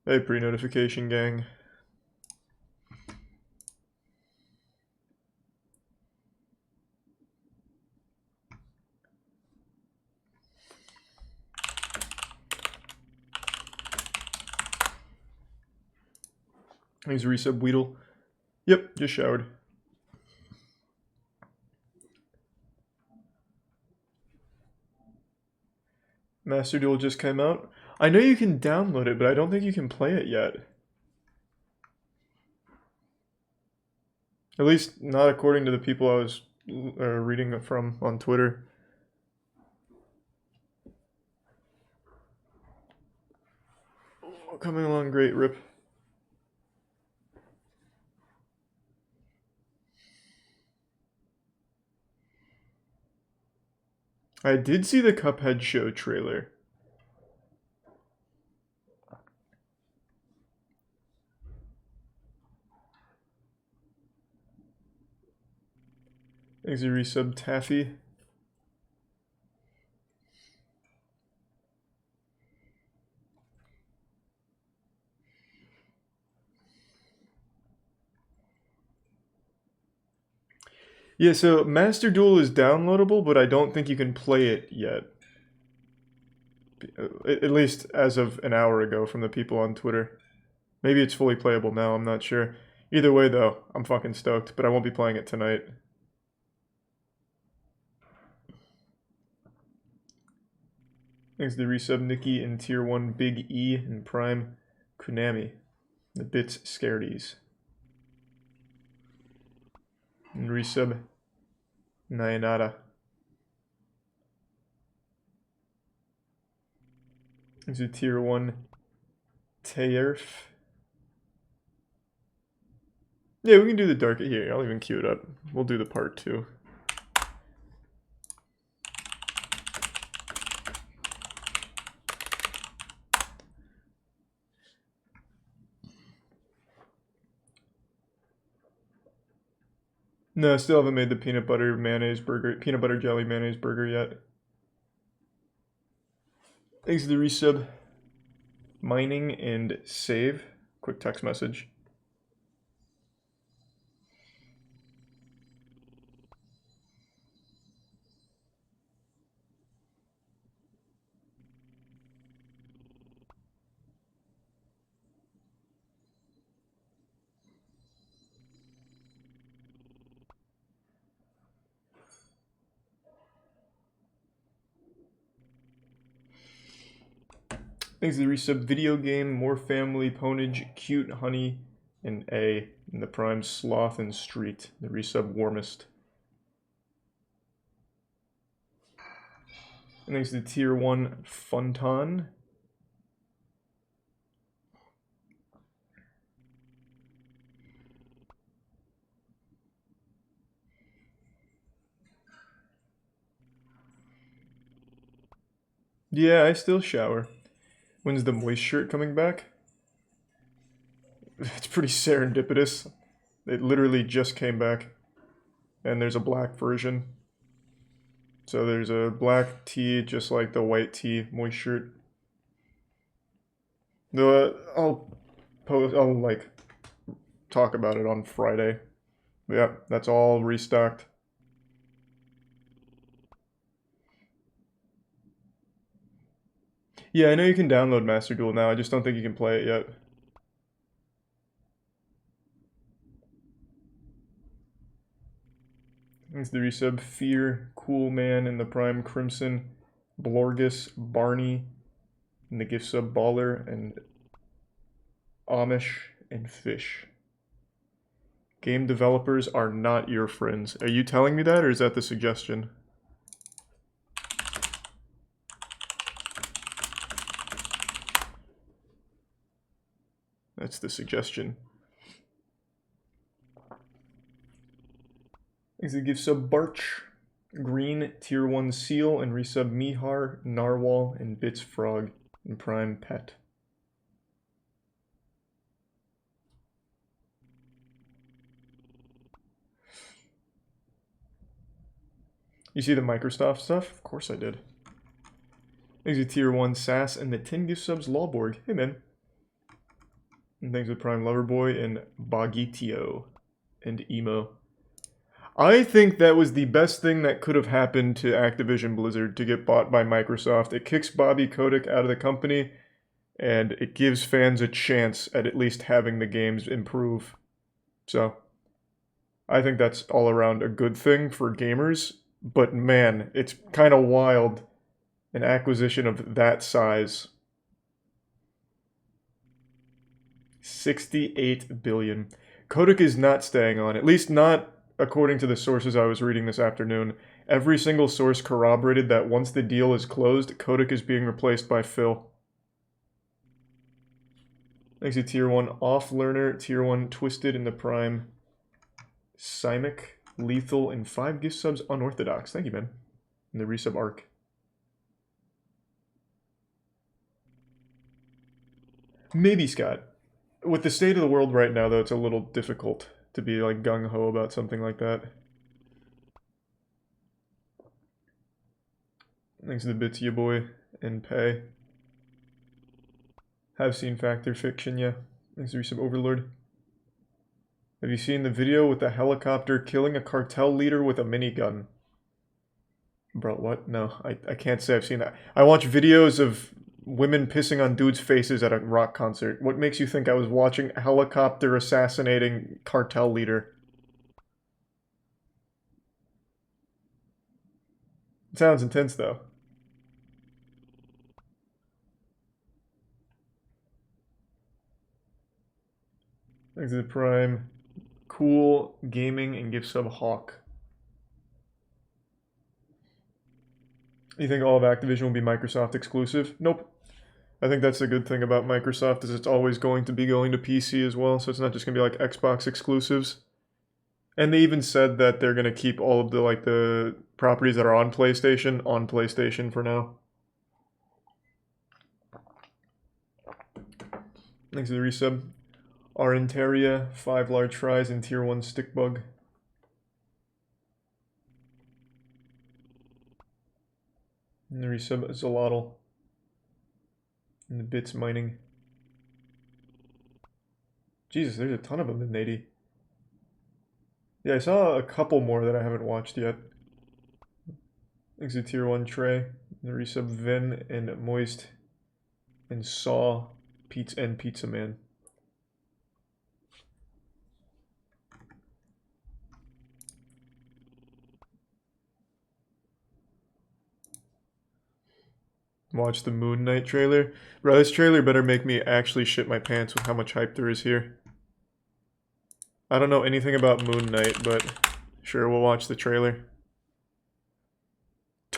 Hey, pre-notification gang. Thanks, resub Weedle. Yep, just showered. Master Duel just came out. I know you can download it, but I don't think you can play it yet. At least not according to the people I was reading from on Twitter. Oh, coming along great, Rip. I did see the Cuphead show trailer. Thanks, you resub Taffy. Yeah, so Master Duel is downloadable, but I don't think you can play it yet. At least as of an hour ago from the people on Twitter. Maybe it's fully playable now, I'm not sure. Either way, though, I'm fucking stoked, but I won't be playing it tonight. Thanks to resub Nikki in Tier 1 Big E and Prime Kunami. The bits scaredies. And resub Nayanada. Thanks to Tier 1 Tayerf. Yeah, we can do the dark here. I'll even queue it up. We'll do the part 2. No, I still haven't made the peanut butter jelly mayonnaise burger yet. Thanks to the resub. Mining and save. Quick text message. Thanks to the resub. Video game, more family, ponage, cute, honey, and A. And the prime sloth and street. The resub warmest. And thanks to the Tier 1 Funton. Yeah, I still shower. When's the moist shirt coming back? It's pretty serendipitous. It literally just came back. And there's a black version. So there's a black tee, just like the white tee moist shirt. I'll like talk about it on Friday. Yeah, that's all restocked. Yeah, I know you can download Master Duel now, I just don't think you can play it yet. Thanks to the resub. Fear, Cool Man in the Prime Crimson, Blorgus, Barney, and the gift sub Baller, and Amish, and Fish. Game developers are not your friends. Are you telling me that, or is that the suggestion? That's the suggestion. Is it give sub Barch, Green, Tier 1 Seal, and resub Mihar, Narwhal, and Bits Frog, and Prime Pet. You see the Microsoft stuff? Of course I did. Thanks to Tier 1 Sass and the 10 gift subs Lawborg. Hey man. And thanks to Prime Loverboy and Bogitio and Emo. I think that was the best thing that could have happened to Activision Blizzard to get bought by Microsoft. It kicks Bobby Kotick out of the company, and it gives fans a chance at least having the games improve. So, I think that's all around a good thing for gamers. But man, it's kind of wild, an acquisition of that size. 68 billion. Kotick is not staying on, at least not according to the sources I was reading this afternoon. Every single source corroborated that once the deal is closed, Kotick is being replaced by Phil. Thanks to Tier 1 Off Learner, Tier 1 Twisted in the Prime, Simic, Lethal, and 5 gift subs Unorthodox. Thank you, man. In the resub arc. Maybe, Scott. With the state of the world right now, though, it's a little difficult to be like gung-ho about something like that. Thanks to the bits, you boy, and pay. Have seen Factor Fiction, yeah. Thanks to resub Overlord. Have you seen the video with the helicopter killing a cartel leader with a minigun? Bro, what? No, I can't say I've seen that. I watch videos of women pissing on dudes' faces at a rock concert. What makes you think I was watching helicopter assassinating cartel leader? It sounds intense, though. Thanks to the Prime. Cool Gaming and gift sub Hawk. You think all of Activision will be Microsoft exclusive? Nope. I think that's the good thing about Microsoft is it's always going to be going to PC as well, so it's not just going to be like Xbox exclusives. And they even said that they're going to keep all of the properties that are on PlayStation for now. Thanks to the resub. Arentaria, 5 large fries, and Tier 1 stick bug. And the resub Zolotl. And the bits mining. Jesus, there's a ton of them in 80. Yeah, I saw a couple more that I haven't watched yet. Thanks to Tier 1 Trey. The resub Vin and Moist. And Saw, Pizza and Pizza Man. Watch the Moon Knight trailer. Bro, this trailer better make me actually shit my pants with how much hype there is here. I don't know anything about Moon Knight, but sure, we'll watch the trailer.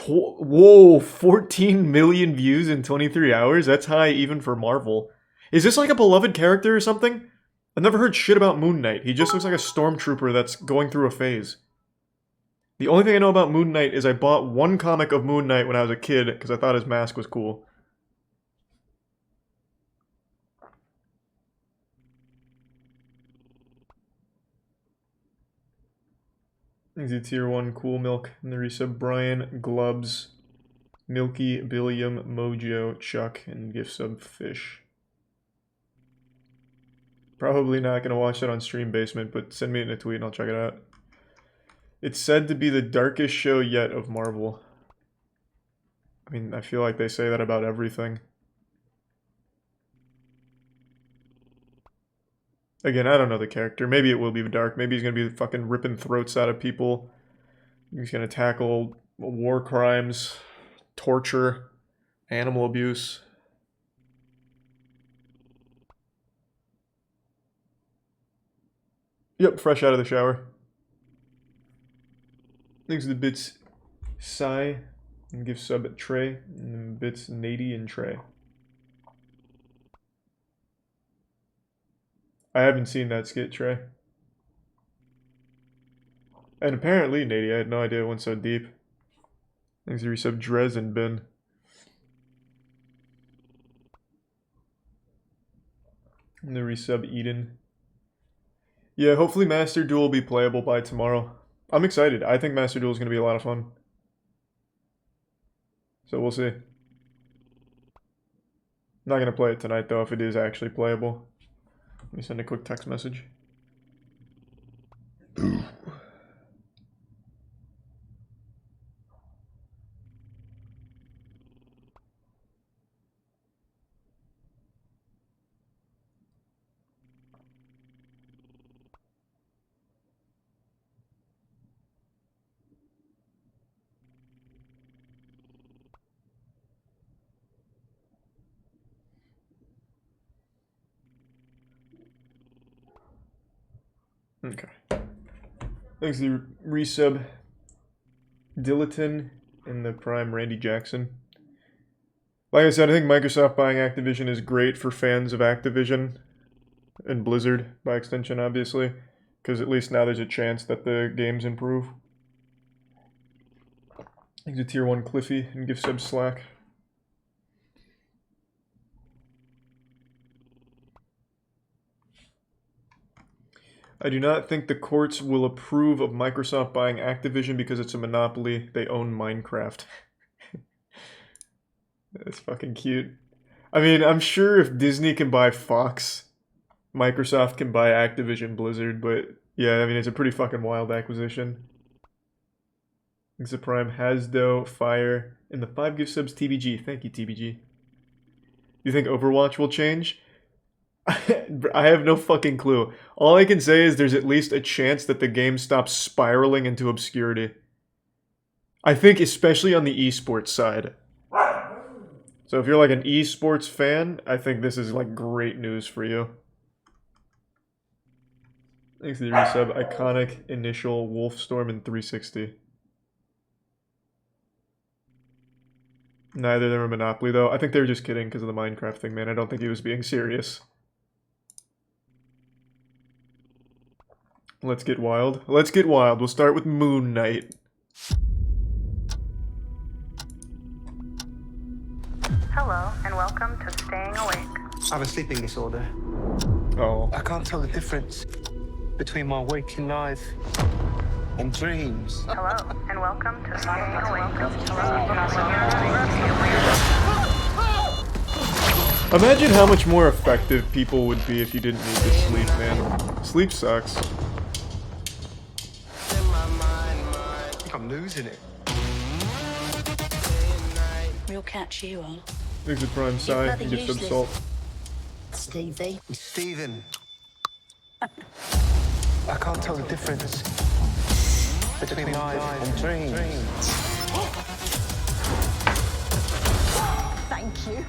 Whoa, 14 million views in 23 hours? That's high even for Marvel. Is this like a beloved character or something? I've never heard shit about Moon Knight. He just looks like a stormtrooper that's going through a phase. The only thing I know about Moon Knight is I bought one comic of Moon Knight when I was a kid because I thought his mask was cool. Easy Tier 1 Cool Milk and the resub Brian, Glubs, Milky, Billiam, Mojo, Chuck, and gift sub Fish. Probably not going to watch that on Stream Basement, but send me it in a tweet and I'll check it out. It's said to be the darkest show yet of Marvel. I mean, I feel like they say that about everything. Again, I don't know the character. Maybe it will be dark. Maybe he's going to be fucking ripping throats out of people. He's going to tackle war crimes, torture, animal abuse. Yep, fresh out of the shower. Thanks to the bits Psy and give sub at Trey, and then bits Nady and Trey. I haven't seen that skit, Trey. And apparently, Nady, I had no idea it went so deep. Thanks to resub Drez and Ben. And the resub Eden. Yeah, hopefully Master Duel will be playable by tomorrow. I'm excited. I think Master Duel is going to be a lot of fun. So we'll see. Not going to play it tonight, though, if it is actually playable. Let me send a quick text message. Okay. Thanks to resub Dillaton in the Prime Randy Jackson. Like I said, I think Microsoft buying Activision is great for fans of Activision and Blizzard by extension, obviously, because at least now there's a chance that the games improve. Thanks to Tier 1 Cliffy and gift sub Slack. I do not think the courts will approve of Microsoft buying Activision because it's a monopoly. They own Minecraft. That's fucking cute. I mean, I'm sure if Disney can buy Fox, Microsoft can buy Activision Blizzard, but yeah, I mean, it's a pretty fucking wild acquisition. Thanks to Prime, Hasdo, Fire, and the 5 gift subs TBG. Thank you, TBG. You think Overwatch will change? I have no fucking clue. All I can say is there's at least a chance that the game stops spiraling into obscurity. I think especially on the esports side. So if you're like an esports fan, I think this is like great news for you. Thanks to the resub, iconic initial Wolfstorm in 360. Neither of them are Monopoly though. I think they were just kidding because of the Minecraft thing, man. I don't think he was being serious. Let's get wild. Let's get wild. We'll start with Moon Knight. Hello, and welcome to Staying Awake. I have a sleeping disorder. Oh. I can't tell the difference between my waking life and dreams. Hello, and welcome to Staying Awake. Imagine how much more effective people would be if you didn't need to sleep, man. Sleep sucks. I think I'm losing it. We'll catch you on. Thanks to Prime Sci and gift sub Salt. Stevie. Steven. I can't tell the difference between life and dreams. Thank you.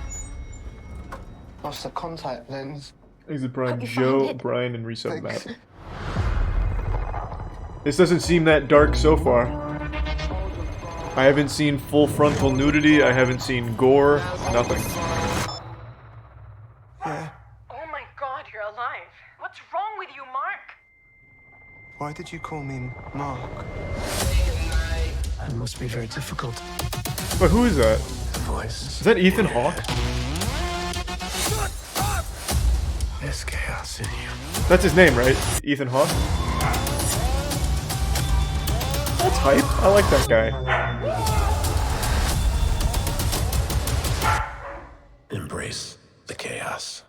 Lost the contact lens. Thanks to Prime You Joe, found it. Brian, and resub Thanks. Matt. This doesn't seem that dark so far. I haven't seen full frontal nudity, I haven't seen gore, nothing. Yeah. Oh my god, you're alive. What's wrong with you, Mark? Why did you call me Mark? It must be very difficult. But who is that? Voice. Is that Ethan Hawke? There's chaos in you. That's his name, right? Ethan Hawke? That's hype. I like that guy. Embrace the chaos.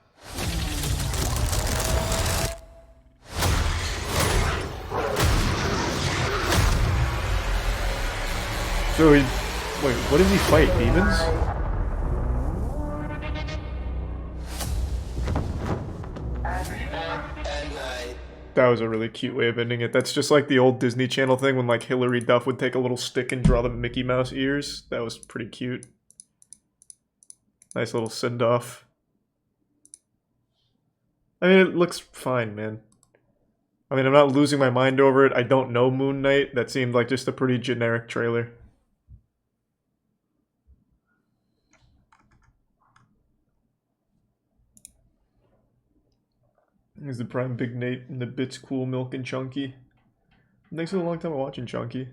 So he... Wait, what does he fight? Demons? That was a really cute way of ending it. That's just like the old Disney Channel thing when like Hilary Duff would take a little stick and draw the Mickey Mouse ears. That was pretty cute. Nice little send-off. I mean, it looks fine, man. I mean, I'm not losing my mind over it. I don't know Moon Knight. That seemed like just a pretty generic trailer. Here's the Prime Big Nate and the Bits Cool Milk and Chunky. Thanks for the long time of watching, Chunky.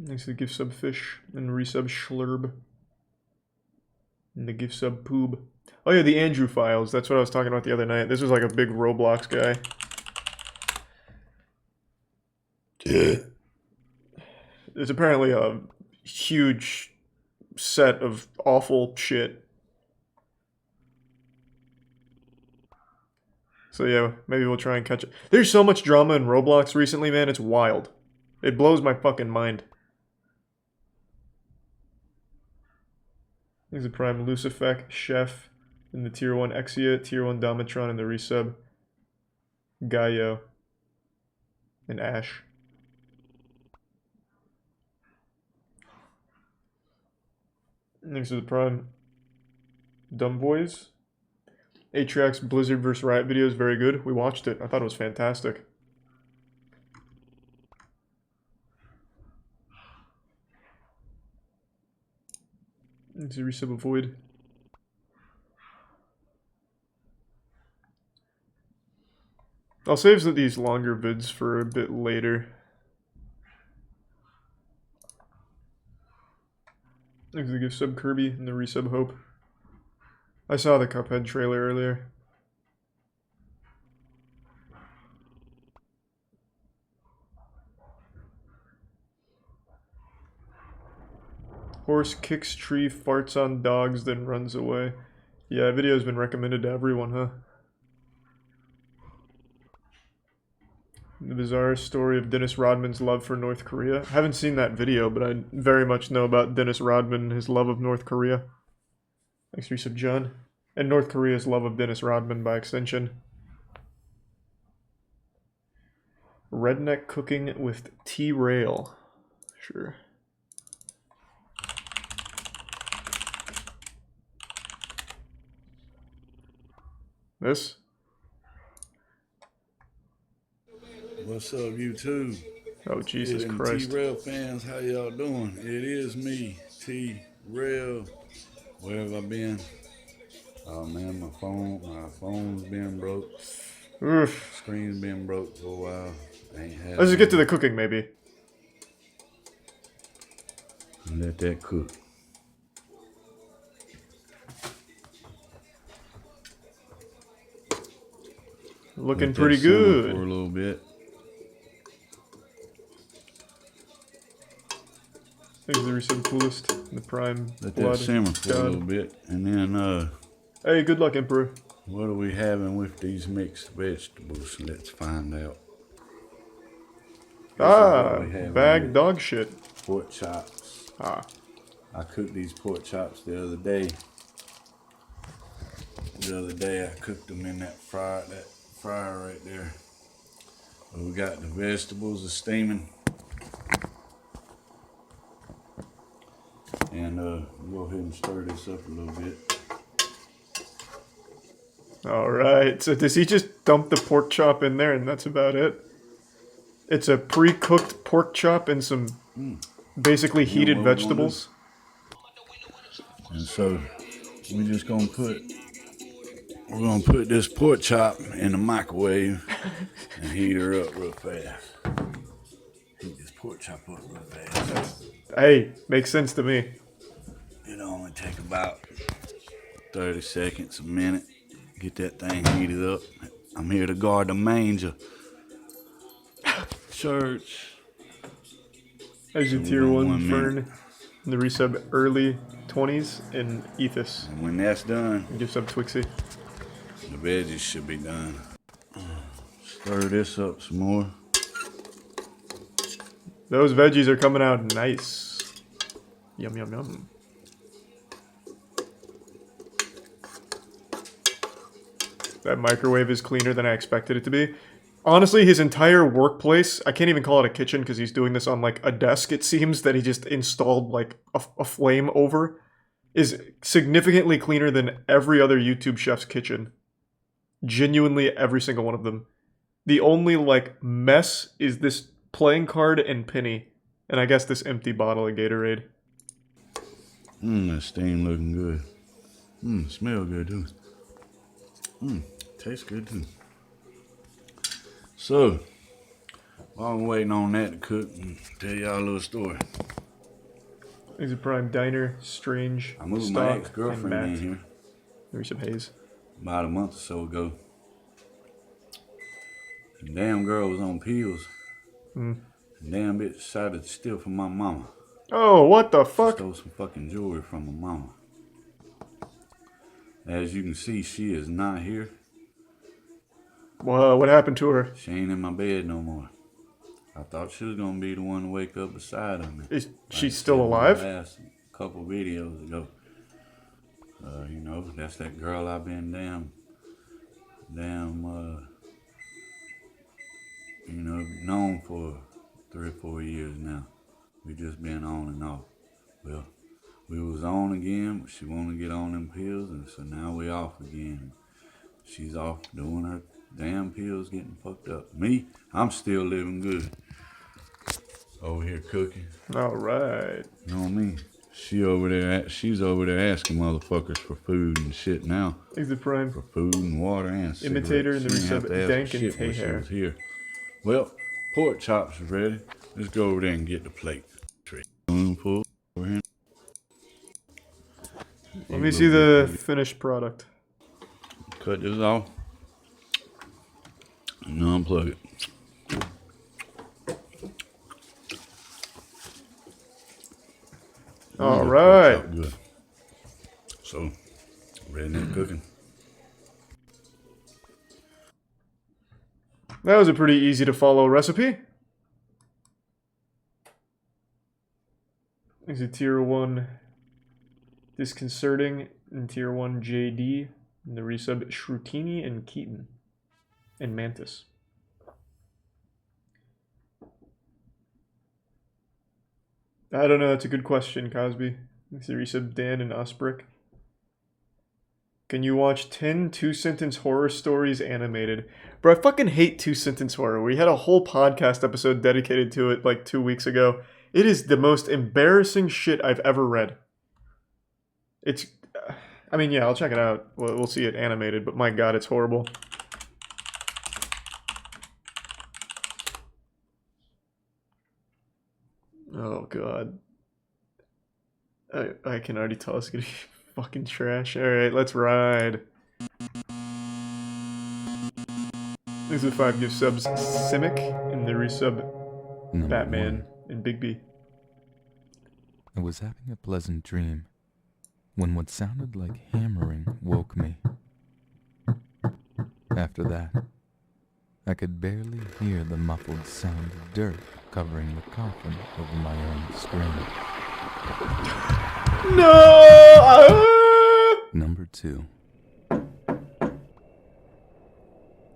Thanks to the gift sub Fish and resub Schlurb. And the gift sub Poob. Oh yeah, the Andrew files. That's what I was talking about the other night. This was like a big Roblox guy. There's apparently a huge set of awful shit So yeah, maybe we'll try and catch it. There's so much drama in Roblox recently, man. It's wild. It blows my fucking mind. There's a Prime Lucifec, Chef, and the Tier 1 Exia, Tier 1 Domatron, and the resub Gaio, and Ash. Next to the Prime Dumb Boys. Atrax Blizzard vs. Riot video is very good. We watched it. I thought it was fantastic. It's a resub of Void. I'll save these longer vids for a bit later. There's the gift sub Kirby and the resub Hope. I saw the Cuphead trailer earlier. Horse kicks tree, farts on dogs, then runs away. Yeah, video has been recommended to everyone, huh? The bizarre story of Dennis Rodman's love for North Korea. I haven't seen that video, but I very much know about Dennis Rodman and his love of North Korea. Thanks, resub John. And North Korea's love of Dennis Rodman by extension. Redneck cooking with T-Rail. Sure. This? What's up, YouTube? Oh, Jesus And Christ. T-Rail fans, how y'all doing? It is me, T-Rail. Where have I been? Oh man, my phone's been broke. Oof. Screen's been broke for a while. Let's just get to the cooking, maybe. Let that cook. Looking Let pretty that simmer good. for a little bit. Things the resub coolest. The Prime Let Blood that simmer for a God. little bit, and then Hey, good luck, Emperor. what are we having with these mixed vegetables? Let's find out. Ah, This is what we have bag with dog shit. pork chops. Ah, I cooked these pork chops the other day. I cooked them in that fryer right there. But we got the vegetables are steaming. And go ahead and stir this up a little bit. alright. So does he just dump the pork chop in there and that's about it? It's a pre-cooked pork chop and some basically heated what we're gonna vegetables. And so we're just gonna put this pork chop in the microwave and heat her up real fast. Heat this pork chop up real fast. Hey, makes sense to me. It'll only take about 30 seconds, a minute. Get that thing heated up. I'm here to guard the manger. Church. As your So tier we're 1 1 Fern. minute. And the resub early 20s in Ethos. And when that's done, And give sub Twixie. the veggies should be done. Stir this up some more. Those veggies are coming out nice. Yum, yum, yum. That microwave is cleaner than I expected it to be. Honestly, his entire workplace, I can't even call it a kitchen because he's doing this on like a desk, it seems, that he just installed like a flame over, is significantly cleaner than every other YouTube chef's kitchen. Genuinely every single one of them. The only like mess is this playing card and penny, and I guess this empty bottle of Gatorade. That steam looking good. Smell good too. Tastes good too. So, while I'm waiting on that to cook, and tell y'all a little story. These are Prime Diner, Strange, I moved Stock, my and ex-girlfriend Matt. in here There's some haze. about a month or so ago. The damn girl was on pills. The damn bitch decided to steal from my mama. Oh, what the fuck? Stole some fucking jewelry from my mama. As you can see, she is not here. Whoa, what happened to her? She ain't in my bed no more. I thought she was gonna be the one to wake up beside of me. Is Like she I still said in my alive? last couple videos ago. You know, that's that girl I've been known for 3 or 4 years now. We just been on and off. Well, we was on again, but she wanted to get on them pills, and so now we off again. She's off doing her damn pills, getting fucked up. Me, I'm still living good. Over here cooking. All right. You know what I mean? She's over there asking motherfuckers for food and shit now. Thanks the prime. For food and water and cigarettes. Imitator and the She didn't have resub to ask Dank for and shit when she Tehair. was here. Well, pork chops is ready. Let's go over there and get the plate. Spoonful over here. Let me see the finished product. Cut this off and unplug it. All right. Good. So, redneck cooking. That was a pretty easy to follow recipe. Is a tier 1 disconcerting and tier 1 JD and the resub Shrutini and Keaton and Mantis. I don't know, that's a good question, Cosby. It's the resub Dan and Usbrick. Can you watch 10 two-sentence horror stories animated? Bro, I fucking hate two-sentence horror. We had a whole podcast episode dedicated to it like 2 weeks ago. It is the most embarrassing shit I've ever read. It's... I mean, yeah, I'll check it out. We'll see it animated, but my god, it's horrible. Oh god. I can already tell it's gonna be fucking trash. Alright, let's ride. These are 5 gift subs. Simic and the resub Batman and Big B. I was having a pleasant dream when what sounded like hammering woke me. After that, I could barely hear the muffled sound of dirt covering the coffin over my own screen. No! Number 2.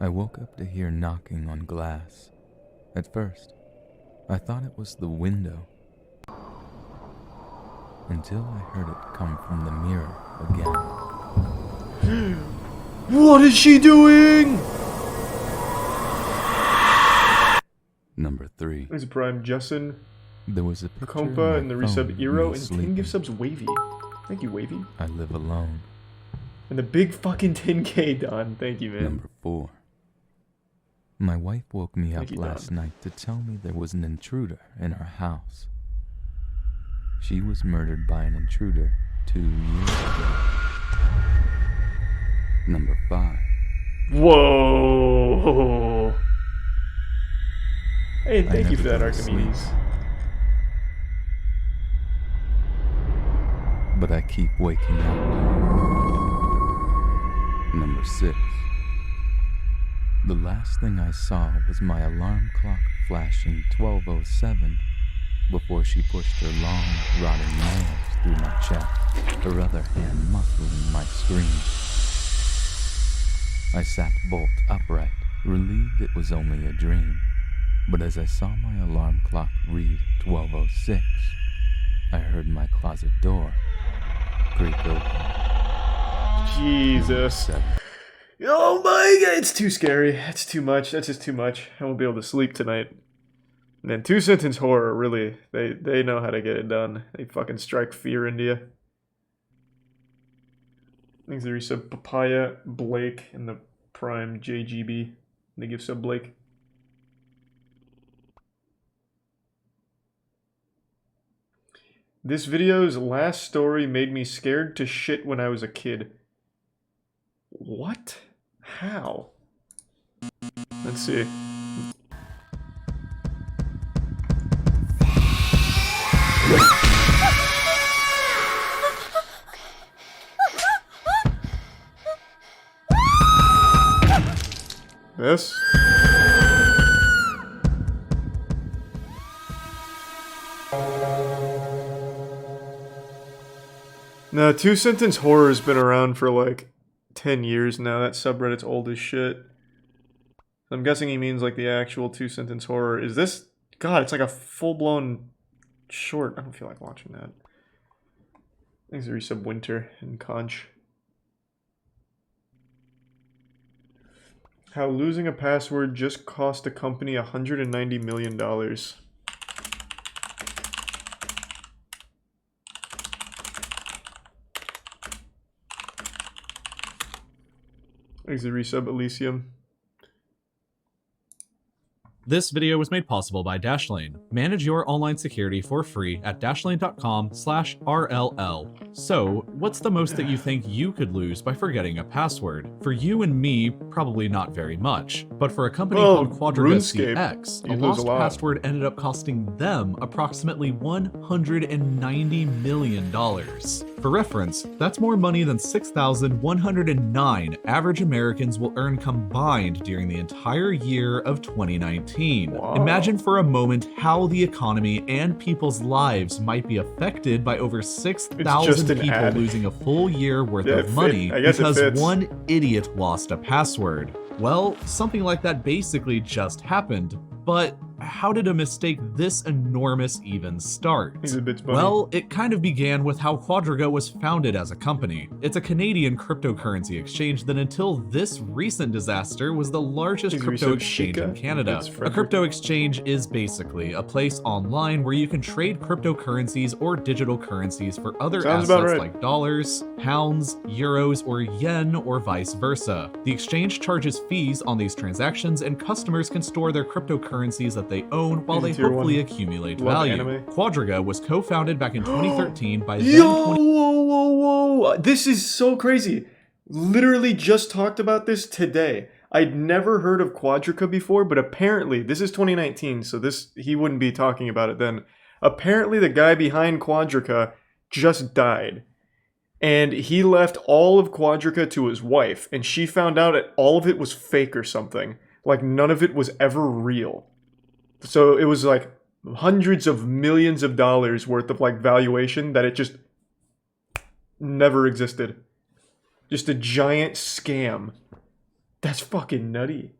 I woke up to hear knocking on glass. At first, I thought it was the window, until I heard it come from the mirror again. What is she doing? Number 3. There's a prime Justin, There was a picture Compa, and the resub Eero, and 10 sleeping. gift subs Wavy. Thank you, Wavy. I live alone. And the big fucking 10k, Don. Thank you, man. Number 4. My wife woke me up Thank you, last Don. night to tell me there was an intruder in our house. She was murdered by an intruder 2 years ago. Number 5. Whoa! Hey, I thank you for never that, go to sleep. Archimedes. But I keep waking up. Number 6. The last thing I saw was my alarm clock flashing 12:07 before she pushed her long, rotting nails through my chest, her other hand muffling my scream. I sat bolt upright, relieved it was only a dream, but as I saw my alarm clock read 12:06, I heard my closet door creak open. Jesus. 7. Oh my god, it's too scary. It's too much. That's just too much. I won't be able to sleep tonight. And then two-sentence horror, really. They know how to get it done. They fucking strike fear into you. Thanks to resub Papaya, Blake, and the Prime JGB. They give sub Blake. This video's last story made me scared to shit when I was a kid. What? How? Let's see. This? No, two-sentence horror has been around for like 10 years now. That subreddit's old as shit. I'm guessing he means like the actual two-sentence horror. Is this? God, it's like a full-blown short. I don't feel like watching that. Thanks to resub Winter and Conch. How losing a password just cost a company $190 million. Thanks to resub Elysium. This video was made possible by Dashlane. Manage your online security for free at dashlane.com/RLL. So, what's the most that you think you could lose by forgetting a password? For you and me, probably not very much. But for a company called Quadriga CX, a lost password ended up costing them approximately $190 million. For reference, that's more money than 6,109 average Americans will earn combined during the entire year of 2019. Wow. Imagine for a moment how the economy and people's lives might be affected by over 6,000 people losing a full year worth of money because one idiot lost a password. Well, something like that basically just happened. But how did a mistake this enormous even start? Well, it kind of began with how Quadriga was founded as a company. It's a Canadian cryptocurrency exchange that until this recent disaster was the largest crypto exchange in Canada. A crypto exchange is basically a place online where you can trade cryptocurrencies or digital currencies for other assets like dollars, pounds, euros, or yen, or vice versa. The exchange charges fees on these transactions, and customers can store their cryptocurrencies that they own while they hopefully accumulate value. Quadriga was co-founded back in 2013 by Whoa! This is so crazy. Literally just talked about this today. I'd never heard of Quadriga before, but apparently, this is 2019, so he wouldn't be talking about it then. Apparently the guy behind Quadriga just died. And he left all of Quadriga to his wife, and she found out that all of it was fake or something. Like, none of it was ever real. So it was like hundreds of millions of dollars worth of like valuation that it just never existed. Just a giant scam. That's fucking nutty.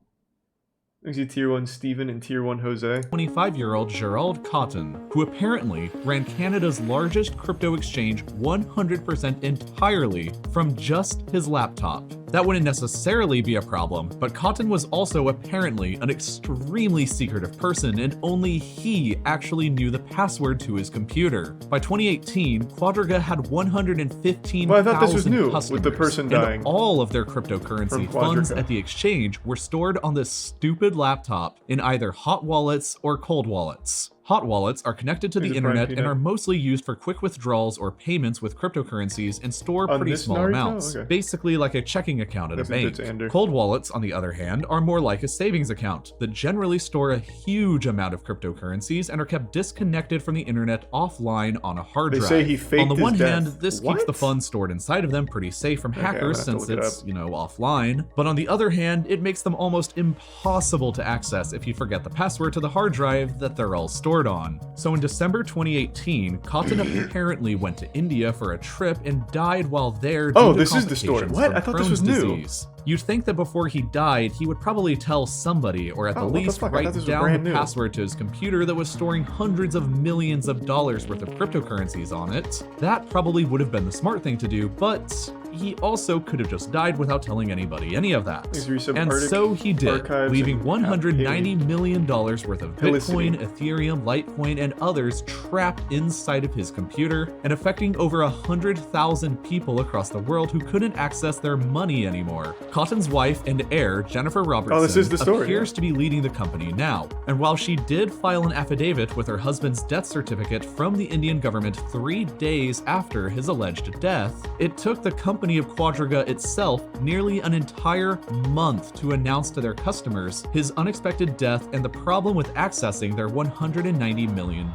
Thanks to Tier 1 Steven and Tier 1 Jose. 25-year-old Gerald Cotton, who apparently ran Canada's largest crypto exchange 100% entirely from just his laptop. That wouldn't necessarily be a problem, but Cotton was also apparently an extremely secretive person, and only he actually knew the password to his computer. By 2018, Quadriga had 115,000 well, I thought this was new customers, with the person dying. And all of their cryptocurrency funds at the exchange were stored on this stupid laptop in either hot wallets or cold wallets. Hot wallets are connected to the internet and are mostly used for quick withdrawals or payments with cryptocurrencies and store pretty small amounts, basically like a checking account at a bank. Cold wallets, on the other hand, are more like a savings account that generally store a huge amount of cryptocurrencies and are kept disconnected from the internet offline on a hard drive. They say he faked on the one his hand, death. this keeps the funds stored inside of them pretty safe from hackers since it's, offline, but on the other hand, it makes them almost impossible to access if you forget the password to the hard drive that they're all stored on. So in December 2018, Cotton apparently went to India for a trip and died while there due to this is the story. What? I thought this was new. Disease. You'd think that before he died, he would probably tell somebody, or at the least write down the password to his computer that was storing hundreds of millions of dollars worth of cryptocurrencies on it. That probably would have been the smart thing to do, but he also could have just died without telling anybody any of that. And so he did, leaving $190 million worth of Bitcoin, Ethereum, Litecoin, and others trapped inside of his computer and affecting over 100,000 people across the world who couldn't access their money anymore. Cotton's wife and heir, Jennifer Robertson, appears to be leading the company now. And while she did file an affidavit with her husband's death certificate from the Indian government 3 days after his alleged death, it took the company of Quadriga itself nearly an entire month to announce to their customers his unexpected death and the problem with accessing their $190 million.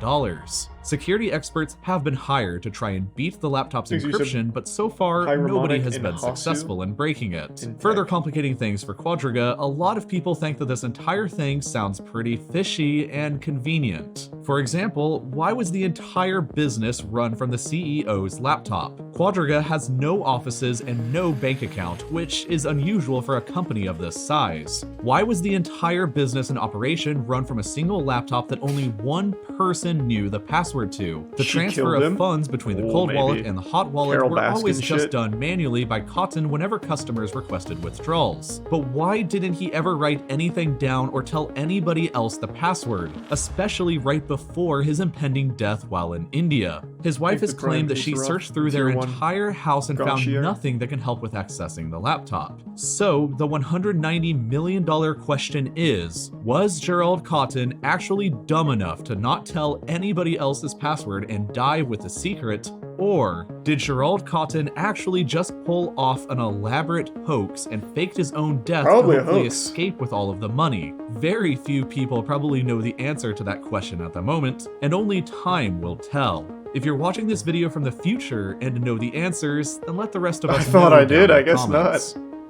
Security experts have been hired to try and beat the laptop's encryption, but so far, nobody has been successful in breaking it. Further complicating things for Quadriga, a lot of people think that this entire thing sounds pretty fishy and convenient. For example, why was the entire business run from the CEO's laptop? Quadriga has no offices and no bank account, which is unusual for a company of this size. Why was the entire business and operation run from a single laptop that only one person knew the password to? The transfer of funds between the cold wallet and the hot wallet were always just done manually by Cotton whenever customers requested withdrawals. But why didn't he ever write anything down or tell anybody else the password, especially right before his impending death while in India? His wife has claimed that she searched through their entire house and found nothing that can help with accessing the laptop. So the $190 million question is, was Gerald Cotton actually dumb enough to not tell anybody else's password and die with the secret? Or did Gerald Cotton actually just pull off an elaborate hoax and faked his own death to hopefully escape with all of the money? Very few people probably know the answer to that question at the moment, and only time will tell. If you're watching this video from the future and know the answers, then let the rest of us know. I thought I did, I guess not.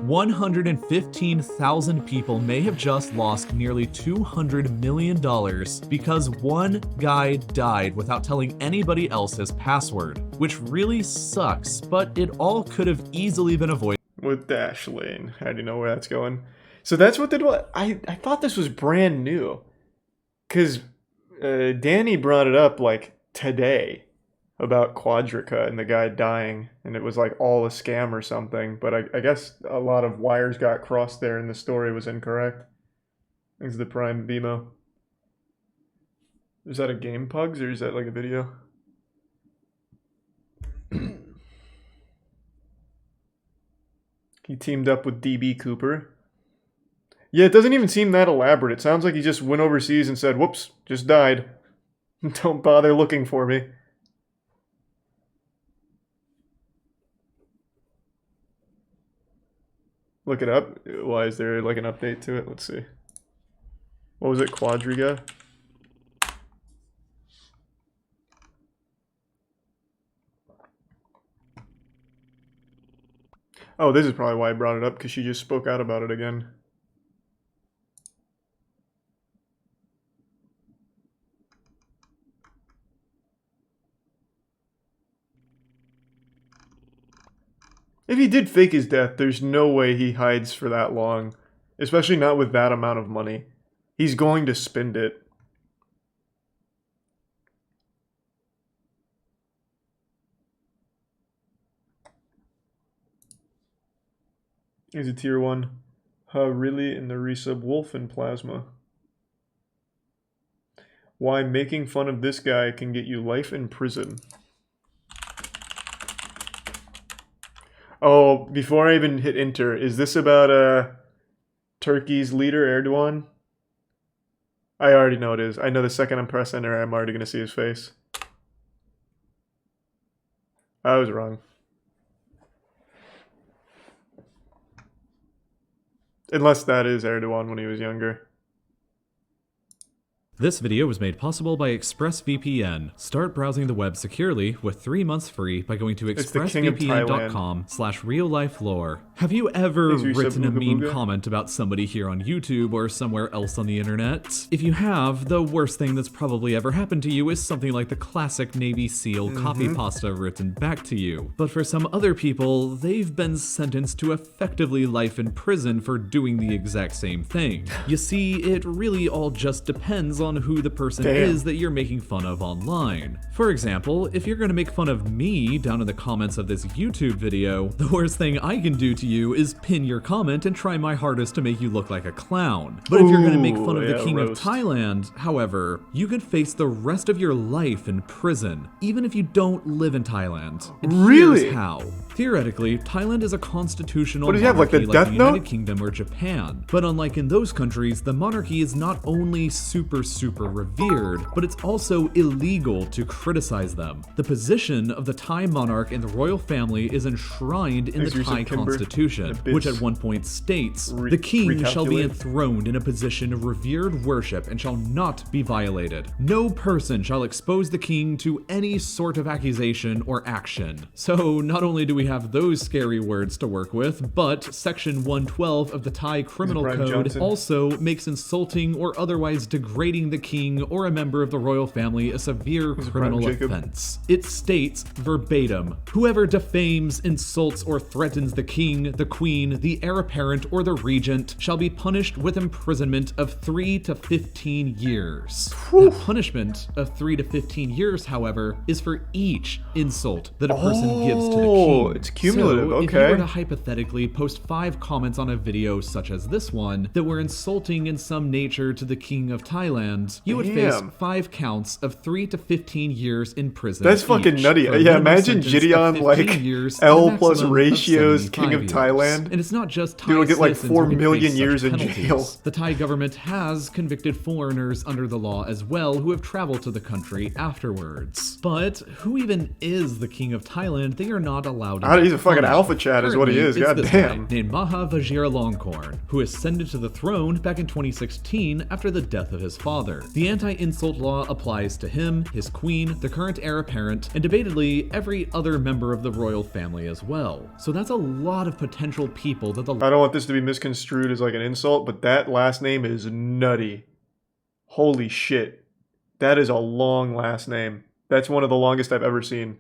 115,000 people may have just lost nearly $200 million because one guy died without telling anybody else his password, which really sucks, but it all could have easily been avoided. With Dashlane. How do you know where that's going? So that's what they do. I thought this was brand new. Because Danny brought it up like today about Quadriga and the guy dying, and it was like all a scam or something, but I guess a lot of wires got crossed there and the story was incorrect. Thanks to the Prime Vimo. Is that a game, Pugs, or is that like a video? He teamed up with DB Cooper. Yeah, it doesn't even seem that elaborate. It sounds like he just went overseas and said, whoops, just died. Don't bother looking for me. Look it up. Why is there like an update to it? Let's see. What was it? Quadriga? Oh, this is probably why I brought it up, because she just spoke out about it again. If he did fake his death, there's no way he hides for that long. Especially not with that amount of money. He's going to spend it. He's a tier 1. Really in the resub Wolf and Plasma. Why making fun of this guy can get you life in prison. Oh, before I even hit enter, is this about Turkey's leader, Erdogan? I already know it is. I know the second I press enter, I'm already going to see his face. I was wrong. Unless that is Erdogan when he was younger. This video was made possible by ExpressVPN. Start browsing the web securely with 3 months free by going to expressvpn.com/reallifelore. Have you ever written a mean comment about somebody here on YouTube or somewhere else on the internet? If you have, the worst thing that's probably ever happened to you is something like the classic Navy SEAL copy pasta written back to you. But for some other people, they've been sentenced to effectively life in prison for doing the exact same thing. You see, it really all just depends on who the person is that you're making fun of online. For example, if you're going to make fun of me down in the comments of this YouTube video, the worst thing I can do to you is pin your comment and try my hardest to make you look like a clown. But if you're going to make fun of the King of Thailand, however, you could face the rest of your life in prison, even if you don't live in Thailand. And here's how. Theoretically, Thailand is a constitutional monarchy like the United Kingdom or Japan. But unlike in those countries, the monarchy is not only super super revered, but it's also illegal to criticize them. The position of the Thai monarch and the royal family is enshrined in the Thai constitution, which at one point states, "The king shall be enthroned in a position of revered worship and shall not be violated. No person shall expose the king to any sort of accusation or action." So not only do we have those scary words to work with, but Section 112 of the Thai Criminal Code also makes insulting or otherwise degrading the king or a member of the royal family a severe criminal offense. It states verbatim, "Whoever defames, insults, or threatens the king, the queen, the heir apparent, or the regent shall be punished with imprisonment of 3 to 15 years. The punishment of 3 to 15 years, however, is for each insult that a person gives to the king. It's cumulative, so okay. If you were to hypothetically post 5 comments on a video such as this one that were insulting in some nature to the king of Thailand, you would face 5 counts of 3 to 15 years in prison. That's fucking nutty. Yeah, imagine Gideon like L plus ratios king of Thailand. And it's not just Thai Dude will get like 4 citizens million who years face in such jail. penalties. The Thai government has convicted foreigners under the law as well who have traveled to the country afterwards. But who even is the king of Thailand? They are not allowed to. He's a fucking alpha chat is what he is, god damn. Named Maha Vajiralongkorn, who ascended to the throne back in 2016 after the death of his father. The anti-insult law applies to him, his queen, the current heir apparent, and debatedly every other member of the royal family as well. So that's a lot of potential people that the I don't want this to be misconstrued as like an insult, but that last name is nutty. Holy shit. That is a long last name. That's one of the longest I've ever seen.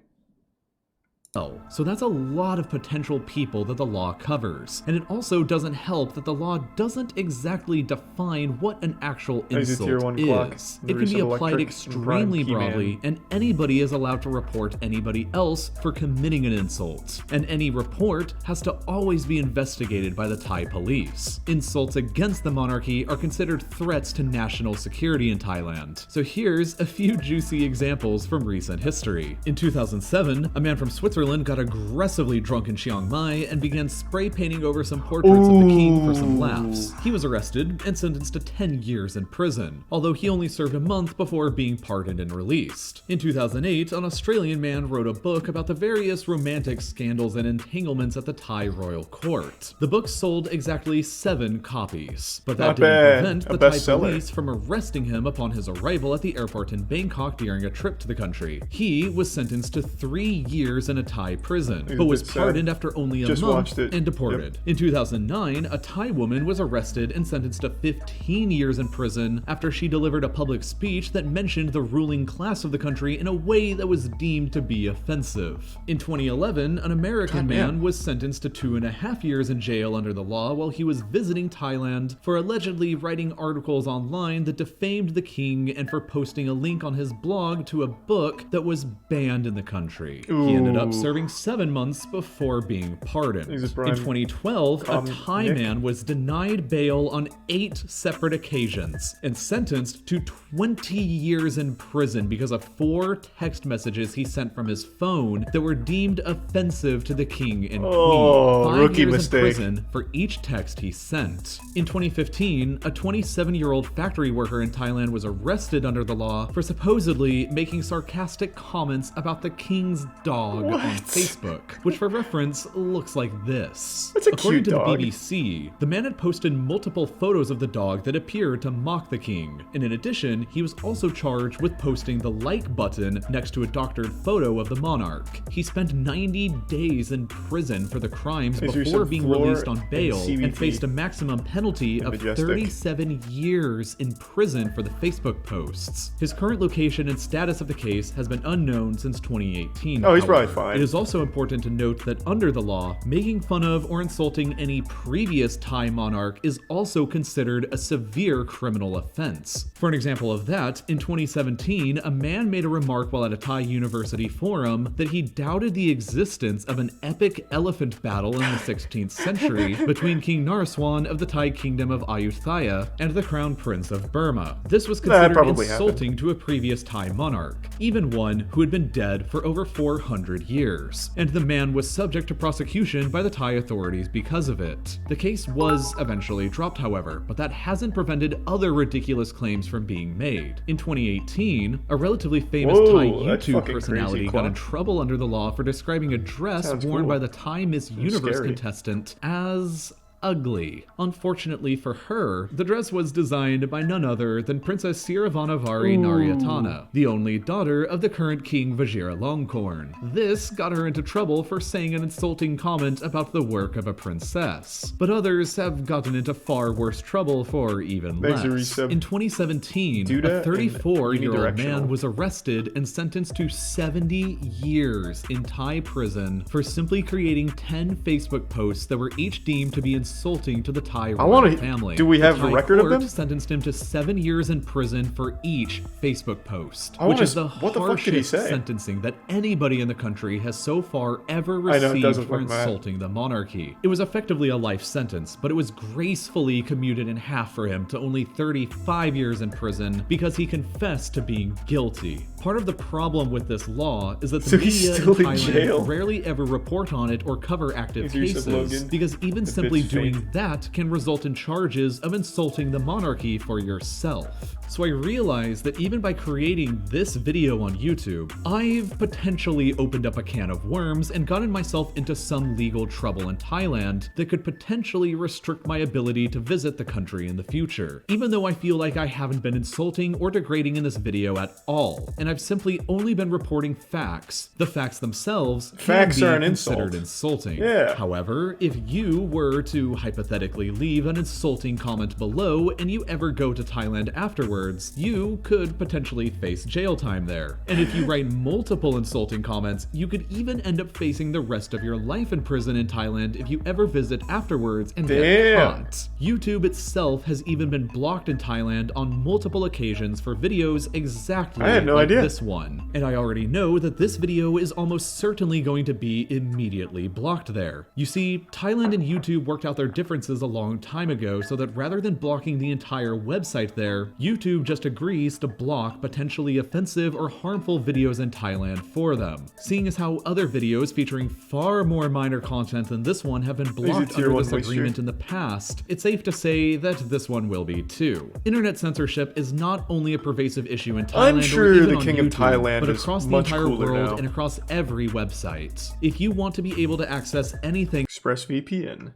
So that's a lot of potential people that the law covers. And it also doesn't help that the law doesn't exactly define what an actual insult is. It can be applied extremely broadly, and anybody is allowed to report anybody else for committing an insult. And any report has to always be investigated by the Thai police. Insults against the monarchy are considered threats to national security in Thailand. So here's a few juicy examples from recent history. In 2007, a man from Switzerland got aggressively drunk in Chiang Mai and began spray painting over some portraits of the king for some laughs. He was arrested and sentenced to 10 years in prison, although he only served a month before being pardoned and released. In 2008, an Australian man wrote a book about the various romantic scandals and entanglements at the Thai royal court. The book sold exactly 7 copies, but that didn't prevent the Thai police from arresting him upon his arrival at the airport in Bangkok during a trip to the country. He was sentenced to 3 years in a Thai prison, but was pardoned after only a month and deported. In 2009, a Thai woman was arrested and sentenced to 15 years in prison after she delivered a public speech that mentioned the ruling class of the country in a way that was deemed to be offensive. In 2011, an American man was sentenced to 2.5 years in jail under the law while he was visiting Thailand for allegedly writing articles online that defamed the king and for posting a link on his blog to a book that was banned in the country. He ended up serving 7 months before being pardoned. In 2012, a Thai man was denied bail on 8 separate occasions and sentenced to 20 years in prison because of 4 text messages he sent from his phone that were deemed offensive to the king and queen. 5 rookie years mistake. in prison for each text he sent. In 2015, a 27-year-old factory worker in Thailand was arrested under the law for supposedly making sarcastic comments about the king's dog on Facebook, which for reference looks like this. According to the BBC, the man had posted multiple photos of the dog that appeared to mock the king, and in addition, he was also charged with posting the like button next to a doctored photo of the monarch. He spent 90 days in prison for the crimes before being released on bail and faced a maximum penalty of 37 years in prison for the Facebook posts. His current location and status of the case has been unknown since 2018. He's probably fine. It is also important to note that under the law, making fun of or insulting any previous Thai monarch is also considered a severe criminal offense. For an example of that, in 2017, a man made a remark while at a Thai university forum that he doubted the existence of an epic elephant battle in the 16th century between King Narswan of the Thai kingdom of Ayutthaya and the Crown Prince of Burma. This was considered insulting to a previous Thai monarch, even one who had been dead for over 400 years. years, and the man was subject to prosecution by the Thai authorities because of it. The case was eventually dropped, however, but that hasn't prevented other ridiculous claims from being made. In 2018, a relatively famous Thai YouTube personality got in trouble under the law for describing a dress worn by the Thai Miss Universe contestant as ugly. Unfortunately for her, the dress was designed by none other than Princess Sirivanavari Naryatana, the only daughter of the current King Vajiralongkorn. This got her into trouble for saying an insulting comment about the work of a princess. But others have gotten into far worse trouble for even less. In 2017, a 34-year-old man was arrested and sentenced to 70 years in Thai prison for simply creating 10 Facebook posts that were each deemed to be insulting to the Thai royal family. Do we have a record of them? Sentenced him to 7 years in prison for each Facebook post, which is the harshest sentencing that anybody in the country has so far ever received for insulting the monarchy. It was effectively a life sentence, but it was gracefully commuted in half for him to only 35 years in prison because he confessed to being guilty. Part of the problem with this law is that the media in Thailand rarely ever report on it or cover active cases, because even simply doing that can result in charges of insulting the monarchy for yourself. So I realized that even by creating this video on YouTube, I've potentially opened up a can of worms and gotten myself into some legal trouble in Thailand that could potentially restrict my ability to visit the country in the future, even though I feel like I haven't been insulting or degrading in this video at all, and I've simply only been reporting facts. The facts themselves can be considered insulting. However, if you were to hypothetically leave an insulting comment below and you ever go to Thailand afterwards, you could potentially face jail time there. And if you write multiple insulting comments, you could even end up facing the rest of your life in prison in Thailand if you ever visit afterwards and get caught. YouTube itself has even been blocked in Thailand on multiple occasions for videos exactly like this one. And I already know that this video is almost certainly going to be immediately blocked there. You see, Thailand and YouTube worked out their differences a long time ago so that rather than blocking the entire website there, YouTube just agrees to block potentially offensive or harmful videos in Thailand for them. Seeing as how other videos featuring far more minor content than this one have been blocked under this agreement in the past, it's safe to say that this one will be too. Internet censorship is not only a pervasive issue in Thailand, I'm sure or even the on King YouTube, of Thailand but is across the much entire cooler world now. and across every website. If you want to be able to access anything ExpressVPN.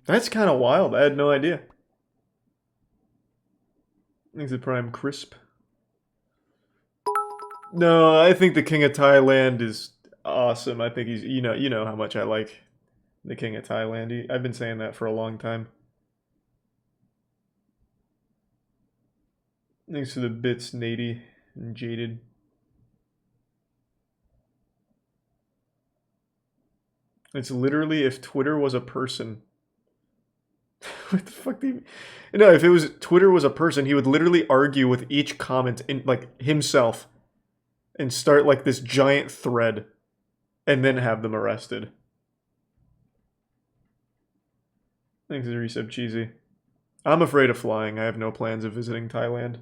That's kind of wild. I had no idea. Thanks to Prime Crisp. No, I think the King of Thailand is awesome. I think he's, you know how much I like the King of Thailand. I've been saying that for a long time. Thanks to the bits, Nady and Jaded. It's literally if Twitter was a person. What the fuck do you... No, if it was Twitter was a person, he would literally argue with each comment in like himself and start like this giant thread and then have them arrested. Thanks to Resub Cheesy. I'm afraid of flying. I have no plans of visiting Thailand.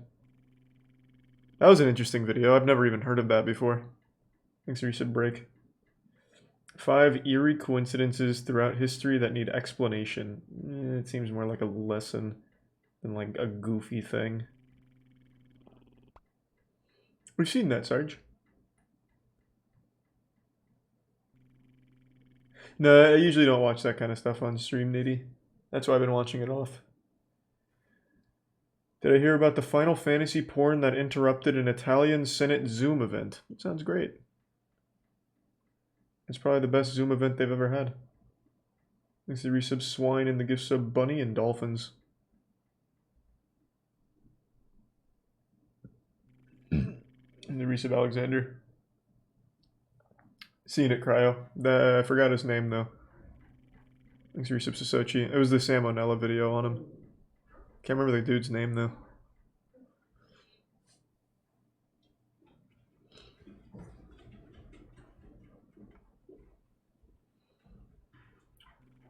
That was an interesting video. I've never even heard of that before. Thanks to Resub Break. 5 eerie coincidences throughout history that need explanation. It seems more like a lesson than like a goofy thing. We've seen that, Sarge. No, I usually don't watch that kind of stuff on stream, Nitty. That's why I've been watching it off. Did I hear about the Final Fantasy porn that interrupted an Italian Senate Zoom event? That sounds great. It's probably the best Zoom event they've ever had. Thanks to resub Swine and the gift sub Bunny and Dolphins. And the resub Alexander. Seen it, Cryo. I forgot his name, though. Thanks to resub Sosochi. It was the Salmonella video on him. Can't remember the dude's name, though.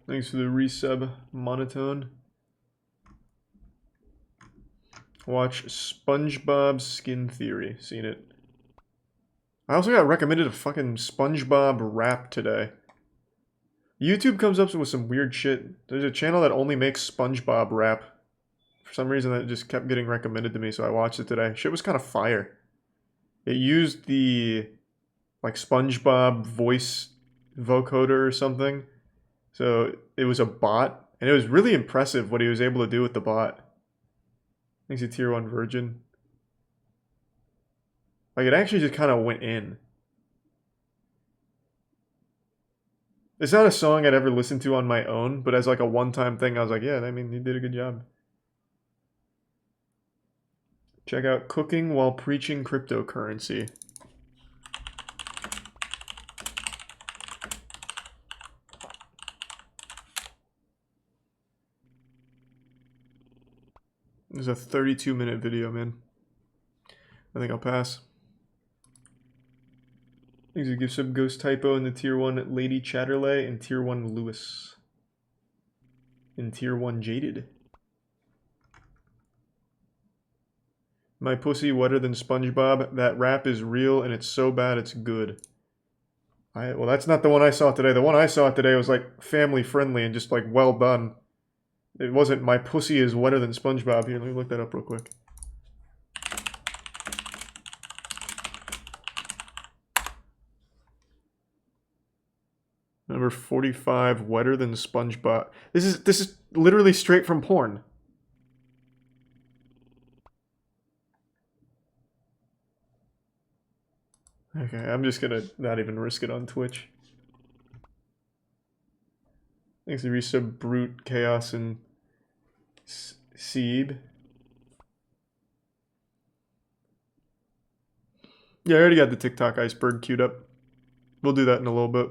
Thanks for the resub, Monotone. Watch SpongeBob Skin Theory. Seen it. I also got recommended a fucking SpongeBob rap today. YouTube comes up with some weird shit. There's a channel that only makes SpongeBob rap. For some reason that just kept getting recommended to me, so I watched it today. Shit was kind of fire. It used the, like, SpongeBob voice vocoder or something. So it was a bot, and it was really impressive what he was able to do with the bot. I think he's a tier 1 virgin. Like, it actually just kind of went in. It's not a song I'd ever listen to on my own, but as like a one-time thing, I was like, yeah, I mean, he did a good job. Check out Cooking While Preaching Cryptocurrency. This is a 32-minute video, man. I think I'll pass. Thanks for give sub Ghost Typo in the tier 1 Lady Chatterley and tier 1 Lewis. In tier 1 Jaded. My pussy wetter than SpongeBob. That rap is real and it's so bad it's good. Well, that's not the one I saw today. The one I saw today was like family friendly and just like well done. It wasn't my pussy is wetter than SpongeBob. Here, let me look that up real quick. Number 45, wetter than SpongeBob. This is literally straight from porn. Okay, I'm just gonna not even risk it on Twitch. Thanks to resub Brute, Chaos, and Seeb. Yeah, I already got the TikTok iceberg queued up. We'll do that in a little bit.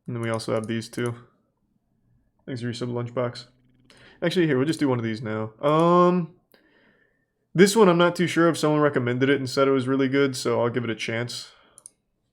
And then we also have these two. Thanks for resub Lunchbox. Actually, here, we'll just do one of these now. This one I'm not too sure if someone recommended it and said it was really good, so I'll give it a chance.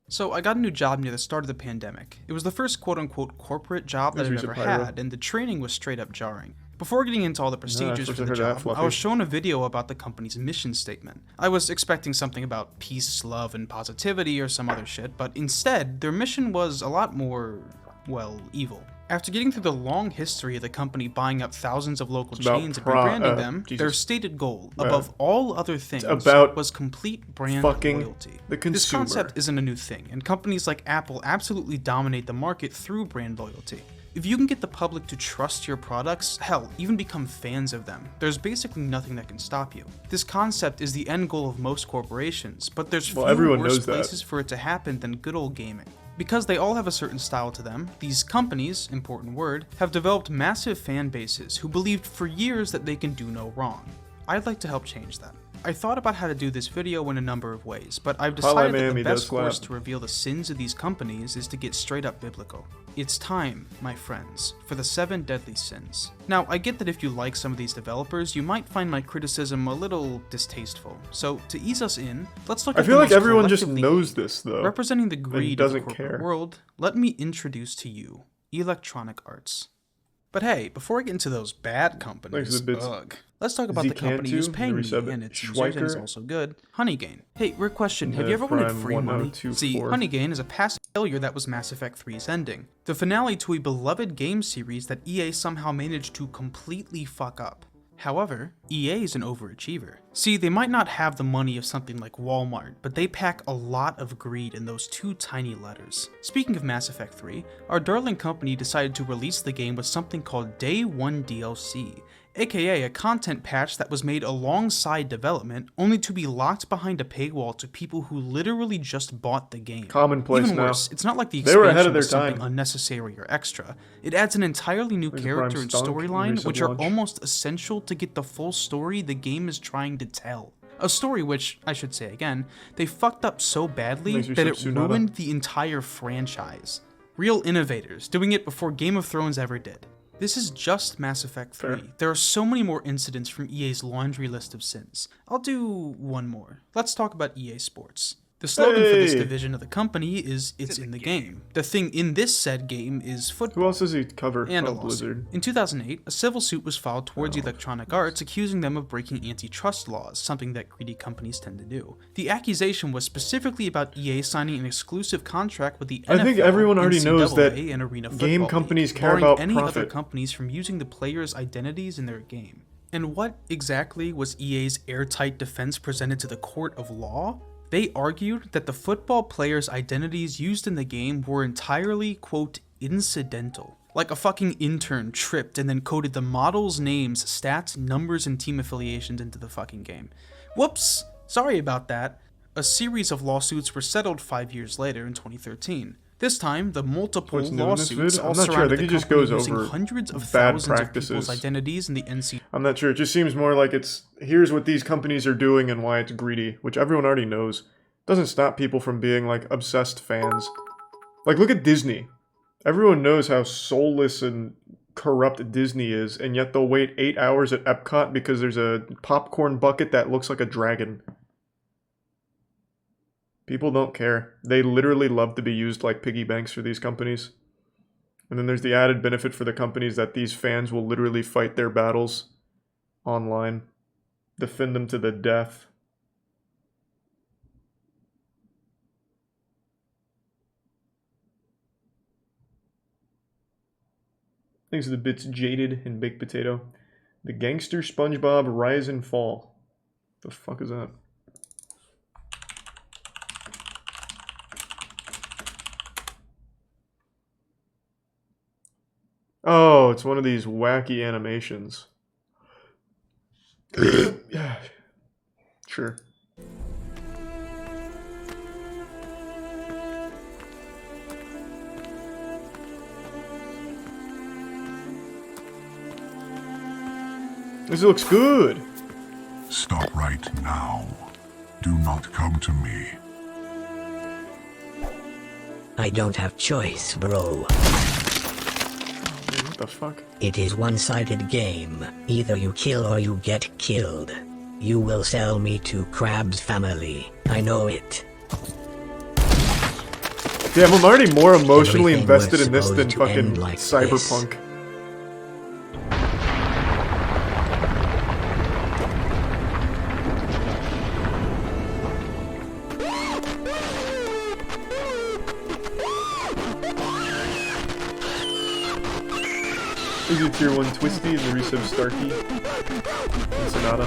So I got a new job near the start of the pandemic. It was the first quote-unquote corporate job that I've ever had, and the training was straight up jarring. Before getting into all the procedures for the job, I was shown a video about the company's mission statement. I was expecting something about peace, love, and positivity or some other shit, but instead, their mission was a lot more, well, evil. After getting through the long history of the company buying up thousands of local chains and rebranding them, their stated goal, above all other things, was complete brand loyalty. This concept isn't a new thing, and companies like Apple absolutely dominate the market through brand loyalty. If you can get the public to trust your products, hell, even become fans of them, there's basically nothing that can stop you. This concept is the end goal of most corporations, but there's few worse places for it to happen than good old gaming. Because they all have a certain style to them, these companies, important word, have developed massive fan bases who believed for years that they can do no wrong. I'd like to help change that. I thought about how to do this video in a number of ways, but I've decided that the best course to reveal the sins of these companies is to get straight up biblical. It's time, my friends, for the 7 deadly sins. Now, I get that if you like some of these developers, you might find my criticism a little distasteful. So, to ease us in, let's look at I feel like everyone just knows this, though. Representing the greed of the corporate world, let me introduce to you Electronic Arts. But hey, before I get into those bad companies, let's talk about the company who's paying me, and it's users, and it's also good, Honeygain. Hey, weird question, have you ever wanted free money? See, Honeygain is a past failure that was Mass Effect 3's ending. The finale to a beloved game series that EA somehow managed to completely fuck up. However, EA is an overachiever. See, they might not have the money of something like Walmart, but they pack a lot of greed in those 2 tiny letters. Speaking of Mass Effect 3, our darling company decided to release the game with something called Day 1 DLC, aka a content patch that was made alongside development, only to be locked behind a paywall to people who literally just bought the game. Commonplace now. Even worse, it's not like the expansion was something unnecessary or extra. It adds an entirely new character and storyline, which are almost essential to get the full story the game is trying to tell. A story which, I should say again, they fucked up so badly that it ruined the entire franchise. Real innovators, doing it before Game of Thrones ever did. This is just Mass Effect 3. There are so many more incidents from EA's laundry list of sins. I'll do one more. Let's talk about EA Sports. The slogan for this division of the company is "It's in the game." The thing in this said game is football. Who else does he cover? And a Blizzard. lawsuit. In 2008, a civil suit was filed towards Electronic Arts accusing them of breaking antitrust laws, something that greedy companies tend to do. The accusation was specifically about EA signing an exclusive contract with the NFL, I think everyone already knows that and Arena game Football companies League, care barring about any profit. other companies from using the players' identities in their game. And what exactly was EA's airtight defense presented to the court of law? They argued that the football players' identities used in the game were entirely, quote, incidental. Like a fucking intern tripped and then coded the models' names, stats, numbers, and team affiliations into the fucking game. Whoops! Sorry about that. A series of lawsuits were settled 5 years later in 2013. This time, the multiple lawsuits all surrounded the company using hundreds of thousands of people's identities in the NC. I'm not sure. It just seems more like it's, here's what these companies are doing and why it's greedy, which everyone already knows. Doesn't stop people from being, like, obsessed fans. Like, look at Disney. Everyone knows how soulless and corrupt Disney is, and yet they'll wait 8 hours at Epcot because there's a popcorn bucket that looks like a dragon. People don't care. They literally love to be used like piggy banks for these companies. And then there's the added benefit for the companies that these fans will literally fight their battles online. Defend them to the death. Thanks to the bits Jaded and Baked Potato. The Gangster SpongeBob Rise and Fall. The fuck is that? Oh, it's one of these wacky animations. Yeah, sure. This looks good. Stop right now. Do not come to me. I don't have choice, bro. What the fuck? It is one-sided game. Either you kill or you get killed. You will sell me to Krabs family. I know it. Damn, I'm already more emotionally Everything invested was in this than supposed to fucking end like Cyberpunk. this. Is it tier 1 Twisty and the resub Starkey and Sonata?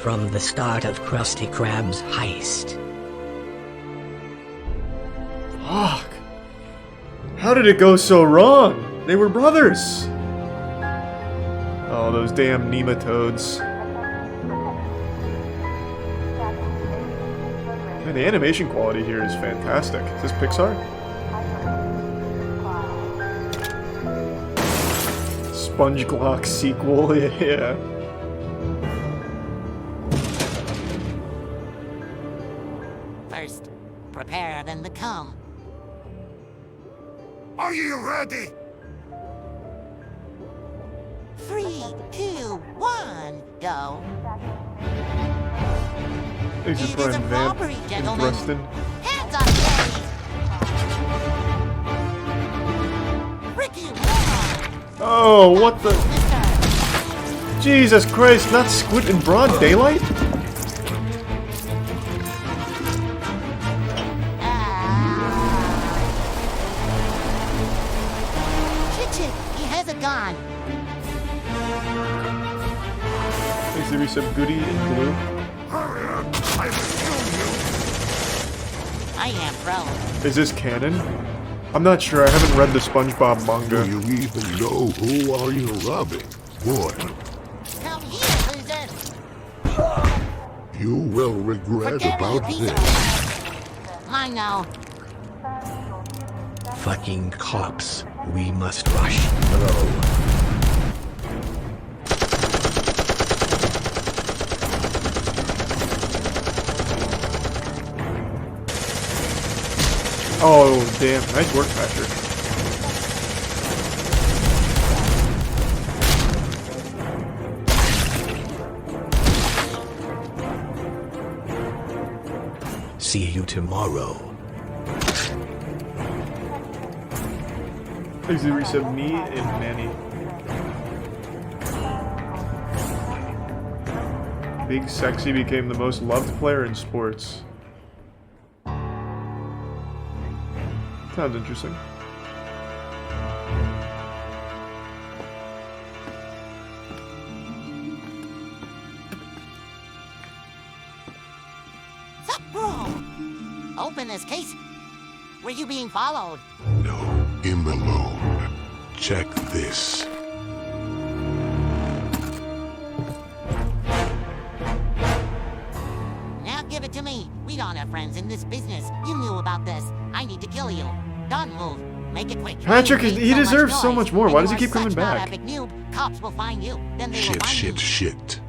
From the start of Krusty Krab's heist. Fuck. How did it go so wrong? They were brothers. Oh, those damn nematodes. Man, the animation quality here is fantastic. Is this Pixar? Sponge Glock sequel, yeah. First, prepare, then the come. Are you ready? 3, 2, 1, go. Thanks for Prime Vamp and Preston. Hands up, Daddy! Ricky, oh, what the? Jesus Christ, not Squid in broad daylight? Shit, he has a gun. Thanks to resub Goody in blue. Hurry up! I will kill you! I am pro. Is this canon? I'm not sure. I haven't read the SpongeBob manga. Do you even know who are you robbing, boy? Come here, loser. You will regret Forget about it, this. I know. Fucking cops. We must rush, bro. Oh, damn. Nice work, Patrick. see you tomorrow. Thanks to the resub, me and Manny. Big Sexy became the most loved player in sports. Sounds interesting. Sup, bro? Open this case. Were you being followed? No, in the loan. Check this. Now give it to me. We don't have friends in this business. You knew about this. I need to kill you. Don't move. Make it quick. Patrick, he deserves so much more. Why does he keep coming back? Noob. Cops will find you. Then they will find you. Shit.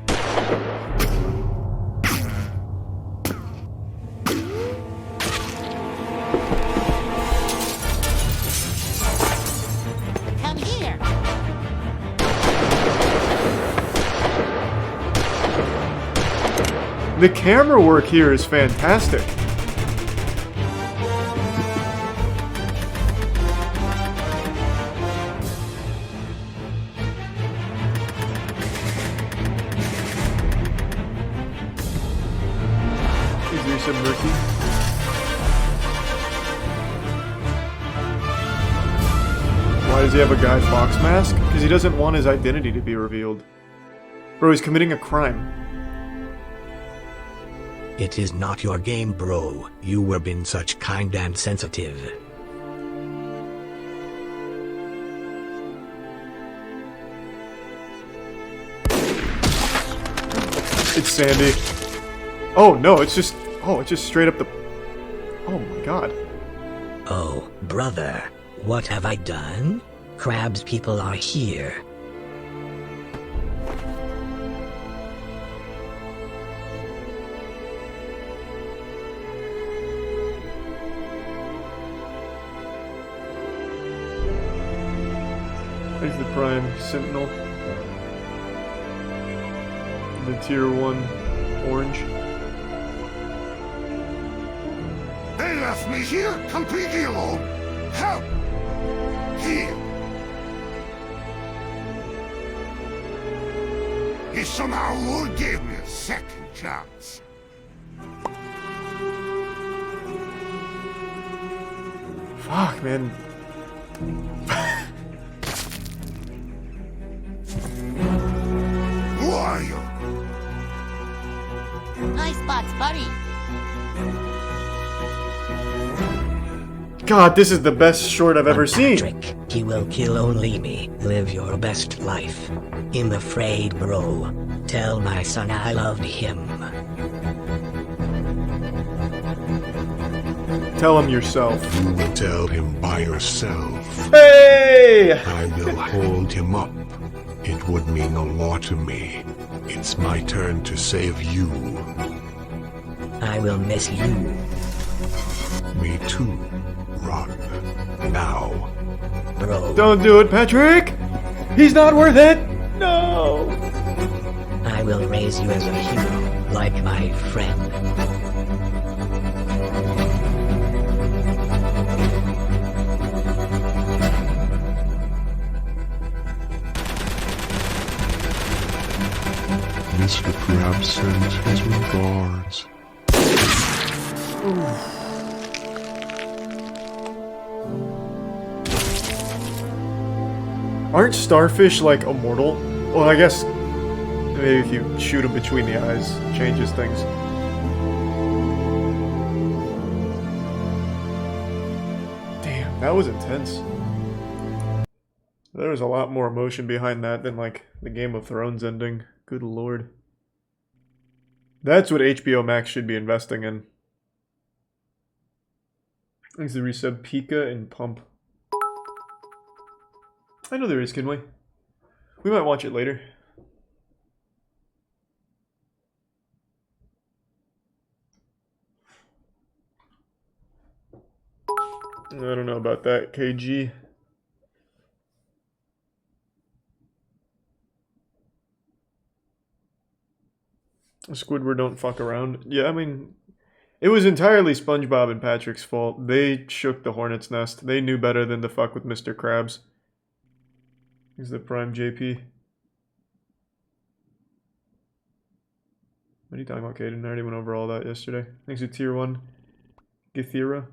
Come here. The camera work here is fantastic. Murky. Why does he have a Guy Fawkes mask? Because he doesn't want his identity to be revealed. Bro, he's committing a crime. It is not your game, bro. You were been such kind and sensitive. It's Sandy. Oh no, it's just straight up the... Oh my god. Oh, brother, what have I done? Crab's people are here. There's the Prime Sentinel. The Tier 1 orange. They left me here completely alone. Help! Here. He somehow gave me a second chance. Fuck, man. Who are you? Nice spots, buddy. God, this is the best short I've ever seen. Patrick, he will kill only me. Live your best life. I'm afraid, bro. Tell my son I loved him. Tell him yourself. You will tell him by yourself. Hey! I will hold him up. It would mean a lot to me. It's my turn to save you. I will miss you. Me too. Run. Now. Bro. Don't do it, Patrick! He's not worth it! No! I will raise you as a hero, like my friend. Mr. Crab sends his regards. Aren't starfish, like, immortal? Well, I guess maybe if you shoot them between the eyes, it changes things. Damn, that was intense. There was a lot more emotion behind that than, like, the Game of Thrones ending. Good lord. That's what HBO Max should be investing in. Thanks to resub Pika and Pump. I know there is, can we? We might watch it later. I don't know about that, KG. Squidward don't fuck around. Yeah, I mean, It was entirely SpongeBob and Patrick's fault. They shook the hornet's nest. They knew better than to fuck with Mr. Krabs. He's the prime JP. What are you talking about, Caden? I already went over all that yesterday. Thanks to tier 1 Githera.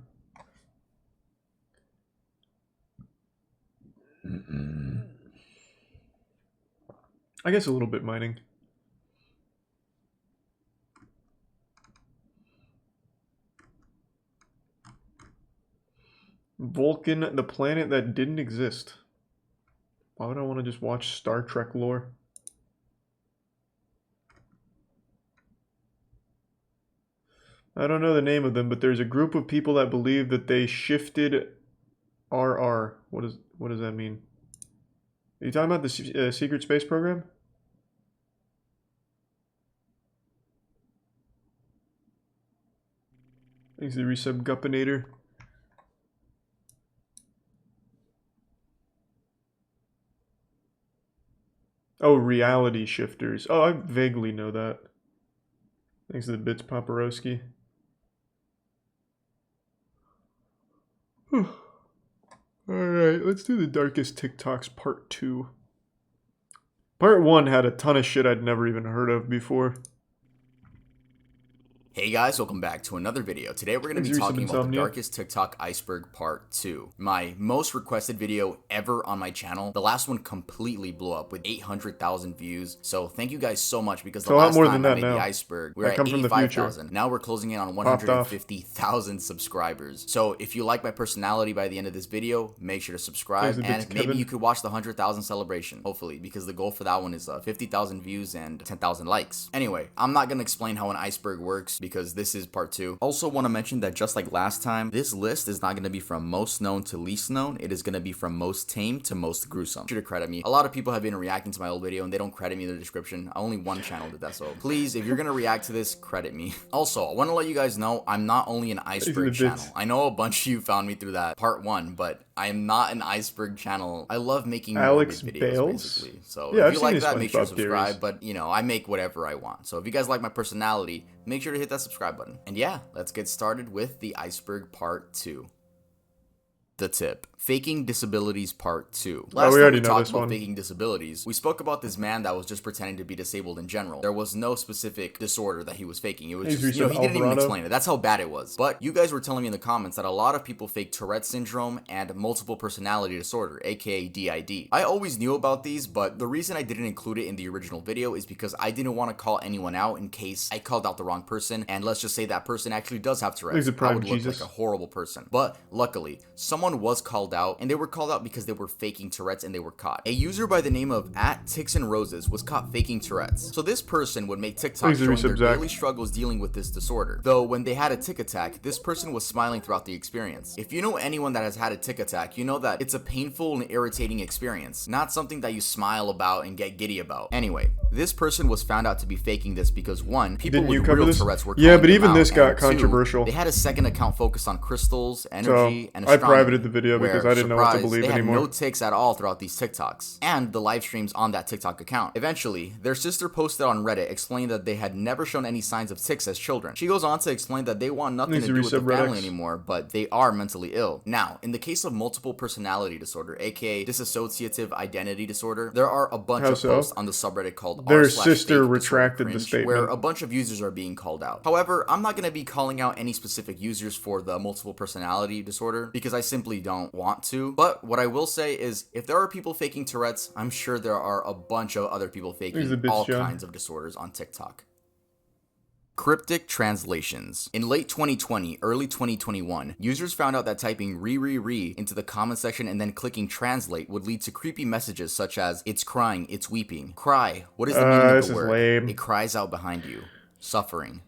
I guess a little bit mining. Vulcan, the planet that didn't exist. Why would I want to just watch Star Trek lore? I don't know the name of them, but there's a group of people that believe that they shifted RR. What does that mean? Are you talking about the secret space program? Thanks to the resub Guppinator. Oh, reality shifters. Oh, I vaguely know that. Thanks to the bits Paparoski. Alright, let's do the darkest TikToks part 2. Part 1 had a ton of shit I'd never even heard of before. Hey guys, welcome back to another video. Today we're going to be talking about the darkest TikTok iceberg part 2. My most requested video ever on my channel. The last one completely blew up with 800,000 views. So thank you guys so much because the last time I made the iceberg, we were at 85,000. Now we're closing in on 150,000 subscribers. So if you like my personality by the end of this video, make sure to subscribe and maybe you could watch the 100,000 celebration, hopefully, because the goal for that one is 50,000 views and 10,000 likes. Anyway, I'm not going to explain how an iceberg works because this is part 2. Also want to mention that just like last time, this list is not going to be from most known to least known. It is going to be from most tame to most gruesome. Sure to credit me. A lot of people have been reacting to my old video and they don't credit me in the description. Only one channel did that, so please, if you're going to react to this, credit me. Also, I want to let you guys know I'm not only an iceberg channel. I know a bunch of you found me through that part 1, but I am not an iceberg channel. I love making Alex videos, basically. So if you like that, make sure to subscribe. But, you know, I make whatever I want. So if you guys like my personality, make sure to hit that subscribe button. And yeah, let's get started with the iceberg part 2. The tip. Faking disabilities part 2. Last time we talked about faking disabilities, we spoke about this man that was just pretending to be disabled in general. There was no specific disorder that he was faking. It was just, you know, he didn't even explain it. That's how bad it was. But you guys were telling me in the comments that a lot of people fake Tourette syndrome and multiple personality disorder, aka DID. I always knew about these, but the reason I didn't include it in the original video is because I didn't want to call anyone out in case I called out the wrong person, and let's just say that person actually does have Tourette's. I would look like a horrible person. But luckily, someone was called out, and they were called out because they were faking Tourette's and they were caught. A user by the name of @TixandRoses was caught faking Tourette's. So this person would make TikToks showing their daily struggles dealing with this disorder. Though when they had a tic attack, this person was smiling throughout the experience. If you know anyone that has had a tic attack, you know that it's a painful and irritating experience, not something that you smile about and get giddy about. Anyway, this person was found out to be faking this because 1, people with real Tourette's were calling them out, this got and controversial. 2, they had a second account focused on crystals, energy, and astronomy. I privated the video because I didn't know what to believe they anymore. Had no tics at all throughout these TikToks and the live streams on that TikTok account. Eventually, their sister posted on Reddit explaining that they had never shown any signs of tics as children. She goes on to explain that they want nothing to do with the family anymore, but they are mentally ill. Now, in the case of multiple personality disorder, aka dissociative identity disorder, there are a bunch of posts on the subreddit called their sister retracted the statement, where a bunch of users are being called out. However, I'm not going to be calling out any specific users for the multiple personality disorder because I simply don't want to. But what I will say is, if there are people faking Tourette's, I'm sure there are a bunch of other people faking all kinds of disorders on TikTok. Cryptic translations. In late 2020, early 2021, users found out that typing re into the comment section and then clicking translate would lead to creepy messages such as, "It's crying, it's weeping." Cry. What is the meaning of the word? Lame. It cries out behind you. Suffering,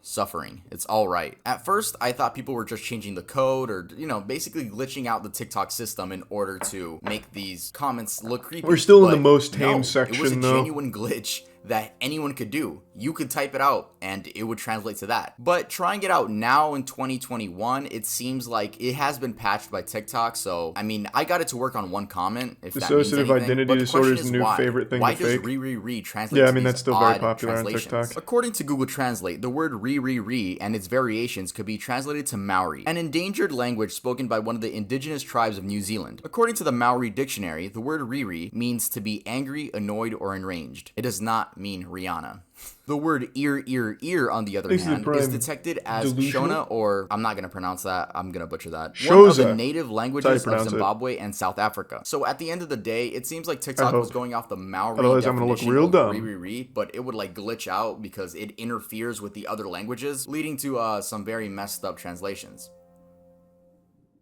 it's all right. At first, I thought people were just changing the code or, you know, basically glitching out the TikTok system in order to make these comments look creepy. We're still in the most tame section, it was a though. genuine glitch. that anyone could do. You could type it out and it would translate to that. But trying it out now in 2021, it seems like it has been patched by TikTok. So, I mean, I got it to work on one comment, if that means anything. Identity disorder is new favorite thing why to fake. Why does re translate Yeah, to I mean, that's still very popular on TikTok. According to Google Translate, the word re and its variations could be translated to Maori, an endangered language spoken by one of the indigenous tribes of New Zealand. According to the Maori dictionary, the word re means to be angry, annoyed, or enraged. It does not mean Rihanna. The word ear, on the other hand, is detected as Shona, or I'm not going to pronounce that, I'm going to butcher that. Shoza. One of the native languages of Zimbabwe and South Africa. So at the end of the day, it seems like TikTok was going off the Maori definition of re, but it would like glitch out because it interferes with the other languages, leading to some very messed up translations.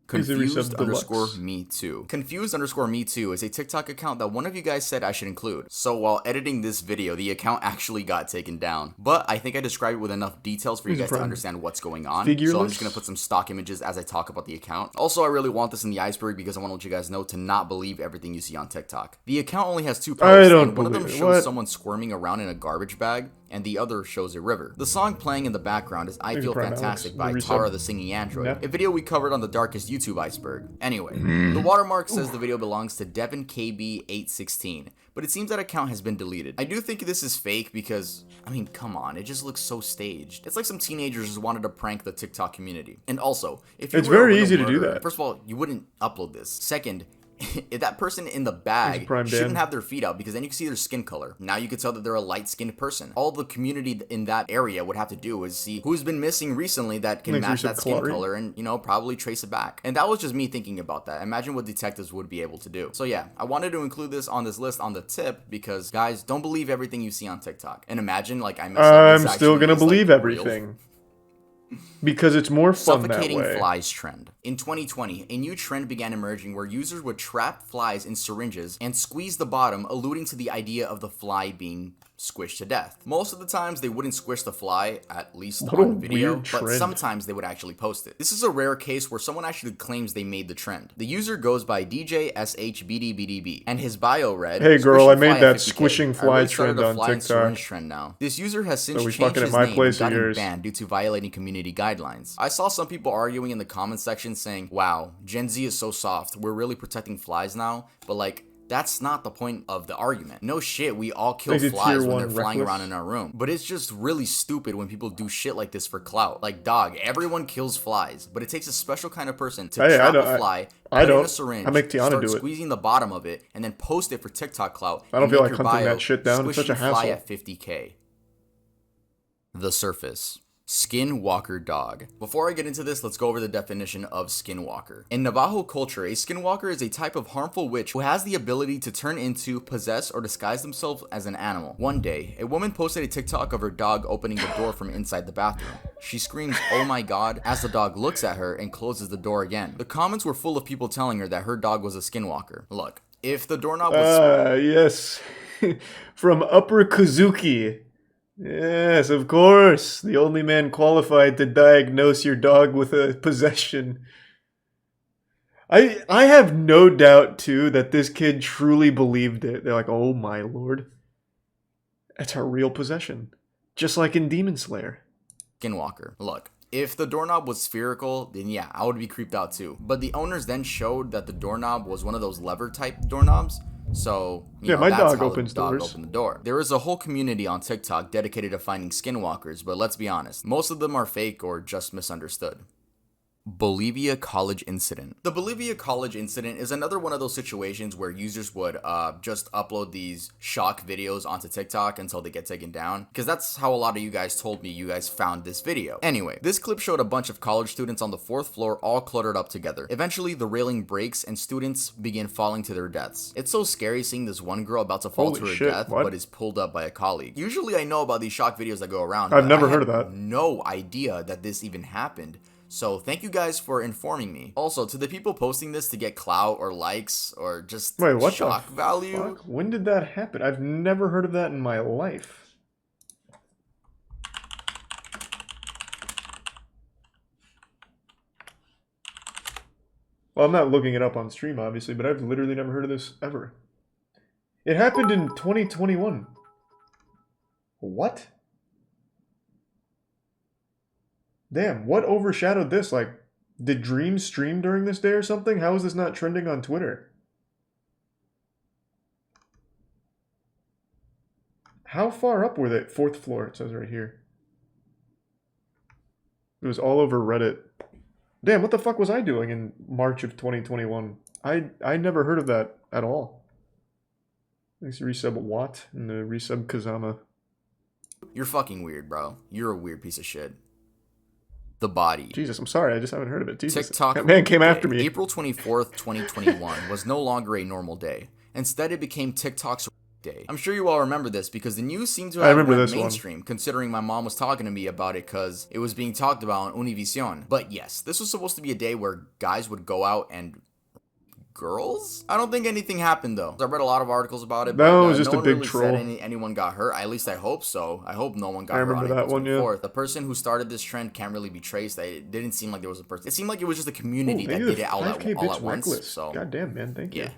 Confused_me too. Confused_me too is a TikTok account that one of you guys said I should include. So while editing this video, the account actually got taken down. But I think I described it with enough details for you guys to understand what's going on. So I'm just going to put some stock images as I talk about the account. Also, I really want this in the iceberg because I want to let you guys know to not believe everything you see on TikTok. The account only has 2 posts, and one of them shows someone squirming around in a garbage bag, and the other shows a river. The song playing in the background is I Feel Fantastic by Tara the Singing Android, a video we covered on the Darkest YouTube Iceberg. Anyway, the watermark says the video belongs to Devin KB816, but it seems that account has been deleted. I do think this is fake because, I mean, come on, it just looks so staged. It's like some teenagers just wanted to prank the TikTok community. And also, if you it's very easy to do that. First of all, you wouldn't upload this. Second, if that person in the bag shouldn't have their feet out because then you can see their skin color. Now you can tell that they're a light-skinned person. All the community in that area would have to do is see who's been missing recently that can match that skin color and, you know, probably trace it back. And that was just me thinking about that. Imagine what detectives would be able to do. So yeah, I wanted to include this on this list on the tip because, guys, don't believe everything you see on TikTok. And imagine, like, I'm still gonna believe everything. Because it's more fun that way. Suffocating flies trend. In 2020, a new trend began emerging where users would trap flies in syringes and squeeze the bottom, alluding to the idea of the fly being squished to death. Most of the times they wouldn't squish the fly, at least on video, but sometimes they would actually post it. This is a rare case where someone actually claims they made the trend. The user goes by DJSHBDBDB, and his bio read, "Hey girl, I made that squishing fly trend on TikTok." Trend now. This user has since changed his name and gotten banned due to violating community guidelines. I saw some people arguing in the comment section saying, wow, Gen Z is so soft, we're really protecting flies now, but like, that's not the point of the argument. No shit, we all kill flies when they're flying around in our room. But it's just really stupid when people do shit like this for clout. Like, dog, everyone kills flies, but it takes a special kind of person to trap a fly, put it in a syringe, start squeezing the bottom of it, and then post it for TikTok clout. I don't feel like hunting that shit down. It's such a hassle. Fly at 50K. The surface. Skinwalker dog. Before I get into this, let's go over the definition of skinwalker. In Navajo culture, a skinwalker is a type of harmful witch who has the ability to turn into, possess, or disguise themselves as an animal. One day, a woman posted a TikTok of her dog opening the door from inside the bathroom. She screams, "Oh my god," as the dog looks at her and closes the door again. The comments were full of people telling her that her dog was a skinwalker. Look, if the doorknob was... yes. From Upper Kazuki. Yes, of course. The only man qualified to diagnose your dog with a possession. I have no doubt, too, that this kid truly believed it. They're like, oh my lord. That's a real possession. Just like in Demon Slayer. Skinwalker. Look, if the doorknob was spherical, then yeah, I would be creeped out too. But the owners then showed that the doorknob was one of those lever type doorknobs. So, you know, my that's dog how opens the dog doors. opened the door. There is a whole community on TikTok dedicated to finding skinwalkers, but let's be honest, most of them are fake or just misunderstood. Bolivia College Incident. The Bolivia College Incident is another one of those situations where users would just upload these shock videos onto TikTok until they get taken down, because that's how a lot of you guys told me you guys found this video. Anyway, this clip showed a bunch of college students on the 4th floor all cluttered up together. Eventually, the railing breaks and students begin falling to their deaths. It's so scary seeing this one girl about to fall to her death, but is pulled up by a colleague. Usually I know about these shock videos that go around. I've never heard of that. No idea that this even happened. So thank you guys for informing me. Also, to the people posting this to get clout or likes or just shock value. Fuck? When did that happen? I've never heard of that in my life. Well, I'm not looking it up on stream, obviously, but I've literally never heard of this ever. It happened in 2021. What? Damn, what overshadowed this? Like, did Dreams stream during this day or something? How is this not trending on Twitter? How far up were they? 4th floor, it says right here. It was all over Reddit. Damn, what the fuck was I doing in March of 2021? I never heard of that at all. Thanks to resub Watt and the resub Kazama. You're fucking weird, bro. You're a weird piece of shit. The body. Jesus, I'm sorry. I just haven't heard of it. Jesus. TikTok. That man came after me. April 24th, 2021 was no longer a normal day. Instead, it became TikTok's day. I'm sure you all remember this because the news seemed to have went mainstream, considering my mom was talking to me about it because it was being talked about on Univision. But yes, this was supposed to be a day where guys would go out and girls? I don't think anything happened though. I read a lot of articles about it, but no, it was just no a big really troll. Said anyone got hurt. At least I hope so. I hope no one got hurt. I remember that one, yeah. The person who started this trend can't really be traced. It didn't seem like there was a person. It seemed like it was just a community that did it all at once. So, God damn, man, thank you. Yeah.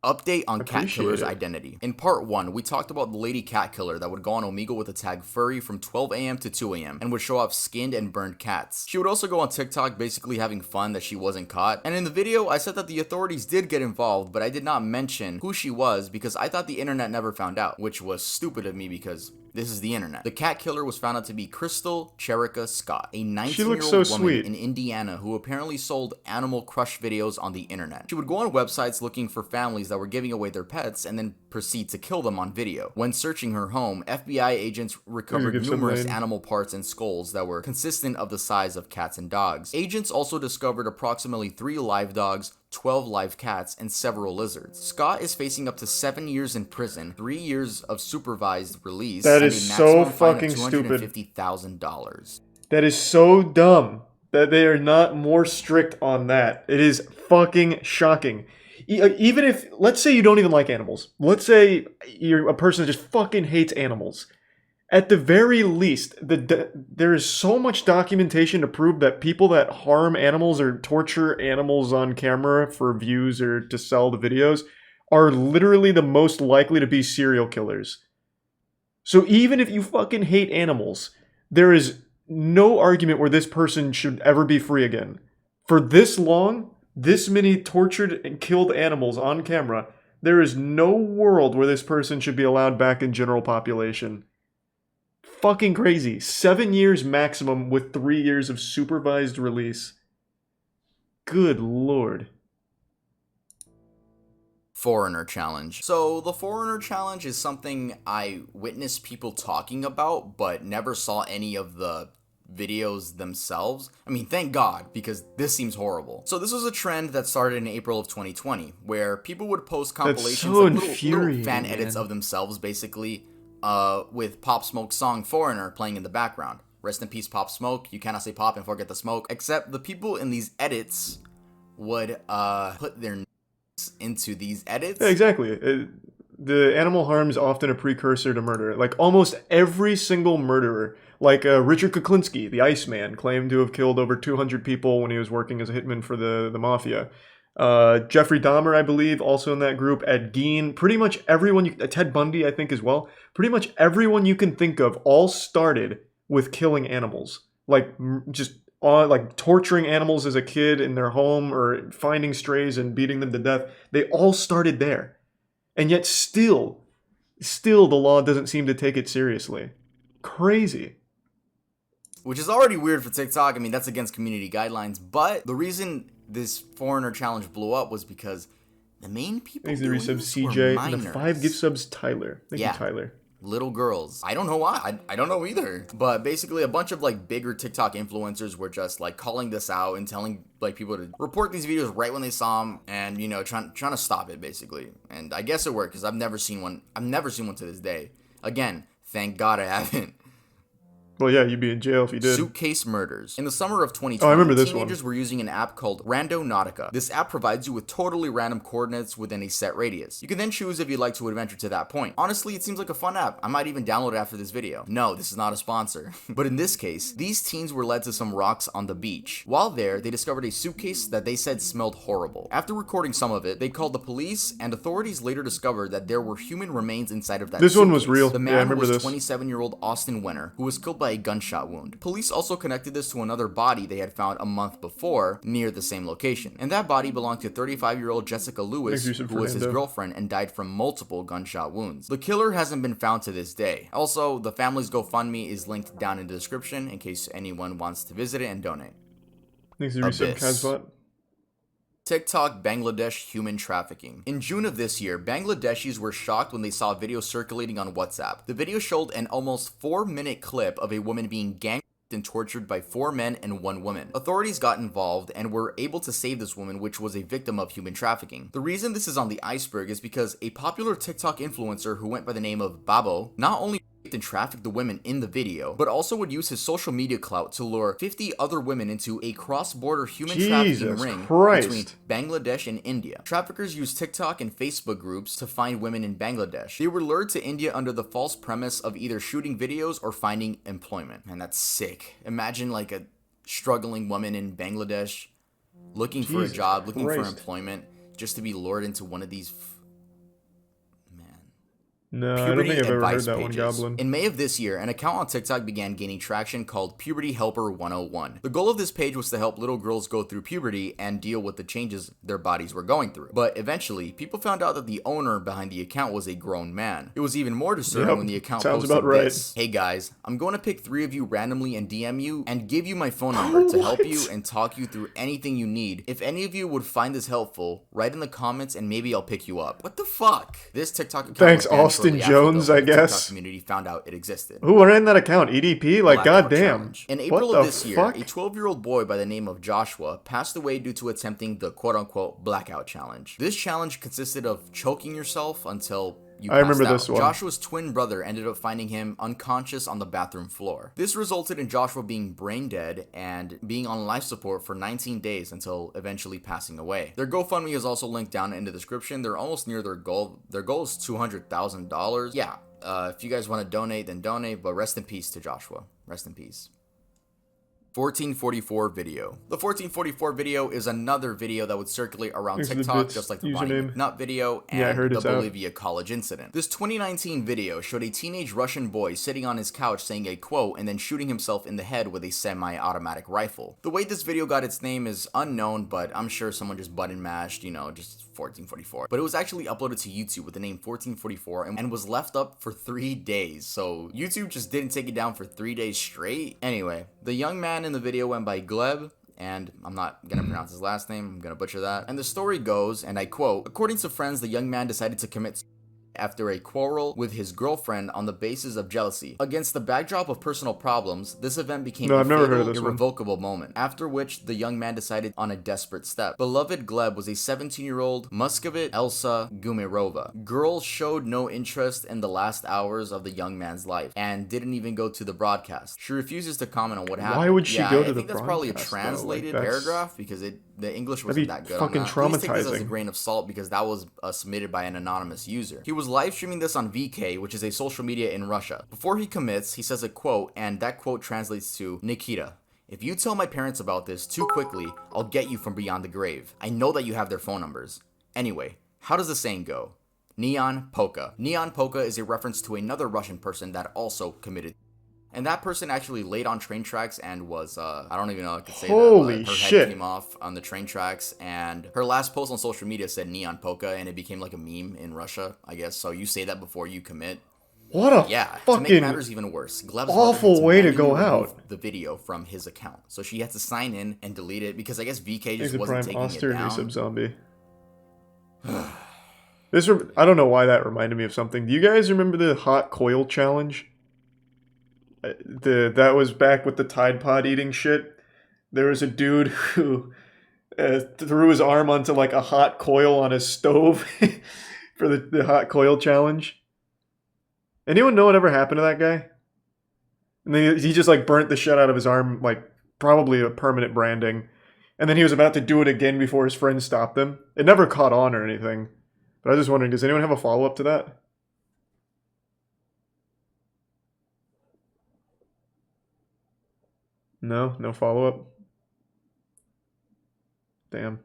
Update on Cat Killer's identity. In part 1, we talked about the lady cat killer that would go on Omegle with the tag furry from 12 a.m. to 2 a.m. and would show off skinned and burned cats. She would also go on TikTok basically having fun that she wasn't caught. And in the video, I said that the authorities did get involved, but I did not mention who she was because I thought the internet never found out, which was stupid of me because this is the internet. The cat killer was found out to be Crystal Cherica Scott, a 19-year-old woman in Indiana who apparently sold Animal Crush videos on the internet. She would go on websites looking for families that were giving away their pets and then proceed to kill them on video. When searching her home, FBI agents recovered numerous animal parts and skulls that were consistent of the size of cats and dogs. Agents also discovered approximately 3 live dogs, 12 live cats, and several lizards. Scott is facing up to 7 years in prison, 3 years of supervised release, that is so fucking stupid. $250,000. That is so dumb that they are not more strict on that. It is fucking shocking. Even if, let's say you don't even like animals. Let's say you're a person that just fucking hates animals. At the very least, there is so much documentation to prove that people that harm animals or torture animals on camera for views or to sell the videos are literally the most likely to be serial killers. So even if you fucking hate animals, there is no argument where this person should ever be free again. For this long, this many tortured and killed animals on camera, there is no world where this person should be allowed back in general population. Fucking crazy. 7 years maximum with 3 years of supervised release. Good lord. Foreigner challenge. So the foreigner challenge is something I witnessed people talking about, but never saw any of the videos themselves. I mean, thank God, because this seems horrible. So this was a trend that started in April of 2020, where people would post compilations of little fan edits of themselves, basically, with Pop Smoke's song Foreigner playing in the background. Rest in peace, Pop Smoke. You cannot say pop and forget the smoke. Except the people in these edits would put their names into these edits. Yeah, exactly. The animal harm is often a precursor to murder. Like almost every single murderer, like Richard Kuklinski, the Iceman, claimed to have killed over 200 people when he was working as a hitman for the mafia. Jeffrey Dahmer, I believe, also in that group. Ed Gein, pretty much everyone. Ted Bundy, I think, as well. Pretty much everyone you can think of all started with killing animals. Like just like torturing animals as a kid in their home or finding strays and beating them to death. They all started there. And yet still the law doesn't seem to take it seriously. Crazy. Which is already weird for TikTok. I mean, that's against community guidelines. But the reason this foreigner challenge blew up was because the main people doing this were CJ minors. And the 5 gift subs, Tyler. Thank you, Tyler. Little girls. I don't know why. I don't know either. But basically a bunch of like bigger TikTok influencers were just like calling this out and telling like people to report these videos right when they saw them and, you know, trying to stop it basically. And I guess it worked because I've never seen one to this day. Again, thank God I haven't. Well, yeah, you'd be in jail if you did. Suitcase murders. In the summer of 2020, I remember this teenagers were using an app called Randonautica. This app provides you with totally random coordinates within a set radius. You can then choose if you'd like to adventure to that point. Honestly, it seems like a fun app. I might even download it after this video. No, this is not a sponsor. But in this case, these teens were led to some rocks on the beach. While there, they discovered a suitcase that they said smelled horrible. After recording some of it, they called the police, and authorities later discovered that there were human remains inside of that suitcase. This one was real. The man was 27-year-old Austin Winter, who was killed by a gunshot wound. Police also connected this to another body they had found a month before near the same location. And that body belonged to 35-year-old Jessica Lewis, who was his girlfriend and died from multiple gunshot wounds. The killer hasn't been found to this day. Also, the family's GoFundMe is linked down in the description in case anyone wants to visit it and donate. Thanks to resub Kazbot. TikTok Bangladesh human trafficking. In June of this year, Bangladeshis were shocked when they saw a video circulating on WhatsApp. The video showed an almost 4-minute clip of a woman being gang and tortured by 4 men and 1 woman. Authorities got involved and were able to save this woman, which was a victim of human trafficking. The reason this is on the iceberg is because a popular TikTok influencer who went by the name of Babo not only and trafficked the women in the video, but also would use his social media clout to lure 50 other women into a cross-border human trafficking ring between Bangladesh and India. Traffickers use TikTok and Facebook groups to find women in Bangladesh. They were lured to India under the false premise of either shooting videos or finding employment. And that's sick. Imagine like a struggling woman in Bangladesh looking for a job, looking for employment, just to be lured into one of these No, I don't think I've ever heard that one, Goblin. In May of this year, an account on TikTok began gaining traction called Puberty Helper 101. The goal of this page was to help little girls go through puberty and deal with the changes their bodies were going through. But eventually, people found out that the owner behind the account was a grown man. It was even more disturbing when the account posted this. Hey guys, I'm going to pick 3 of you randomly and DM you and give you my phone number to help you and talk you through anything you need. If any of you would find this helpful, write in the comments and maybe I'll pick you up. What the fuck? This TikTok account Thanks, Austin Jones, I guess. TikTok community found out it existed. Who ran that account? EDP? Like, goddamn. In April of this year, a 12-year-old boy by the name of Joshua passed away due to attempting the quote-unquote blackout challenge. This challenge consisted of choking yourself until I remember this one. Joshua's twin brother ended up finding him unconscious on the bathroom floor. This resulted in Joshua being brain dead and being on life support for 19 days until eventually passing away. Their GoFundMe is also linked down in the description. They're almost near their goal. Their goal is $200,000. Yeah, if you guys want to donate, then donate, but rest in peace to Joshua. Rest in peace. 1444 video. The 1444 video is another video that would circulate around TikTok, just like the Bonnie McNutt video and the Bolivia college incident. This 2019 video showed a teenage Russian boy sitting on his couch saying a quote and then shooting himself in the head with a semi-automatic rifle. The way this video got its name is unknown, but I'm sure someone just button mashed, you know, just 1444. But it was actually uploaded to YouTube with the name 1444 and was left up for 3 days. So YouTube just didn't take it down for 3 days straight. Anyway, the young man in the video went by Gleb, and I'm not gonna pronounce his last name, I'm gonna butcher that. And the story goes, and I quote, according to friends, the young man decided to commit after a quarrel with his girlfriend on the basis of jealousy. Against the backdrop of personal problems, this event became a fatal, irrevocable moment, after which the young man decided on a desperate step. Beloved Gleb was a 17-year-old Muscovite Elsa Gumirova. Girls showed no interest in the last hours of the young man's life, and didn't even go to the broadcast. She refuses to comment on what happened. Why would she go to the broadcast? I think that's probably a translated paragraph, because the English wasn't that good on that. Please take this as a grain of salt, because that was submitted by an anonymous user. He was live streaming this on VK, which is a social media in Russia. Before he commits, he says a quote, and that quote translates to, Nikita, if you tell my parents about this too quickly, I'll get you from beyond the grave. I know that you have their phone numbers. Anyway, how does the saying go? Neon Polka. Neon Polka is a reference to another Russian person that also committed. And that person actually laid on train tracks and was, I don't even know how I could say that, but her head came off on the train tracks, and her last post on social media said Neon Polka, and it became like a meme in Russia, I guess. So you say that before you commit. What a fucking to make matters even worse, Gleb's awful way to go out. The video from his account, so she had to sign in and delete it because I guess VK just wasn't taking it down. Zombie. I don't know why that reminded me of something. Do you guys remember the hot coil challenge? That was back with the Tide Pod eating shit. There was a dude who threw his arm onto like a hot coil on his stove for the hot coil challenge. Anyone know what ever happened to that guy? And then he just like burnt the shit out of his arm, like probably a permanent branding. And then he was about to do it again before his friend stopped him. It never caught on or anything. But I was just wondering, does anyone have a follow-up to that? No? No follow-up? Damn.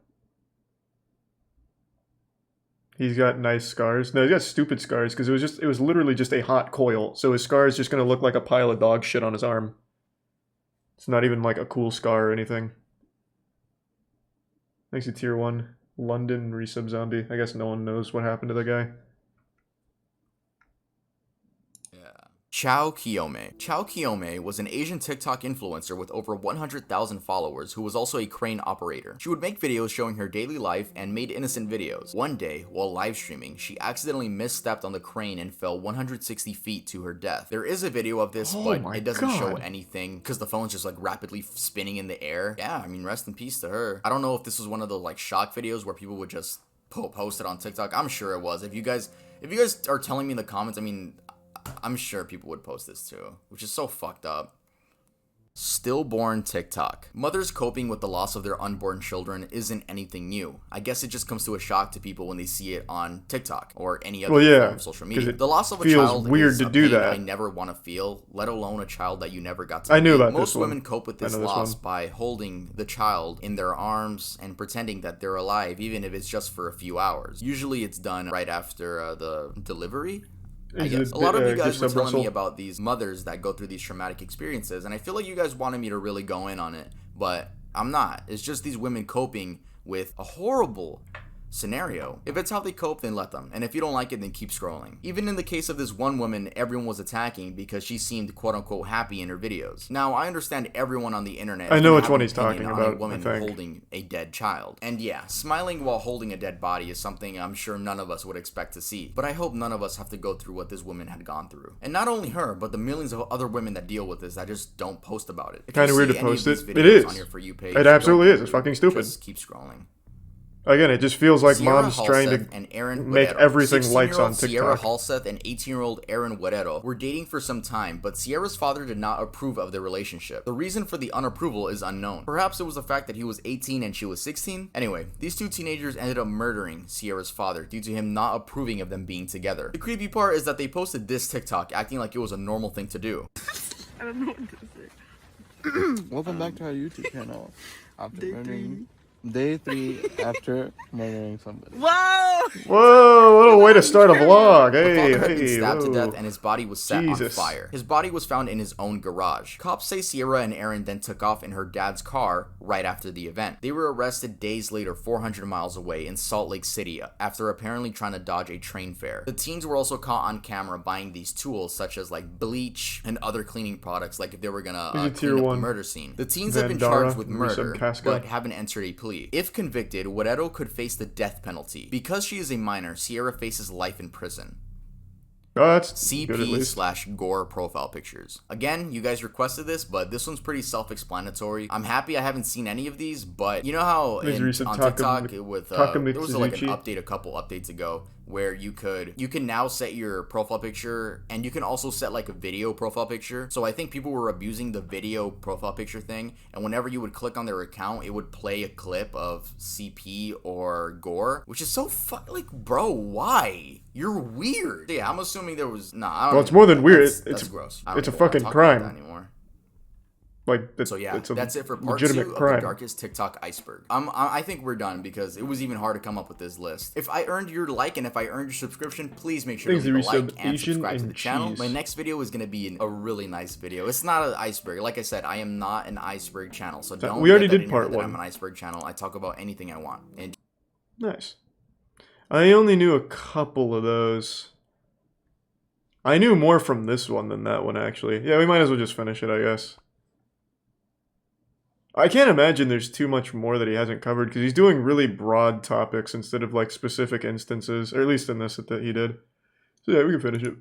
He's got nice scars. No, he's got stupid scars because it was literally just a hot coil. So his scar is just going to look like a pile of dog shit on his arm. It's not even like a cool scar or anything. Thanks to Tier 1. London resub zombie. I guess no one knows what happened to the guy. Chow Kiyome. Chow Kiyome was an Asian TikTok influencer with over 100,000 followers who was also a crane operator. She would make videos showing her daily life and made innocent videos. One day, while live streaming, she accidentally misstepped on the crane and fell 160 feet to her death. There is a video of this, but it doesn't show anything because the phone's just like rapidly spinning in the air. Yeah, I mean, rest in peace to her. I don't know if this was one of the like shock videos where people would just post it on TikTok. I'm sure it was. If you guys are telling me in the comments, I mean, I'm sure people would post this too, which is so fucked up. Stillborn TikTok. Mothers coping with the loss of their unborn children isn't anything new. I guess it just comes to a shock to people when they see it on TikTok or any other form of social media. The loss of a child is a pain I never want to feel, let alone a child that you never got to meet. Most women cope with this loss by holding the child in their arms and pretending that they're alive, even if it's just for a few hours. Usually it's done right after the delivery. I guess. A lot of you guys were telling me about these mothers that go through these traumatic experiences, and I feel like you guys wanted me to really go in on it, but I'm not. It's just these women coping with a horrible scenario. If it's how they cope, then let them. And if you don't like it, then keep scrolling. Even in the case of this one woman everyone was attacking because she seemed quote-unquote happy in her videos. Now, I understand everyone on the internet I know which one he's talking about, a woman holding a dead child. And yeah, smiling while holding a dead body is something I'm sure none of us would expect to see. But I hope none of us have to go through what this woman had gone through. And not only her, but the millions of other women that deal with this that just don't post about it. Kind of weird to post it. It is. On your For You page, it absolutely is. It's fucking stupid. Just keep scrolling. Again, it just feels like Sierra mom's Halseth trying to make everything likes on TikTok. Sierra Halseth and 18-year-old Aaron Guerrero were dating for some time, but Sierra's father did not approve of their relationship. The reason for the unapproval is unknown. Perhaps it was the fact that he was 18 and she was 16? Anyway, these two teenagers ended up murdering Sierra's father due to him not approving of them being together. The creepy part is that they posted this TikTok acting like it was a normal thing to do. I don't know what to say. Welcome back to our YouTube channel. Day 3 after murdering somebody. Whoa! Whoa, what a way to start a vlog. Hey, had been stabbed to death and his body was set on fire. His body was found in his own garage. Cops say Sierra and Aaron then took off in her dad's car right after the event. They were arrested days later 400 miles away in Salt Lake City after apparently trying to dodge a train fare. The teens were also caught on camera buying these tools such as like bleach and other cleaning products like if they were gonna clean up the murder scene. The teens have been charged with murder but haven't entered a plea. If convicted, Guerrero could face the death penalty. Because she is a minor, Sierra faces life in prison. Oh, that's CP/gore profile pictures. Again, you guys requested this, but this one's pretty self-explanatory. I'm happy I haven't seen any of these, but you know how on TikTok with there was like an update a couple updates ago where you can now set your profile picture and you can also set like a video profile picture. So I think people were abusing the video profile picture thing, and whenever you would click on their account, it would play a clip of CP or gore, which is so like, bro, why? You're weird. Yeah, I'm assuming there was well, it's more than weird. It's gross. It's a fucking crime. Like, so yeah, that's it for part 2 of the darkest TikTok iceberg. I think we're done because it was even hard to come up with this list. If I earned your like and if I earned your subscription, please make sure to leave a like and subscribe to the channel. My next video is going to be a really nice video. It's not an iceberg. Like I said, I am not an iceberg channel, so don't. We already did part 1. I'm an iceberg channel. I talk about anything I want. And nice. I only knew a couple of those. I knew more from this one than that one, actually. Yeah, we might as well just finish it, I guess. I can't imagine there's too much more that he hasn't covered, because he's doing really broad topics instead of, like, specific instances, or at least in this that he did. So yeah, we can finish it.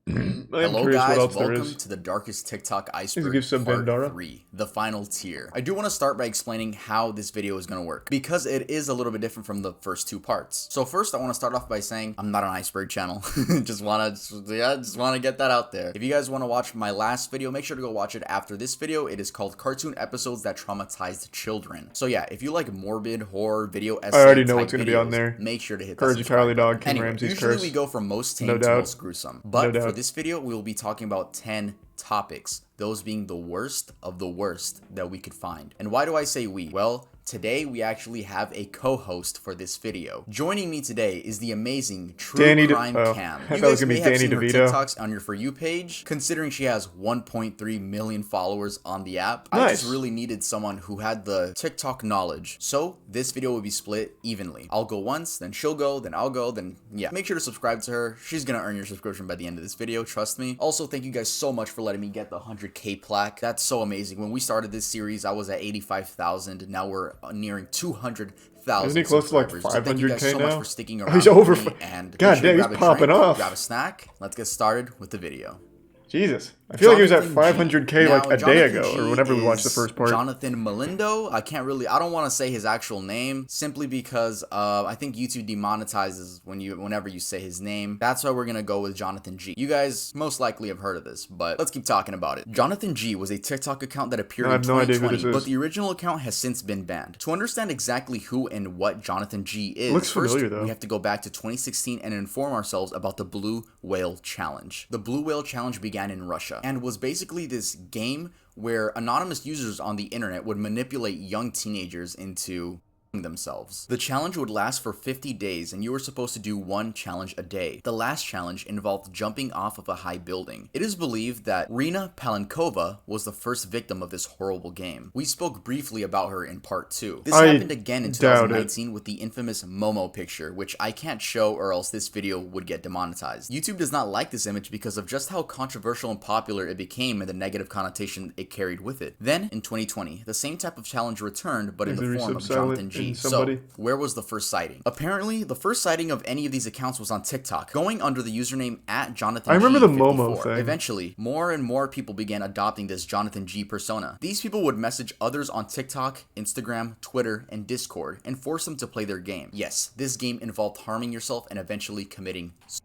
Hello guys, welcome to the Darkest TikTok Iceberg Part 3, the final tier. I do want to start by explaining how this video is going to work, because it is a little bit different from the first two parts. So first, I want to start off by saying I'm not an iceberg channel. just want to get that out there. If you guys want to watch my last video, make sure to go watch it after this video. It is called Cartoon Episodes That Traumatized Children. So yeah, if you like morbid horror video essay, I already know what's going to be on there. Make sure to hit Courage of Charlie Dog, King anyway, Ramsay's usually Curse. we go from most tame to most gruesome, but for this video, we will be talking about 10 topics, those being the worst of the worst that we could find. And why do I say we? Well, today we actually have a co-host for this video. Joining me today is the amazing True Crime Cam. You guys may have seen her TikToks on your For You page, considering she has 1.3 million followers on the app. I just really needed someone who had the TikTok knowledge. So this video will be split evenly. I'll go once, then she'll go, then I'll go, then yeah. Make sure to subscribe to her. She's gonna earn your subscription by the end of this video, trust me. Also, thank you guys so much for letting me get the 100K plaque. That's so amazing. When we started this series, I was at 85,000. Now we're nearing 200,000. Isn't he close to like 500K so thank you guys so much for sticking around. He's over. And God damn, he's popping off. Grab a snack. Let's get started with the video. Jesus. I feel like he was at 500K like a day ago or whenever we watched the first part. Jonathan Melindo. I don't want to say his actual name simply because I think YouTube demonetizes whenever you say his name. That's why we're going to go with Jonathan G. You guys most likely have heard of this, but let's keep talking about it. Jonathan G was a TikTok account that appeared in 2020, but the original account has since been banned. To understand exactly who and what Jonathan G is, first we have to go back to 2016 and inform ourselves about the Blue Whale Challenge. The Blue Whale Challenge began in Russia and was basically this game where anonymous users on the internet would manipulate young teenagers into themselves. The challenge would last for 50 days and you were supposed to do one challenge a day. The last challenge involved jumping off of a high building. It is believed that Rina Palenkova was the first victim of this horrible game. We spoke briefly about her in part 2. This happened again in 2019 with the infamous Momo picture, which I can't show or else this video would get demonetized. YouTube does not like this image because of just how controversial and popular it became and the negative connotation it carried with it. Then in 2020, the same type of challenge returned, but in the form of Jonathan G. So, where was the first sighting? Apparently, the first sighting of any of these accounts was on TikTok, going under the username @JonathanG54. I remember the Momo thing. Eventually, more and more people began adopting this Jonathan G persona. These people would message others on TikTok, Instagram, Twitter, and Discord, and force them to play their game. Yes, this game involved harming yourself and eventually committing suicide.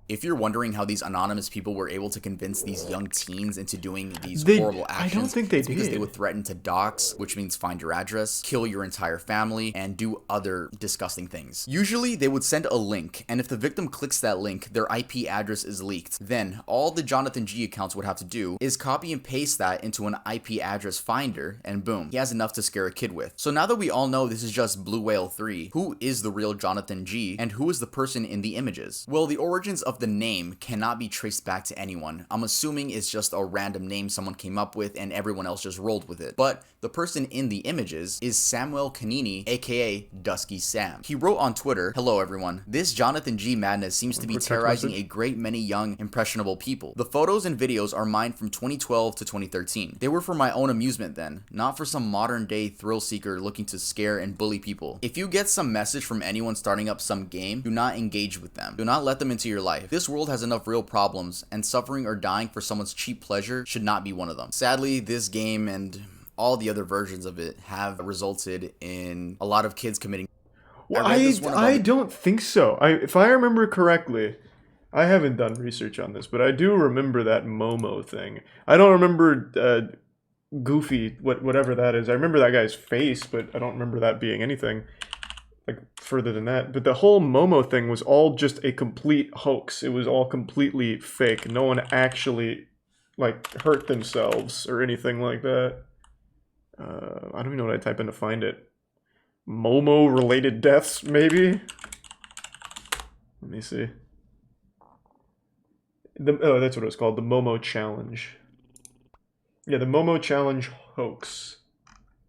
If you're wondering how these anonymous people were able to convince these young teens into doing these horrible actions, I don't think they did. Because they would threaten to dox, which means find your address, kill your entire family, and do other disgusting things. Usually, they would send a link, and if the victim clicks that link, their IP address is leaked. Then, all the Jonathan G accounts would have to do is copy and paste that into an IP address finder, and boom, he has enough to scare a kid with. So now that we all know this is just Blue Whale 3, who is the real Jonathan G, and who is the person in the images? Well, the origins of the name cannot be traced back to anyone. I'm assuming it's just a random name someone came up with and everyone else just rolled with it. But the person in the images is Samuel Canini, aka Dusky Sam. He wrote on Twitter, "Hello everyone. This Jonathan G madness seems to be terrorizing a great many young, impressionable people. The photos and videos are mine from 2012 to 2013. They were for my own amusement then, not for some modern day thrill seeker looking to scare and bully people. If you get some message from anyone starting up some game, do not engage with them. Do not let them into your life. This world has enough real problems, and suffering or dying for someone's cheap pleasure should not be one of them." Sadly, this game and all the other versions of it have resulted in a lot of kids committing. Well, I don't think so. If I remember correctly, I haven't done research on this, but I do remember that Momo thing. I don't remember Goofy, whatever that is. I remember that guy's face, but I don't remember that being anything like further than that. But the whole Momo thing was all just a complete hoax. It was all completely fake. No one actually like hurt themselves or anything like that. I don't even know what I type in to find it. Momo related deaths, maybe? Let me see. Oh, that's what it was called. The Momo Challenge. Yeah, the Momo Challenge hoax.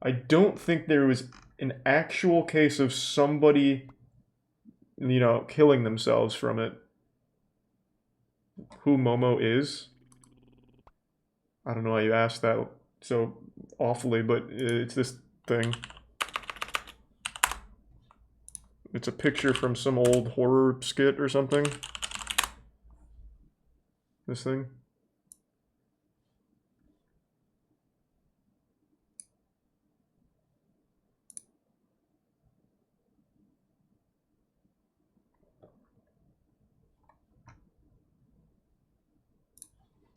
I don't think there was an actual case of somebody, you know, killing themselves from it. Who Momo is? I don't know why you asked that so awfully, but it's this thing. It's a picture from some old horror skit or something. This thing.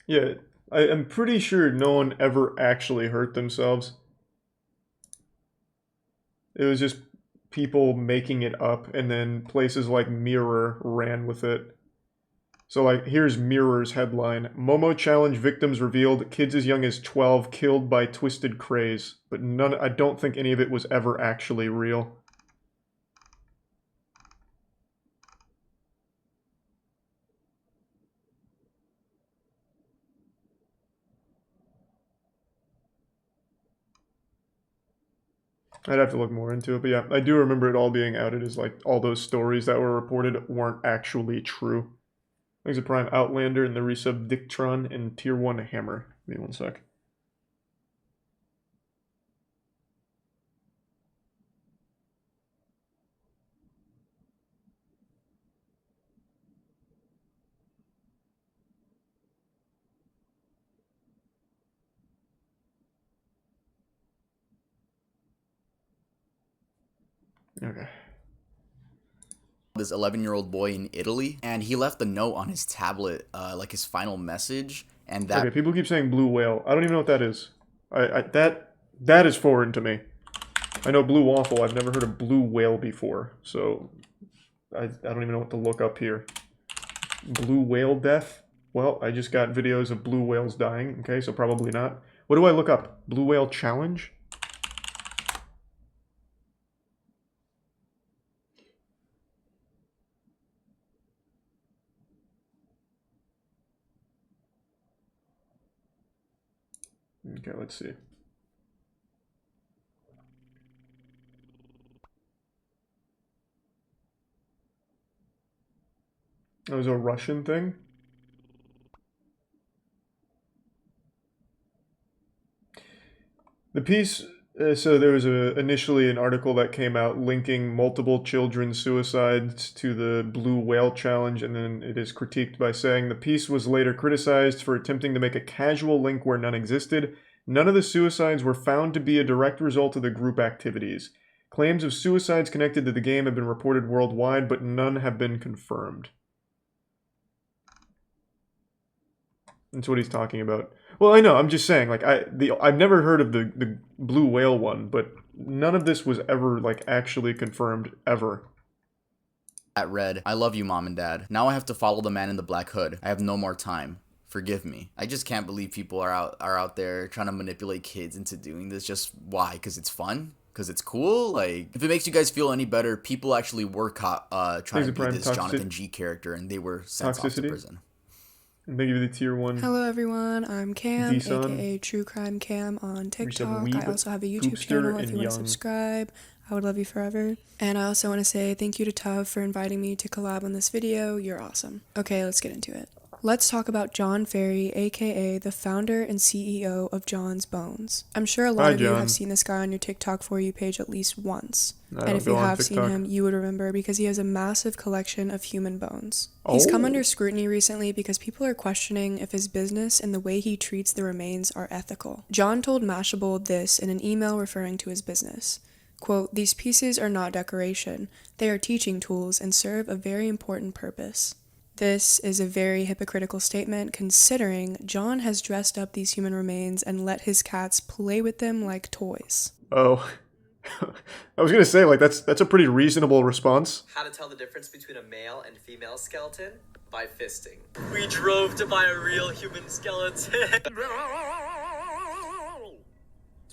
Yeah, I'm pretty sure no one ever actually hurt themselves. It was just people making it up, and then places like Mirror ran with it. So, like, here's Mirror's headline. Momo challenge victims revealed, kids as young as 12 killed by twisted craze. But I don't think any of it was ever actually real. I'd have to look more into it, but yeah, I do remember it all being outed as, like, all those stories that were reported weren't actually true. There's a Prime Outlander and the resub Dictron and Tier 1 Hammer. Give me one sec. Okay. This 11-year-old boy in Italy, and he left a note on his tablet, like his final message, and that... Okay, people keep saying blue whale. I don't even know what that is. That is foreign to me. I know blue waffle, I've never heard of blue whale before, so I don't even know what to look up here. Blue whale death? Well, I just got videos of blue whales dying, okay, so probably not. What do I look up? Blue whale challenge? Okay, let's see. That was a Russian thing? The piece, so there was initially an article that came out linking multiple children's suicides to the Blue Whale Challenge, and then it is critiqued by saying the piece was later criticized for attempting to make a casual link where none existed. None of the suicides were found to be a direct result of the group activities. Claims of suicides connected to the game have been reported worldwide, but none have been confirmed. That's what he's talking about. Well, I know, I'm just saying, like, I've never heard of the blue whale one, but none of this was ever, like, actually confirmed, ever. That read, I love you, Mom and Dad. Now I have to follow the man in the black hood. I have no more time. Forgive me. I just can't believe people are out there trying to manipulate kids into doing this. Just why? Because it's fun? Because it's cool? Like, if it makes you guys feel any better, people actually were caught trying to be this Jonathan G character, and they were sent off to prison. And thank you for the tier 1. Hello everyone, I'm Cam, aka True Crime Cam on TikTok. I also have a YouTube channel if you want to subscribe. I would love you forever. And I also want to say thank you to Tuv for inviting me to collab on this video. You're awesome. Okay, let's get into it. Let's talk about John Ferry, aka the founder and CEO of John's Bones. I'm sure a lot of you have seen this guy on your TikTok For You page at least once. And if you have seen him, you would remember because he has a massive collection of human bones. He's come under scrutiny recently because people are questioning if his business and the way he treats the remains are ethical. John told Mashable this in an email referring to his business. Quote, "These pieces are not decoration. They are teaching tools and serve a very important purpose." This is a very hypocritical statement considering John has dressed up these human remains and let his cats play with them like toys. Oh. I was gonna say, like, that's a pretty reasonable response. How to tell the difference between a male and female skeleton? By fisting. We drove to buy a real human skeleton.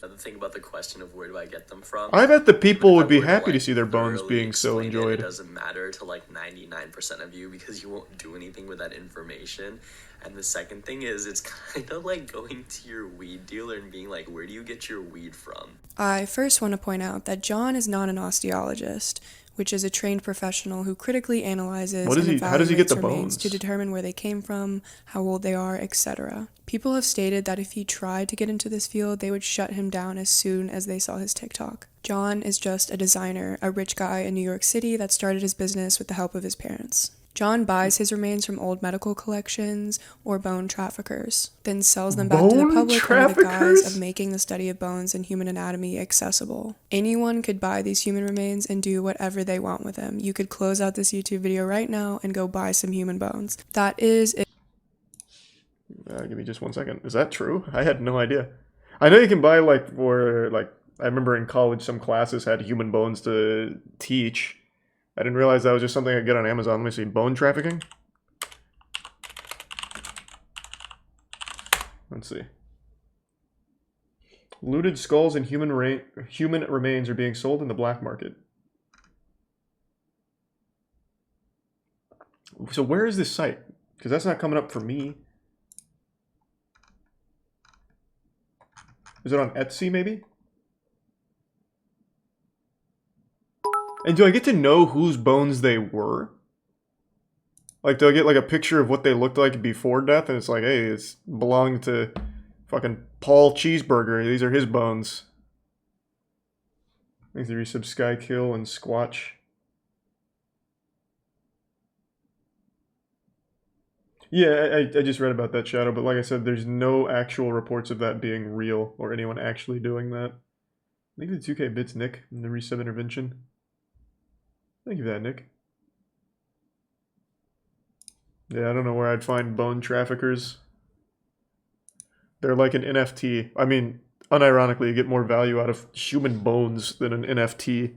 Another thing about the question of where do I get them from? I bet the people would be happy to see their bones being so enjoyed. It doesn't matter to like 99% of you because you won't do anything with that information. And the second thing is it's kind of like going to your weed dealer and being like, where do you get your weed from? I first want to point out that John is not an osteologist, which is a trained professional who critically analyzes and evaluates remains to determine where they came from, how old they are, etc. People have stated that if he tried to get into this field, they would shut him down as soon as they saw his TikTok. John is just a designer, a rich guy in New York City that started his business with the help of his parents. John buys his remains from old medical collections or bone traffickers, then sells them back to the public under the guise of making the study of bones and human anatomy accessible. Anyone could buy these human remains and do whatever they want with them. You could close out this YouTube video right now and go buy some human bones. That is it. Give me just 1 second. Is that true? I had no idea. I know you can buy, like, for, like, I remember in college some classes had human bones to teach. I didn't realize that was just something I get on Amazon. Let me see. Bone trafficking? Let's see. Looted skulls and human remains are being sold in the black market. So where is this site? Because that's not coming up for me. Is it on Etsy, maybe? And do I get to know whose bones they were? Like, do I get, like, a picture of what they looked like before death? And it's like, hey, it's belonged to fucking Paul Cheeseburger. These are his bones. Thanks to resub Skykill and Squatch. Yeah, I just read about that, Shadow, but like I said, there's no actual reports of that being real or anyone actually doing that. Thank you for the 2K bits, Nick, and the resub intervention. Thank you for that, Nick. Yeah, I don't know where I'd find bone traffickers. They're like an NFT. I mean, unironically, you get more value out of human bones than an NFT.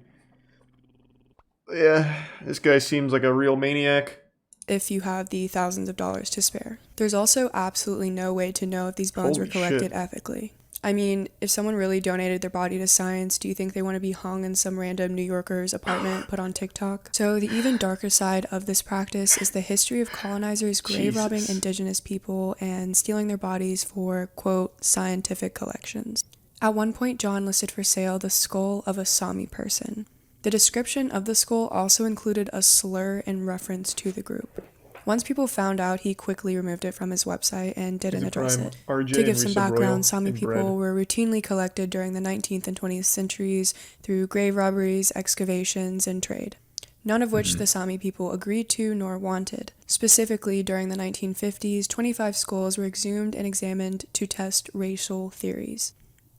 Yeah, this guy seems like a real maniac. If you have the thousands of dollars to spare. There's also absolutely no way to know if these bones were collected ethically. I mean, if someone really donated their body to science, do you think they want to be hung in some random New Yorker's apartment put on TikTok? So the even darker side of this practice is the history of colonizers grave robbing indigenous people and stealing their bodies for, quote, scientific collections. At one point, John listed for sale the skull of a Sami person. The description of the skull also included a slur in reference to the group. Once people found out, he quickly removed it from his website and didn't address it. To give some background, Sami people were routinely collected during the 19th and 20th centuries through grave robberies, excavations, and trade, none of which the Sami people agreed to nor wanted. Specifically, during the 1950s, 25 skulls were exhumed and examined to test racial theories.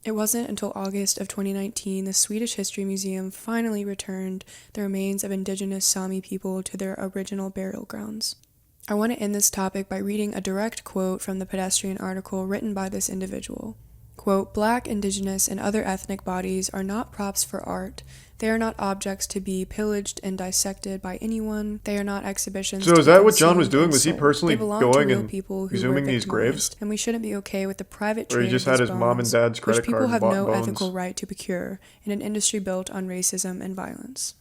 It wasn't until August of 2019 the Swedish History Museum finally returned the remains of indigenous Sami people to their original burial grounds. I want to end this topic by reading a direct quote from the Pedestrian article written by this individual. Quote, "Black, indigenous, and other ethnic bodies are not props for art. They are not objects to be pillaged and dissected by anyone. They are not exhibitions." So is that what John was doing? Was he personally going and exhuming these graves? And we shouldn't be okay with the private trade of these bones, or he just had his mom and dad's credit card and bought bones, which people have no ethical right to procure in an industry built on racism and violence.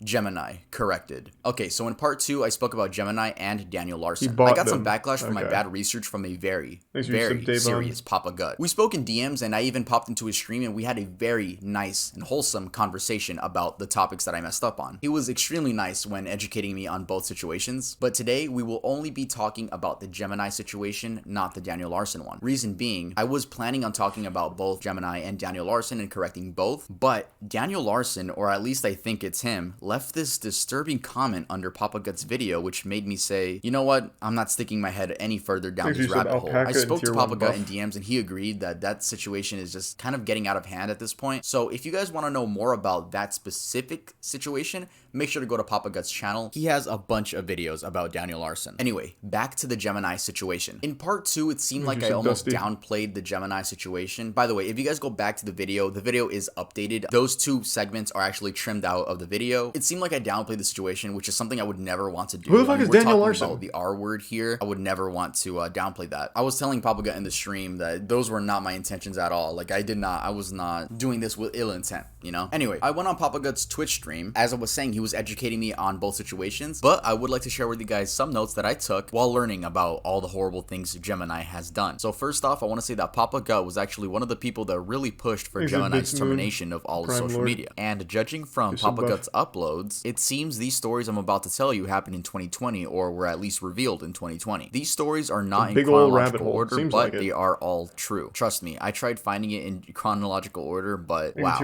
Gemini, corrected. Okay, so in part 2, I spoke about Gemini and Daniel Larson. I got some backlash for my bad research from a very serious Papa Gut. We spoke in DMs, and I even popped into his stream, and we had a very nice and wholesome conversation about the topics that I messed up on. He was extremely nice when educating me on both situations, but today we will only be talking about the Gemini situation, not the Daniel Larson one. Reason being, I was planning on talking about both Gemini and Daniel Larson and correcting both, but Daniel Larson, or at least I think it's him, left this disturbing comment under Papa Gut's video, which made me say, you know what, I'm not sticking my head any further down this rabbit hole. I spoke to Papa Gut in DMs, and he agreed that that situation is just kind of getting out of hand at this point. So if you guys want to know more about that specific situation, make sure to go to Papa Gut's channel. He has a bunch of videos about Daniel Larson. Anyway, back to the Gemini situation. In part 2, it seemed like I almost downplayed the Gemini situation. By the way, if you guys go back to the video is updated. Those 2 segments are actually trimmed out of the video. It seemed like I downplayed the situation, which is something I would never want to do. Who the fuck is Daniel Larson? About the R word here, I would never want to downplay that. I was telling Papa Gut in the stream that those were not my intentions at all. Like, I was not doing this with ill intent, you know? Anyway, I went on Papa Gut's Twitch stream. As I was saying, he was educating me on both situations, but I would like to share with you guys some notes that I took while learning about all the horrible things Gemini has done. So first off, I want to say that Papa Gut was actually one of the people that really pushed for Gemini's termination of all of social media. And judging from Papa Gut's uploads, it seems these stories I'm about to tell you happened in 2020, or were at least revealed in 2020. These stories are not in chronological order, but they are all true. Trust me, I tried finding it in chronological order, but wow,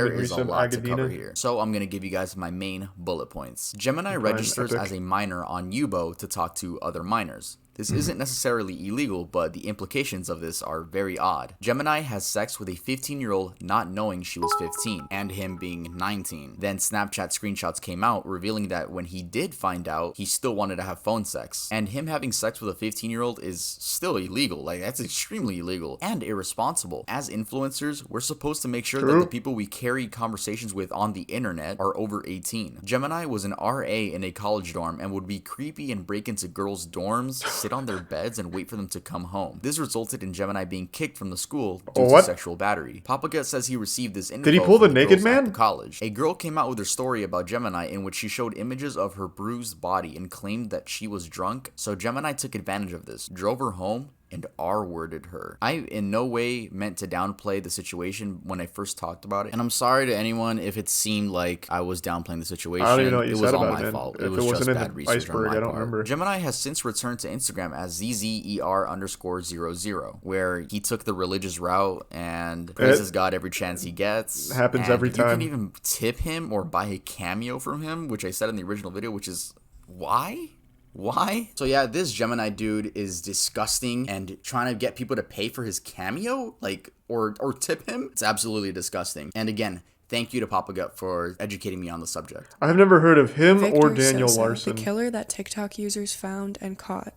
there is a lot to cover here. So I'm going to give you guys my main bullet points. Gemini registers as a minor on Yubo to talk to other minors. This isn't necessarily illegal, but the implications of this are very odd. Gemini has sex with a 15-year-old not knowing she was 15, and him being 19. Then Snapchat screenshots came out revealing that when he did find out, he still wanted to have phone sex. And him having sex with a 15-year-old is still illegal. Like, that's extremely illegal and irresponsible. As influencers, we're supposed to make sure that the people we carry conversations with on the internet are over 18. Gemini was an RA in a college dorm and would be creepy and break into girls' dorms, on their beds and wait for them to come home. This resulted in Gemini being kicked from the school due to sexual battery. Papa Gut says he received this info. Did he pull the naked man? At college. A girl came out with her story about Gemini in which she showed images of her bruised body and claimed that she was drunk, so Gemini took advantage of this, drove her home, and R-worded her. I in no way meant to downplay the situation when I first talked about it, and I'm sorry to anyone if it seemed like I was downplaying the situation. I don't even know what you said about it, my fault. If it was just bad research on my part. I don't remember. Gemini has since returned to Instagram as ZZER_00, where he took the religious route and praises God every chance he gets. Happens every time. You can even tip him or buy a cameo from him, which I said in the original video, which is why? Why? So yeah, this Gemini dude is disgusting and trying to get people to pay for his cameo, like, or tip him. It's absolutely disgusting. And again, thank you to Papa Gut for educating me on the subject. I've never heard of him Victor or Daniel Sosa, Larson. The killer that TikTok users found and caught.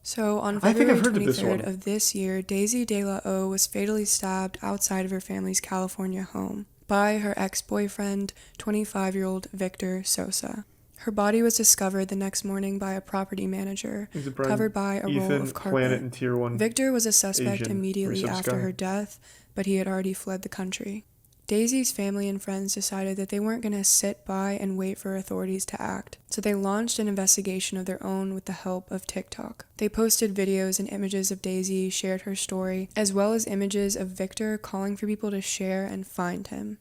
So on February 23rd of this year, Daisy De La O was fatally stabbed outside of her family's California home by her ex-boyfriend, 25-year-old Victor Sosa. Her body was discovered the next morning by a property manager, covered by a roll of carpet. And Tier 1 Victor was a suspect Asian immediately after her death, but he had already fled the country. Daisy's family and friends decided that they weren't going to sit by and wait for authorities to act, so they launched an investigation of their own with the help of TikTok. They posted videos and images of Daisy, shared her story, as well as images of Victor calling for people to share and find him.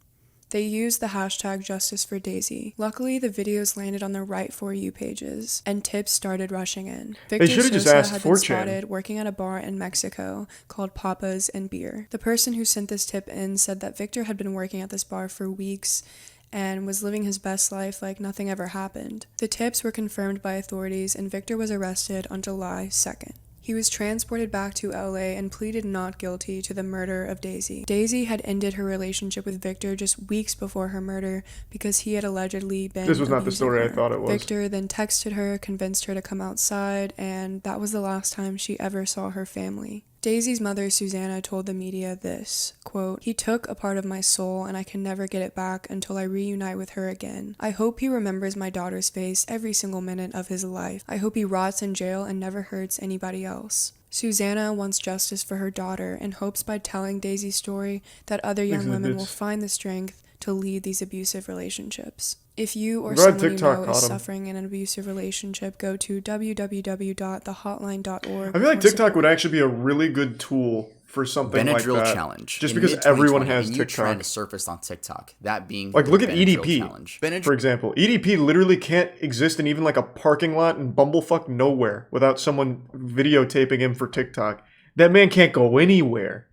They used the hashtag #JusticeForDaisy. Luckily, the videos landed on the right For You pages, and tips started rushing in. Victor Sosa had been spotted working at a bar in Mexico called Papa's and Beer. The person who sent this tip in said that Victor had been working at this bar for weeks and was living his best life like nothing ever happened. The tips were confirmed by authorities, and Victor was arrested on July 2nd. He was transported back to LA and pleaded not guilty to the murder of Daisy. Daisy had ended her relationship with Victor just weeks before her murder because he had allegedly been This was not the story I thought it was. Victor then texted her, convinced her to come outside, and that was the last time she ever saw her family. Daisy's mother, Susanna, told the media this, quote, "He took a part of my soul and I can never get it back until I reunite with her again. I hope he remembers my daughter's face every single minute of his life. I hope he rots in jail and never hurts anybody else." Susanna wants justice for her daughter and hopes by telling Daisy's story that other young women will find the strength to lead these abusive relationships. If you or someone you know is suffering in an abusive relationship, go to www.thehotline.org. I feel like TikTok would actually be a really good tool for something like that. Benadryl challenge. Just because everyone has TikTok. TikTok. Trend surfaced on TikTok. That being like, look at EDP, challenge. For example. EDP literally can't exist in even like a parking lot in bumblefuck nowhere without someone videotaping him for TikTok. That man can't go anywhere.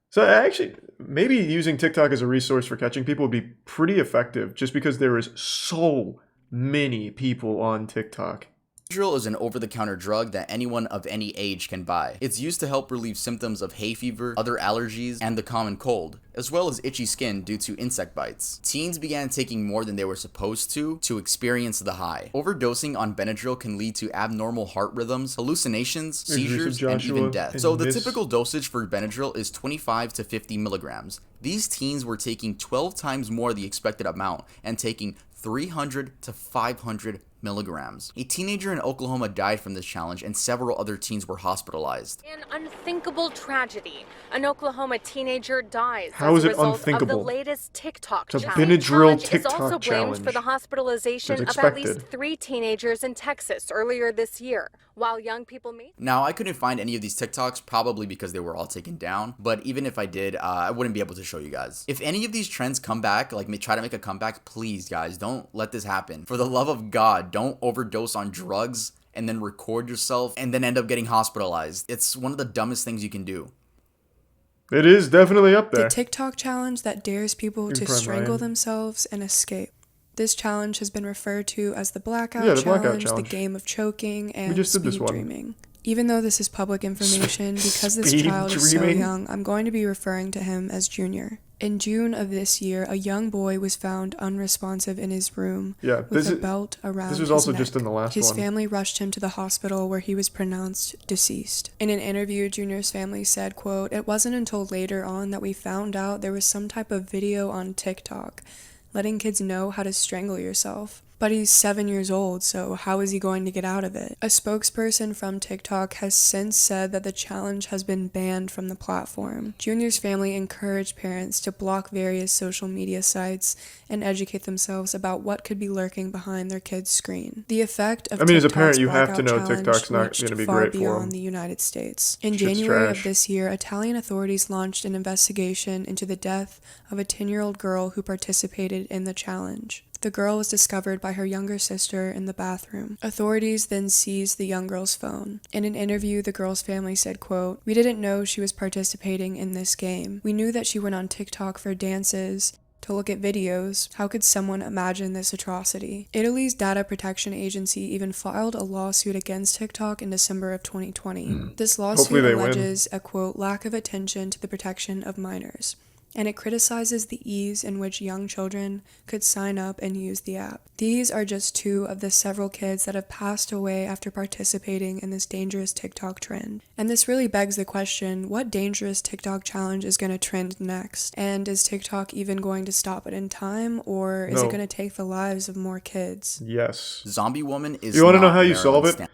So actually, maybe using TikTok as a resource for catching people would be pretty effective just because there is so many people on TikTok. Benadryl is an over-the-counter drug that anyone of any age can buy. It's used to help relieve symptoms of hay fever, other allergies, and the common cold, as well as itchy skin due to insect bites. Teens began taking more than they were supposed to experience the high. Overdosing on Benadryl can lead to abnormal heart rhythms, hallucinations, seizures, and even death. So the typical dosage for Benadryl is 25 to 50 milligrams. These teens were taking 12 times more the expected amount and taking 300 to 500 milligrams. A teenager in Oklahoma died from this challenge, and several other teens were hospitalized. An unthinkable tragedy. An Oklahoma teenager dies How is as a it result unthinkable? of the latest TikTok It's a challenge. Benadryl Is TikTok also blamed challenge. for the hospitalization of at least 3 teenagers in Texas earlier this year. While young people meet. Now, I couldn't find any of these TikToks, probably because they were all taken down, but even if I did, I wouldn't be able to show you guys. If any of these trends come back, like try to make a comeback, please guys, don't let this happen. For the love of God, don't overdose on drugs and then record yourself and then end up getting hospitalized. It's one of the dumbest things you can do. It is definitely up there. The TikTok challenge that dares people to strangle themselves and escape. This challenge has been referred to as the Blackout Challenge, the game of choking, and speed dreaming. Even though this is public information, because this child is so young, I'm going to be referring to him as Junior. In June of this year, a young boy was found unresponsive in his room with a belt around his neck. This was also just in the last one. His family rushed him to the hospital where he was pronounced deceased. In an interview, Junior's family said, quote, "It wasn't until later on that we found out there was some type of video on TikTok letting kids know how to strangle yourself. But he's 7 years old, so how is he going to get out of it?" A spokesperson from TikTok has since said that the challenge has been banned from the platform. Junior's family encouraged parents to block various social media sites and educate themselves about what could be lurking behind their kid's screen. The effect of as a parent, you have to know TikTok's not going to be great for beyond the United States. In January of this year, Italian authorities launched an investigation into the death of a 10-year-old girl who participated in the challenge. The girl was discovered by her younger sister in the bathroom. Authorities then seized the young girl's phone. In an interview, the girl's family said, quote, "We didn't know she was participating in this game. We knew that she went on TikTok for dances, to look at videos. How could someone imagine this atrocity?" Italy's data protection agency even filed a lawsuit against TikTok in December of 2020. This lawsuit alleges a, quote, "lack of attention to the protection of minors," and it criticizes the ease in which young children could sign up and use the app. These are just two of the several kids that have passed away after participating in this dangerous TikTok trend. And this really begs the question, what dangerous TikTok challenge is going to trend next? And is TikTok even going to stop it in time, or is it going to take the lives of more kids? Yes. Zombie Woman is You want to know how you solve it?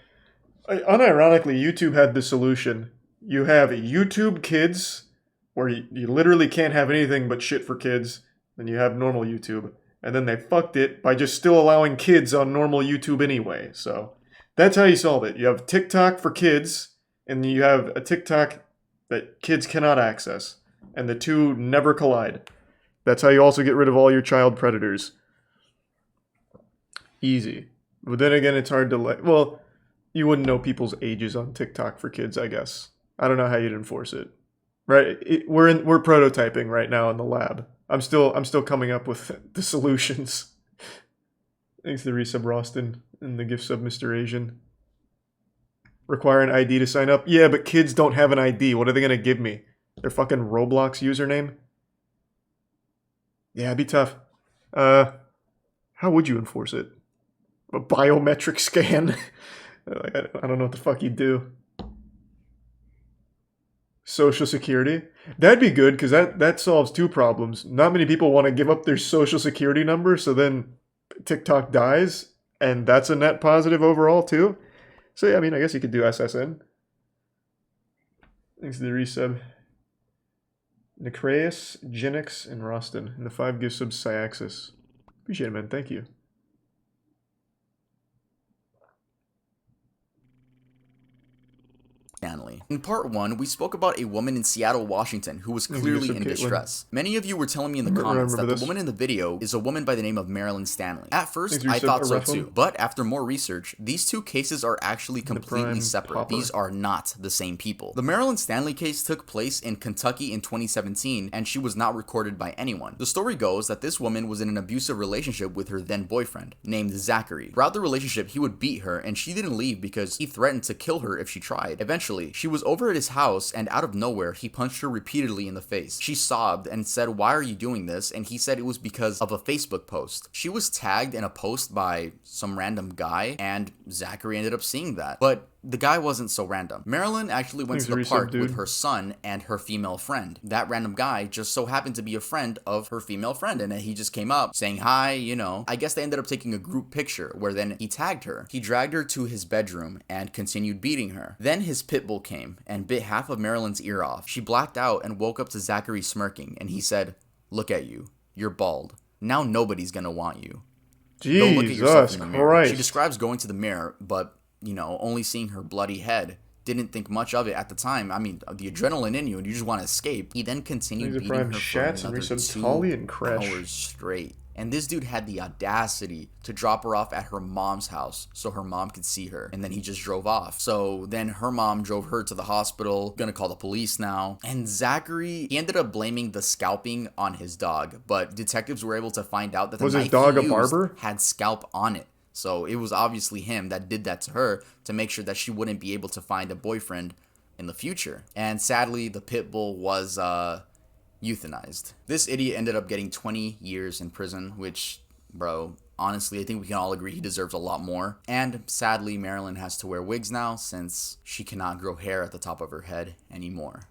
Unironically, YouTube had the solution. You have YouTube Kids, where you literally can't have anything but shit for kids. Then you have normal YouTube. And then they fucked it by just still allowing kids on normal YouTube anyway. So that's how you solve it. You have TikTok for kids, and you have a TikTok that kids cannot access. And the two never collide. That's how you also get rid of all your child predators. Easy. But then again, it's hard to well, you wouldn't know people's ages on TikTok for kids, I guess. I don't know how you'd enforce it. Right, we're prototyping right now in the lab. I'm still coming up with the solutions. Thanks to the resub Roston and the gift sub Mr. Asian. Require an ID to sign up? Yeah, but kids don't have an ID. What are they gonna give me? Their fucking Roblox username? Yeah, it'd be tough. How would you enforce it? A biometric scan? I don't know what the fuck you'd do. Social Security? That'd be good, because that solves two problems. Not many people want to give up their Social Security number, so then TikTok dies, and that's a net positive overall too. So yeah, I mean, I guess you could do SSN. Thanks to the resub. Necreus, Genix, and Roston. And the 5 gift subs Cyaxis. Appreciate it, man. Thank you. In part 1, we spoke about a woman in Seattle, Washington who was clearly in distress. Many of you were telling me in the comments that the woman in the video is a woman by the name of Marilyn Stanley. At first, I thought so too, but after more research, these two cases are actually completely separate. These are not the same people. The Marilyn Stanley case took place in Kentucky in 2017, and she was not recorded by anyone. The story goes that this woman was in an abusive relationship with her then boyfriend, named Zachary. Throughout the relationship, he would beat her, and she didn't leave because he threatened to kill her if she tried. Eventually, she was over at his house, and out of nowhere, he punched her repeatedly in the face. She sobbed and said, "Why are you doing this?" And he said it was because of a Facebook post. She was tagged in a post by some random guy, and Zachary ended up seeing that. But the guy wasn't so random. Marilyn actually went to the park with her son and her female friend. That random guy just so happened to be a friend of her female friend, and he just came up saying hi, you know. I guess they ended up taking a group picture where then he tagged her. He dragged her to his bedroom and continued beating her. Then his pit bull came and bit half of Marilyn's ear off. She blacked out and woke up to Zachary smirking, and he said, "Look at you. You're bald. Now nobody's gonna want you. Go look at yourself in the mirror." She describes going to the mirror, but you know, only seeing her bloody head. Didn't think much of it at the time. I mean, the adrenaline in you, and you just want to escape. He then continued beating her for another 2 hours straight. And this dude had the audacity to drop her off at her mom's house so her mom could see her. And then he just drove off. So then her mom drove her to the hospital, gonna call the police now. And Zachary, he ended up blaming the scalping on his dog. But detectives were able to find out that the knife he used had scalp on it. So it was obviously him that did that to her to make sure that she wouldn't be able to find a boyfriend in the future. And sadly, the pit bull was euthanized. This idiot ended up getting 20 years in prison, which, bro, honestly, I think we can all agree he deserves a lot more. And sadly, Marilyn has to wear wigs now since she cannot grow hair at the top of her head anymore.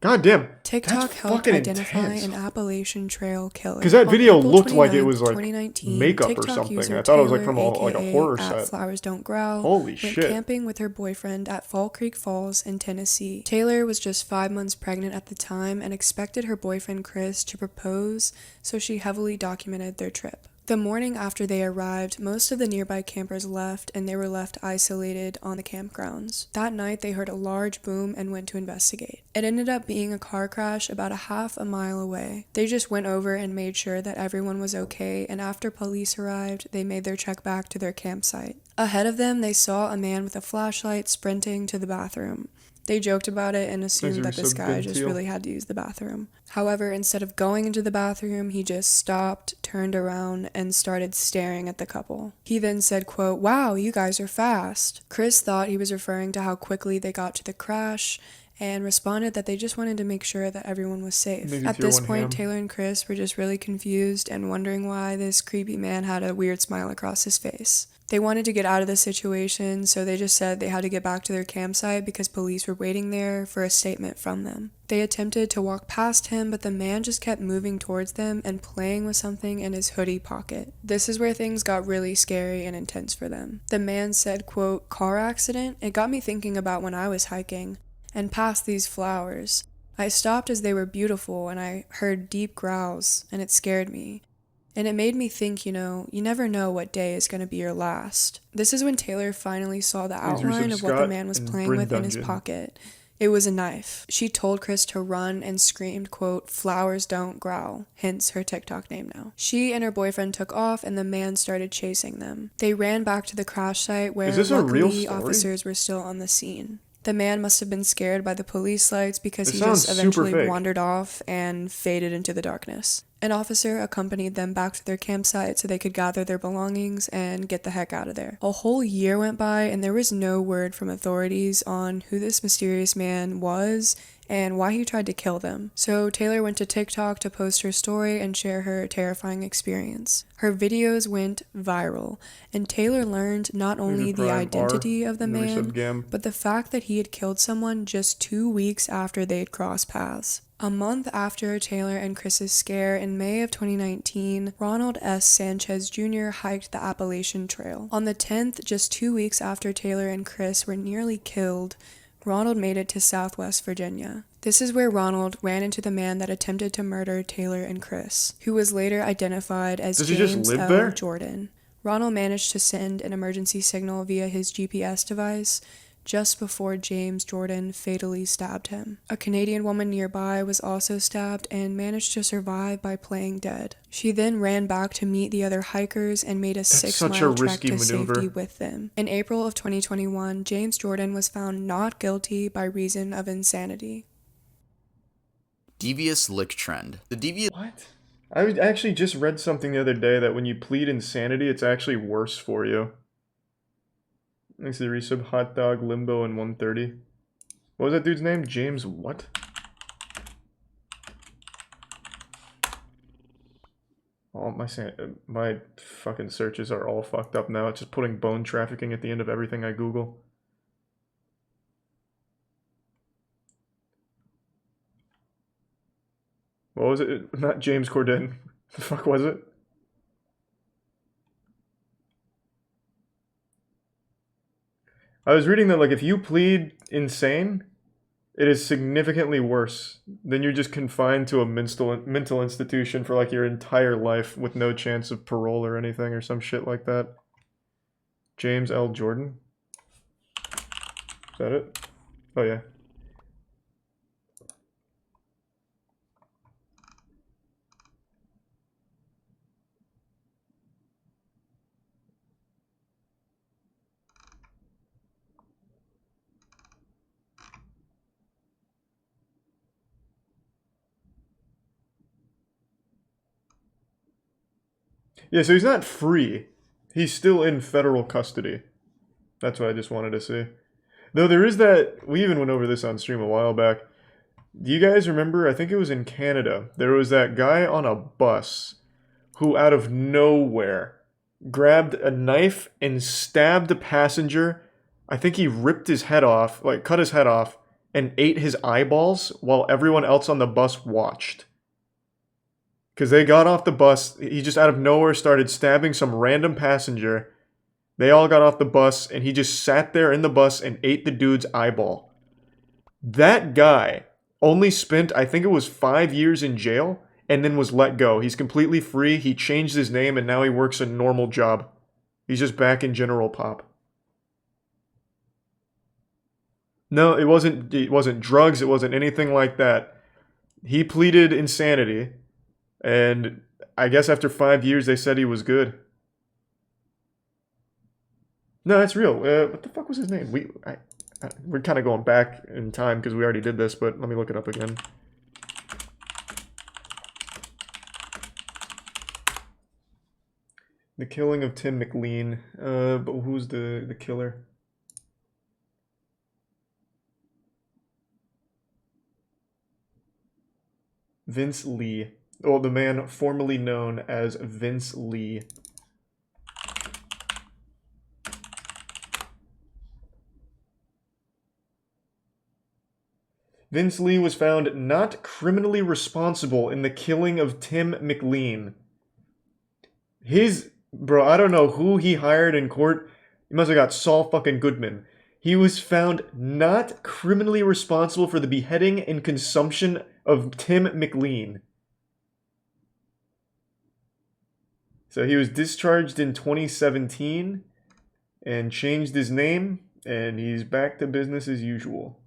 God damn. TikTok helped identify an Appalachian Trail killer. Because that video looked like it was like makeup or something. I thought it was like from like a horror set. Flowers Don't Growl. Holy shit. Went camping with her boyfriend at Fall Creek Falls in Tennessee. Taylor was just 5 months pregnant at the time and expected her boyfriend Chris to propose, so she heavily documented their trip. The morning after they arrived, most of the nearby campers left and they were left isolated on the campgrounds. That night, they heard a large boom and went to investigate. It ended up being a car crash about a half a mile away. They just went over and made sure that everyone was okay, and after police arrived, they made their trek back to their campsite. Ahead of them, they saw a man with a flashlight sprinting to the bathroom. They joked about it and assumed that this guy just really had to use the bathroom. However, instead of going into the bathroom, he just stopped, turned around, and started staring at the couple. He then said, quote, "Wow, you guys are fast." Chris thought he was referring to how quickly they got to the crash and responded that they just wanted to make sure that everyone was safe. At this point, Taylor and Chris were just really confused and wondering why this creepy man had a weird smile across his face. They wanted to get out of the situation, so they just said they had to get back to their campsite because police were waiting there for a statement from them. They attempted to walk past him, but the man just kept moving towards them and playing with something in his hoodie pocket. This is where things got really scary and intense for them. The man said, quote, "Car accident? It got me thinking about when I was hiking and passed these flowers. I stopped as they were beautiful and I heard deep growls and it scared me. And it made me think, you know, you never know what day is going to be your last." This is when Taylor finally saw the outline of what the man was playing with in his pocket. It was a knife. She told Chris to run and screamed, quote, "Flowers don't growl," hence her TikTok name now. She and her boyfriend took off and the man started chasing them. They ran back to the crash site where luckily officers were still on the scene. The man must have been scared by the police lights because he just eventually wandered off and faded into the darkness. An officer accompanied them back to their campsite so they could gather their belongings and get the heck out of there. A whole year went by and there was no word from authorities on who this mysterious man was and why he tried to kill them. So Taylor went to TikTok to post her story and share her terrifying experience. Her videos went viral, and Taylor learned not only the identity of the man, but the fact that he had killed someone just 2 weeks after they'd crossed paths. A month after Taylor and Chris's scare in May of 2019, Ronald S. Sanchez Jr. hiked the Appalachian Trail. On the 10th, just 2 weeks after Taylor and Chris were nearly killed, Ronald made it to Southwest Virginia. This is where Ronald ran into the man that attempted to murder Taylor and Chris, who was later identified as James L. Jordan. Ronald managed to send an emergency signal via his GPS device just before James Jordan fatally stabbed him. A Canadian woman nearby was also stabbed and managed to survive by playing dead. She then ran back to meet the other hikers and made a 6-mile trek to safety with them. In April of 2021, James Jordan was found not guilty by reason of insanity. Devious lick trend. The devious... What? I actually just read something the other day that when you plead insanity, it's actually worse for you. Thanks to the resub, Hot Dog, Limbo, and 130. What was that dude's name? James what? Oh, my fucking searches are all fucked up now. It's just putting bone trafficking at the end of everything I Google. What was it? Not James Corden. The fuck was it? I was reading that, like, if you plead insane, it is significantly worse. Then you're just confined to a mental institution for, like, your entire life with no chance of parole or anything or some shit like that. James L. Jordan? Is that it? Oh, yeah. Yeah, so he's not free. He's still in federal custody. That's what I just wanted to say. Though there is that, we even went over this on stream a while back. Do you guys remember, I think it was in Canada, there was that guy on a bus who out of nowhere grabbed a knife and stabbed a passenger. I think he ripped his head off, like cut his head off, and ate his eyeballs while everyone else on the bus watched. Because they got off the bus, he just out of nowhere started stabbing some random passenger. They all got off the bus, and he just sat there in the bus and ate the dude's eyeball. That guy only spent, I think it was 5 years in jail, and then was let go. He's completely free, he changed his name, and now he works a normal job. He's just back in General Pop. No, it wasn't drugs, it wasn't anything like that. He pleaded insanity, and I guess after 5 years they said he was good. No, that's real. What the fuck was his name? We're kind of going back in time because we already did this, but let me look it up again. The killing of Tim McLean. But who's the killer? Vince Lee. Oh, the man formerly known as Vince Lee. Vince Lee was found not criminally responsible in the killing of Tim McLean. Bro, I don't know who he hired in court. He must have got Saul fucking Goodman. He was found not criminally responsible for the beheading and consumption of Tim McLean. So he was discharged in 2017 and changed his name, and he's back to business as usual.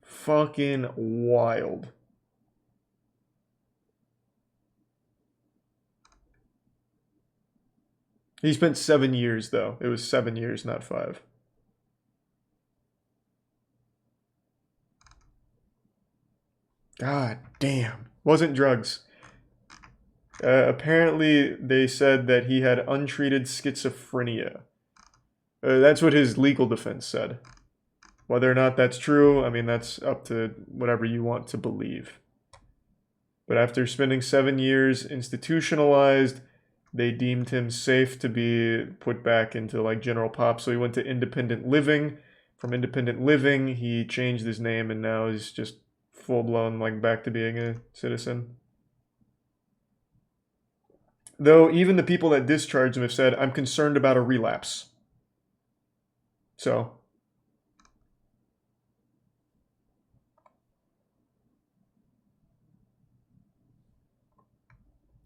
Fucking wild. He spent 7 years, though. It was 7 years, not 5. God damn. Wasn't drugs. Apparently, they said that he had untreated schizophrenia. That's what his legal defense said. Whether or not that's true, I mean, that's up to whatever you want to believe. But after spending 7 years institutionalized, they deemed him safe to be put back into like General Pop. So he went to independent living. From independent living, he changed his name and now he's just full-blown like back to being a citizen. Though even the people that discharged him have said, I'm concerned about a relapse. So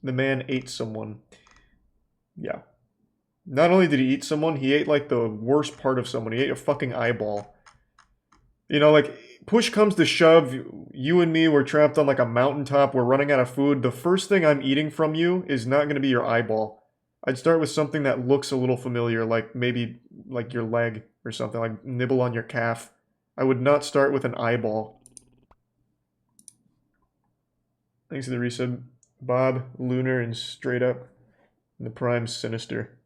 the man ate someone. Yeah. Not only did he eat someone, he ate like the worst part of someone. He ate a fucking eyeball. You know, like, push comes to shove, you and me, we're trapped on like a mountaintop, we're running out of food. The first thing I'm eating from you is not going to be your eyeball. I'd start with something that looks a little familiar, like maybe like your leg or something, like nibble on your calf. I would not start with an eyeball. Thanks to the resub. Bob, Lunar, and Straight Up. And the Prime Sinister.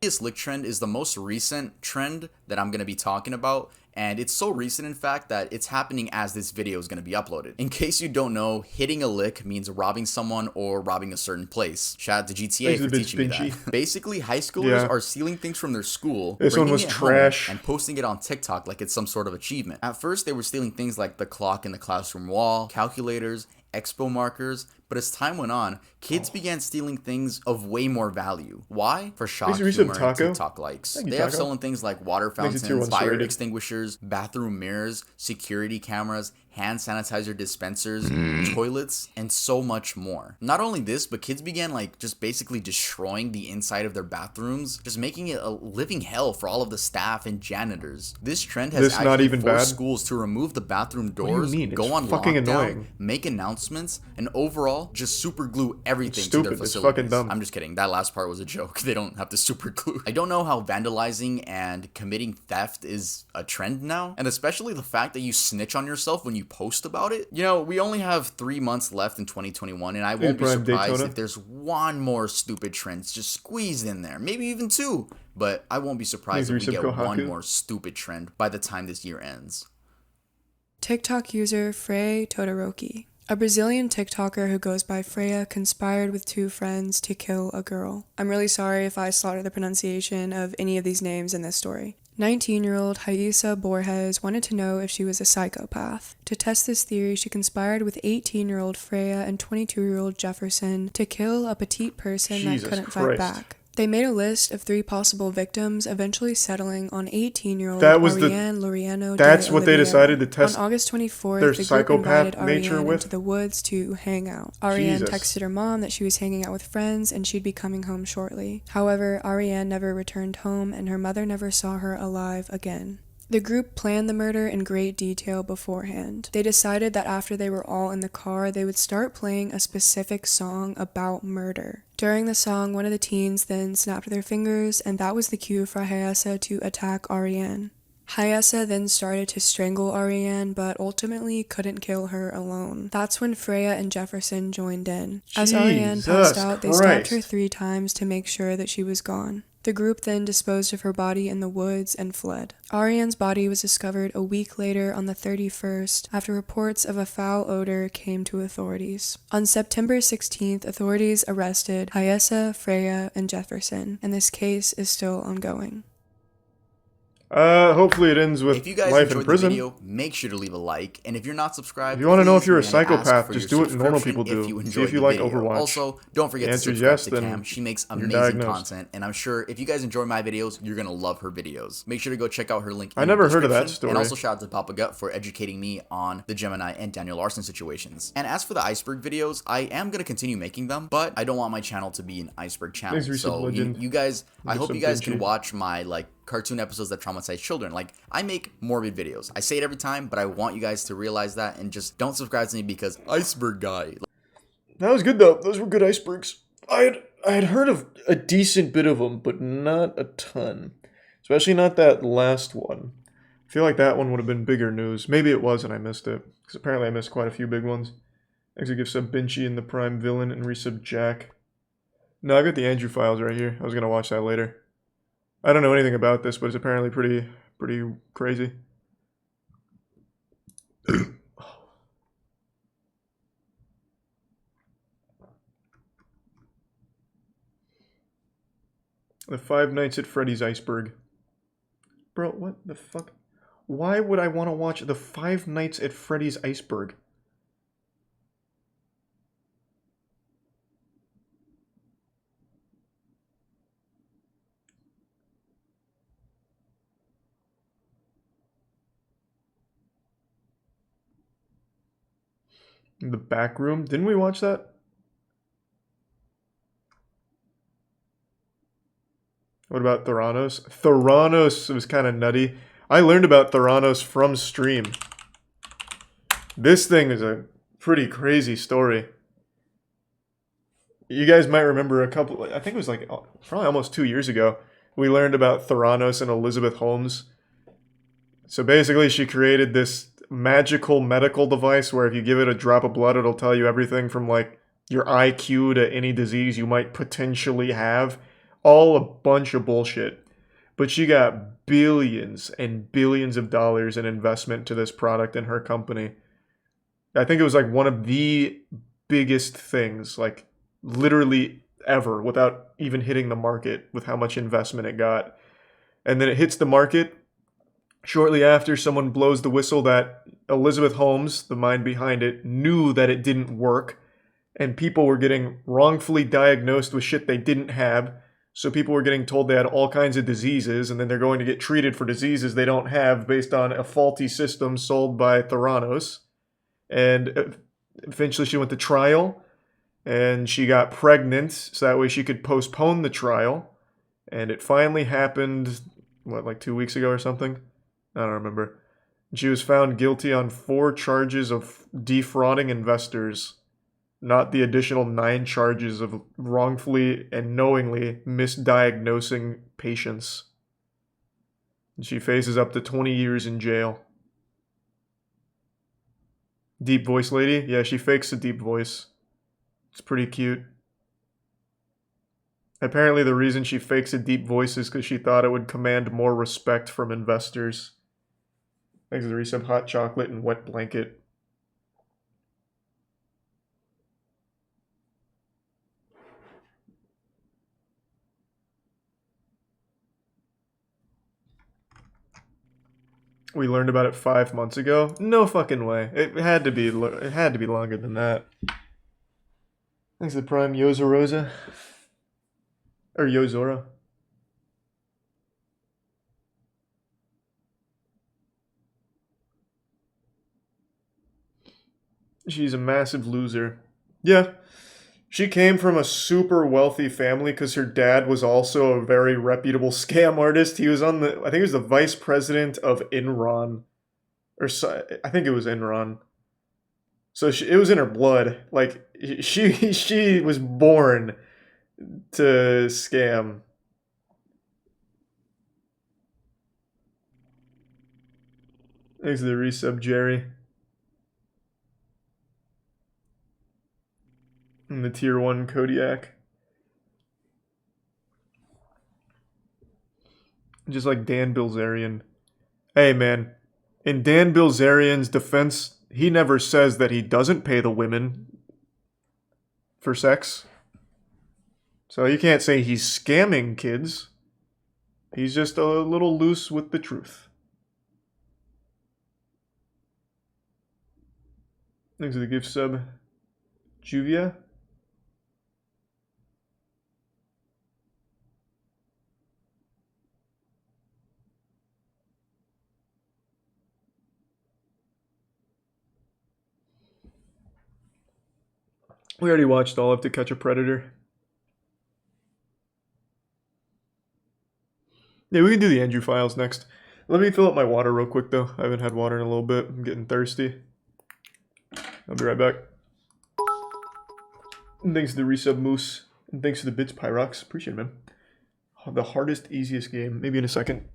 This lick trend is the most recent trend that I'm going to be talking about, and it's so recent in fact that it's happening as this video is going to be uploaded. In case you don't know, hitting a lick means robbing someone or robbing a certain place. Shout out to GTA for teaching me that. Basically, high schoolers are stealing things from their school, this one was trash, and posting it on TikTok like it's some sort of achievement. At first, they were stealing things like the clock in the classroom wall, calculators, expo markers, but as time went on, kids began stealing things of way more value. Why? For shock humor and TikTok likes. They have stolen things like water fountains, fire extinguishers, bathroom mirrors, security cameras, hand sanitizer dispensers, toilets, and so much more. Not only this, but kids began like just basically destroying the inside of their bathrooms, just making it a living hell for all of the staff and janitors. This trend has actually forced schools to remove the bathroom doors, go on lockdown, make announcements, and overall all, just super glue everything to their facilities. It's fucking dumb. I'm just kidding. That last part was a joke. They don't have to super glue. I don't know how vandalizing and committing theft is a trend now, and especially the fact that you snitch on yourself when you post about it. You know, we only have 3 months left in 2021, and I won't be surprised if there's one more stupid trend just squeezed in there, maybe even 2. But I won't be surprised if we get one more stupid trend by the time this year ends. TikTok user Frey Todoroki. A Brazilian TikToker who goes by Freya conspired with 2 friends to kill a girl. I'm really sorry if I slaughter the pronunciation of any of these names in this story. 19-year-old Raíssa Borges wanted to know if she was a psychopath. To test this theory, she conspired with 18-year-old Freya and 22-year-old Jefferson to kill a petite person that couldn't fight back. They made a list of 3 possible victims, eventually settling on 18-year-old Ariane Laureano. That's what they decided to test. On August 24th, the group invited Ariane into the woods to hang out. Ariane texted her mom that she was hanging out with friends and she'd be coming home shortly. However, Ariane never returned home and her mother never saw her alive again. The group planned the murder in great detail beforehand. They decided that after they were all in the car, they would start playing a specific song about murder. During the song, one of the teens then snapped their fingers, and that was the cue for Raíssa to attack Ariane. Raíssa then started to strangle Ariane, but ultimately couldn't kill her alone. That's when Freya and Jefferson joined in. As Ariane passed out, they stabbed her 3 times to make sure that she was gone. The group then disposed of her body in the woods and fled. Ariane's body was discovered a week later on the 31st after reports of a foul odor came to authorities. On September 16th, authorities arrested Raíssa, Freya, and Jefferson, and this case is still ongoing. Hopefully it ends with life in prison. If you guys enjoyed the video, make sure to leave a like. And if you're not subscribed, if you want to know if you're a psychopath, just do what normal people do. See if you like Overwatch. Also, don't forget to subscribe to Cam. She makes amazing content. And I'm sure if you guys enjoy my videos, you're going to love her videos. Make sure to go check out her link in the description. I never heard of that story. And also shout out to Papa Gut for educating me on the Gemini and Daniel Larson situations. And as for the iceberg videos, I am going to continue making them, but I don't want my channel to be an iceberg channel. So you guys, I hope you guys can watch my cartoon episodes that traumatize children. I make morbid videos. I say it every time, but I want you guys to realize that and just don't subscribe to me because iceberg guy. That was good though. Those were good icebergs. I had heard of a decent bit of them, but not a ton. Especially not that last one. I feel like that one would have been bigger news. Maybe it was and I missed it. Because apparently I missed quite a few big ones. Thanks to give sub Binchy and the Prime Villain and resub Jack. No, I've got the Andrew files right here. I was going to watch that later. I don't know anything about this, but it's apparently pretty crazy. The Five Nights at Freddy's iceberg. Bro, what the fuck? Why would I want to watch The Five Nights at Freddy's iceberg? The Back Room. Didn't we watch that? What about Theranos? Theranos was kind of nutty. I learned about Theranos from stream. This thing is a pretty crazy story. You guys might remember a couple, I think it was probably almost 2 years ago, we learned about Theranos and Elizabeth Holmes. So basically she created this magical medical device where if you give it a drop of blood, it'll tell you everything from your IQ to any disease you might potentially have. All a bunch of bullshit. But she got billions and billions of dollars in investment to this product in her company. I think it was one of the biggest things, literally ever, without even hitting the market with how much investment it got. And then it hits the market. Shortly after, someone blows the whistle that Elizabeth Holmes, the mind behind it, knew that it didn't work. And people were getting wrongfully diagnosed with shit they didn't have. So people were getting told they had all kinds of diseases, and then they're going to get treated for diseases they don't have based on a faulty system sold by Theranos. And eventually she went to trial, and she got pregnant, so that way she could postpone the trial. And it finally happened, 2 weeks ago or something? I don't remember. She was found guilty on 4 charges of defrauding investors. not the additional 9 charges of wrongfully and knowingly misdiagnosing patients. And she faces up to 20 years in jail. Deep voice lady? Yeah, she fakes a deep voice. It's pretty cute. Apparently the reason she fakes a deep voice is because she thought it would command more respect from investors. Thanks to the resub, hot chocolate and wet blanket. We learned about it 5 months ago. No fucking way. It had to be longer than that. Thanks to the Prime Yozorosa. Or Yozora. She's a massive loser. Yeah. She came from a super wealthy family because her dad was also a very reputable scam artist. He was on the, I think he was the vice president of Enron. Or I think it was Enron. So it was in her blood. Like, she was born to scam. Thanks to the resub, Jerry. And the tier 1 Kodiak. Just like Dan Bilzerian. Hey, man. In Dan Bilzerian's defense, he never says that he doesn't pay the women for sex. So you can't say he's scamming kids. He's just a little loose with the truth. Thanks for the gift sub. Juvia. We already watched all of To Catch a Predator. Yeah, we can do the Andrew files next. Let me fill up my water real quick, though. I haven't had water in a little bit. I'm getting thirsty. I'll be right back. And thanks to the resub Moose. And thanks to the bits Pyrox. Appreciate it, man. The hardest, easiest game. Maybe in a second.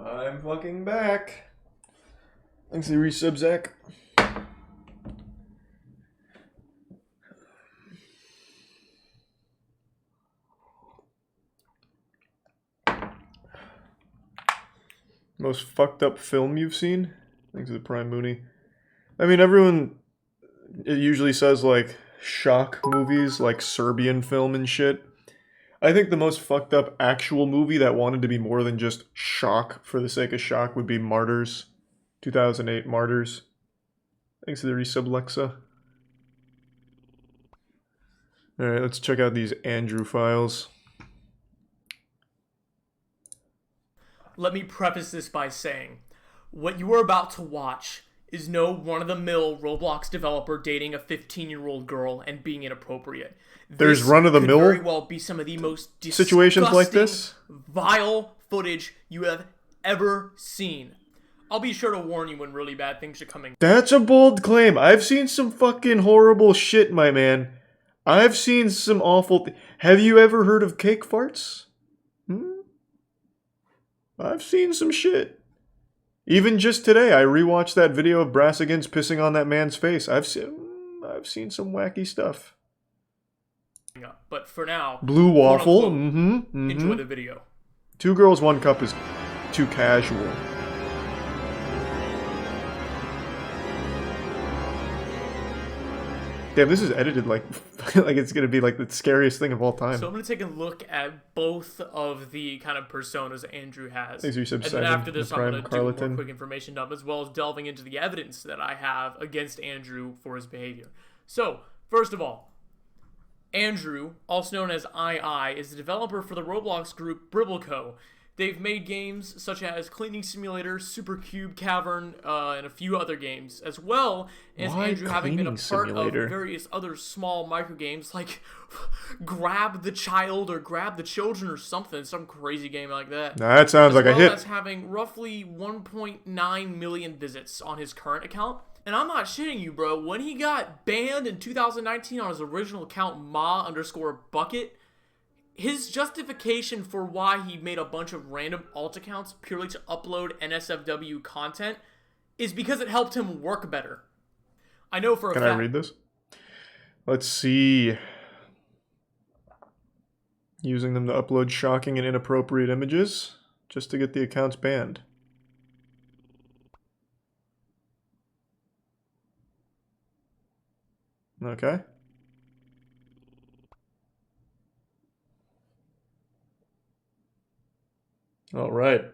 I'm fucking back. Thanks to the resub, Zach. Most fucked up film you've seen? Thanks to the Prime Mooney. I mean, everyone, it usually says, like, shock movies, like Serbian film and shit. I think the most fucked up actual movie that wanted to be more than just shock for the sake of shock would be Martyrs. 2008 Martyrs. Thanks to the resub, Lexa. Alright, let's check out these Andrew files. Let me preface this by saying, what you are about to watch is no run-of-the-mill Roblox developer dating a 15-year-old girl and being inappropriate. There's run-of-the-mill could very well be some of the most situations like this, vile footage you have ever seen. I'll be sure to warn you when really bad things are coming. That's a bold claim. I've seen some fucking horrible shit, my man. I've seen some awful... Have you ever heard of cake farts? I've seen some shit. Even just today, I rewatched that video of Brassigans pissing on that man's face. I've seen some wacky stuff. But for now... Blue waffle. Enjoy the video. 2 girls, 1 cup is too casual. Damn, this is edited like like it's gonna be like the scariest thing of all time. So I'm gonna take a look at both of the kind of personas Andrew has. Thanks, and then after this, I'm gonna do more quick information dump, as well as delving into the evidence that I have against Andrew for his behavior. So, first of all, Andrew, also known as II, is the developer for the Roblox group Bribbleco. They've made games such as Cleaning Simulator, Supercube Cavern, and a few other games, as well as Andrew having been a part of various other small micro games like Grab the Child or Grab the Children or something, some crazy game like that. That sounds like a hit. As having roughly 1.9 million visits on his current account. And I'm not shitting you, bro. When he got banned in 2019 on his original account, ma_bucket, his justification for why he made a bunch of random alt accounts purely to upload NSFW content is because it helped him work better. I know for a fact... Can I read this? Let's see. Using them to upload shocking and inappropriate images just to get the accounts banned. Okay. All right.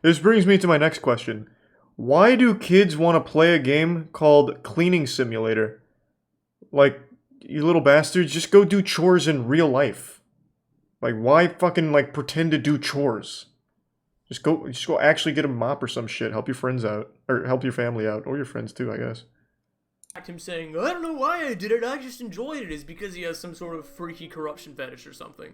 This brings me to my next question. Why do kids want to play a game called Cleaning Simulator? Like, you little bastards, just go do chores in real life. Like, why fucking, like, pretend to do chores? Just go actually get a mop or some shit. Help your friends out. Or help your family out. Or your friends too, I guess. Him saying, I don't know why I did it, I just enjoyed it, is because he has some sort of freaky corruption fetish or something.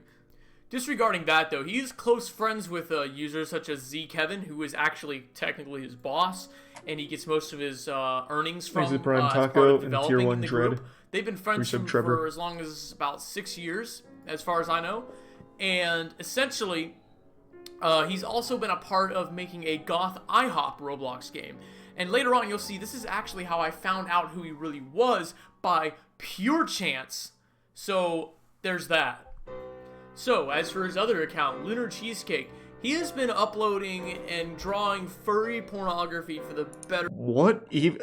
Disregarding that, though, he is close friends with users such as Z Kevin, who is actually technically his boss, and he gets most of his earnings from as part of developing in the group. They've been friends for as long as about 6 years, as far as I know, and essentially, he's also been a part of making a goth IHOP Roblox game. And later on, you'll see this is actually how I found out who he really was, by pure chance. So, there's that. So, as for his other account, Lunar Cheesecake, he has been uploading and drawing furry pornography for the better... What even...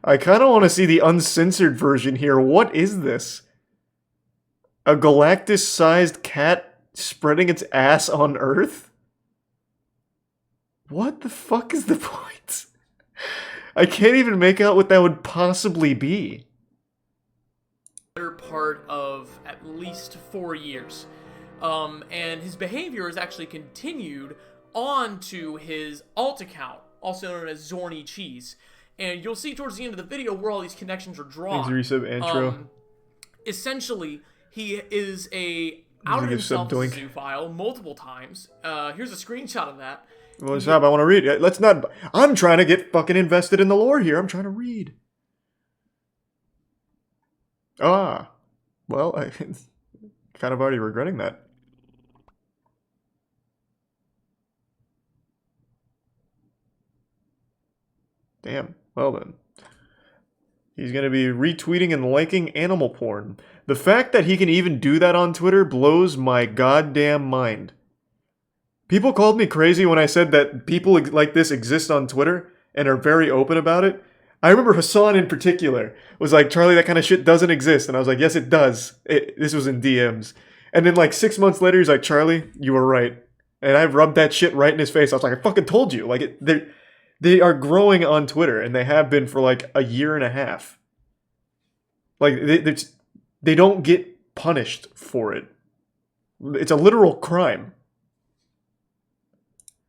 I kind of want to see the uncensored version here. What is this? A Galactus-sized cat spreading its ass on Earth? What the fuck is the point? I can't even make out what that would possibly be. Part of at least 4 years. And his behavior has actually continued on to his alt account, also known as Zorny Cheese. And you'll see towards the end of the video where all these connections are drawn. Essentially, he is outed himself as a zoophile multiple times. Here's a screenshot of that. Well, stop, I want to read. Let's not... I'm trying to get fucking invested in the lore here. I'm trying to read. Ah. Well, I kind of already regretting that. Damn. Well then. He's going to be retweeting and liking animal porn. The fact that he can even do that on Twitter blows my goddamn mind. People called me crazy when I said that people like this exist on Twitter and are very open about it. I remember Hassan in particular was like, Charlie, that kind of shit doesn't exist. And I was like, yes, it does. This was in DMs. And then like 6 months later, he's like, Charlie, you were right. And I rubbed that shit right in his face. I was like, I fucking told you. Like, they are growing on Twitter, and they have been for like a year and a half. Like, they don't get punished for it. It's a literal crime.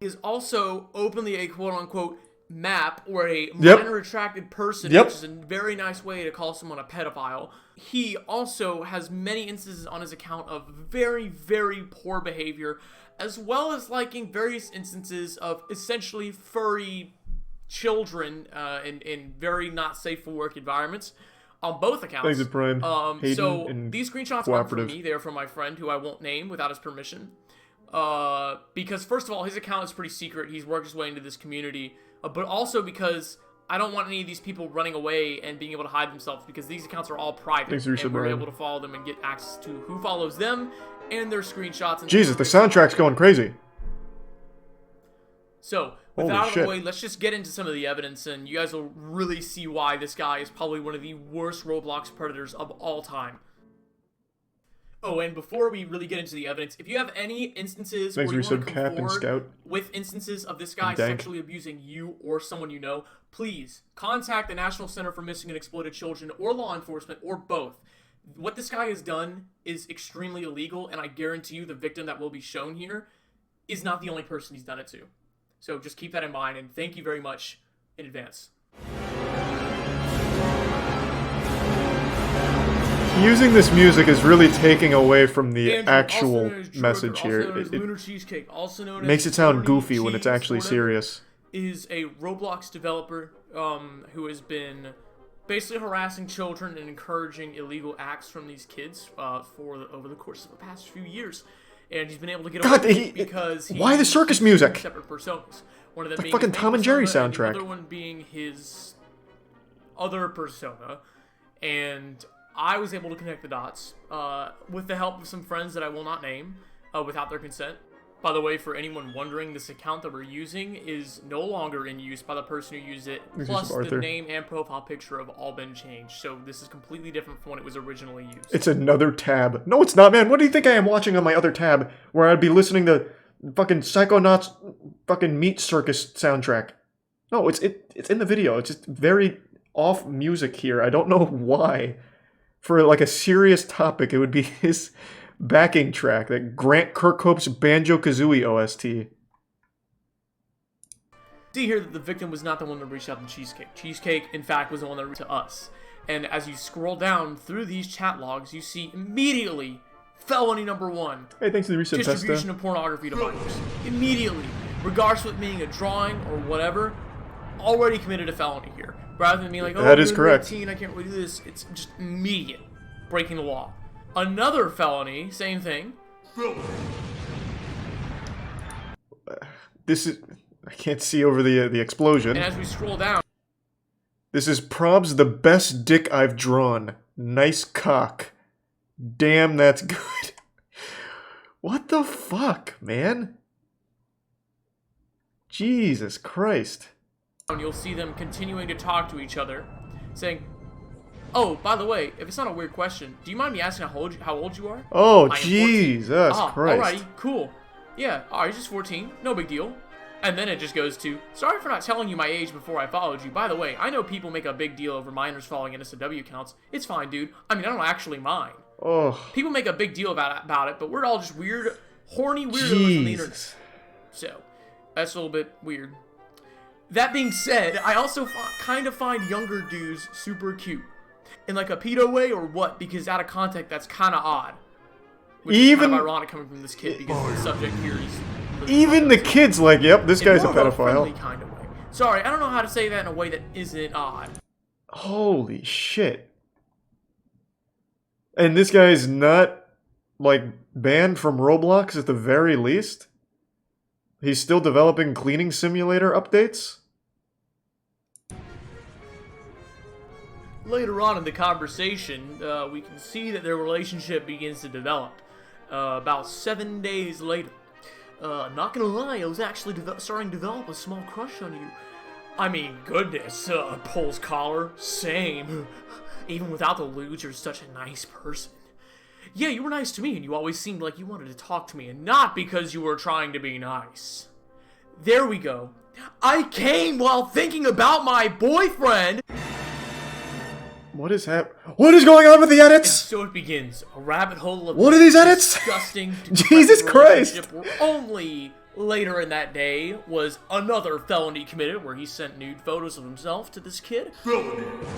He is also openly a quote-unquote map or a minor attracted person, which is a very nice way to call someone a pedophile. He also has many instances on his account of very, very poor behavior, as well as liking various instances of essentially furry children in very not safe for work environments on both accounts. Thanks, Prime. So these screenshots aren't from me, they're from my friend who I won't name without his permission. Because first of all, his account is pretty secret. He's worked his way into this community, but also because I don't want any of these people running away and being able to hide themselves, because these accounts are all private, and we're able to follow them and get access to who follows them and their screenshots. And Jesus, the soundtrack's going crazy. So, with that out of the way, let's just get into some of the evidence, and you guys will really see why this guy is probably one of the worst Roblox predators of all time. Oh, and before we really get into the evidence, if you have any instances where you want to come forward with instances of this guy sexually abusing you or someone you know, please contact the National Center for Missing and Exploited Children or law enforcement or both. What this guy has done is extremely illegal, and I guarantee you the victim that will be shown here is not the only person he's done it to. So just keep that in mind, and thank you very much in advance. Using this music is really taking away from the actual message here. It makes it sound goofy when it's actually serious. Is a Roblox developer who has been basically harassing children and encouraging illegal acts from these kids over the course of the past few years. And he's been able to get away because why the circus music? Separate personas. One of them being fucking Tom and Jerry soundtrack. And the other one being his other persona. And I was able to connect the dots with the help of some friends that I will not name without their consent. By the way, for anyone wondering, this account that we're using is no longer in use by the person who used it. Plus, the name and profile picture have all been changed. So this is completely different from when it was originally used. It's another tab. No, it's not, man. What do you think I am watching on my other tab where I'd be listening to fucking Psychonauts fucking Meat Circus soundtrack? No, it's in the video. It's just very off music here. I don't know why. For like a serious topic, it would be his backing track, that Grant Kirkhope's Banjo-Kazooie OST. See here that the victim was not the one that reached out to Cheesecake. Cheesecake, in fact, was the one that reached to us. And as you scroll down through these chat logs, you see immediately felony number 1. Hey, thanks to the recent distribution of pornography to minors. Immediately, regardless of it being a drawing or whatever, already committed a felony here. Rather than being like, oh, that is correct. 18, I can't really do this. It's just immediate breaking the law. Another felony, same thing. This is... I can't see over the explosion. And as we scroll down... This is Probs the best dick I've drawn. Nice cock. Damn, that's good. What the fuck, man? Jesus Christ. You'll see them continuing to talk to each other, saying, oh, by the way, if it's not a weird question, do you mind me asking how old you are? Oh, Jesus Christ. Alrighty, cool. Yeah, you're just 14, no big deal. And then it just goes to, sorry for not telling you my age before I followed you. By the way, I know people make a big deal over minors following NSFW accounts. It's fine, dude. I mean, I don't actually mind. Oh. People make a big deal about it, but we're all just weird, horny weirdos on the internet. So, that's a little bit weird. That being said, I also kind of find younger dudes super cute. In like a pedo way or what? Because out of context, that's kind of odd. Which is kind of ironic coming from this kid because the subject here is... Even the kid's like, yep, this guy's a pedophile. Kind of way. Sorry, I don't know how to say that in a way that isn't odd. Holy shit. And this guy's not, like, banned from Roblox at the very least? He's still developing cleaning simulator updates? Later on in the conversation, we can see that their relationship begins to develop. About 7 days later. Not gonna lie, I was actually starting to develop a small crush on you. I mean, goodness, pulls collar, same. Even without the lewd, you're such a nice person. Yeah, you were nice to me, and you always seemed like you wanted to talk to me, and not because you were trying to be nice. There we go. I came while thinking about my boyfriend! What is What is going on with the edits? And so it begins. A rabbit hole of what are these edits? Disgusting. Jesus Christ! Where only Later in that day was another felony committed where he sent nude photos of himself to this kid.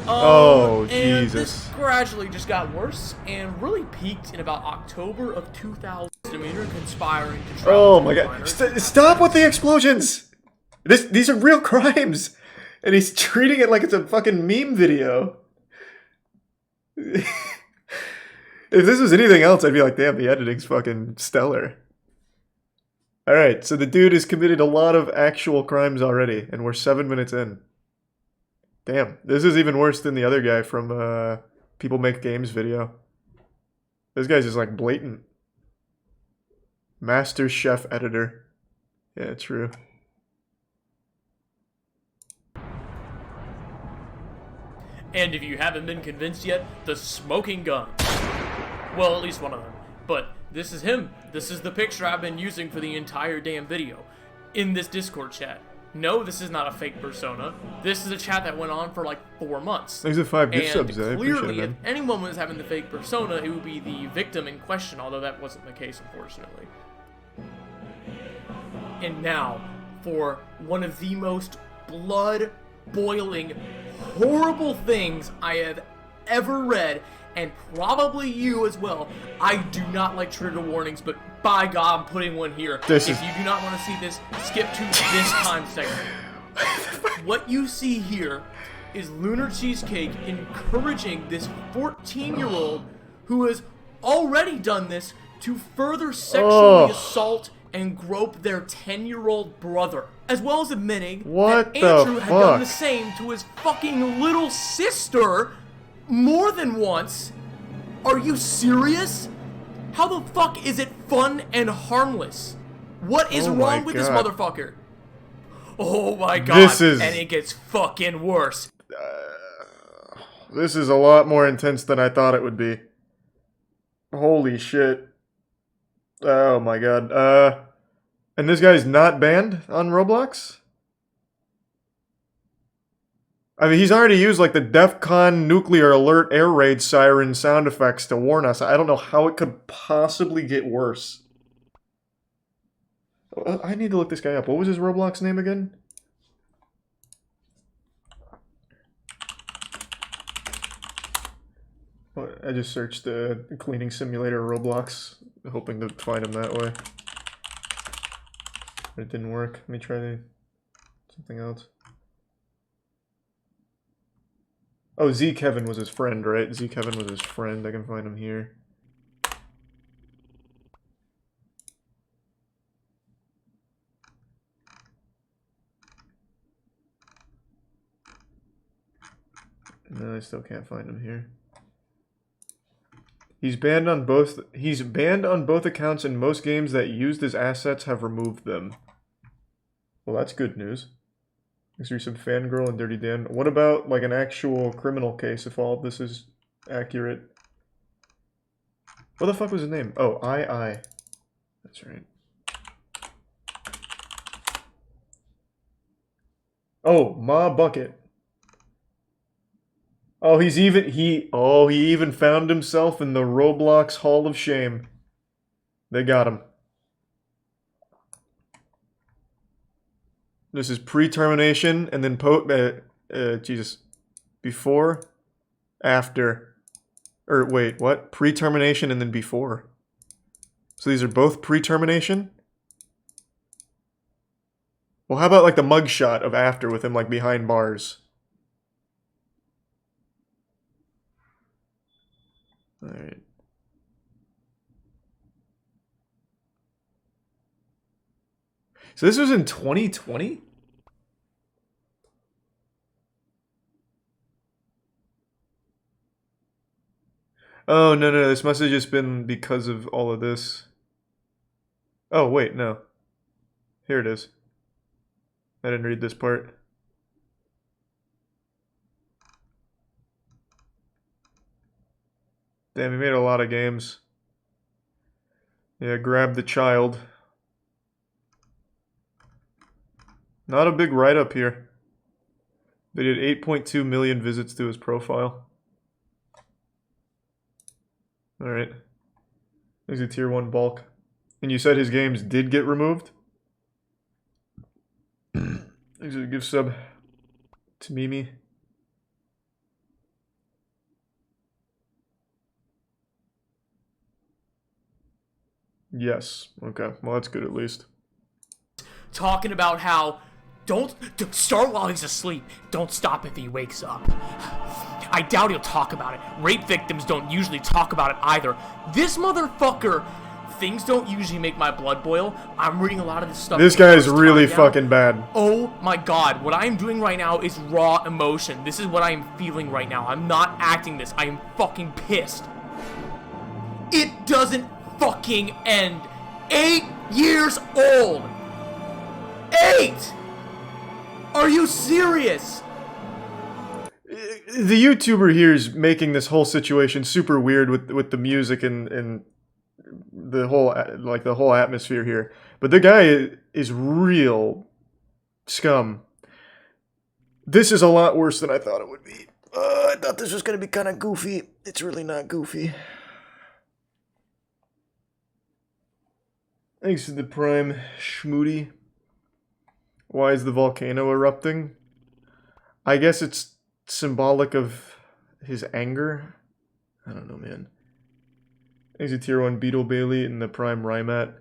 Oh, and Jesus. This gradually just got worse and really peaked in about October of 2000. Misdemeanor conspiring to travel. Oh my god. Stop with the explosions! These are real crimes! And he's treating it like it's a fucking meme video. If this was anything else, I'd be like, damn, the editing's fucking stellar. Alright, so the dude has committed a lot of actual crimes already, and we're 7 minutes in. Damn, this is even worse than the other guy from People Make Games video. This guy's just like blatant. Master Chef Editor. Yeah, true. And if you haven't been convinced yet, the smoking gun. Well, at least one of them. But this is him. This is the picture I've been using for the entire damn video. In this Discord chat. No, this is not a fake persona. This is a chat that went on for like 4 months. Thanks for 5 gift subs, I appreciate clearly, it, if man. anyone was having the fake persona, it would be the victim in question, although that wasn't the case, unfortunately. And now, for one of the most blood-boiling, horrible things I have ever read, and probably you as well. I do not like trigger warnings, but by God, I'm putting one here. If you do not want to see this, skip to this time segment. What you see here is Lunar Cheesecake encouraging this 14-year-old who has already done this to further sexually assault and grope their 10-year-old brother, as well as admitting that Andrew had done the same to his fucking little sister more than once. Are you serious? How the fuck is it fun and harmless? What is wrong with this motherfucker? Oh my god, and it gets fucking worse. This is a lot more intense than I thought it would be. Holy shit. Oh my god. And this guy's not banned on Roblox? I mean, he's already used like the DEFCON nuclear alert air raid siren sound effects to warn us. I don't know how it could possibly get worse. I need to look this guy up. What was his Roblox name again? I just searched the cleaning simulator Roblox, hoping to find him that way. But it didn't work. Let me try something else. Oh, Z Kevin was his friend, right? Z Kevin was his friend. I can find him here. No, I still can't find him here. He's banned on both accounts, and most games that used his assets have removed them. Well, that's good news. Thanks for some Fangirl and Dirty Dan. What about like an actual criminal case if all of this is accurate? What the fuck was his name? Oh, I. That's right. Oh, Ma Bucket. Oh, he even found himself in the Roblox Hall of Shame. They got him. This is pre-termination and then before, after, or wait, what? Pre-termination and then before. So these are both pre-termination? Well, how about like the mugshot of after with him like behind bars? All right. So this was in 2020? Oh, no, this must have just been because of all of this. Oh, wait, no. Here it is. I didn't read this part. Damn, he made a lot of games. Yeah, Grab the Child. Not a big write-up here. They did 8.2 million visits to his profile. Alright. There's a tier 1 bulk. And you said his games did get removed? Thanks for the gift sub to Mimi. Yes. Okay. Well, that's good at least. Talking about how don't start while he's asleep. Don't stop if he wakes up. I doubt he'll talk about it. Rape victims don't usually talk about it either. This motherfucker, things don't usually make my blood boil. I'm reading a lot of this stuff. This guy is really fucking bad. Oh my god, what I am doing right now is raw emotion. This is what I am feeling right now. I'm not acting this. I am fucking pissed. It doesn't fucking end. 8 years old. 8! Are you serious? The YouTuber here is making this whole situation super weird with the music and the whole atmosphere here. But the guy is real scum. This is a lot worse than I thought it would be. I thought this was gonna be kind of goofy. It's really not goofy. Thanks to the Prime Schmoody. Why is the volcano erupting? I guess it's symbolic of his anger. I don't know, man. Thanks to Tier 1 Beetle Bailey and the Prime Rymat.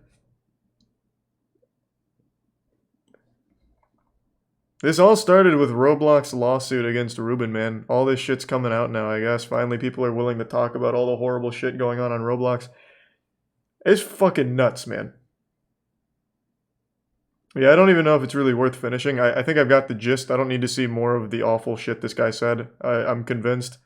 This all started with Roblox lawsuit against Ruben, man. All this shit's coming out now, I guess. Finally, people are willing to talk about all the horrible shit going on Roblox. It's fucking nuts, man. Yeah, I don't even know if it's really worth finishing. I think I've got the gist. I don't need to see more of the awful shit this guy said. I'm convinced.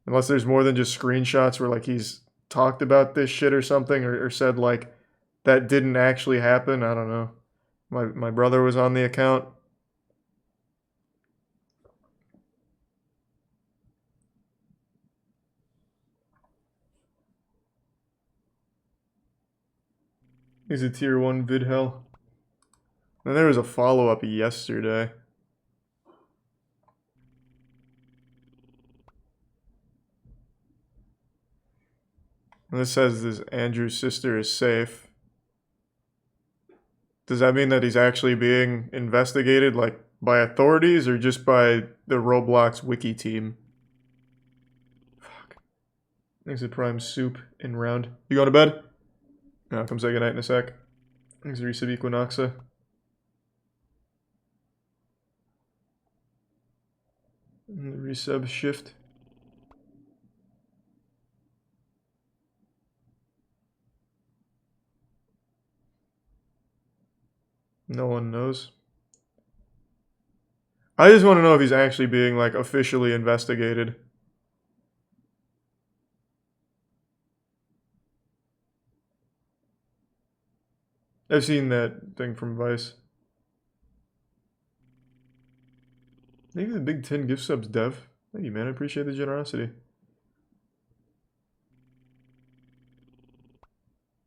Unless there's more than just screenshots where, like, he's talked about this shit or something, or said, like, that didn't actually happen. I don't know. My brother was on the account. He's a Tier 1 vid hell. And there was a follow-up yesterday. And this says this Andrew's sister is safe. Does that mean that he's actually being investigated, like, by authorities or just by the Roblox wiki team? Fuck. Thanks to Prime Soup in round. You going to bed? No, come say goodnight in a sec. Thanks to Resub Equinoxa. And the resub shift. No one knows. I just want to know if he's actually being, like, officially investigated. I've seen that thing from Vice. Maybe the big 10 gift subs, Dev. Thank you, man. I appreciate the generosity.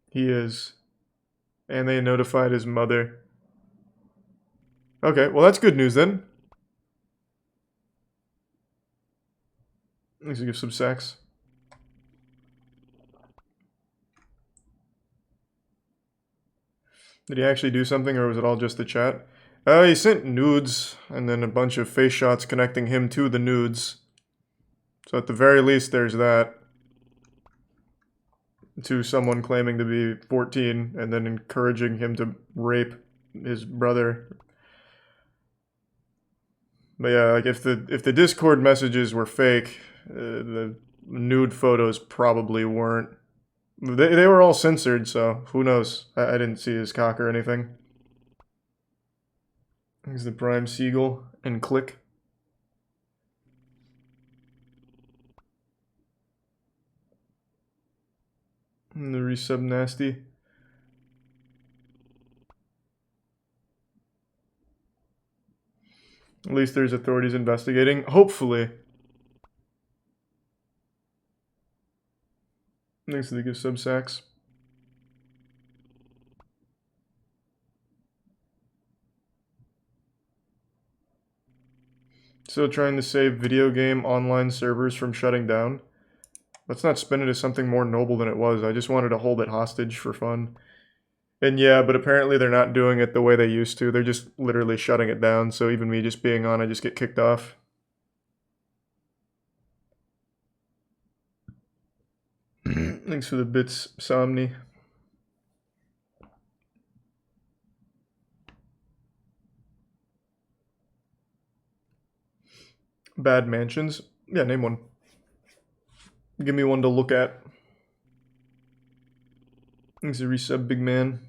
He is. And they notified his mother. Okay, well, that's good news then. Let's give some sex. Did he actually do something, or was it all just the chat? He sent nudes, and then a bunch of face shots connecting him to the nudes. So at the very least, there's that. To someone claiming to be 14, and then encouraging him to rape his brother. But yeah, like, if the Discord messages were fake, the nude photos probably weren't. They were all censored, so who knows? I didn't see his cock or anything. Here's the Prime Seagull and Click. And the resub nasty. At least there's authorities investigating. Hopefully. Thanks to the gift sub sacks. Still trying to save video game online servers from shutting down. Let's not spin it as something more noble than it was. I just wanted to hold it hostage for fun. And yeah, but apparently they're not doing it the way they used to. They're just literally shutting it down. So even me just being on, I just get kicked off. Thanks for the bits, Somni. Bad mansions. Yeah, name one. Give me one to look at. Thanks for resub, big man.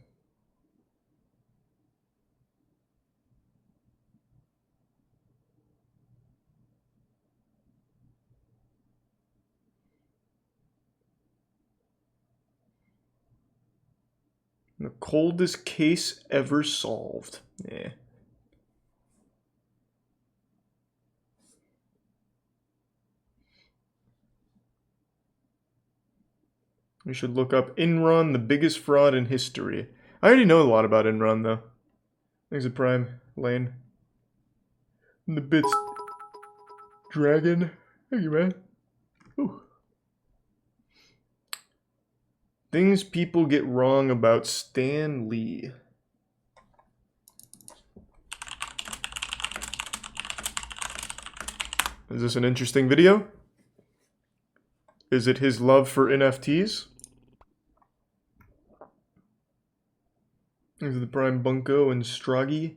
The coldest case ever solved. Yeah. We should look up Enron, the biggest fraud in history. I already know a lot about Enron, though. Thanks a Prime Lane. And the bits Dragon. Thank you, man. Ooh. Things people get wrong about Stan Lee. Is this an interesting video? Is it his love for NFTs? Is it the Prime Bunko and Stragi?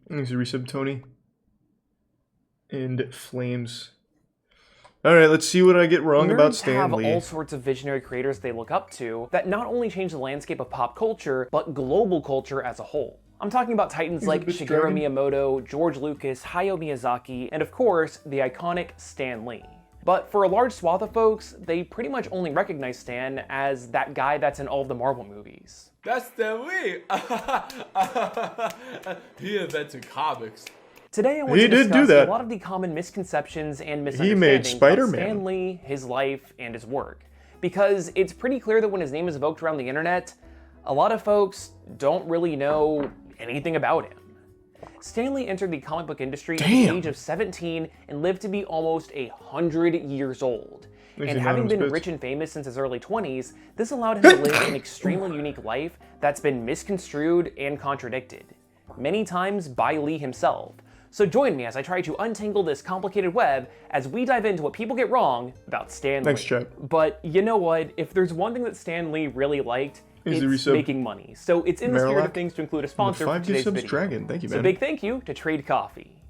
Thanks a resub, Tony. And Flames. Alright, let's see what I get wrong about Stan Lee. Nerds have all sorts of visionary creators they look up to that not only change the landscape of pop culture, but global culture as a whole. I'm talking about titans like Shigeru Miyamoto, George Lucas, Hayao Miyazaki, and of course, the iconic Stan Lee. But for a large swath of folks, they pretty much only recognize Stan as that guy that's in all of the Marvel movies. That's Stan Lee! He invented comics. Today I want to discuss a lot of the common misconceptions and misunderstandings about Stan Lee, his life, and his work. Because it's pretty clear that when his name is evoked around the internet, a lot of folks don't really know anything about him. Stan Lee entered the comic book industry at the age of 17 and lived to be almost 100 years old. And having been rich and famous since his early 20s, this allowed him to live an extremely unique life that's been misconstrued and contradicted, many times by Lee himself. So join me as I try to untangle this complicated web as we dive into what people get wrong about Stan Lee. Thanks, Chet. But you know what? If there's one thing that Stan Lee really liked, it's making money. So it's in the spirit of things to include a sponsor for today's video. Dragon. Thank you, man. So big thank you to Trade Coffee.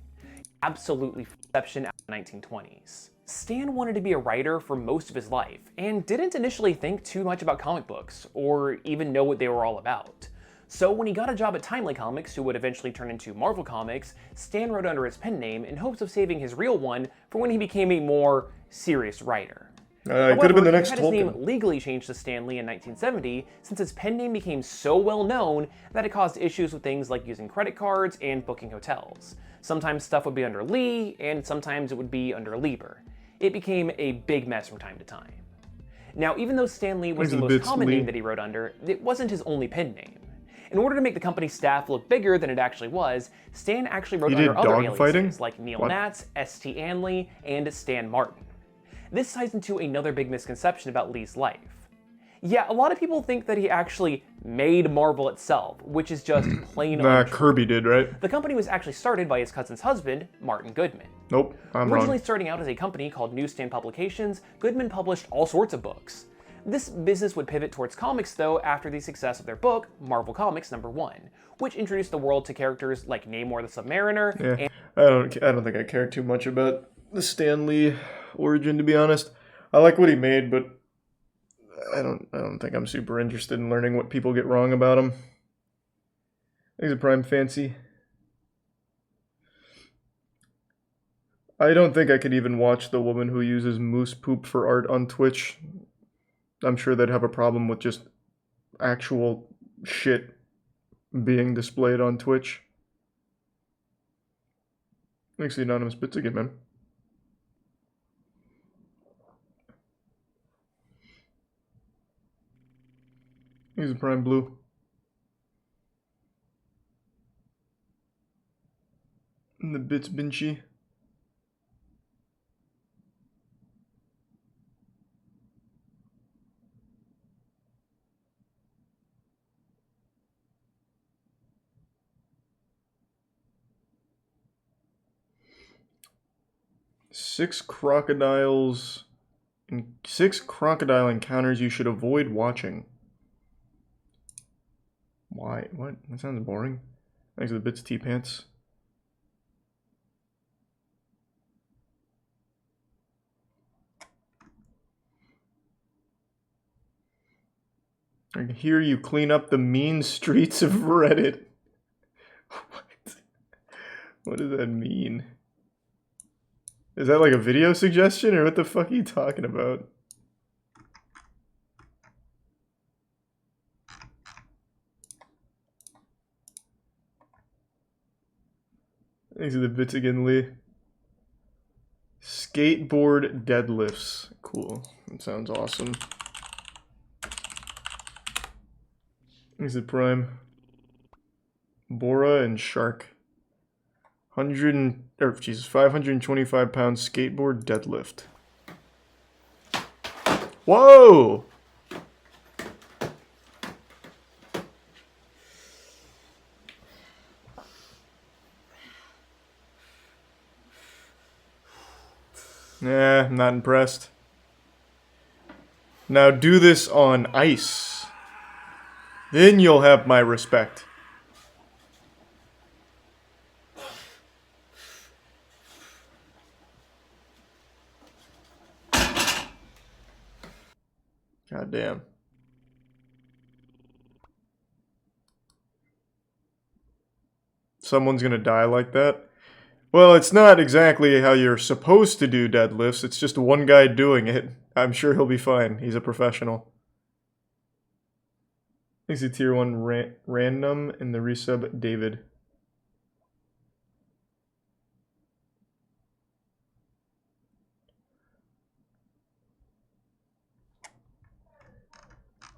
Absolutely exception out of the 1920s. Stan wanted to be a writer for most of his life and didn't initially think too much about comic books or even know what they were all about. So when he got a job at Timely Comics, who would eventually turn into Marvel Comics, Stan wrote under his pen name in hopes of saving his real one for when he became a more serious writer. It could have been the next he had his name legally changed to Stan Lee in 1970 since his pen name became so well known that it caused issues with things like using credit cards and booking hotels. Sometimes stuff would be under Lee, and sometimes it would be under Lieber. It became a big mess from time to time. Now, even though Stan Lee was the most common name that he wrote under, it wasn't his only pen name. In order to make the company's staff look bigger than it actually was, Stan actually wrote under other aliases like Neil Natz, S.T. Anley, and Stan Martin. This ties into another big misconception about Lee's life. Yeah, a lot of people think that he actually made Marvel itself, which is just plain untrue. Kirby did, right? The company was actually started by his cousin's husband, Martin Goodman. Nope, I'm Originally starting out as a company called Newsstand Publications, Goodman published all sorts of books. This business would pivot towards comics, though, after the success of their book, Marvel Comics #1, which introduced the world to characters like Namor the Submariner. Yeah, I don't think I care too much about the Stan Lee origin, to be honest. I like what he made, but I don't think I'm super interested in learning what people get wrong about him. He's a Prime Fancy. I don't think I could even watch the woman who uses moose poop for art on Twitch. I'm sure they'd have a problem with just actual shit being displayed on Twitch. Thanks to the anonymous bits again, man. He's a Prime Blue. bits, Binchy. Six crocodile encounters you should avoid watching. Why? What? That sounds boring. Thanks for the bits, T-Pants. I can hear you clean up the mean streets of Reddit. What? What does that mean? Is that like a video suggestion, or what the fuck are you talking about? Thanks for the bits again, Lee. Skateboard deadlifts. Cool. That sounds awesome. Thanks for Prime. Bora and Shark. 525 pound skateboard deadlift. Whoa! Nah, I'm not impressed. Now do this on ice. Then you'll have my respect. God damn. Someone's gonna die like that? Well, it's not exactly how you're supposed to do deadlifts. It's just one guy doing it. I'm sure he'll be fine. He's a professional. Thanks to tier 1 random and the resub David.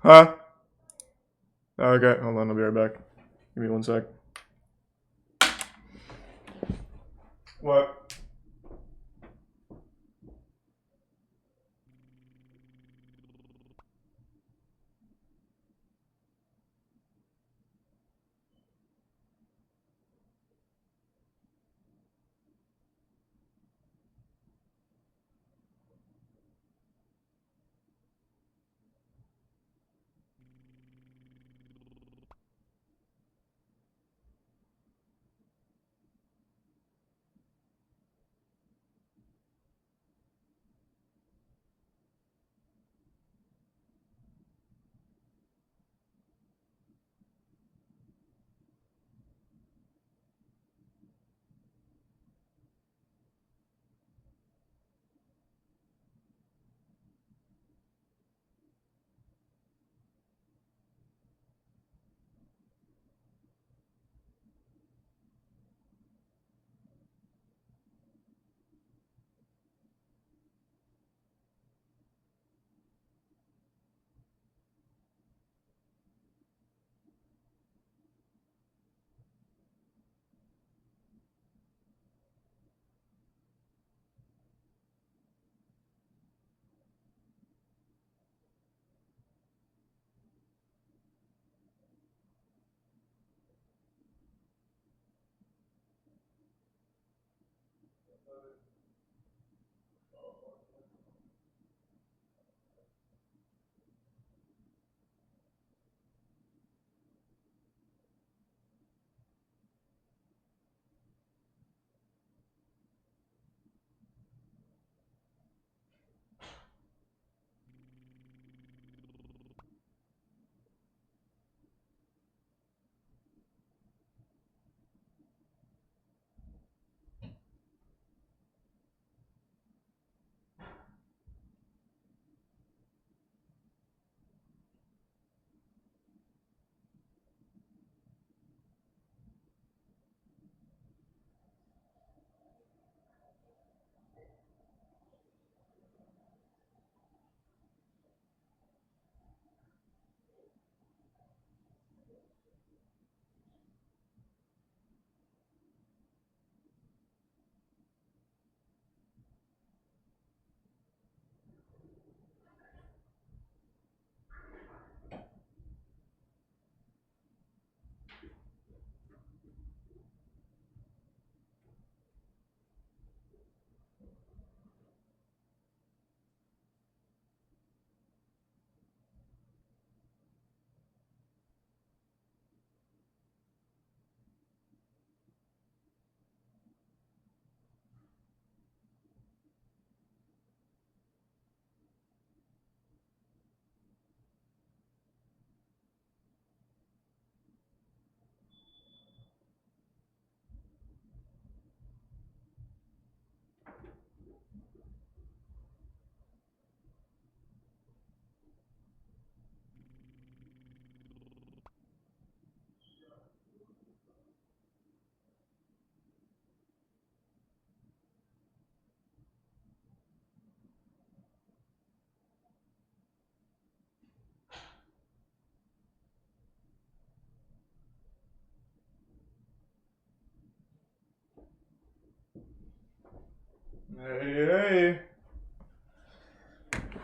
Huh? Okay, hold on, I'll be right back. Give me 1 sec. What? Hey.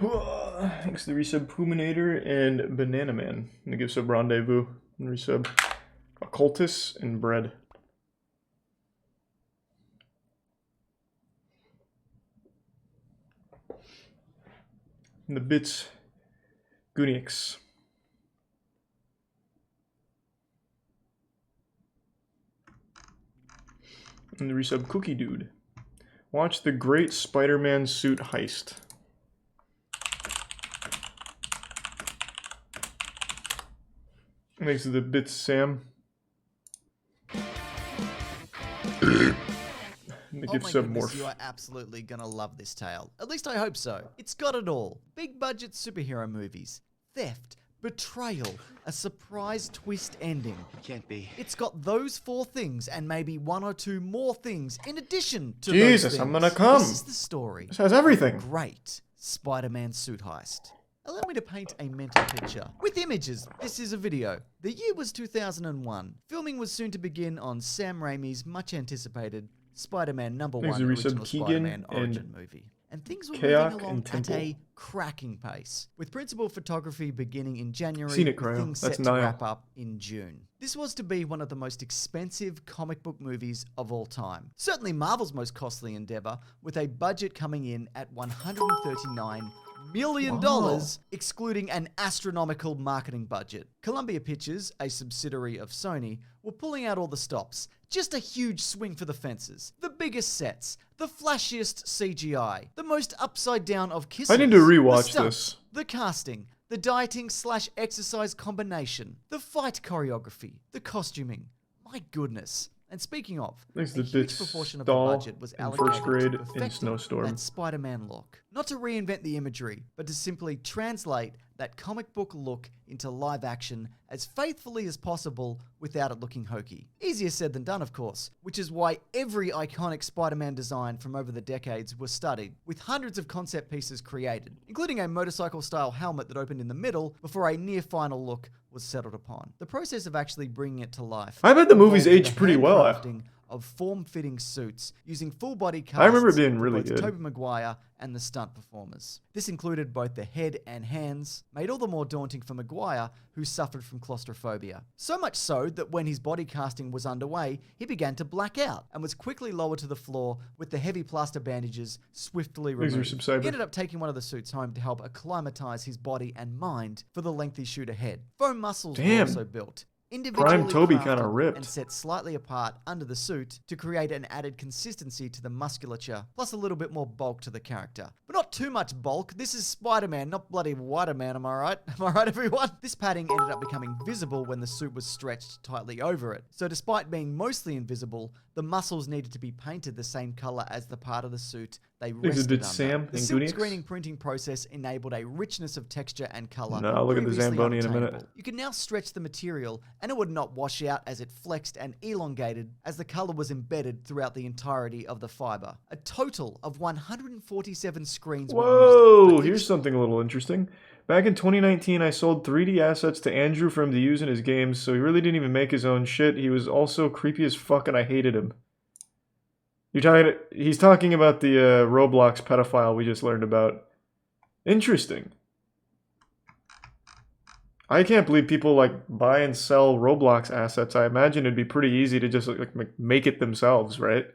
Thanks to the resub Puminator and Banana Man. And the gift sub Rendezvous. And resub Occultus and Bread. And the bits Gunix. And the resub Cookie Dude. Watch the Great Spider-Man Suit Heist. Thanks to the bits Sam. Oh my goodness, you are absolutely gonna love this tale. At least I hope so. It's got it all. Big budget superhero movies, theft, betrayal, a surprise twist ending. Can't be. It's got those 4 things and maybe 1 or 2 more things in addition to Jesus, those things. I'm gonna come. This is the story. This has everything. Great Spider-Man suit heist. Allow me to paint a mental picture. With images, this is a video. The year was 2001. Filming was soon to begin on Sam Raimi's much-anticipated Spider-Man #1 original Spider-Man origin movie. And things were moving along at a cracking pace, with principal photography beginning in January, things set to wrap up in June. This was to be one of the most expensive comic book movies of all time. Certainly Marvel's most costly endeavor, with a budget coming in at $139 million, excluding an astronomical marketing budget. Columbia Pictures, a subsidiary of Sony, were pulling out all the stops. Just a huge swing for the fences. The biggest sets, the flashiest CGI, the most upside down of kisses. I need to rewatch this. The casting, the dieting/exercise combination, the fight choreography, the costuming. My goodness. And speaking of, a huge proportion of the budget was allocated first grade to in perfecting Snowstorm. that Spider-Man look. Not to reinvent the imagery, but to simply translate that comic book look into live action as faithfully as possible without it looking hokey. Easier said than done, of course, which is why every iconic Spider-Man design from over the decades was studied, with hundreds of concept pieces created, including a motorcycle-style helmet that opened in the middle before a near-final look was settled upon. The process of actually bringing it to life. I bet the movie's aged pretty well. Of form-fitting suits using full-body casts. I remember it being really good. Tobey Maguire and the stunt performers. This included both the head and hands, made all the more daunting for Maguire, who suffered from claustrophobia. So much so that when his body casting was underway, he began to black out and was quickly lowered to the floor with the heavy plaster bandages swiftly removed. He ended up taking one of the suits home to help acclimatize his body and mind for the lengthy shoot ahead. Foam muscles were also built. Prime Toby kind of ripped. And set slightly apart under the suit to create an added consistency to the musculature, plus a little bit more bulk to the character. But not too much bulk. This is Spider-Man, not bloody Spider-Man, am I right? Am I right, everyone? This padding ended up becoming visible when the suit was stretched tightly over it. So despite being mostly invisible, the muscles needed to be painted the same color as the part of the suit they rested under. The silk screening printing process enabled a richness of texture and color. No, look at the Zamboni in a minute. You can now stretch the material and it would not wash out as it flexed and elongated as the color was embedded throughout the entirety of the fiber. A total of 147 screens were used. Whoa, here's something a little interesting. Back in 2019, I sold 3D assets to Andrew for him to use in his games, so he really didn't even make his own shit. He was also creepy as fuck and I hated him. He's talking about the Roblox pedophile we just learned about. Interesting. I can't believe people like buy and sell Roblox assets. I imagine it'd be pretty easy to just like make it themselves, right?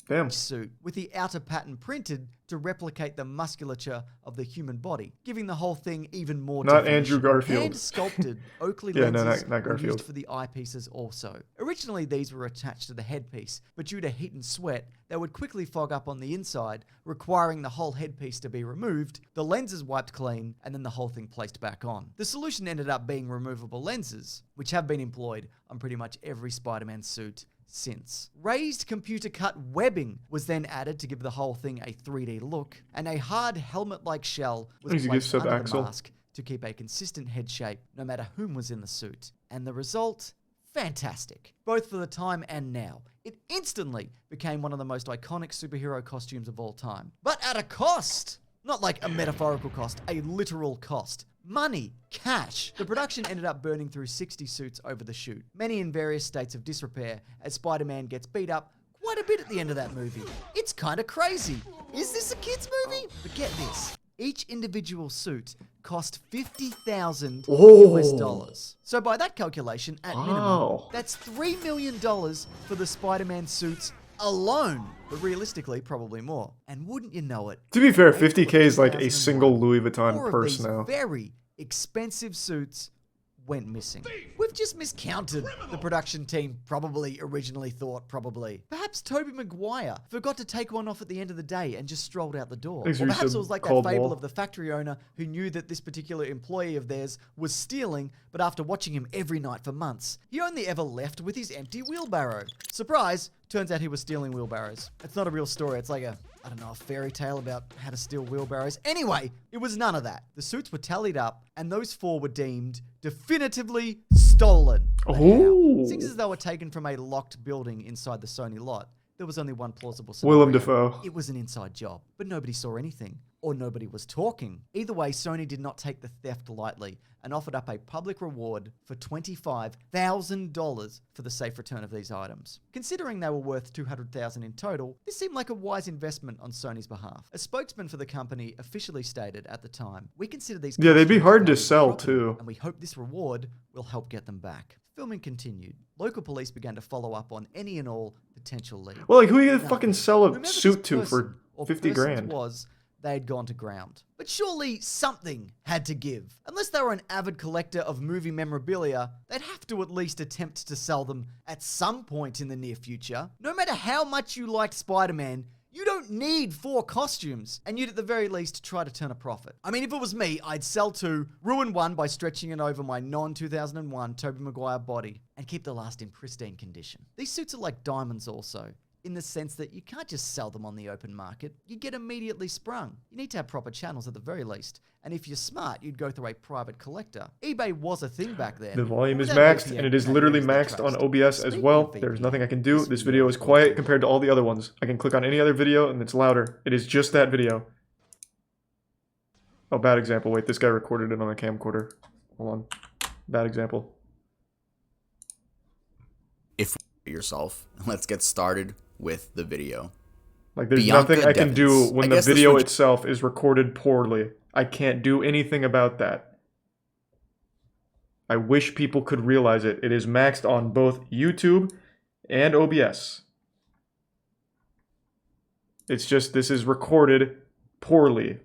Damn. Suit with the outer pattern printed to replicate the musculature of the human body, giving the whole thing even more Not definition. Andrew Garfield. Hand sculpted Oakley Yeah, lenses no, not were Garfield. used for the eyepieces also. Originally, these were attached to the headpiece, but due to heat and sweat, they would quickly fog up on the inside, requiring the whole headpiece to be removed, the lenses wiped clean, and then the whole thing placed back on. The solution ended up being removable lenses, which have been employed on pretty much every Spider-Man suit since. Raised computer-cut webbing was then added to give the whole thing a 3D look, and a hard helmet-like shell was placed under the mask to keep a consistent head shape no matter whom was in the suit. And the result? Fantastic. Both for the time and now. It instantly became one of the most iconic superhero costumes of all time. But at a cost! Not like a metaphorical cost, a literal cost. Money. Cash. The production ended up burning through 60 suits over the shoot, many in various states of disrepair, as Spider-Man gets beat up quite a bit at the end of that movie. It's kind of crazy. Is this a kid's movie? But get this. Each individual suit cost $50,000 US dollars. So by that calculation, at minimum, that's $3 million for the Spider-Man suits alone. But realistically, probably more. And wouldn't you know it? To be fair, 50K is like a single Louis Vuitton purse now. Very expensive suits went missing. We've just miscounted. The production team probably originally thought Perhaps Tobey Maguire forgot to take one off at the end of the day and just strolled out the door. Or perhaps it was like that fable of the factory owner who knew that this particular employee of theirs was stealing, but after watching him every night for months, he only ever left with his empty wheelbarrow. Surprise! Turns out he was stealing wheelbarrows. It's not a real story. It's like a fairy tale about how to steal wheelbarrows. Anyway, it was none of that. The suits were tallied up, and those 4 were deemed definitively stolen. Seems as though were taken from a locked building inside the Sony lot. There was only one plausible scenario. Willem Dafoe. It was an inside job, but nobody saw anything, or nobody was talking. Either way, Sony did not take the theft lightly and offered up a public reward for $25,000 for the safe return of these items. Considering they were worth $200,000 in total, this seemed like a wise investment on Sony's behalf. A spokesman for the company officially stated at the time, "We consider these they'd be hard to sell too, and we hope this reward will help get them back." Filming continued. Local police began to follow up on any and all potential leads. Well, like, who are you gonna fucking sell a suit to for 50 grand? They had gone to ground. But surely something had to give. Unless they were an avid collector of movie memorabilia, they'd have to at least attempt to sell them at some point in the near future. No matter how much you liked Spider-Man, you don't need 4 costumes, and you'd at the very least try to turn a profit. I mean, if it was me, I'd sell 2, ruin 1 by stretching it over my non-2001 Tobey Maguire body, and keep the last in pristine condition. These suits are like diamonds also, in the sense that you can't just sell them on the open market. You get immediately sprung. You need to have proper channels at the very least. And if you're smart, you'd go through a private collector. eBay was a thing back then. The volume is maxed, and it is literally maxed on OBS as well. There's nothing I can do. This video is quiet compared to all the other ones. I can click on any other video, and it's louder. It is just that video. Oh, bad example. Wait, this guy recorded it on a camcorder. Hold on. Bad example. If yourself, let's get started with the video. Like, there's nothing I can do when the video itself is recorded poorly. I can't do anything about that. I wish people could realize it. It is maxed on both YouTube and OBS. It's just, this is recorded poorly.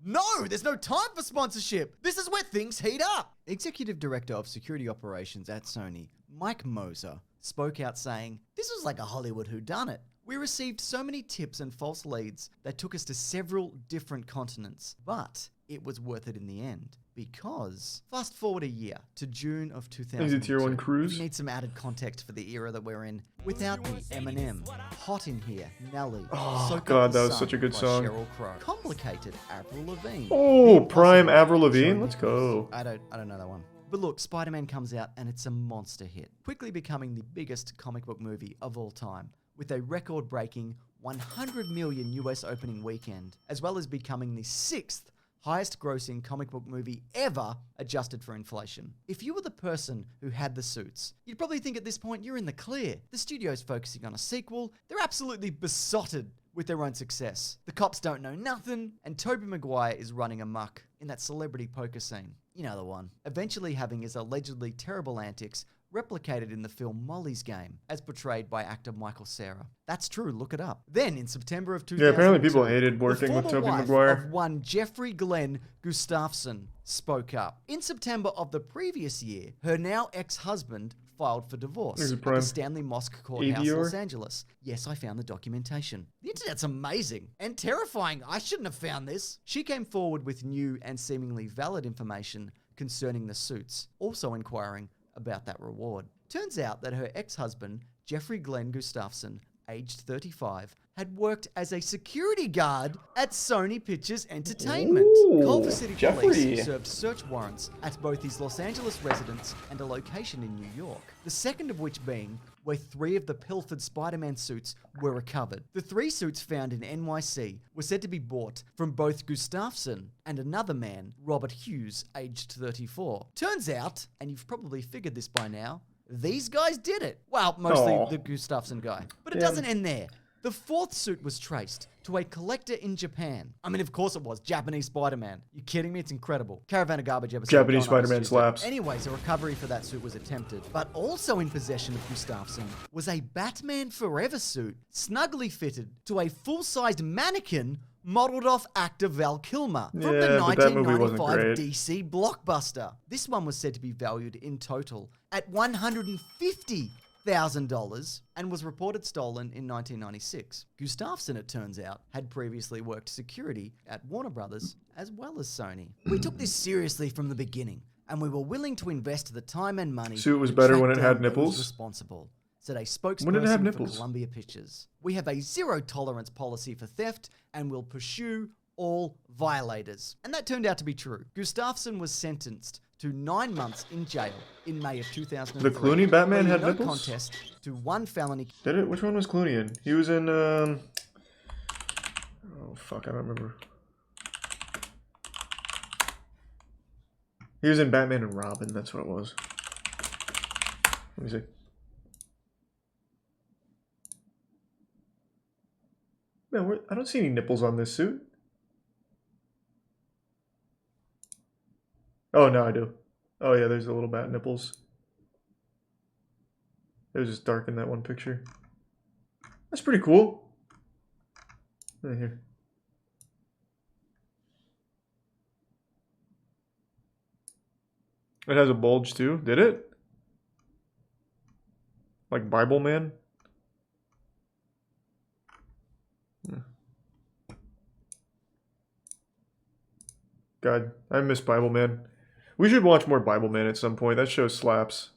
No, there's no time for sponsorship. This is where things heat up. Executive Director of Security Operations at Sony, Mike Moser, spoke out saying, "This was like a Hollywood whodunit. We received so many tips and false leads that took us to several different continents, but it was worth it in the end. Because, fast forward a year to June of 2002. Tier 1 cruise. You need some added context for the era that we're in. Without me, Eminem, Hot in Here, Nelly, oh god, that was such a good song. Sheryl Crow, Complicated, Avril Lavigne. Oh, Prime Avril Lavigne, let's go. I don't know that one. But look, Spider-Man comes out and it's a monster hit, quickly becoming the biggest comic book movie of all time, with a record-breaking 100 million US opening weekend, as well as becoming the 6th highest grossing comic book movie ever adjusted for inflation. If you were the person who had the suits, you'd probably think at this point you're in the clear. The studio's focusing on a sequel. They're absolutely besotted with their own success. The cops don't know nothing, and Tobey Maguire is running amok in that celebrity poker scene. You know the one. Eventually having his allegedly terrible antics replicated in the film Molly's Game, as portrayed by actor Michael Cera. That's true, look it up. Then, in September of 2002, yeah, apparently people hated working with Tobey Maguire. Of one Jeffrey Glenn Gustafson spoke up. In September of the previous year, her now ex-husband filed for divorce at the Stanley Mosque Courthouse, Los Angeles. Yes, I found the documentation. The internet's amazing and terrifying. I shouldn't have found this. She came forward with new and seemingly valid information concerning the suits, also inquiring about that reward. Turns out that her ex-husband, Jeffrey Glenn Gustafson, aged 35, had worked as a security guard at Sony Pictures Entertainment. Culver City Police served search warrants at both his Los Angeles residence and a location in New York, the second of which being where 3 of the pilfered Spider-Man suits were recovered. The 3 suits found in NYC were said to be bought from both Gustafsson and another man, Robert Hughes, aged 34. Turns out, and you've probably figured this by now, these guys did it. Well, mostly the Gustafsson guy. But it doesn't end there. The 4th suit was traced to a collector in Japan. I mean, of course it was. Japanese Spider-Man. You kidding me? It's incredible. Caravan of Garbage episode. Japanese Spider-Man slaps. Anyways, a recovery for that suit was attempted. But also in possession of Gustafsson was a Batman Forever suit, snugly fitted to a full-sized mannequin modeled off actor Val Kilmer from the 1995 DC blockbuster. This one was said to be valued in total at $150,000 and was reported stolen in 1996. Gustafsson, it turns out, had previously worked security at Warner Brothers as well as Sony. We took this seriously from the beginning, and we were willing to invest the time and money. Suit was better when it had nipples. Responsible, said a spokesperson for Columbia Pictures. We have a zero-tolerance policy for theft and will pursue all violators. And that turned out to be true. Gustafsson was sentenced to 9 months in jail in May of 2003. The Clooney Batman had nipples? Contest to 1 felony. Did it? Which one was Clooney in? He was in, oh fuck, I don't remember. He was in Batman and Robin, that's what it was. Let me see. Man, I don't see any nipples on this suit. Oh, no, I do. Oh, yeah, there's the little bat nipples. It was just dark in that one picture. That's pretty cool. Right here. It has a bulge, too. Did it? Like Bible Man? God, I miss Bible Man. We should watch more Bible Man at some point. That show slaps.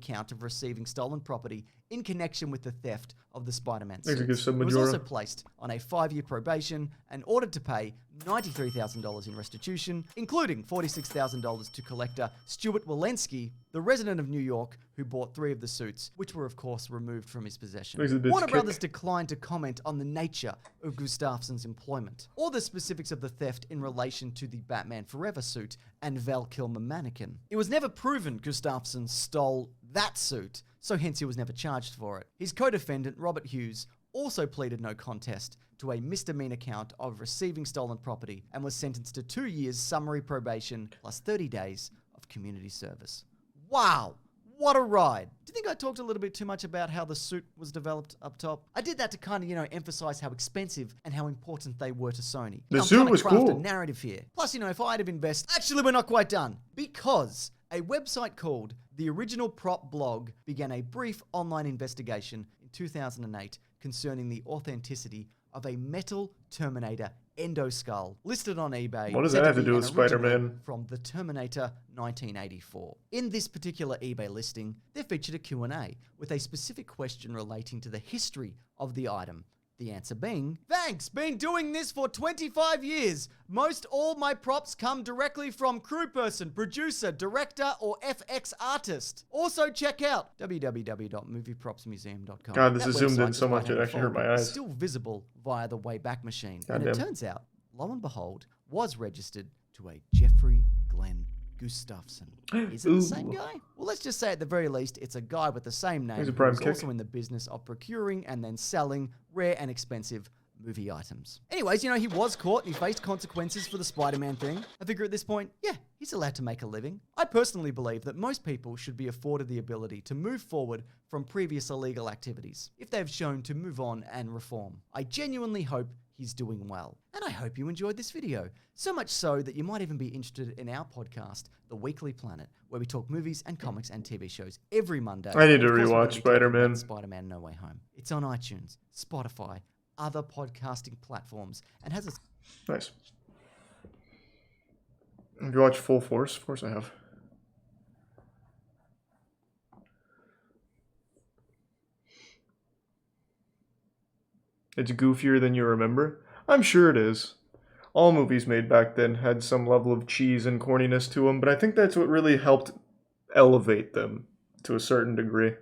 Count of receiving stolen property in connection with the theft of the Spider-Man suits. He was also placed on a 5-year probation and ordered to pay $93,000 in restitution, including $46,000 to collector Stuart Walensky, the resident of New York who bought 3 of the suits, which were of course removed from his possession. Warner Brothers declined to comment on the nature of Gustafsson's employment or the specifics of the theft in relation to the Batman Forever suit and Val Kilmer mannequin. It was never proven Gustafsson stole that suit, so hence he was never charged for it. His co-defendant, Robert Hughes, also pleaded no contest to a misdemeanor count of receiving stolen property and was sentenced to 2 years summary probation plus 30 days of community service. Wow! What a ride! Do you think I talked a little bit too much about how the suit was developed up top? I did that to kind of, emphasize how expensive and how important they were to Sony. The suit was cool. A narrative here. Plus, if I'd have invested... Actually, we're not quite done. Because a website called The Original Prop Blog began a brief online investigation in 2008 concerning the authenticity of a metal Terminator endoskull listed on eBay. What does that have to do with Spider-Man? From the Terminator 1984. In this particular eBay listing, they featured a Q&A with a specific question relating to the history of the item. The answer being, thanks, been doing this for 25 years. Most all my props come directly from crew person, producer, director, or FX artist. Also check out www.moviepropsmuseum.com. God, this is zoomed in so much it actually hurt my eyes. Still visible via the Wayback Machine. And it turns out, lo and behold, was registered to a Jeffrey Glenn Gustafsson. Is it the same guy? Well, let's just say at the very least, it's a guy with the same name who's also in the business of procuring and then selling rare and expensive movie items. Anyways, he was caught and he faced consequences for the Spider-Man thing. I figure at this point, yeah, he's allowed to make a living. I personally believe that most people should be afforded the ability to move forward from previous illegal activities if they've shown to move on and reform. I genuinely hope he's doing well. And I hope you enjoyed this video. So much so that you might even be interested in our podcast, The Weekly Planet, where we talk movies and comics and TV shows every Monday. I need to rewatch Spider-Man. Spider-Man No Way Home. It's on iTunes, Spotify, other podcasting platforms, and has a... Nice. Have you watched Full Force? Of course I have. It's goofier than you remember? I'm sure it is. All movies made back then had some level of cheese and corniness to them, but I think that's what really helped elevate them to a certain degree.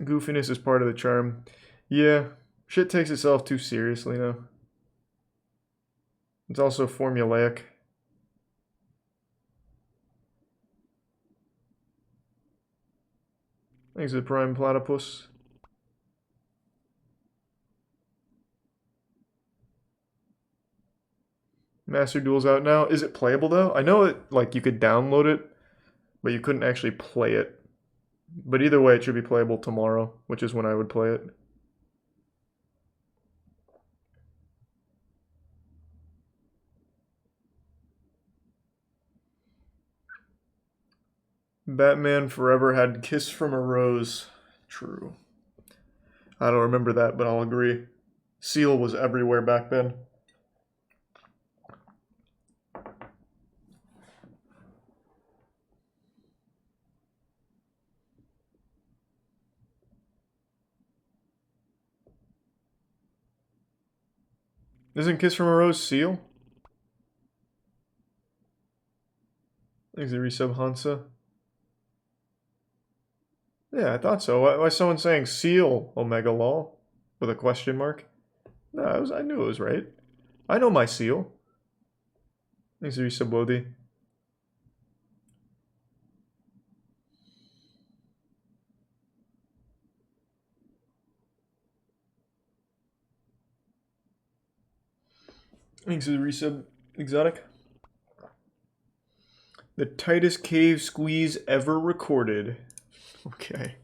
Goofiness is part of the charm. Yeah, shit takes itself too seriously now. It's also formulaic. Thanks to the Prime Platypus. Master Duel's out now. Is it playable though? I know it, like, you could download it, but you couldn't actually play it. But either way, it should be playable tomorrow, which is when I would play it. Batman Forever had Kiss from a Rose. True. I don't remember that, but I'll agree. Seal was everywhere back then. Isn't Kiss from a Rose Seal? Thanks to resub Hansa. Yeah, I thought so. Why is someone saying Seal, Omega Law? With a question mark? No, I knew it was right. I know my Seal. Thanks to resub Wodi. Thanks to the resub Exotic. The tightest cave squeeze ever recorded. Okay.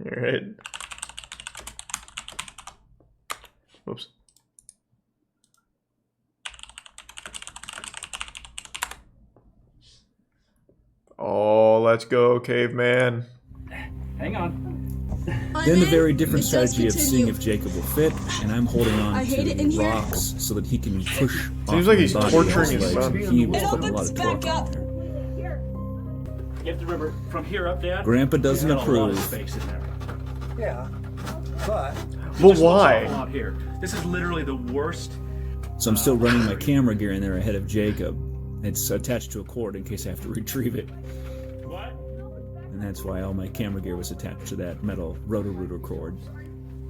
Alright. Whoops. Oh, let's go, caveman. Hang on. Then the very different strategy of seeing if Jacob will fit, and I'm holding on to rocks so that he can push. Seems like he's torturing his son. He was putting a lot of torque on there. You have to remember, from here up, Dad. Grandpa doesn't approve. Yeah, but why? Out here. This is literally the worst. So I'm still running my camera gear in there ahead of Jacob. It's attached to a cord in case I have to retrieve it. What? And that's why all my camera gear was attached to that metal Roto-Rooter cord.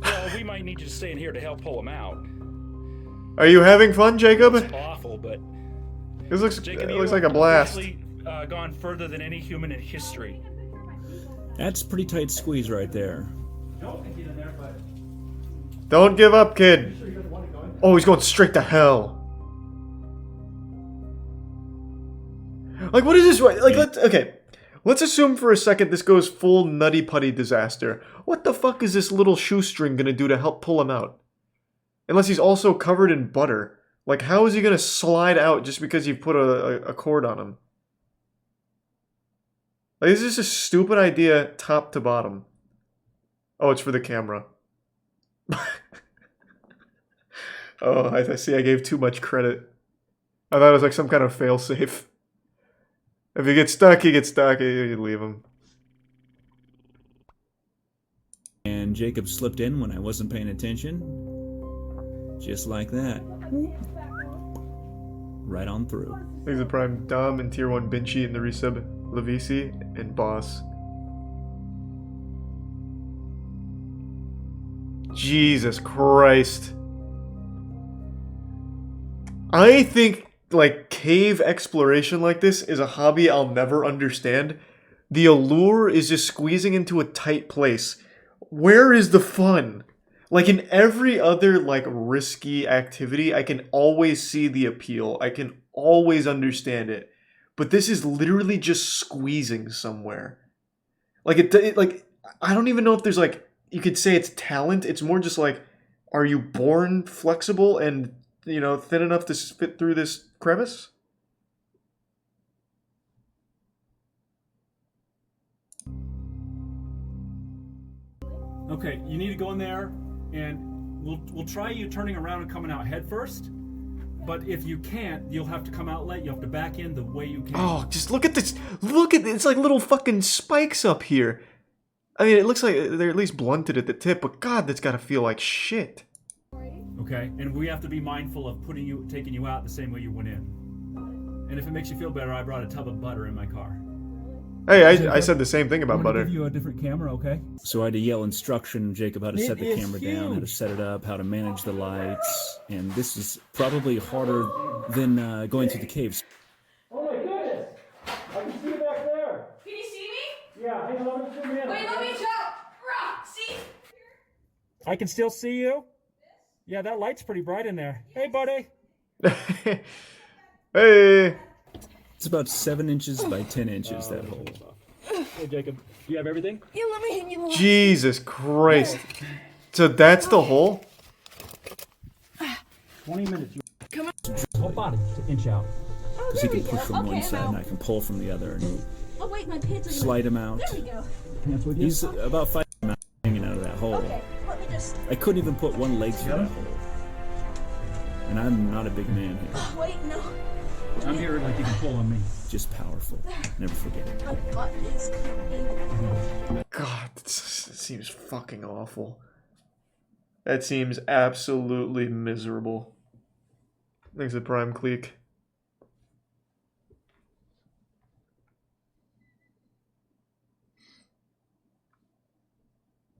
Well, we might need you to stay in here to help pull him out. Are you having fun, Jacob? It's awful, but this looks Jacob, it looks like a blast. Gone further than any human in history. That's pretty tight squeeze right there. Don't give up, kid. Oh, he's going straight to hell. Like, what is this? Like, let's assume for a second this goes full nutty putty disaster. What the fuck is this little shoestring gonna do to help pull him out? Unless he's also covered in butter. Like, how is he gonna slide out just because you put a cord on him? Like, this is a stupid idea top to bottom. Oh, it's for the camera. Oh, I see I gave too much credit. I thought it was like some kind of failsafe. If he gets stuck, he gets stuck. You leave him. And Jacob slipped in when I wasn't paying attention. Just like that. Right on through. There's the Prime Dom and Tier 1 Binchy and the resub Levisi and Boss. Jesus Christ. I think, like, cave exploration like this is a hobby I'll never understand. The allure is just squeezing into a tight place. Where is the fun? Like, in every other, like, risky activity, I can always see the appeal. I can always understand it. But this is literally just squeezing somewhere. Like, like, I don't even know if there's, like, you could say it's talent. It's more just like, are you born flexible and, you know, thin enough to fit through this crevice? Okay, you need to go in there, and we'll try you turning around and coming out head first. but if you can't, you'll have to come out late. You'll have to back in the way you can. Oh, just look at this. Look at this. It's like little fucking spikes up here. I mean, it looks like they're at least blunted at the tip, but God, that's gotta feel like shit. Okay, and we have to be mindful of taking you out the same way you went in. And if it makes you feel better, I brought a tub of butter in my car. Hey, I said the same thing about butter. Give you a different camera, okay? So I had to yell instruction, Jacob, how to set the camera down, how to set it up, how to manage the lights, and this is probably harder than going through the caves. Oh my goodness! I can see you back there. Can you see me? Yeah, hang on, let me zoom in. Wait, let me jump. Rah, see? I can still see you? Yeah, that light's pretty bright in there. Hey, buddy. Hey. It's about 7 inches by 10 inches, that hole. Hey, Jacob, do you have everything? Yeah, let me hang you. Jesus Christ. So that's the hole? 20 minutes. Come on. Whole body to inch out. Oh, Because he can push from one side and I can pull from the other and oh, wait, my pants are slide him out. There we go. He's about 5 feet hanging out of that hole. Okay, let me just... I couldn't even put one leg through that hole. And I'm not a big man here. Oh, wait, no. I'm here like you can pull on me. Just powerful. Never forget it. My butt is coming. God, that seems fucking awful. That seems absolutely miserable. Thanks to Prime Clique.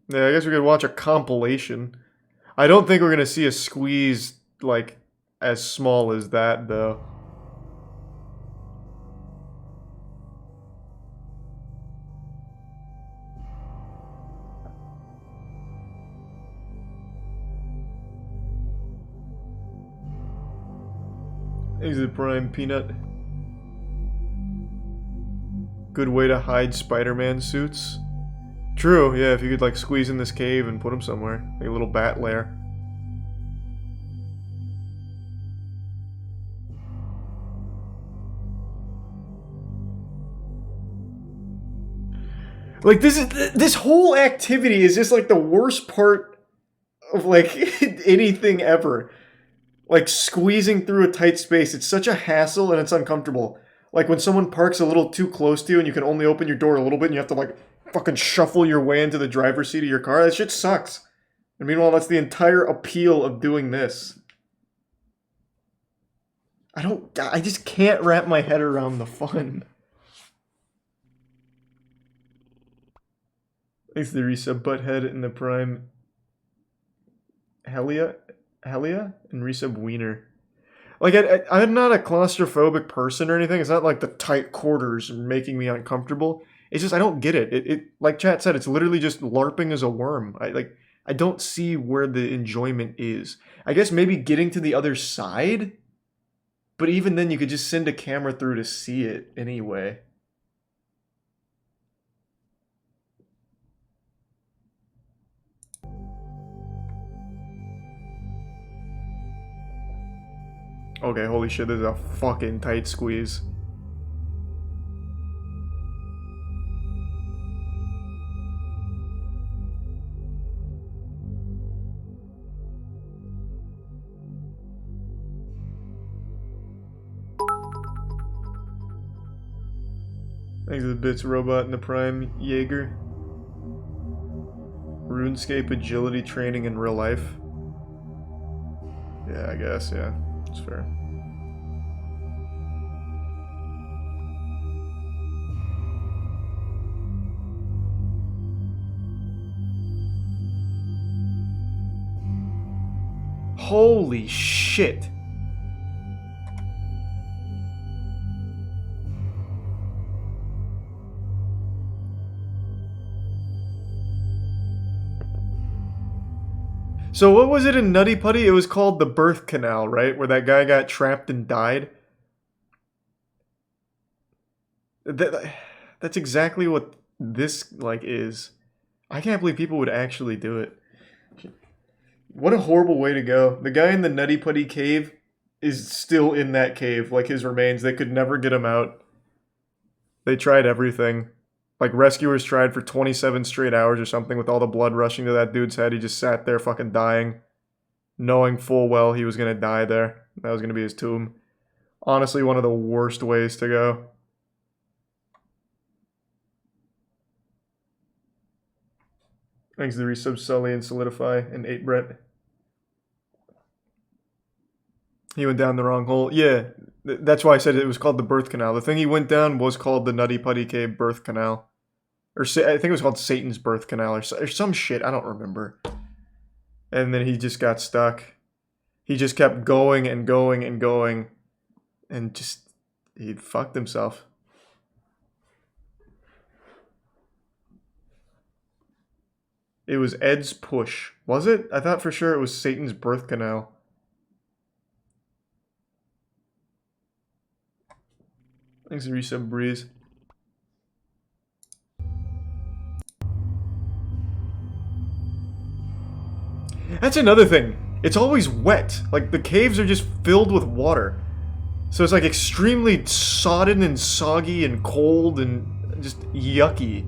Yeah, I guess we could watch a compilation. I don't think we're gonna see a squeeze, like, as small as that, though. Thanks to the Prime Peanut. Good way to hide Spider-Man suits. True, yeah, if you could like squeeze in this cave and put them somewhere. Like a little bat lair. Like this whole activity is just like the worst part of like anything ever. Like squeezing through a tight space, it's such a hassle and it's uncomfortable. Like when someone parks a little too close to you and you can only open your door a little bit and you have to like fucking shuffle your way into the driver's seat of your car. That shit sucks. And meanwhile, that's the entire appeal of doing this. I just can't wrap my head around the fun. Thanks to the resub Butthead in the Prime Helia and resub Wiener. Like, I'm not a claustrophobic person or anything. It's not like the tight quarters making me uncomfortable. It's just, I don't get it. It like chat said, it's literally just LARPing as a worm. I don't see where the enjoyment is. I guess maybe getting to the other side? But even then, you could just send a camera through to see it anyway. Okay, holy shit, this is a fucking tight squeeze. Thanks to the Bits Robot and the Prime Jaeger. RuneScape agility training in real life. Yeah, I guess, yeah. It's fair. Holy shit. So what was it in Nutty Putty? It was called the birth canal, right? Where that guy got trapped and died. That's exactly what this like is. I can't believe people would actually do it. What a horrible way to go. The guy in the Nutty Putty cave is still in that cave, like his remains. They could never get him out. They tried everything. Like, rescuers tried for 27 straight hours or something with all the blood rushing to that dude's head. He just sat there fucking dying. knowing full well he was going to die there. That was going to be his tomb. Honestly, one of the worst ways to go. Thanks to the resub Sully and Solidify and 8 Brett. He went down the wrong hole. Yeah, that's why I said it was called the birth canal. The thing he went down was called the Nutty Putty Cave birth canal. Or I think it was called Satan's birth canal or some shit. I don't remember. And then he just got stuck. He just kept going and going and going. And just, he fucked himself. It was Ed's push. Was it? I thought for sure it was Satan's birth canal. Thanks for resub, Breeze. That's another thing. It's always wet. Like, the caves are just filled with water. So it's like extremely sodden and soggy and cold and just yucky.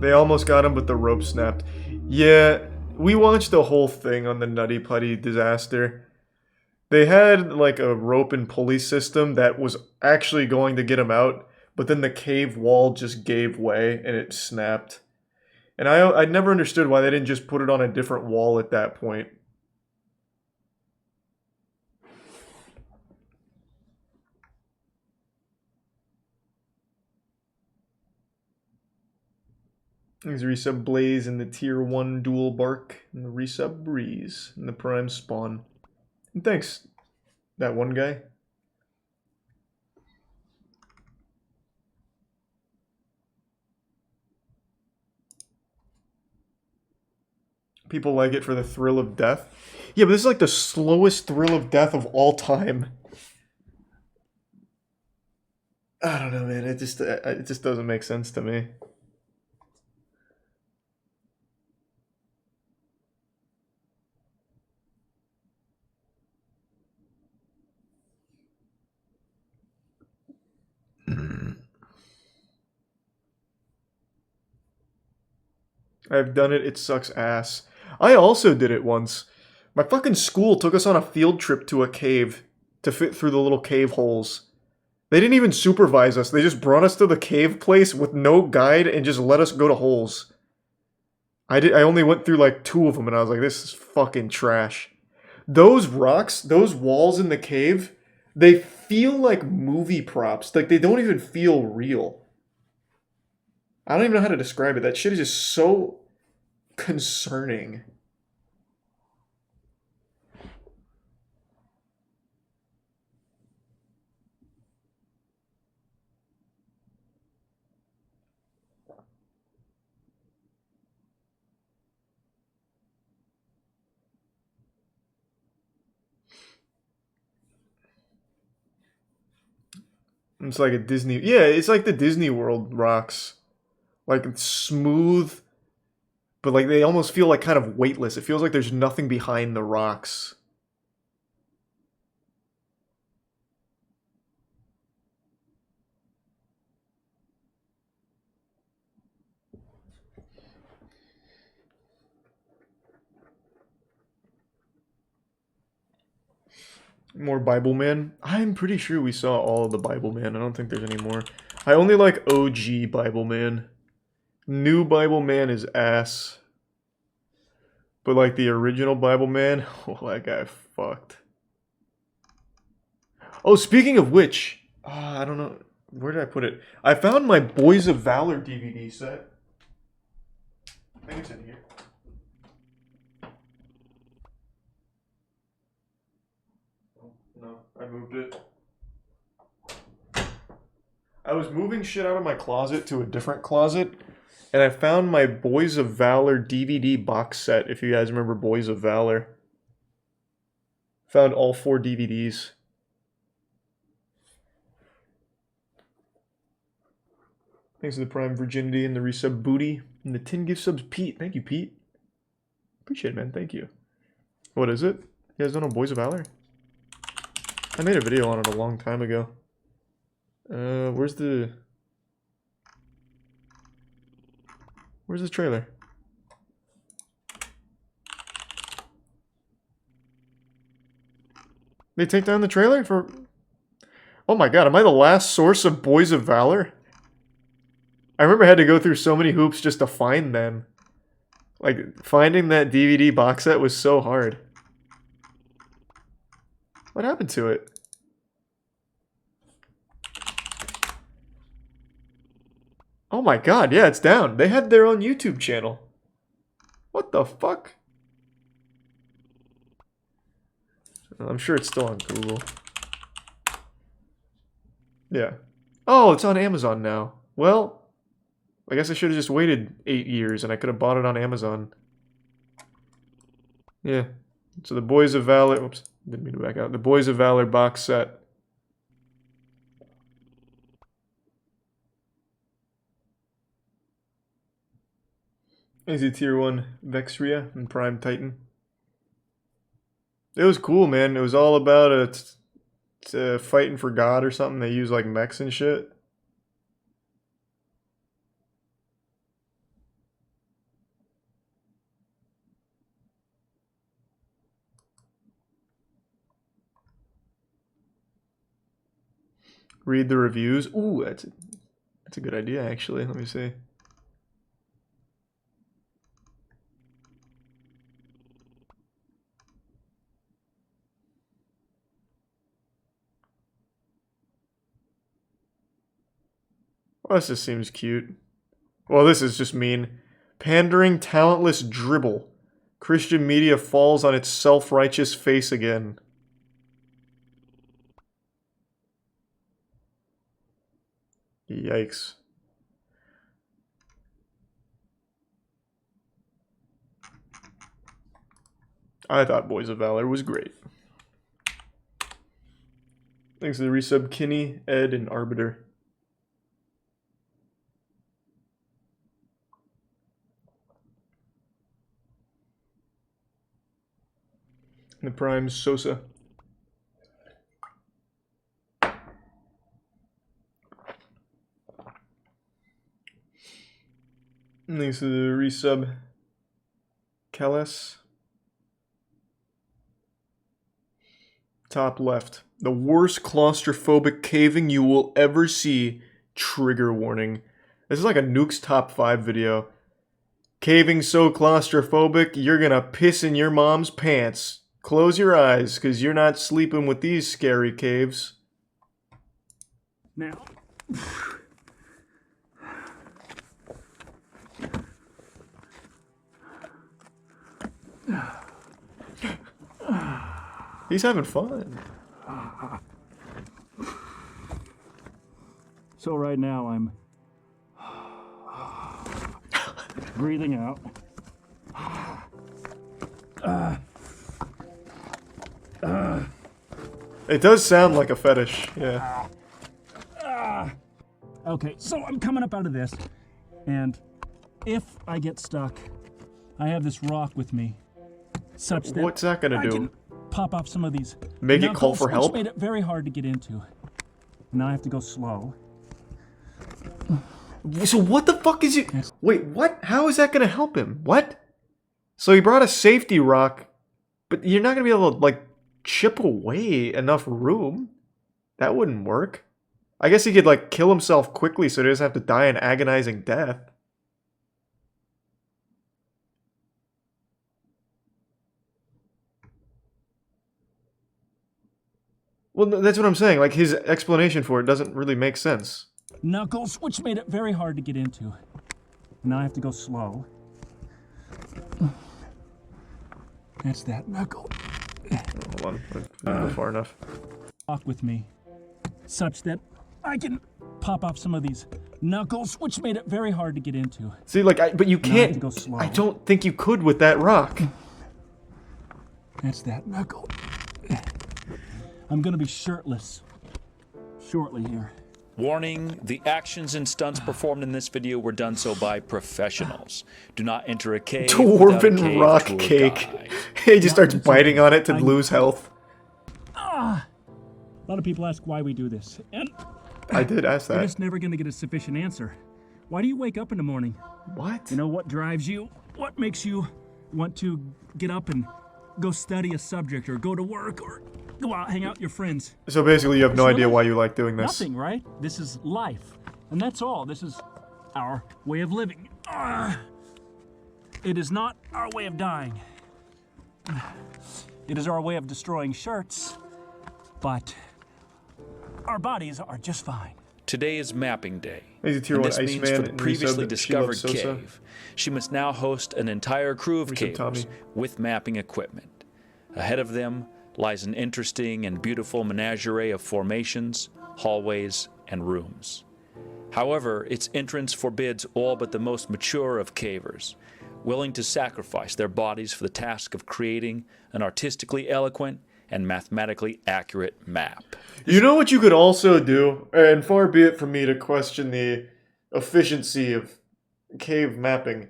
They almost got him, but the rope snapped. Yeah, we watched the whole thing on the Nutty Putty disaster. They had like a rope and pulley system that was actually going to get him out, but then the cave wall just gave way and it snapped. And I never understood why they didn't just put it on a different wall at that point. There's a resub Blaze and the tier 1 dual bark and the resub Breeze and the prime spawn. And thanks, that one guy. People like it for the thrill of death. Yeah, but this is like the slowest thrill of death of all time. I don't know, man. It just doesn't make sense to me. I've done it, it sucks ass. I also did it once. My fucking school took us on a field trip to a cave to fit through the little cave holes. They didn't even supervise us. They just brought us to the cave place with no guide and just let us go to holes. I only went through like 2 of them and I was like, this is fucking trash. Those rocks, those walls in the cave, they feel like movie props. Like they don't even feel real. I don't even know how to describe it. That shit is just so concerning. It's like a Disney... Yeah, it's like the Disney World rocks. Like, it's smooth, but like they almost feel like kind of weightless. It feels like there's nothing behind the rocks. More Bible Man. I'm pretty sure we saw all of the Bible Man. I don't think there's any more. I only like OG Bible Man. New Bible Man is ass. But like the original Bible Man, oh, that guy fucked. Oh, speaking of which, I don't know. Where did I put it? I found my Boys of Valor DVD set. I think it's in here. No, I moved it. I was moving shit out of my closet to a different closet, and I found my Boys of Valor DVD box set, if you guys remember Boys of Valor. Found all 4 DVDs. Thanks to the Prime Virginity and the resub Booty. And the 10 gift subs Pete. Thank you, Pete. Appreciate it, man. Thank you. What is it? You guys don't know Boys of Valor? I made a video on it a long time ago. Where's the trailer? They take down the trailer for... Oh my god, am I the last source of Boys of Valor? I remember I had to go through so many hoops just to find them. Like, finding that DVD box set was so hard. What happened to it? Oh my god, yeah, it's down. They had their own YouTube channel. What the fuck? I'm sure it's still on Google. Yeah. Oh, it's on Amazon now. Well, I guess I should have just waited 8 years and I could have bought it on Amazon. Yeah. So the Boys of Valor... Oops, didn't mean to back out. The Boys of Valor box set. Easy Tier 1 Vexria and Prime Titan. It was cool, man. It was all about fighting for God or something. They use like mechs and shit. Read the reviews. Ooh, that's a good idea, actually. Let me see. Well, this just seems cute. Well, this is just mean. Pandering, talentless dribble. Christian media falls on its self-righteous face again. Yikes. I thought Boys of Valor was great. Thanks to the resub, Kinney, Ed, and Arbiter. The Prime Sosa. Thanks to the resub, Kellis. Top left. The worst claustrophobic caving you will ever see. Trigger warning. This is like a Nuke's top 5 video. Caving so claustrophobic, you're gonna piss in your mom's pants. Close your eyes, because you're not sleeping with these scary caves. Now. He's having fun. So right now I'm breathing out. It does sound like a fetish, yeah. Okay, so I'm coming up out of this, and if I get stuck, I have this rock with me, such that what's that gonna do? I can pop off some of these. Make it call for help? Which made it very hard to get into. Now I have to go slow. So what the fuck is it? Wait, what? How is that gonna help him? What? So he brought a safety rock, but you're not gonna be able to, like, chip away enough room. That wouldn't work. I guess he could, like, kill himself quickly so he doesn't have to die an agonizing death. Well, that's what I'm saying. Like, his explanation for it doesn't really make sense. Knuckles, which made it very hard to get into. Now I have to go slow. That's that knuckle. Hold on, I didn't go far enough. Walk with me, such that I can pop off some of these knuckles, which made it very hard to get into. See, like, but you can't. I have to go slow. I don't think you could with that rock. That's that knuckle. I'm gonna be shirtless shortly here. Warning, the actions and stunts performed in this video were done so by professionals. Do not enter a cave. Dwarven rock cake. He just starts biting on it to lose health. lot of people ask why we do this, and I did ask that. We're just never going to get a sufficient answer. Why do you wake up in the morning? What? You know, what drives you? What makes you want to get up and go study a subject or go to work or go out, hang out with your friends? So basically you have no idea why you like doing this. Nothing, right? This is life. And that's all. This is our way of living. It is not our way of dying. It is our way of destroying shirts, but our bodies are just fine. Today is mapping day. He's a tier 1 this means for the previously discovered cave, she must now host an entire crew of cavers with mapping equipment. Ahead of them lies an interesting and beautiful menagerie of formations, hallways, and rooms. However, its entrance forbids all but the most mature of cavers, willing to sacrifice their bodies for the task of creating an artistically eloquent and mathematically accurate map. You know what you could also do, and far be it from me to question the efficiency of cave mapping,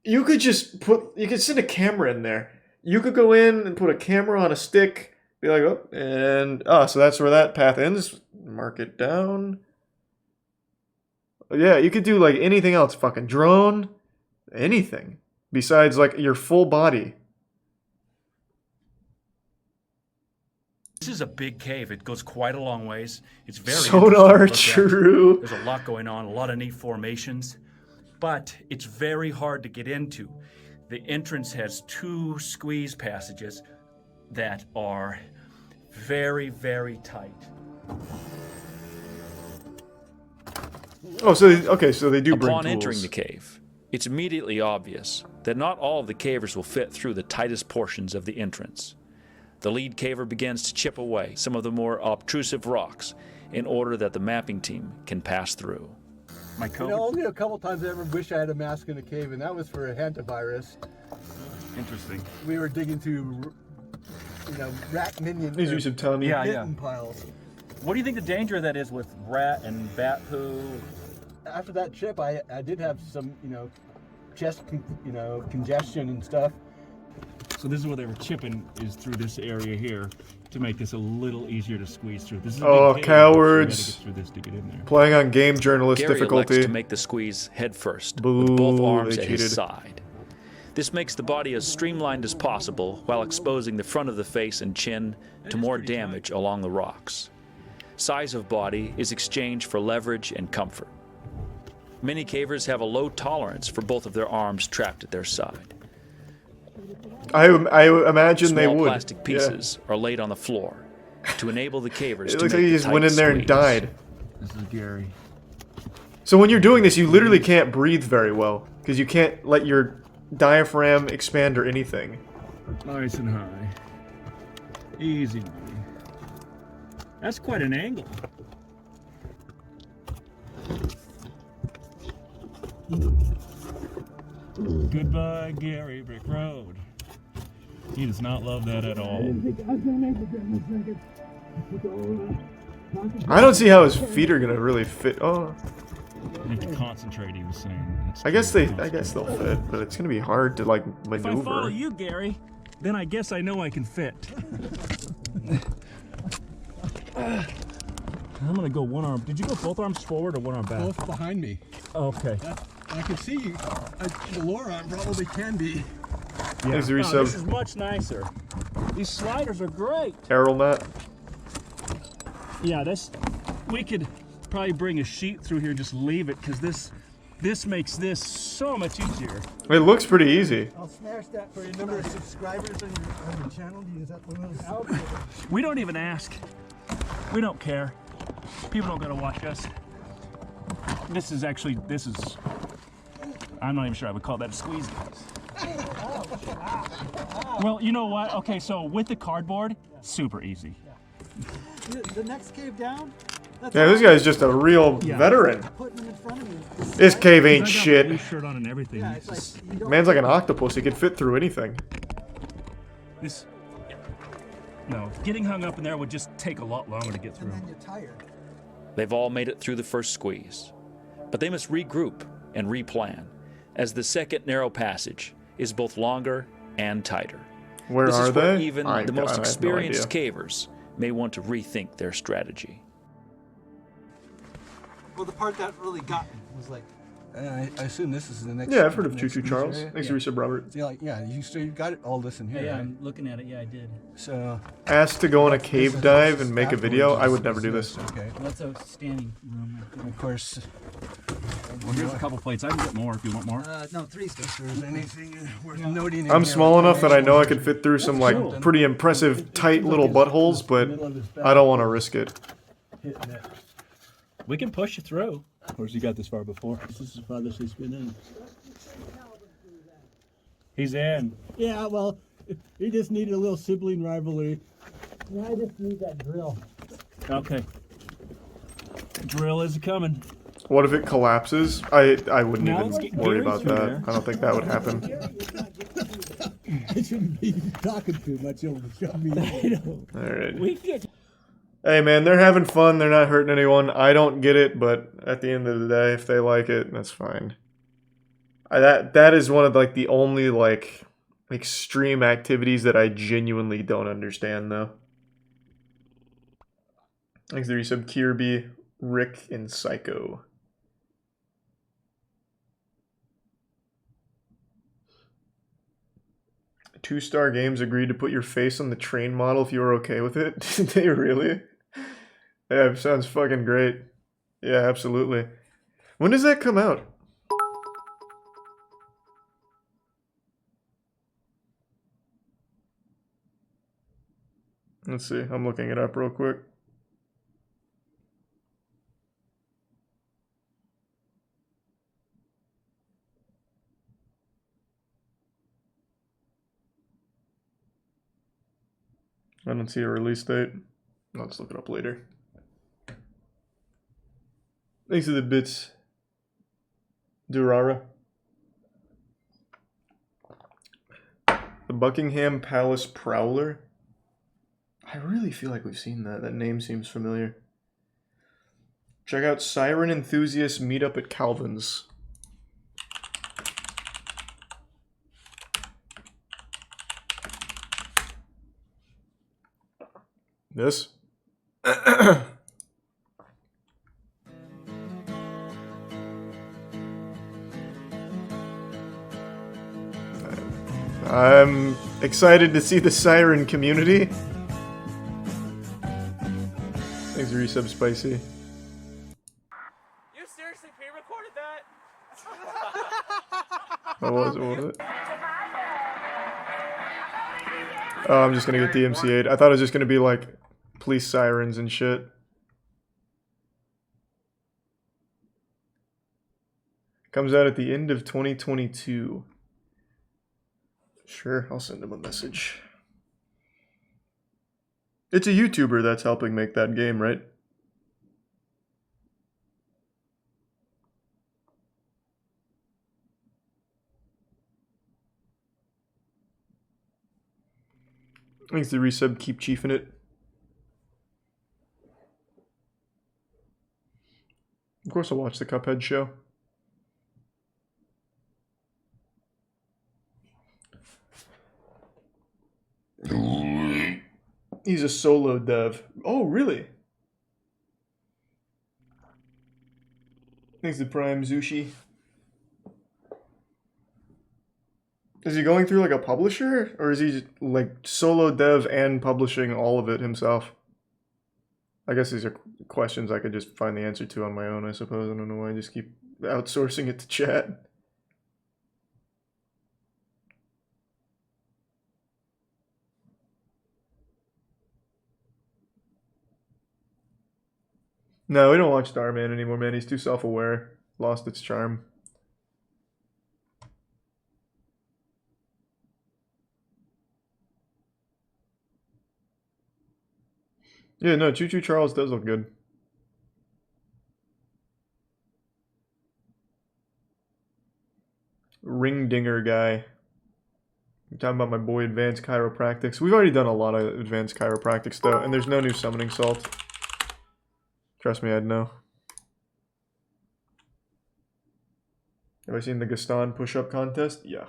you could just you could send a camera in there. You could go in and put a camera on a stick, be like, oh, and, so that's where that path ends, mark it down. Yeah, you could do, like, anything else, fucking drone, anything, besides, like, your full body. This is a big cave. It goes quite a long ways. It's very sonar true. There's a lot going on, a lot of neat formations, but it's very hard to get into. The entrance has 2 squeeze passages that are very, very tight. Oh, so okay, so they do bring tools. Upon entering the cave, it's immediately obvious that not all of the cavers will fit through the tightest portions of the entrance. The lead caver begins to chip away some of the more obtrusive rocks in order that the mapping team can pass through. You know, only a couple times I ever wish I had a mask in a cave, and that was for a hantavirus. Interesting. We were digging through, rat minion piles. What do you think the danger of that is with rat and bat poo? After that trip, I did have some, chest, congestion and stuff. So this is what they were chipping, is through this area here to make this a little easier to squeeze through. This is a big cowards! Get through this to get in there. Playing on game journalist Gary difficulty. Elects to make the squeeze head first, Boo, with both arms at his side. This makes the body as streamlined as possible while exposing the front of the face and chin to more damage along the rocks. Size of body is exchanged for leverage and comfort. Many cavers have a low tolerance for both of their arms trapped at their side. I imagine they would. Small plastic pieces are laid on the floor to enable the cavers to make the tight squeeze. It looks like he just went in there and died. This is Gary. So when you're doing this, you literally can't breathe very well because you can't let your diaphragm expand or anything. Nice and high. Easy. That's quite an angle. Goodbye, Gary Brick Road. He does not love that at all. I don't see how his feet are gonna really fit. Oh, you have to concentrate. He was saying. I guess they'll fit, but it's gonna be hard to like maneuver. If I follow you, Gary, then I guess I know I can fit. I'm gonna go one arm. Did you go both arms forward or one arm back? Both behind me. Okay. I can see you. The lower arm probably can be. Yeah. This is much nicer. These sliders are great. Aero mat. Yeah, we could probably bring a sheet through here and just leave it because this makes this so much easier. It looks pretty easy. I'll smash that for your number of subscribers on your channel. Is that one of those? We don't even ask. We don't care. People don't gotta watch us. This is I'm not even sure I would call that a squeeze, guys. Well, you know what? Okay, so with the cardboard, super easy. The next cave down? Yeah, this guy's just a real veteran. This cave ain't shit. Blue shirt on and everything. Man's like an octopus. He can fit through anything. No, getting hung up in there would just take a lot longer to get through. And then you're tired. They've all made it through the first squeeze, but they must regroup and replan, as the second narrow passage is both longer and tighter. Where this are is where they? Even the most experienced cavers may want to rethink their strategy. Well, the part that really got me was like, I assume this is the next. Yeah, I've heard of Choo Choo Charles. Thanks for resub, Robert. Yeah, you got it all this in here. Yeah, right? I'm looking at it. Yeah, I did. So asked to go on a cave dive and make a video. I would never do this. Okay. Well, that's a standing room. And of course. Well, here's a couple plates. I can get more if you want more. No, 3's good. If there's anything worth noting. I'm small enough that I know I could fit through some like pretty impressive tight little buttholes, but I don't want to risk it. We can push you through. Of course, you got this far before. This is the farthest he's been in. He's in. Yeah, well, he just needed a little sibling rivalry. Yeah, I just need that drill. Okay. Drill is coming. What if it collapses? I wouldn't even worry about that. I don't think that would happen. I shouldn't be talking too much over the show me. All right. Hey man, they're having fun. They're not hurting anyone. I don't get it, but at the end of the day, if they like it, that's fine. That is one of like the only like extreme activities that I genuinely don't understand though. Thanks to the resub, Kirby, Rick, and Psycho. Two-Star Games agreed to put your face on the train model if you were okay with it. Did they really? Yeah, sounds fucking great. Yeah, absolutely. When does that come out? Let's see. I'm looking it up real quick. I don't see a release date. Let's look it up later. Thanks to the bits, Durara. The Buckingham Palace Prowler. I really feel like we've seen that. That name seems familiar. Check out Siren Enthusiast Meetup at Calvin's. This? I'm excited to see the Siren community. Thanks for resub, Spicy. You seriously pre-recorded that? What was it? Oh, I'm just gonna get DMCA'd. I thought it was just gonna be like police sirens and shit. Comes out at the end of 2022. Sure, I'll send him a message. It's a YouTuber that's helping make that game, right? Thanks to resub, keep chiefing it. Of course I'll watch the Cuphead show. He's a solo dev. Oh, really? Thanks to Prime Zushi. Is he going through like a publisher? Or is he like solo dev and publishing all of it himself? I guess these are questions I could just find the answer to on my own, I suppose. I don't know why I just keep outsourcing it to chat. No, we don't watch Starman anymore, man. He's too self-aware. Lost its charm. Yeah, no, Choo Choo Charles does look good. Ring Dinger guy. I'm talking about my boy Advanced Chiropractics. We've already done a lot of Advanced Chiropractics though, and there's no new summoning salt. Trust me, I'd know. Have I seen the Gaston push-up contest? Yeah.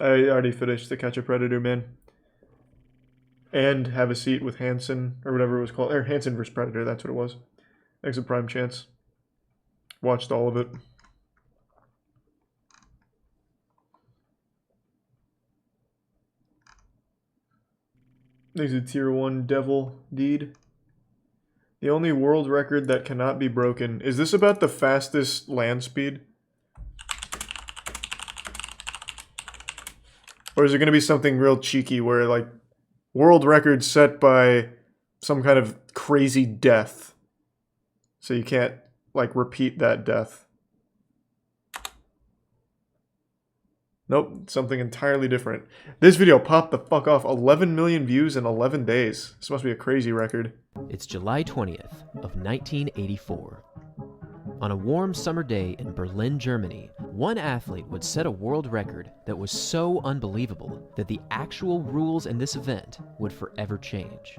I already finished To Catch a Predator, man. And Have a Seat with Hansen, or whatever it was called. Or Hansen vs. Predator, that's what it was. Thanks a Prime Chance. Watched all of it. There's a Tier 1 Devil Deed. The only world record that cannot be broken. Is this about the fastest land speed? Or is it going to be something real cheeky where, like, world record set by some kind of crazy death? So you can't, like, repeat that death. Nope, something entirely different. This video popped the fuck off. 11 million views in 11 days. This must be a crazy record. It's July 20th of 1984. On a warm summer day in Berlin, Germany, one athlete would set a world record that was so unbelievable that the actual rules in this event would forever change.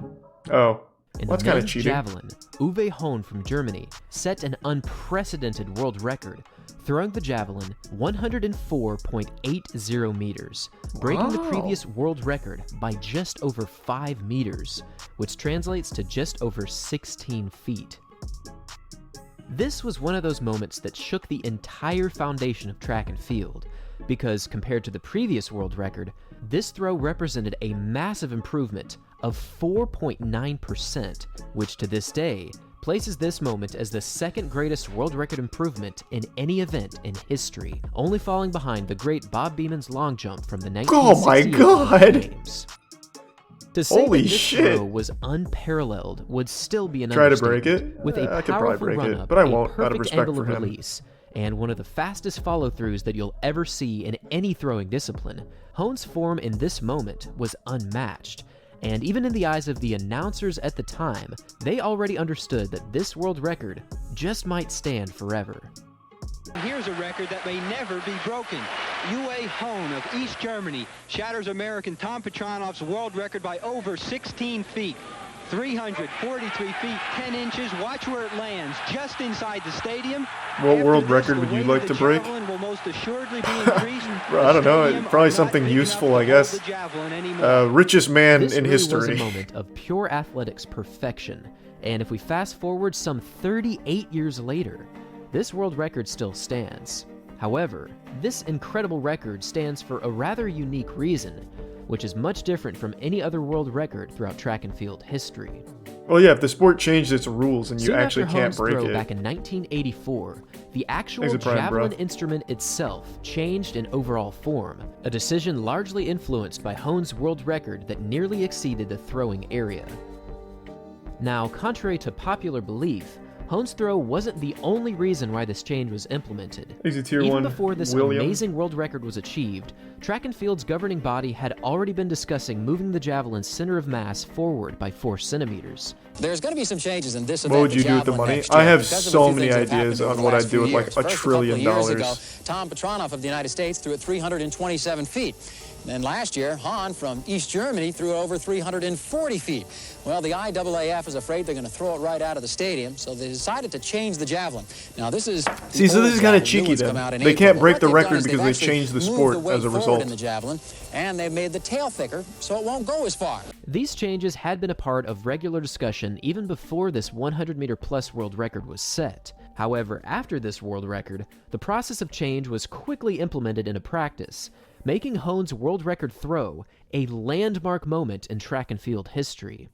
Oh. In That's the kind of men's cheating. javelin, Uwe Hone from Germany set an unprecedented world record, throwing the javelin 104.80 meters, breaking the previous world record by just over 5 meters, which translates to just over 16 feet. This was one of those moments that shook the entire foundation of track and field, because compared to the previous world record, this throw represented a massive improvement of 4.9%, which to this day places this moment as the second greatest world record improvement in any event in history, only falling behind the great Bob Beeman's long jump from the 1968 Games. To say Holy that this shit. throw was unparalleled would still be an Try to break understatement, it? with a I could probably powerful break it, run-up, but I a won't, out of perfect respect angle for of him. release, and one of the fastest follow-throughs that you'll ever see in any throwing discipline. Hone's form in this moment was unmatched, and even in the eyes of the announcers at the time, they already understood that this world record just might stand forever. Here's a record that may never be broken. Uwe Hone of East Germany shatters American Tom Petronoff's world record by over 16 feet. 343 feet, 10 inches. Watch where it lands, just inside the stadium. What world record would you like to break? Will most assuredly be increased. I don't know, probably something useful, I guess. Richest man This in really was history. a moment of pure athletics perfection, and if we fast forward some 38 years later, this world record still stands. However, this incredible record stands for a rather unique reason, which is much different from any other world record throughout track and field history. Well, yeah, if the sport changed its rules and you Soon actually after can't Hone's break throw it. back in 1984, the actual Thanks a prime, javelin bro. instrument itself changed in overall form, a decision largely influenced by Hone's world record that nearly exceeded the throwing area. Now, contrary to popular belief, Hone's throw wasn't the only reason why this change was implemented. He's a tier Even 1 before this William. amazing world record was achieved, track and field's governing body had already been discussing moving the javelin's center of mass forward by 4 centimeters. There's going to be some changes in this What event. would you do with the money? I have so many ideas on what I'd do with like $1 trillion. Tom Petronoff of the United States threw at 327 feet. Then last year, Hahn from East Germany threw over 340 feet. Well, the IAAF is afraid they're going to throw it right out of the stadium, so they decided to change the javelin. Now, this is See, so this is kind of cheeky then. They can't break the record because they changed the sport as a result. In the javelin, and they've made the tail thicker, so it won't go as far. These changes had been a part of regular discussion even before this 100-meter plus world record was set. However, after this world record, the process of change was quickly implemented into practice, making Hone's world record throw a landmark moment in track and field history.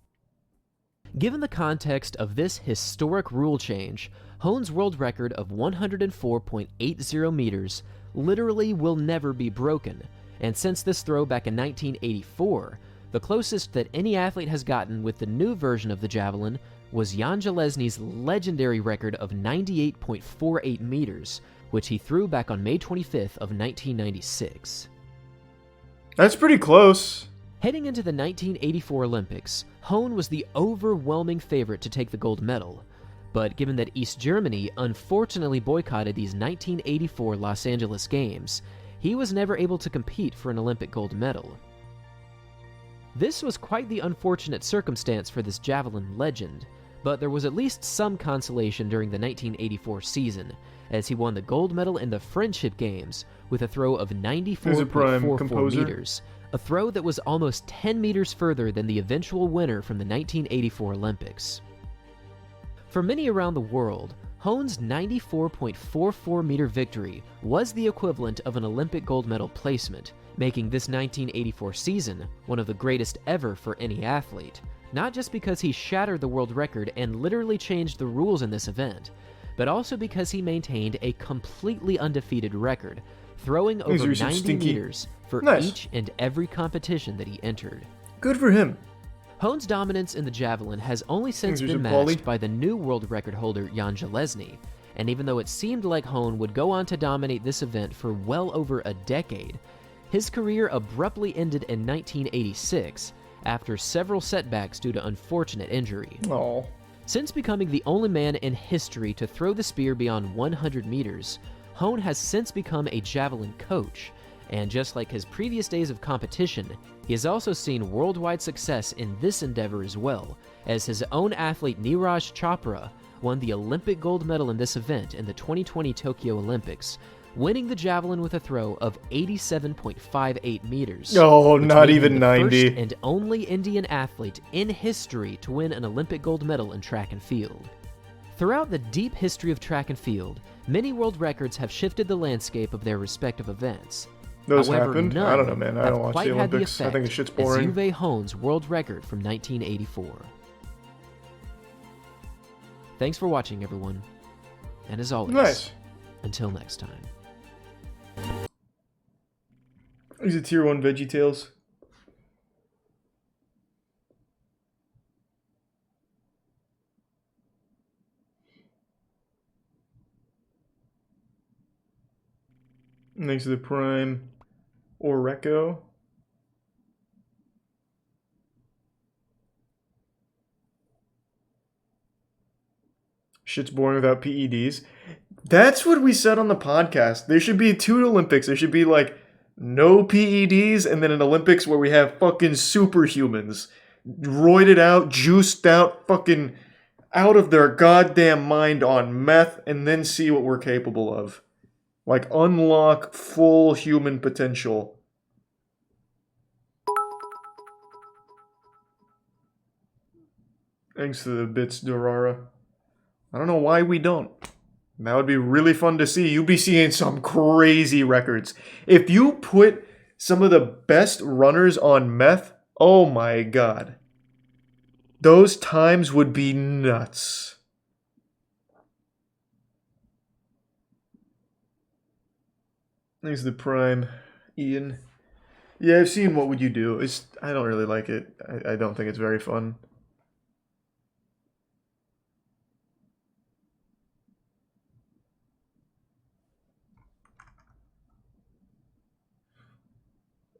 Given the context of this historic rule change, Hone's world record of 104.80 meters literally will never be broken, and since this throw back in 1984, the closest that any athlete has gotten with the new version of the javelin was Jan Železny's legendary record of 98.48 meters, which he threw back on May 25th of 1996. That's pretty close. Heading into the 1984 Olympics, Hone was the overwhelming favorite to take the gold medal, but given that East Germany unfortunately boycotted these 1984 Los Angeles Games, he was never able to compete for an Olympic gold medal. This was quite the unfortunate circumstance for this javelin legend, but there was at least some consolation during the 1984 season, as he won the gold medal in the Friendship Games with a throw of 94.44 meters, a throw that was almost 10 meters further than the eventual winner from the 1984 Olympics. For many around the world, Hohn's 94.44 meter victory was the equivalent of an Olympic gold medal placement, making this 1984 season one of the greatest ever for any athlete, not just because he shattered the world record and literally changed the rules in this event, but also because he maintained a completely undefeated record, throwing over 90 meters for each and every competition that he entered. Good for him. Hohn's dominance in the javelin has only since been matched by the new world record holder Jan Železný, and even though it seemed like Hohn would go on to dominate this event for well over a decade, his career abruptly ended in 1986 after several setbacks due to unfortunate injury. Aww. Since becoming the only man in history to throw the spear beyond 100 meters, Hohn has since become a javelin coach, and just like his previous days of competition, he has also seen worldwide success in this endeavor as well, as his own athlete Neeraj Chopra won the Olympic gold medal in this event in the 2020 Tokyo Olympics, winning the javelin with a throw of 87.58 meters. Oh, not even 90. The first and only Indian athlete in history to win an Olympic gold medal in track and field. Throughout the deep history of track and field, many world records have shifted the landscape of their respective events. Those However, happened? I don't know, man. I don't watch the Olympics. I think the shit's boring. As Uwe Hohn's world record from 1984. Thanks for watching, everyone. And as always, until next time. These are tier 1 VeggieTales. Thanks to the Prime Oreco. Shit's boring without PEDs. That's what we said on the podcast. There should be 2 Olympics. There should be like no PEDs and then an Olympics where we have fucking superhumans. Roided out, juiced out, fucking out of their goddamn mind on meth and then see what we're capable of. Like, unlock full human potential. Thanks to the bits, Dorara. I don't know why we don't. That would be really fun to see. You'd be seeing some crazy records. If you put some of the best runners on meth, oh my god. Those times would be nuts. Thanks to the Prime, Ian. Yeah, I've seen What Would You Do. I don't really like it. I don't think it's very fun.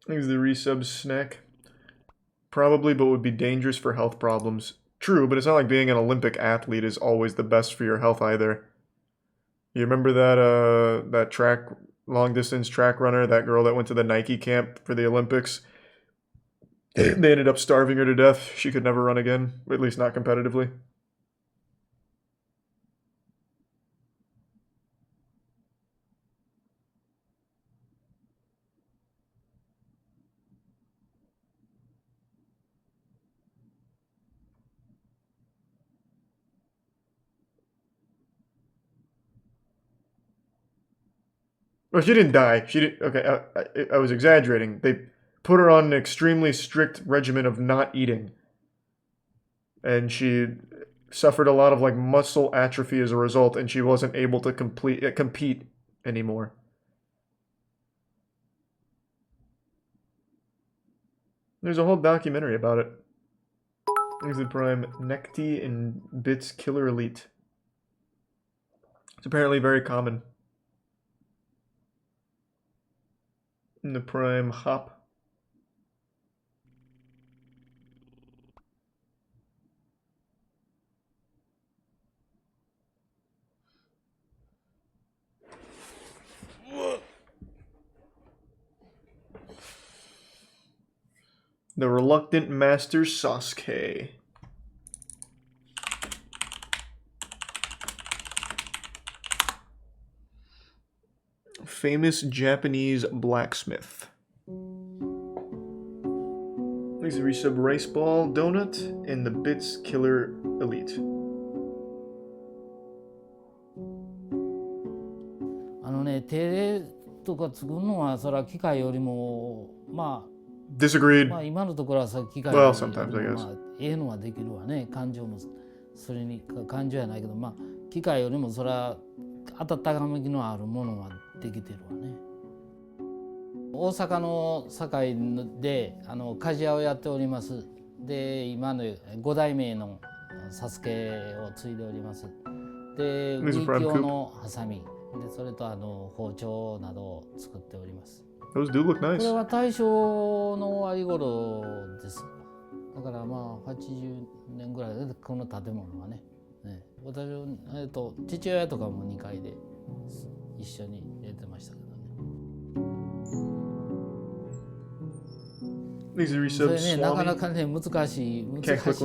Thanks to the resub snack. Probably, but would be dangerous for health problems. True, but it's not like being an Olympic athlete is always the best for your health either. You remember that long distance track runner, that girl that went to the Nike camp for the Olympics? They ended up starving her to death. She could never run again, at least not competitively. Well, she didn't die. She didn't. Okay, I was exaggerating. They put her on an extremely strict regimen of not eating, and she suffered a lot of like muscle atrophy as a result, and she wasn't able to compete anymore. There's a whole documentary about it. There's the Prime Necti and Bits Killer Elite. It's apparently very common. In the Prime Hop. The Reluctant Master Sasuke. famous Japanese blacksmith. Please resub Rice Ball Donut and the Bits Killer Elite. Disagreed. Well, sometimes I guess. ええのはできるわね。感情もそれに感情やないけど、まあ機械よりもそれは温かみのあるものはできてるわね。大阪の堺で鍛冶屋をやっております。で今の5代目のサスケを継いでおります。でウイキ用のハサミでそれと包丁などを作っております。Those do look nice. これは大正の終わり頃です。だからまあ80年ぐらいでこの建物はね。私父親とかも2階で一緒に出てましたけどね。それねなかなかね難しい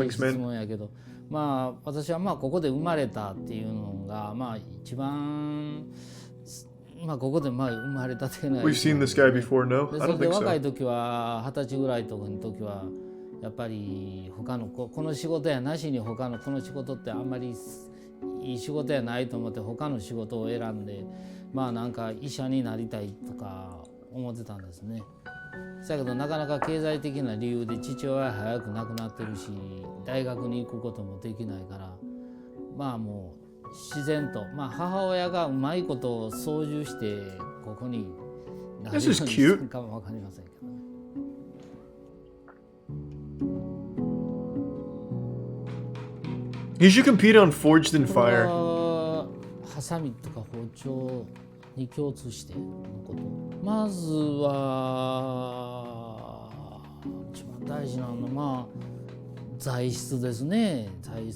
質問やけど、まあ私はまあここで生まれたっていうのがまあ一番。まあここでまあ生まれたっていうのは、We've seen this guy before, no? I don't think so. 若い時は20歳ぐらいの時はやっぱり他のこの仕事やなしに他のこの仕事ってあんまりいい仕事やないと思って他の仕事を選んでまあなんか医者になりたいとか思ってたんですね。だけどなかなか経済的な理由で父親は早く亡くなってるし大学に行くこともできないからまあもう。自然と、まあ、母親がうまいことを操縦してここになるようにするかもわかりませんけどね。You should compete on Forged in Fire. ハサミとか包丁に共通してのこと。まずは一番大事なのはまあ材質ですね。材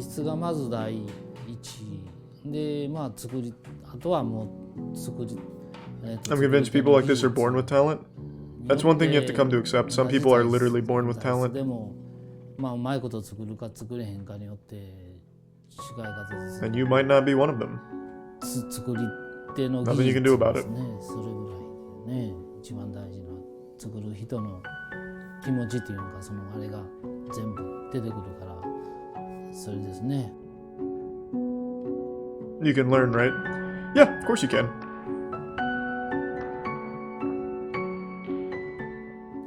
質がまず第一でまあ作りあとはもう作り。I'm convinced people like this are born with talent. That's one thing you have to come to accept. Some people are literally born with talent. でもまあうまいこと作るか作れへんかによって違いが出て。And you might not be one of them. 作り手の技術ですね。それぐらいでね一番大事な作る人の気持ちっていうのかそのあれが全部出てくるからそれですね。You can learn, right? Yeah, of course you can.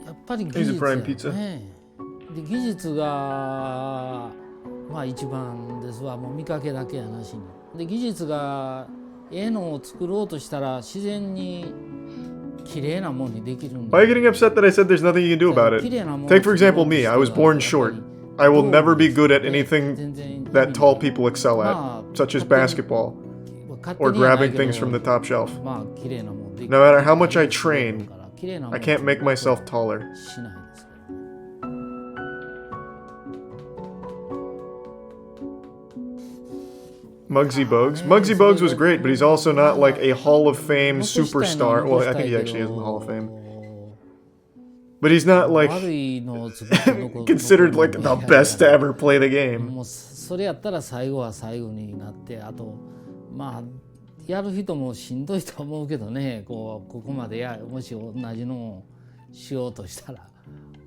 やっぱり技術やね。で技術がまあ一番ですわ。もう見かけだけやなしに。で技術がのを作ろうとしたら自然に綺麗なものにできるんだ。Why are you getting upset that I said there's nothing you can do about it? Take for example me. I was born short. I will never be good at anything that tall people excel at, such as basketball or grabbing things from the top shelf. No matter how much I train, I can't make myself taller. Muggsy Bogues. Muggsy Bogues was great, but he's also not like a Hall of Fame superstar. Well, I think he actually is in the Hall of Fame. But he's not like considered like the best to ever play the game. それやったら最後は最後になってあとまあやる人もしんどいと思うけどねここまでもし同じのをしようとしたら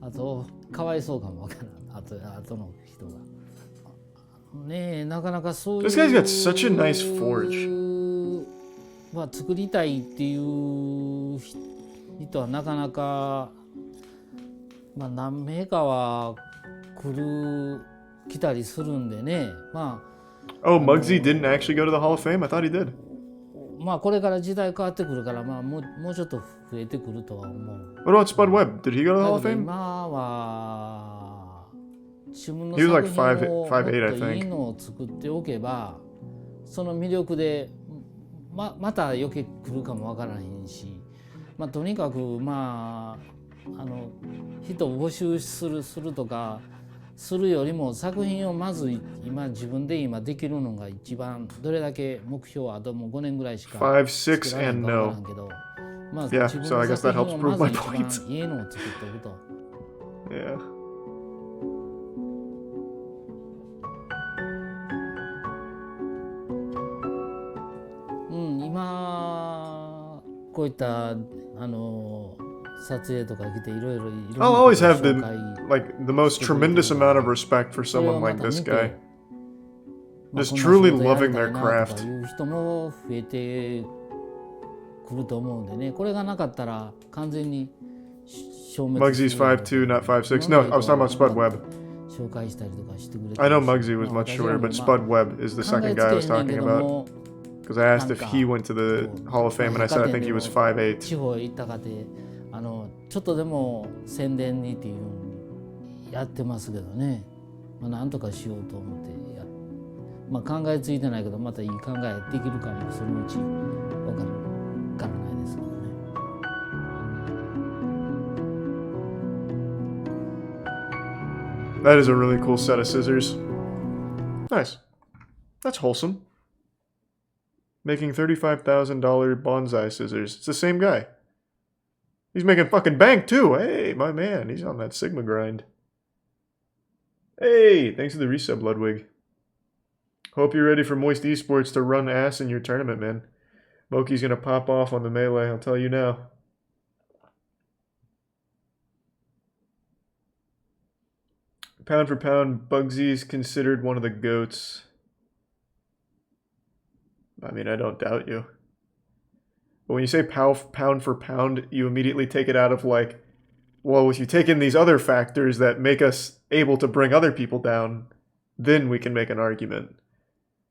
あとかわいそうかもわからんあとの人がねえなかなかそういう This guy's got such a nice forge. まあ作りたいっていう人はなかなかまあ何名かは来たりするんでね。まあ。Oh, Muggsy didn't actually go to the Hall of Fame? I thought he did. まあこれから時代変わってくるからまあもうちょっと増えてくるとは思う。What about Spud Webb? Did he go to the Hall of Fame? 今は自分の He was like 作品をもっ 5'8", と I いい think. のを作っておけばその魅力でまた余計来るかもわからへんし、まあとにかくまあ人を募集するとかするよりも作品をまず自分で今できるのが一番どれだけ目標はあともう5年ぐらいしか5, 6, and no. まあ Yeah, 自分 so I の guess 作 that 品 helps を prove ま my ず一番 point. いいのを作っておくと。Yeah. こういった撮影とか来ていろいろ I'll always have the most tremendous amount of respect for someone like this guy. Just truly loving their craft. いう人も増えてくると思うんでね。これがなかったら完全に消滅する。 Muggsy's 5'2", not 5'6". No, I was talking about Spud Webb. 紹介したりとかしてくれて。 I know Muggsy was much shorter, but Spud Webb is the second guy I was talking about. Because I asked if he went to the Hall of Fame, and I said I think he was 5'8". 地方へ行ったかてちょっとでも宣伝にっていうやってますけどね。なんとかしようと思って考えついてないけど、またいい考えできるかもそのうちわからないですけどね。That is a really cool set of scissors. Nice. That's wholesome. Making $35,000 bonsai scissors. It's the same guy. He's making fucking bank too. Hey, my man. He's on that Sigma grind. Hey, thanks for the resub, Ludwig. Hope you're ready for Moist Esports to run ass in your tournament, man. Moki's gonna pop off on the melee, I'll tell you now. Pound for pound, Bugsy's considered one of the GOATs. I mean, I don't doubt you. But when you say pound for pound, you immediately take it out of like, well, if you take in these other factors that make us able to bring other people down, then we can make an argument.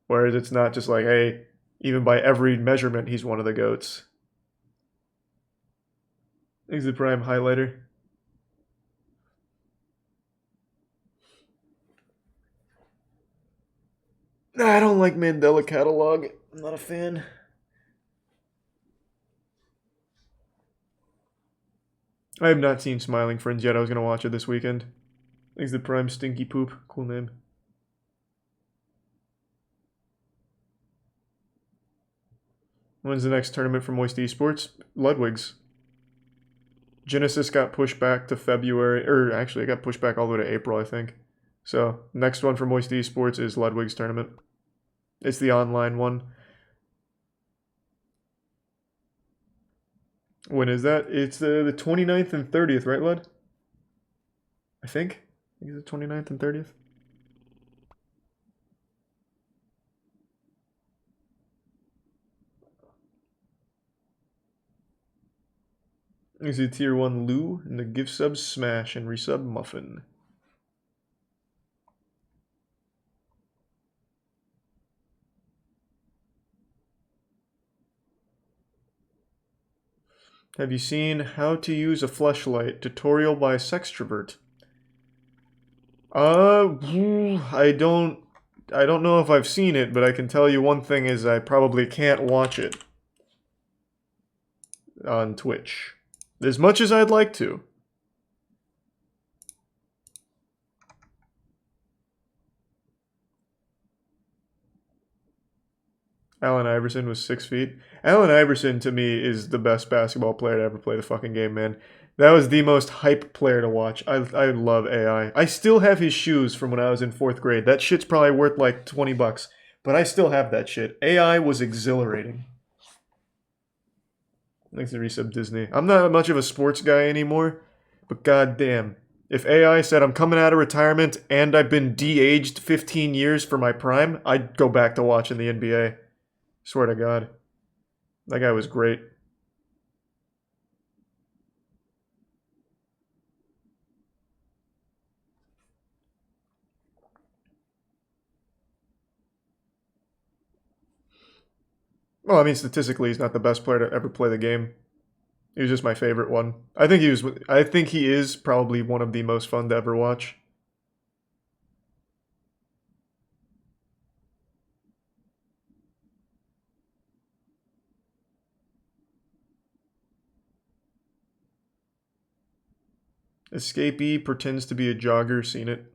Whereas it's not just like, hey, even by every measurement, he's one of the GOATs. Thanks the Prime Highlighter. Nah, I don't like Mandela Catalog. I'm not a fan. I have not seen Smiling Friends yet. I was going to watch it this weekend. Thanks the Prime Stinky Poop. Cool name. When's the next tournament for Moist Esports? Ludwig's. Genesis got pushed back to February, or actually it got pushed back all the way to April, I think. So, next one for Moist Esports is Ludwig's tournament. It's the online one. When is that? It's the 29th and 30th, right, Lud? I think it's the 29th and 30th. You see tier 1 Lou and the gift sub Smash and resub Muffin. Have you seen How to Use a Fleshlight tutorial by Sextrovert? I don't know if I've seen it, but I can tell you one thing is I probably can't watch it on Twitch. As much as I'd like to. Allen Iverson was 6 feet. Allen Iverson, to me, is the best basketball player to ever play the fucking game, man. That was the most hype player to watch. I love AI. I still have his shoes from when I was in 4th grade. That shit's probably worth like 20 bucks. But I still have that shit. AI was exhilarating. Thanks to resub Disney. I'm not much of a sports guy anymore. But goddamn. If AI said I'm coming out of retirement and I've been de-aged 15 years for my prime, I'd go back to watching the NBA. Swear to God. That guy was great. Well, I mean, statistically, he's not the best player to ever play the game. He was just my favorite one. I think he is probably one of the most fun to ever watch. Escapee pretends to be a jogger. Seen it.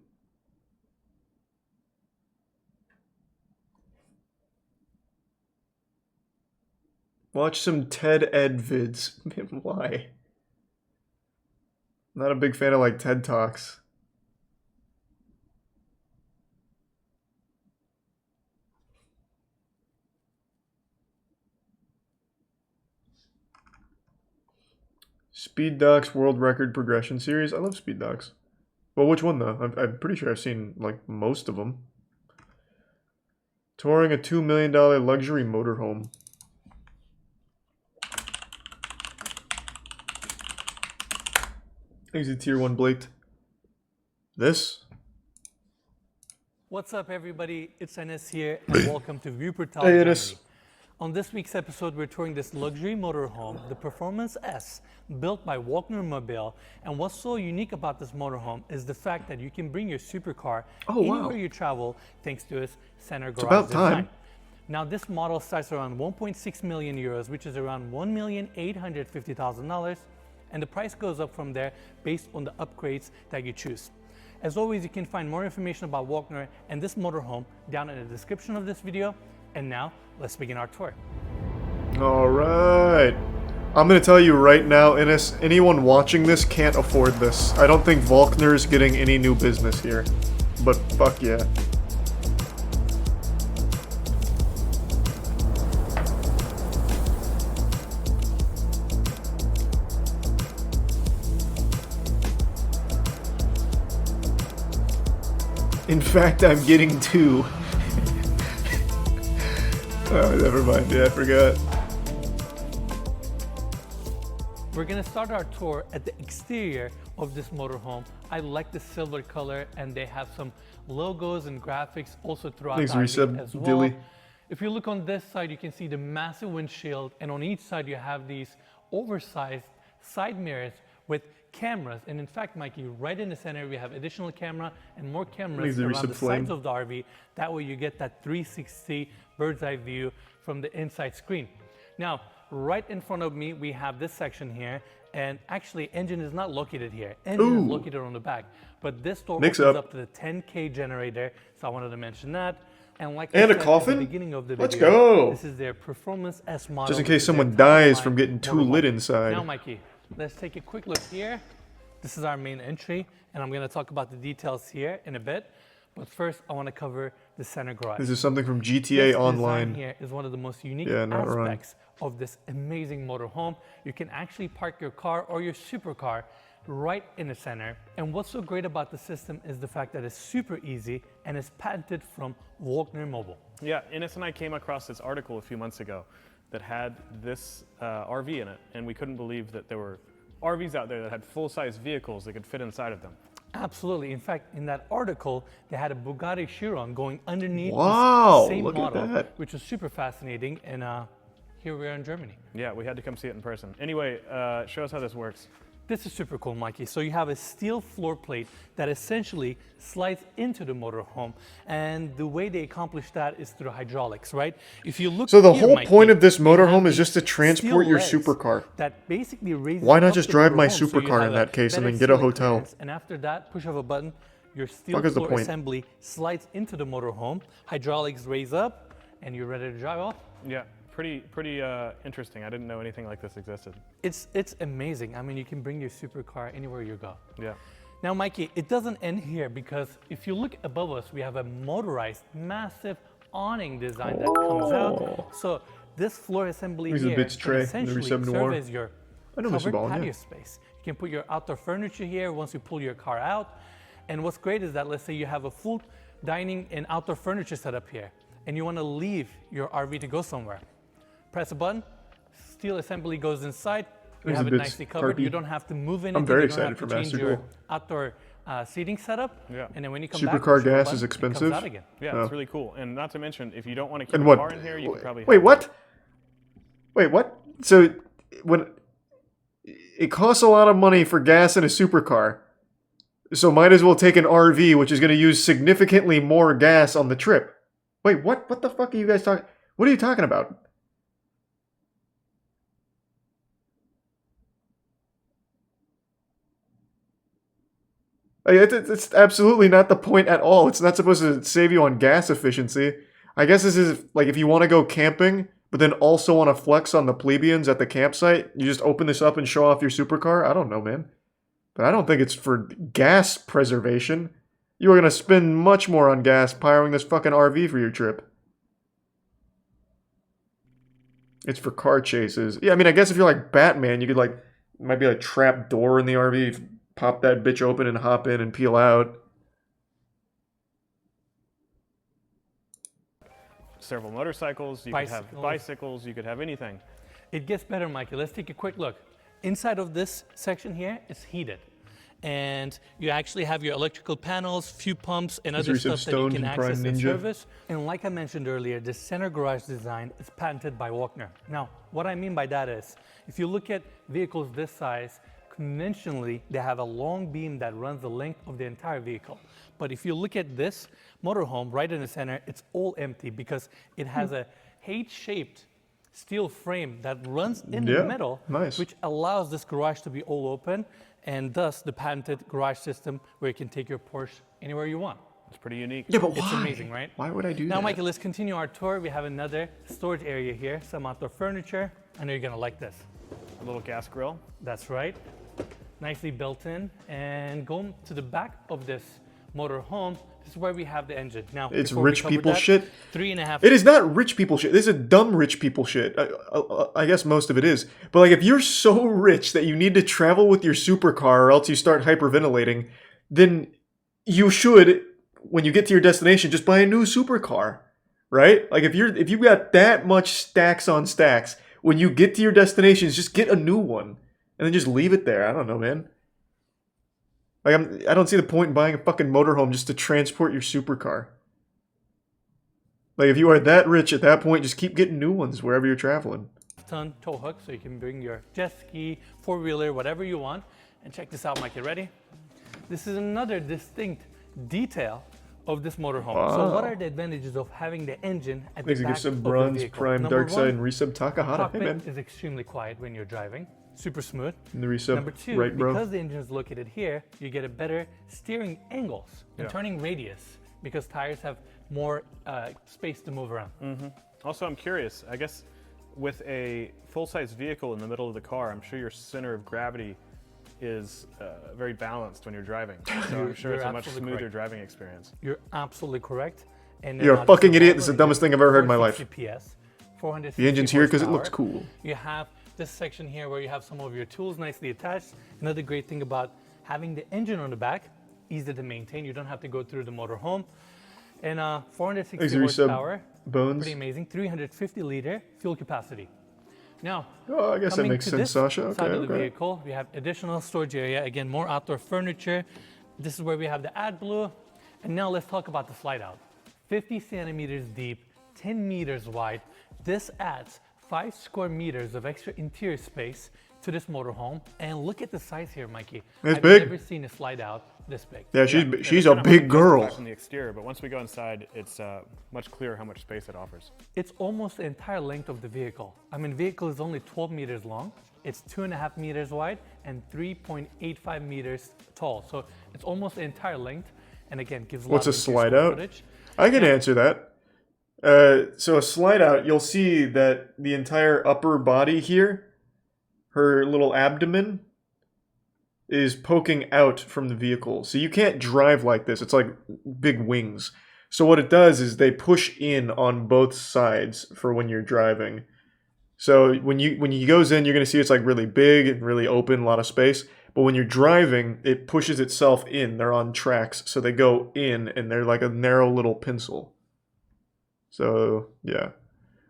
Watch some TED Ed vids. Why? Not a big fan of like TED Talks. Speed Docs World Record Progression Series. I love Speed Docs. Well, which one though? I'm pretty sure I've seen like most of them. Touring a $2 million luxury motorhome. Exit Tier 1 Blake. This? What's up, everybody? It's Enes here, and welcome to Wuppertal, Hey, Germany. Enes. On this week's episode, we're touring this luxury motorhome, the Performance S, built by Walkner Mobile. And what's so unique about this motorhome is the fact that you can bring your supercar anywhere you travel, thanks to its center garage design. Now, this model starts around 1.6 million euros, which is around $1,850,000, and the price goes up from there based on the upgrades that you choose. As always, you can find more information about Walkner and this motorhome down in the description of this video. And now, let's begin our tour. All right. I'm going to tell you right now, Enes, anyone watching this can't afford this. I don't think Walkner's getting any new business here. But fuck yeah. In fact, I'm getting two. Oh, never mind. Yeah, I forgot. We're gonna start our tour at the exterior of this motorhome. I like the silver color, and they have some logos and graphics also throughout the RV as well. Dilly. If you look on this side, you can see the massive windshield, and on each side you have these oversized side mirrors with cameras. And in fact, Mikey, right in the center we have additional camera and more cameras around the sides of the RV. That way you get that 360 bird's eye view from the inside screen. Now, right in front of me we have this section here, and actually engine is not located here. Engine is located on the back, but this door opens up to the 10K generator, so I wanted to mention that. And like and I a said coffin? At the beginning of the Let's video, go! This is their Performance S model. Just in case someone dies from getting too lit inside. Now, Mikey, let's take a quick look here. This is our main entry, and I'm going to talk about the details here in a bit. But first, I want to cover the center garage. This is something from GTA Online. This design here is one of the most unique aspects of this amazing motorhome. You can actually park your car or your supercar right in the center. And what's so great about the system is the fact that it's super easy and is patented from Walkner Mobile. Yeah, Enes and I came across this article a few months ago that had this RV in it, and we couldn't believe that there were RVs out there that had full-size vehicles that could fit inside of them. Absolutely. In fact, in that article, they had a Bugatti Chiron going underneath the same look model, at that. which was super fascinating. And here we are in Germany. Yeah, we had to come see it in person. Anyway, show us how this works. This is super cool, Mikey. So you have a steel floor plate that essentially slides into the motorhome, and the way they accomplish that is through hydraulics, right? If you look, so the here, whole Mikey, point of this motorhome is just to transport your legs supercar. That basically raises Why not up just the drive my motorhome, so you supercar have in a that case and better then get a ceiling hotel? clearance, and after that, push of a button, your steel Fuck is the floor point? assembly slides into the motorhome. Hydraulics raise up, and you're ready to drive off. Yeah. Pretty interesting. I didn't know anything like this existed. It's amazing. I mean, you can bring your supercar anywhere you go. Yeah. Now, Mikey, it doesn't end here, because if you look above us, we have a motorized, massive awning design that comes out. So this floor assembly Here's a here bits tray, can essentially the serve as your covered ball, patio yeah. space. You can put your outdoor furniture here once you pull your car out. And what's great is that, let's say you have a full dining and outdoor furniture setup here, and you want to leave your RV to go somewhere. Press a button, steel assembly goes inside, you have it nicely covered. You don't have to move anything. I'm very you don't excited have for to change your Master outdoor seating setup. Yeah. And then when you come Supercar back, gas is expensive. It comes out again. Yeah, it's really cool. And not to mention, if you don't want to keep And a what? car in here, you can probably Wait, what? Wait, what? So when it costs a lot of money for gas in a supercar, so might as well take an RV, which is going to use significantly more gas on the trip. Wait, what? What the fuck are you guys talking? What are you talking about? It's absolutely not the point at all. It's not supposed to save you on gas efficiency. I guess this is like if you want to go camping, but then also want to flex on the plebeians at the campsite, you just open this up and show off your supercar. I don't know, man. But I don't think it's for gas preservation. You are going to spend much more on gas powering this fucking RV for your trip. It's for car chases. Yeah, I mean, I guess if you're like Batman, you could like Might be a trap door in the RV. Pop that bitch open and hop in and peel out. Several motorcycles, you could have bicycles, you could have anything. It gets better, Mikey. Let's take a quick look. Inside of this section here is heated. And you actually have your electrical panels, few pumps, and other stuff that you can access and service. And like I mentioned earlier, the center garage design is patented by Walkner. Now, what I mean by that is, if you look at vehicles this size, conventionally, they have a long beam that runs the length of the entire vehicle. But if you look at this motorhome right in the center, it's all empty because it has a H-shaped steel frame that runs in the middle, which allows this garage to be all open, and thus the patented garage system where you can take your Porsche anywhere you want. It's pretty unique. Yeah, but why? It's amazing, right? Why would I do that? Now, Mikey, let's continue our tour. We have another storage area here, some outdoor furniture. I know you're gonna like this. A little gas grill. That's right. Nicely built in. And going to the back of this motor home, this is where we have the engine. Now, it's rich people shit. 3.5. It is not rich people shit. This is dumb rich people shit. I guess most of it is. But like, if you're so rich that you need to travel with your supercar or else you start hyperventilating, then you should, when you get to your destination, just buy a new supercar, right? Like if you've got that much stacks on stacks, when you get to your destinations, just get a new one and then just leave it there. I don't know, man. Like I don't see the point in buying a fucking motorhome just to transport your supercar. Like if you are that rich at that point, just keep getting new ones wherever you're traveling. Ton tow hook, so you can bring your jet ski, four-wheeler, whatever you want. And check this out, Mike. You ready? This is another distinct detail of this motorhome. Wow. So what are the advantages of having the engine at the back some of bronze, the vehicle? prime, Number dark side, and one, resub Takahata. Hey, man. cockpit is extremely quiet when you're driving. Super smooth. And the resub, Number two, right, bro? because the engine is located here, you get a better steering angles and turning radius because tires have more space to move around. Mm-hmm. Also, I'm curious, I guess with a full-size vehicle in the middle of the car, I'm sure your center of gravity is very balanced when you're driving. So I'm sure it's a much smoother driving experience. You're absolutely correct. And You're a fucking idiot. This is the dumbest thing I've ever heard in my life. PS, 460 the engine's here because it looks horsepower. cool. You have this section here where you have some of your tools nicely attached. Another great thing about having the engine on the back, easy to maintain. You don't have to go through the motor home. And 460 horsepower, pretty amazing. 350 liter fuel capacity. Now, I guess that makes sense, Sasha. Okay, side of the vehicle, we have additional storage area. Again, more outdoor furniture. This is where we have the AdBlue. And now let's talk about the slide out. 50 centimeters deep, 10 meters wide. This adds 5 square meters of extra interior space to this motorhome. And look at the size here, Mikey. It's big. I've never seen a slide out this big. Yeah, she's a big girl. From the exterior, but once we go inside, it's much clearer how much space it offers. It's almost the entire length of the vehicle. I mean, vehicle is only 12 meters long. It's 2.5 meters wide and 3.85 meters tall. So it's almost the entire length. And again, gives a lot What's a of slide square out? footage. I can answer that. So a slide out, you'll see that the entire upper body here, her little abdomen, is poking out from the vehicle. So you can't drive like this. It's like big wings. So what it does is they push in on both sides for when you're driving. So when you goes in, you're going to see it's like really big and really open, a lot of space. But when you're driving, it pushes itself in. They're on tracks, so they go in, and they're like a narrow little pencil. So, yeah.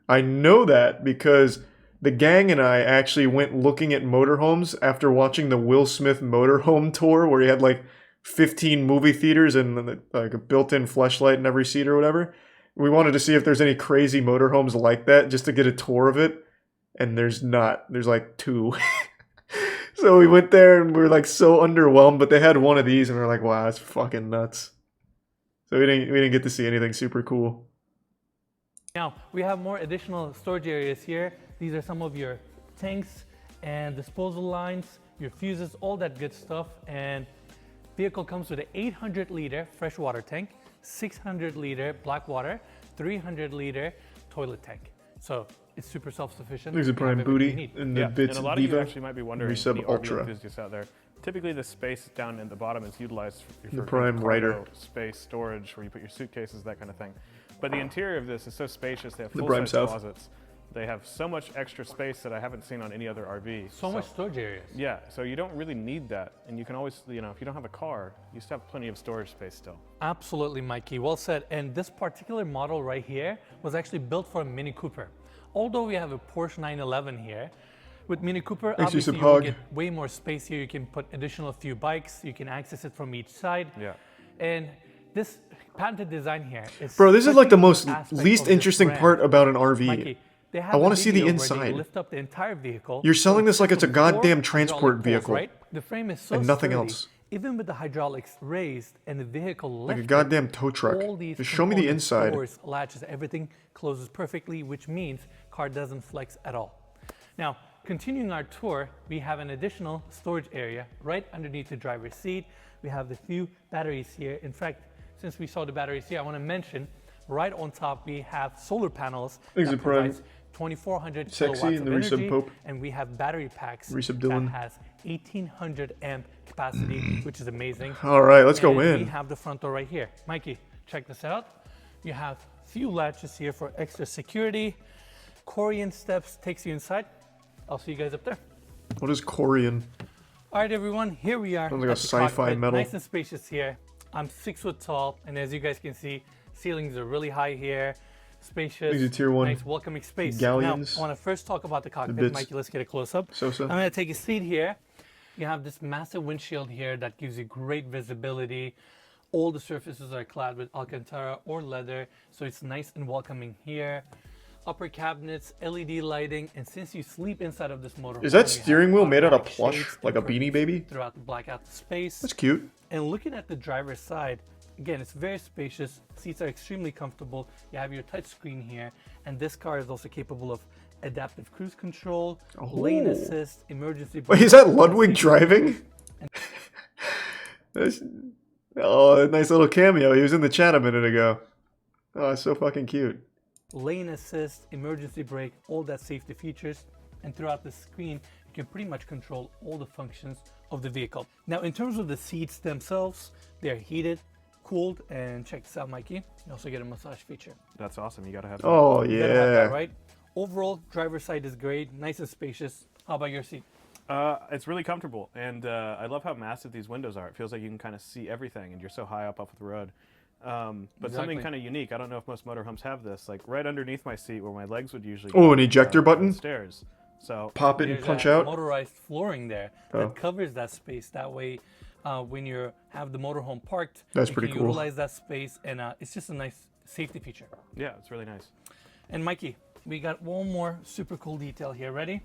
I know that because the gang and I actually went looking at motorhomes after watching the Will Smith motorhome tour where he had like 15 movie theaters and like a built-in fleshlight in every seat or whatever. We wanted to see if there's any crazy motorhomes like that just to get a tour of it. And there's not. There's like 2. So we went there and we were like so underwhelmed, but they had one of these and we were like, wow, that's fucking nuts. So we didn't get to see anything super cool. Now, we have more additional storage areas here. These are some of your tanks and disposal lines, your fuses, all that good stuff. And vehicle comes with an 800 liter freshwater tank, 600 liter black water, 300 liter toilet tank. So it's super self-sufficient. There's a prime booty in the bits and a lot Diva. of you actually might be wondering, Resub the Ultra. RV enthusiasts out there, typically the space down in the bottom is utilized for The prime cargo rider. space, storage, where you put your suitcases, that kind of thing. But the interior of this is so spacious. They have The prime full-size south. closets They have so much extra space that I haven't seen on any other RV. So much storage areas. Yeah, so you don't really need that. And you can always, you know, if you don't have a car, you still have plenty of storage space still. Absolutely, Mikey. Well said. And this particular model right here was actually built for a Mini Cooper. Although we have a Porsche 911 here, with Mini Cooper, obviously you will get way more space here. You can put additional few bikes. You can access it from each side. Yeah. And this patented design here is... Bro, this is like the most least interesting part about an RV. Mikey, I want to see the inside. Lift up the entire vehicle. You're selling this like it's a goddamn transport vehicle. Right? The frame is so and nothing sturdy, else. Even with the hydraulics raised and the vehicle lifted, like a goddamn tow truck. Just show me the inside. Doors, latches, everything closes perfectly, which means car doesn't flex at all. Now, continuing our tour, we have an additional storage area right underneath the driver's seat. We have the few batteries here. In fact, since we saw the batteries here, I want to mention right on top we have solar panels that provides 2,400 kilowatts of energy, and we have battery packs that has 1,800 amp capacity, which is amazing. All right, let's go in. We have the front door right here. Mikey, check this out. You have few latches here for extra security. Korean steps takes you inside. I'll see you guys up there. What is Korean? All right, everyone, here we are. Sounds like a sci-fi metal. Nice and spacious here. I'm 6 foot tall, and as you guys can see, ceilings are really high here. Spacious, tier 1 nice welcoming space. galleons. Now, I want to first talk about the cockpit. Mikey, let's get a close-up. I'm going to take a seat here. You have this massive windshield here that gives you great visibility. All the surfaces are clad with Alcantara or leather, so it's nice and welcoming here. Upper cabinets, LED lighting, and since you sleep inside of this motorhome, is that steering wheel made out of plush, like a Beanie Baby? Throughout the blackout space. That's cute. And looking at the driver's side, again, it's very spacious. Seats are extremely comfortable. You have your touch screen here, and this car is also capable of adaptive cruise control, lane assist, emergency brake. Wait, is that Ludwig driving? Oh, nice little cameo. He was in the chat a minute ago. Oh, it's so fucking cute. Lane assist, emergency brake, all that safety features, and throughout the screen you can pretty much control all the functions of the vehicle. Now in terms of the seats themselves, they're heated, cooled, and check this out, Mikey, you also get a massage feature. That's awesome. You gotta have that. Oh you yeah, gotta have that, right? Overall, driver's side is great, nice and spacious. How about your seat? It's really comfortable, and I love how massive these windows are. It feels like you can kind of see everything, and you're so high up off the road. But something kind of unique. I don't know if most motorhomes have this. Like right underneath my seat, where my legs would usually. Oh, an ejector button. Stairs. So pop it and punch out. Motorized flooring there that covers that space. That way, when you have the motorhome parked, that's you pretty can cool. Utilize that space, and it's just a nice safety feature. Yeah, it's really nice. And Mikey, we got one more super cool detail here. Ready?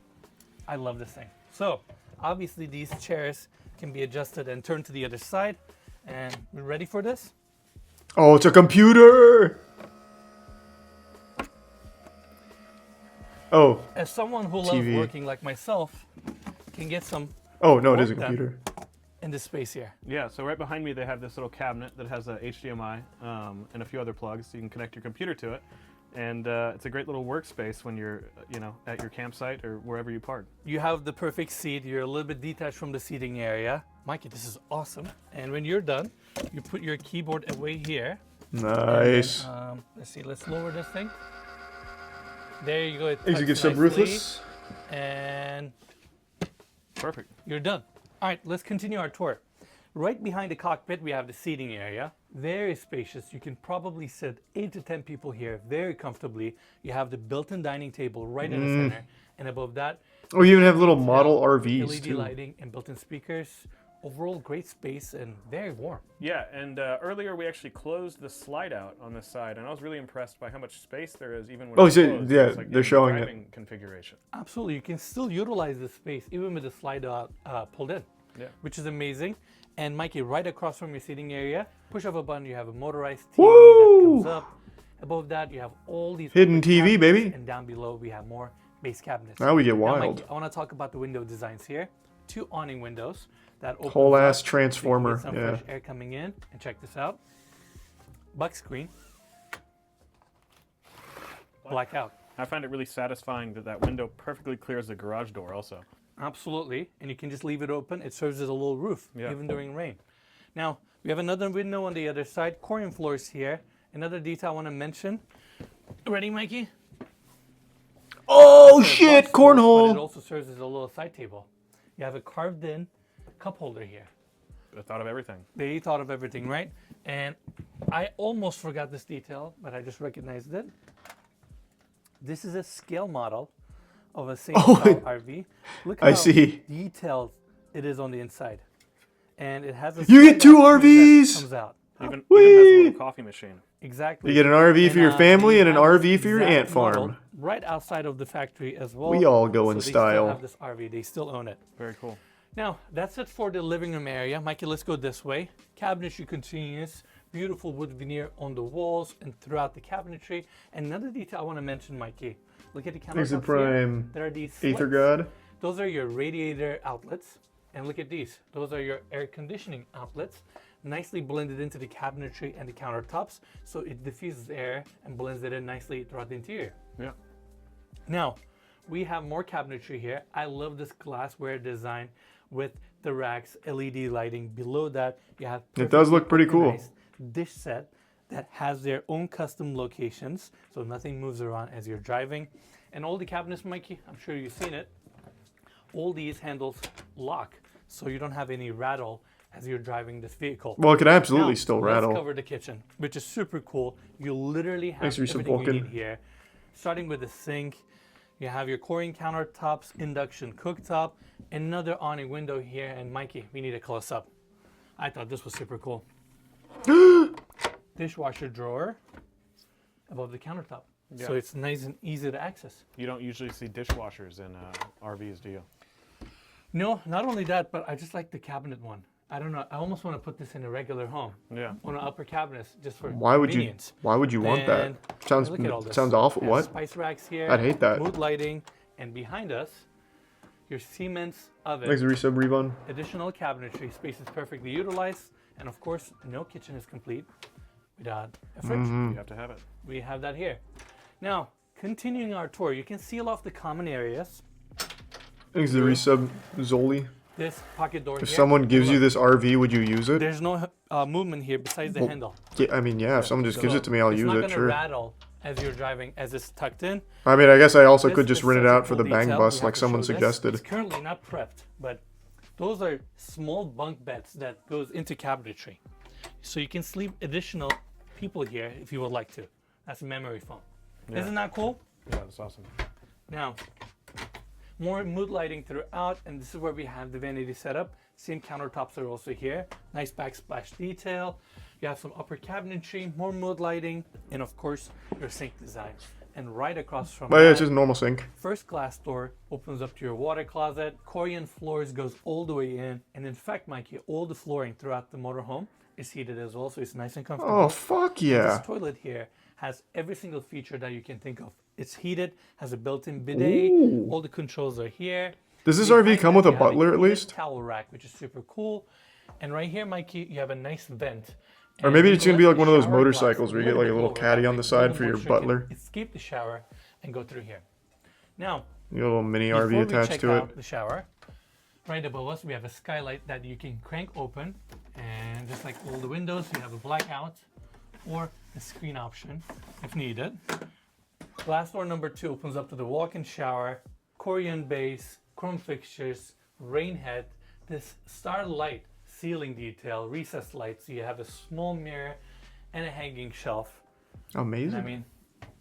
I love this thing. So obviously these chairs can be adjusted and turned to the other side. And we're ready for this? Oh, it's a computer! Oh, as someone who loves working like myself, can get some. Oh no, it is a computer. In this space here. Yeah, so right behind me they have this little cabinet that has a HDMI and a few other plugs, so you can connect your computer to it. And it's a great little workspace when you're, you know, at your campsite or wherever you park. You have the perfect seat. You're a little bit detached from the seating area. Mikey, this is awesome. And when you're done, you put your keyboard away here. Nice. Then, let's see. Let's lower this thing. There you go. It Execute some ruthless. And perfect. You're done. All right, let's continue our tour. Right behind the cockpit, we have the seating area. Very spacious. You can probably sit 8 to 10 people here very comfortably. You have the built-in dining table right in the center. And above that... Oh, you even have little model RVs, LED too. lighting and built-in speakers. Overall, great space and very warm. Yeah, and earlier we actually closed the slide out on this side, and I was really impressed by how much space there is even when it's closed. Yeah, it's like they're showing it. Configuration. Absolutely. You can still utilize this space even with the slide out pulled in, which is amazing. And Mikey, right across from your seating area, push of a button, you have a motorized TV that comes up. Above that, you have all these hidden TV, baby. And down below, we have more base cabinets. Now we get wild. Now, Mikey, I want to talk about the window designs here. 2 awning windows that open whole ass transformer. So you can get some fresh air coming in. And check this out. Buck screen. Blackout. I find it really satisfying that that window perfectly clears the garage door also. Absolutely, and you can just leave it open. It serves as a little roof, even during rain. Now, we have another window on the other side. Corian floors here. Another detail I want to mention. Ready, Mikey? Oh shit, cornhole! But it also serves as a little side table. You have a carved in cup holder here. They thought of everything. They thought of everything, right? And I almost forgot this detail, but I just recognized it. This is a scale model of a same RV. Look how detailed it is on the inside. And it has a You get 2 RVs! That comes out. Even has a little coffee machine. Exactly. You get an RV for your family and an RV for your ant farm. Right outside of the factory as well. We all go in so style. They still have this RV. They still own it. Very cool. Now, that's it for the living room area. Mikey, let's go this way. Cabinetry continues. Beautiful wood veneer on the walls and throughout the cabinetry. And another detail I want to mention, Mikey. Look at the countertops here. There are these Aether slits. God. Those are your radiator outlets. And look at these. Those are your air conditioning outlets. Nicely blended into the cabinetry and the countertops. So it diffuses air and blends it in nicely throughout the interior. Yeah. Now, we have more cabinetry here. I love this glassware design with the racks, LED lighting. Below that, you have it does look pretty cool. Dish set that has their own custom locations, so nothing moves around as you're driving. And all the cabinets, Mikey, I'm sure you've seen it. All these handles lock, so you don't have any rattle as you're driving this vehicle. Well, it can absolutely still rattle. Let's cover the kitchen, which is super cool. You literally have everything you need here. Starting with the sink, you have your Corian countertops, induction cooktop, another awning window here, and Mikey, we need a close up. I thought this was super cool. Dishwasher drawer above the countertop. Yeah. So it's nice and easy to access. You don't usually see dishwashers in RVs, do you? No, not only that, but I just like the cabinet one. I don't know. I almost want to put this in a regular home. Yeah. On an upper cabinets, just for Why would convenience. Why would you want that? Sounds awful. What? Spice racks here. I'd hate that. Mood lighting, and behind us, your Siemens oven. Thanks, resub Rebon. Additional cabinetry. Space is perfectly utilized, and of course, no kitchen is complete without a fridge. You have to have it. We have that here. Now, continuing our tour, you can seal off the common areas. Thanks, the resub Zoli. This pocket door If here. someone gives you this RV, would you use it? There's no movement here besides the handle. Yeah, I mean, yeah, if someone just gives it to me, I'll use it, It's not sure. going to rattle as you're driving, as it's tucked in. I mean, I guess I also could This just is rent it such a out for the cool bang detail. bus We like have to someone show this. suggested. It's currently not prepped, but those are small bunk beds that goes into cabinetry. So you can sleep additional people here if you would like to. That's memory foam. Yeah. Isn't that cool? Yeah, that's awesome. Now, more mood lighting throughout, and this is where we have the vanity setup. Same countertops are also here. Nice backsplash detail. You have some upper cabinetry, more mood lighting, and of course, your sink design. And right across from But yeah, it's just a normal sink. First glass door opens up to your water closet. Corian floors goes all the way in. And in fact, Mikey, all the flooring throughout the motorhome is heated as well, so it's nice and comfortable. Oh, fuck yeah. And this toilet here has every single feature that you can think of. It's heated, has a built-in bidet. Ooh. All the controls are here. Does this Behind RV come that, with a you have butler at heated least? Towel rack, which is super cool. And right here, Mikey, you have a nice vent. Or maybe it's gonna be like one of those shower motorcycles blocks where you get like a little bit caddy lower, on the like side little for more your so you can butler. escape the shower and go through here. Now, You got a little mini before RV we attached check to out it. the shower, right above us, we have a skylight that you can crank open. And just like all the windows, you have a blackout or a screen option if needed. Glass door number 2 opens up to the walk-in shower, Corian base, chrome fixtures, rain head, this starlight ceiling detail, recessed light, so you have a small mirror and a hanging shelf. Amazing. And I mean,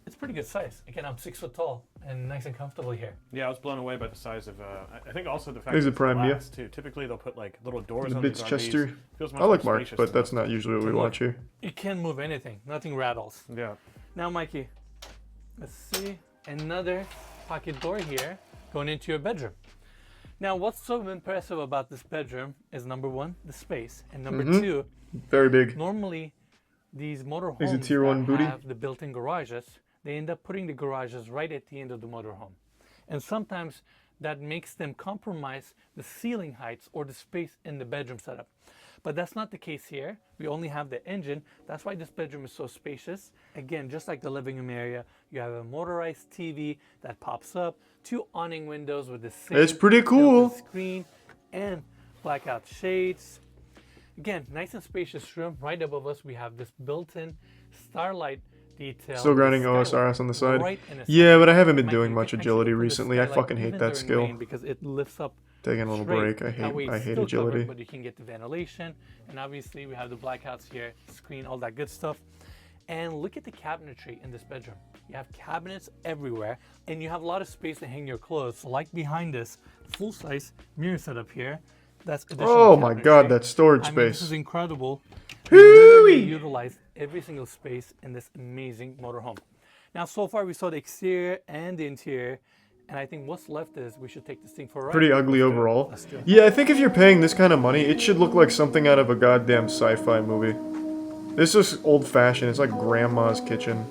it's pretty good size. Again, I'm 6 foot tall and nice and comfortable here. Yeah, I was blown away by the size of. I think also the fact Is that it prime, yeah? glass too. Typically, they'll put like little doors The on Bits these RVs. Chester. Feels much I like more Mark, spacious but than that's the- not usually what we Look, watch here. You can't move anything. Nothing rattles. Yeah. Now, Mikey, let's see. Another pocket door here going into your bedroom. Now, what's so impressive about this bedroom is number 1, the space, and number 2, very big. Normally, these motorhomes Is it tier 1 booty? have the built-in garages. They end up putting the garages right at the end of the motorhome, and sometimes that makes them compromise the ceiling heights or the space in the bedroom setup. But that's not the case here. We only have the engine. That's why this bedroom is so spacious. Again, just like the living room area, you have a motorized TV that pops up, 2 awning windows with the same It's pretty cool. built-in screen and blackout shades. Again, nice and spacious room. Right above us, we have this built-in starlight detail. Still grinding OSRS on the side. Yeah, but I haven't been doing much agility recently. I fucking hate that skill. Because it lifts up. Taking a little break. I hate agility. Covered, but you can get the ventilation, and obviously we have the blackouts here, screen, all that good stuff. And look at the cabinetry in this bedroom. You have cabinets everywhere, and you have a lot of space to hang your clothes. Like behind this full-size mirror setup here. That's additional oh my god, that storage space. This is incredible. We utilized every single space in this amazing motorhome. Now, so far we saw the exterior and the interior. And I think what's left is we should take this thing for a ride. Pretty ugly overall. Yeah, I think if you're paying this kind of money, it should look like something out of a goddamn sci-fi movie. This is old-fashioned. It's like grandma's kitchen.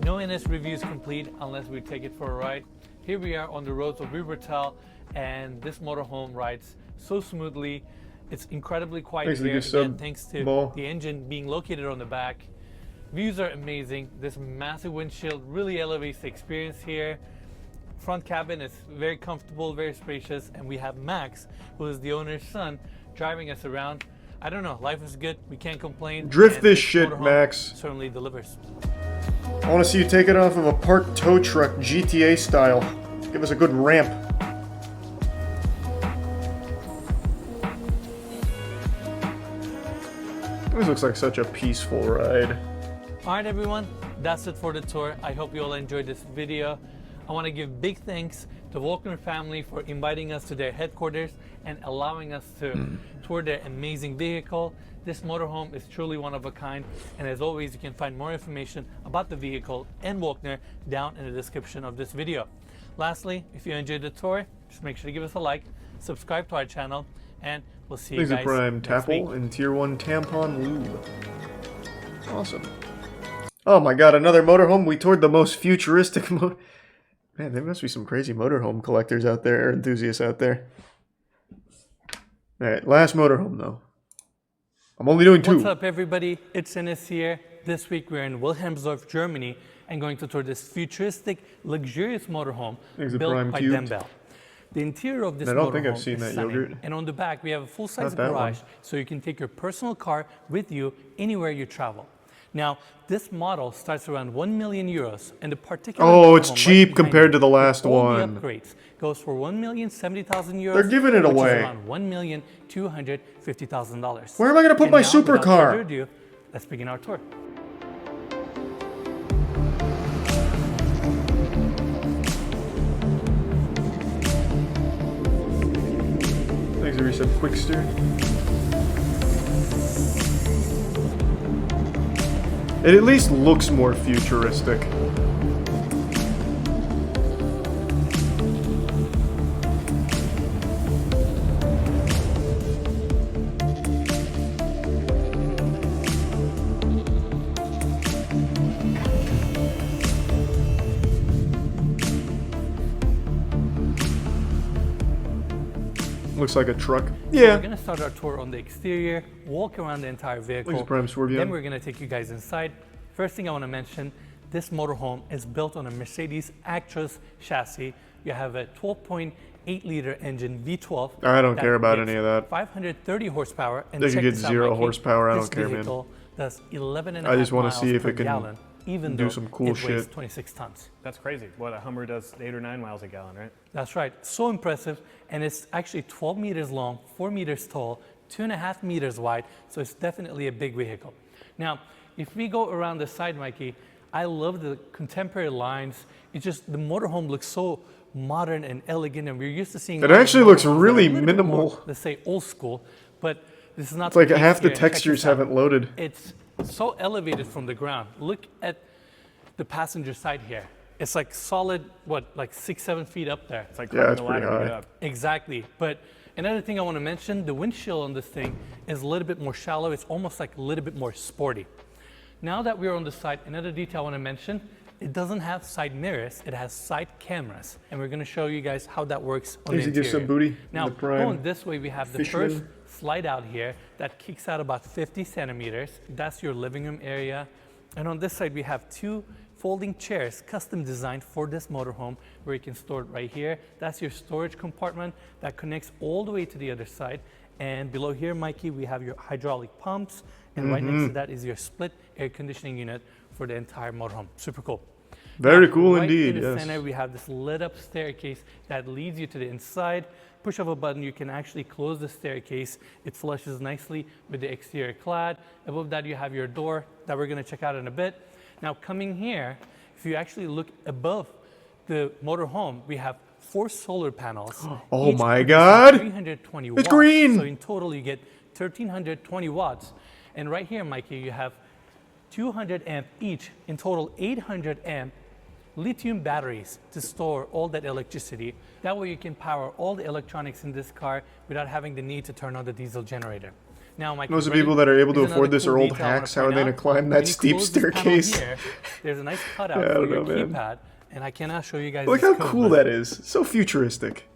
No NS review is complete unless we take it for a ride. Here we are on the roads of Rivertel, and this motorhome rides so smoothly. It's incredibly quiet here, again, thanks to the engine being located on the back. Views are amazing. This massive windshield really elevates the experience here. Front cabin is very comfortable, very spacious, and we have Max, who is the owner's son, driving us around. I don't know, life is good, we can't complain. Drift this shit, Max. Certainly delivers. I want to see you take it off of a parked tow truck, GTA style. Give us a good ramp. This looks like such a peaceful ride. Alright everyone, that's it for the tour. I hope you all enjoyed this video. I want to give big thanks to Volkner family for inviting us to their headquarters and allowing us to tour their amazing vehicle. This motorhome is truly one of a kind, and as always, you can find more information about the vehicle and Volkner down in the description of this video. Lastly, if you enjoyed the tour, just make sure to give us a like, subscribe to our channel, and we'll see you guys Prime next week. Tapple and Tier 1 tampon lube. Awesome. Oh my god, another motorhome. We toured the most futuristic Man, there must be some crazy motorhome collectors out there, or enthusiasts out there. Alright, last motorhome though. I'm only doing 2. What's up everybody, it's Enes here. This week we're in Wilhelmsdorf, Germany, and going to tour this futuristic, luxurious motorhome built by Dembel. The interior of this motorhome is stunning, and on the back we have a full-size garage, so you can take your personal car with you anywhere you travel. Now, this model starts around 1 million euros, and the particular it's cheap compared to the last one. The upgrades goes for 1,070,000 euros. They're giving it away. Around $1,250,000. Where am I going to put my supercar? Without further ado, let's begin our tour. Thanks, Arisa. Quick steer. It at least looks more futuristic. Looks like a truck. Yeah. So we're gonna start our tour on the exterior, walk around the entire vehicle. Then we're gonna take you guys inside. First thing I want to mention, this motorhome is built on a Mercedes Actros chassis. You have a 12.8 liter engine V12. I don't care about any of that. 530 horsepower. And they can get 0 horsepower. I don't care, man. Does 11.5 I just want to see if it can gallon, even do some cool it weighs shit. 26 tons. That's crazy. What, a Hummer does 8 or 9 miles a gallon, right? That's right. So impressive. And it's actually 12 meters long, 4 meters tall, 2.5 meters wide. So it's definitely a big vehicle. Now, if we go around the side, Mikey, I love the contemporary lines. It's just, the motorhome looks so modern and elegant, and we're used to seeing it actually looks really minimal. More, let's say old school, but this is not. It's like half the textures haven't loaded. It's so elevated from the ground. Look at the passenger side here. It's like solid, what, like 6-7 feet up there. It's like climbing the ladder to get up. Exactly. But another thing I want to mention, the windshield on this thing is a little bit more shallow. It's almost like a little bit more sporty. Now that we're on the side, another detail I want to mention, it doesn't have side mirrors, it has side cameras. And we're going to show you guys how that works on the interior. Some booty now, going this way, we have the first slide out here that kicks out about 50 centimeters. That's your living room area. And on this side, we have 2 folding chairs, custom designed for this motorhome, where you can store it right here. That's your storage compartment that connects all the way to the other side. And below here, Mikey, we have your hydraulic pumps. And right next to that is your split air conditioning unit for the entire motorhome. Super cool. Very now, cool right indeed. In the yes. center, we have this lit up staircase that leads you to the inside. Push of a button, you can actually close the staircase. It flushes nicely with the exterior clad. Above that, you have your door that we're going to check out in a bit. Now, coming here, if you actually look above the motorhome, we have 4 solar panels. Oh my God! 320 it's watts. green. So in total, you get 1,320 watts. And right here, Mikey, you have 200 amp each. In total, 800 amp lithium batteries to store all that electricity. That way you can power all the electronics in this car without having the need to turn on the diesel generator. Now, Mikey, most of the people that are able to afford this cool are old detail I wanna hacks. How are they point going out. to climb When that you steep close this panel staircase? Here, there's a nice cutout Yeah, I for don't your know, man. keypad, and I cannot show you guys Look this how code, cool but- that is. So futuristic.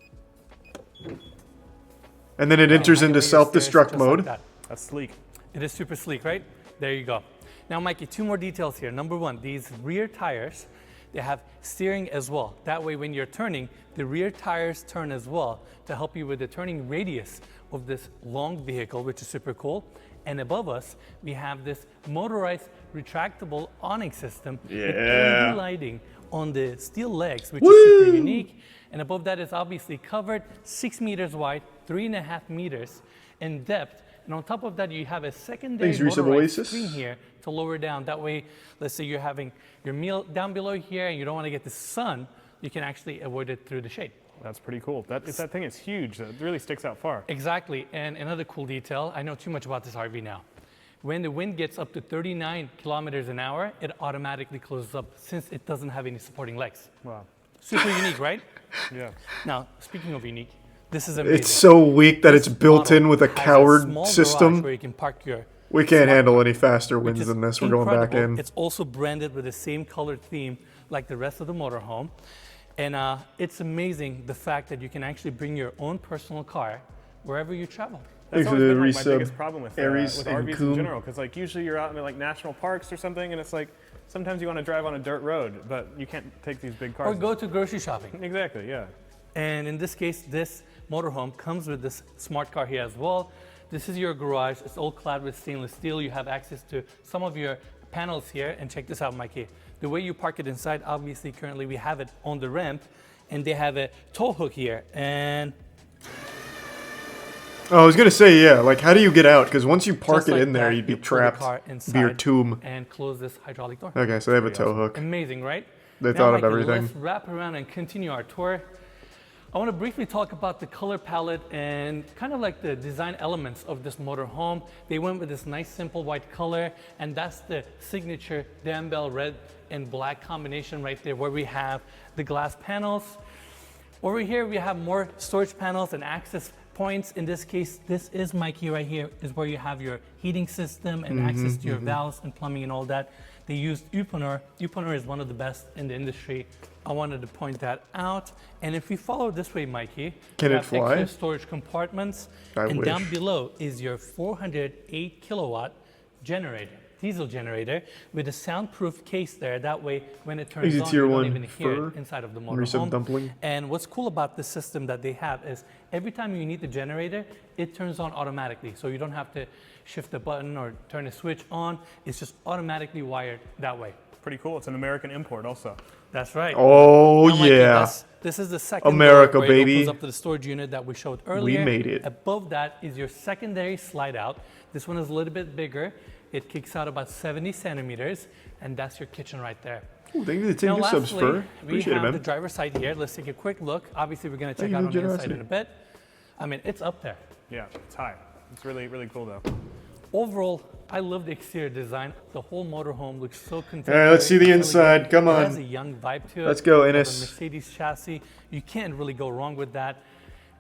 And then it enters into self-destruct mode. That's sleek. It is super sleek, right? There you go. Now, Mikey, 2 more details here. Number 1, these rear tires, they have steering as well. That way, when you're turning, the rear tires turn as well to help you with the turning radius of this long vehicle, which is super cool. And above us, we have this motorized retractable awning system with LED lighting on the steel legs, which is super unique. And above that is obviously covered, 6 meters wide, 3.5 meters in depth. And on top of that, you have a secondary motorized screen here to lower down. That way, let's say you're having your meal down below here and you don't want to get the sun, you can actually avoid it through the shade. That's pretty cool. That thing is huge. It really sticks out far. Exactly. And another cool detail, I know too much about this RV now. When the wind gets up to 39 kilometers an hour, it automatically closes up since it doesn't have any supporting legs. Wow. Super unique, right? Yeah. Now, speaking of unique, this is amazing. It's so weak that it's built in with a Has coward small system. garage where you can park your We can't smart handle car, any faster which winds is than this. We're going back incredible. in. It's also branded with the same colored theme like the rest of the motorhome. And it's amazing the fact that you can actually bring your own personal car wherever you travel. That's always been like my biggest problem with Aries and RVs Coom. in general, because like usually you're out in like national parks or something, and it's like sometimes you want to drive on a dirt road, but you can't take these big cars. Or go to grocery shopping. Exactly, yeah. And in this case, this motorhome comes with this smart car here as well. This is your garage. It's all clad with stainless steel. You have access to some of your panels here. And check this out, Mikey. The way you park it inside, obviously, currently we have it on the ramp, and they have a tow hook here. And oh, I was gonna say, yeah. Like, how do you get out? Because once you park just it like in there, that, you'd be you pull the trapped. car Be your inside tomb. and close this hydraulic door. Okay, so they have a tow hook. Amazing, right? They Now, thought of Mikey, everything. Let's wrap around and continue our tour. I want to briefly talk about the color palette and kind of like the design elements of this motorhome. They went with this nice simple white color, and that's the signature dumbbell red and black combination right there, where we have the glass panels. Over here we have more storage panels and access points. In this case, this is Mikey right here, is where you have your heating system and access to your valves and plumbing and all that. They used Uponor. Uponor is one of the best in the industry. I wanted to point that out. And if we follow this way, Mikey, Can we it have fly? extra storage compartments. I wish. Down below is your 408 kilowatt generator, diesel generator, with a soundproof case there. That way, when it turns Easy on, tier you don't one even hear fur. it inside of the Recent motorhome. dumpling. And what's cool about this system that they have is every time you need the generator, it turns on automatically. So you don't have to shift the button or turn a switch on. It's just automatically wired that way. Pretty cool. It's an American import also. That's right. Oh, Now, Mikey, yeah. this is the second America, door where it baby. opens up to the storage unit that we showed earlier. made it. Above that is your secondary slide out. This one is a little bit bigger. It kicks out about 70 centimeters, and that's your kitchen right there. Ooh, thank you for the Now, 10 subs, lastly, fur. we Appreciate it, have the man. driver's side here. Let's take a quick look. Obviously, we're going to check Thank you out for on the the inside in generosity. a bit. I mean, it's up there. Yeah, it's high. It's really, really cool though. Overall, I love the exterior design. The whole motorhome looks so All contemporary. right, let's see the elegant. inside. Come It on. has a young vibe to it. Let's go, With a Ennis. Mercedes chassis. You can't really go wrong with that.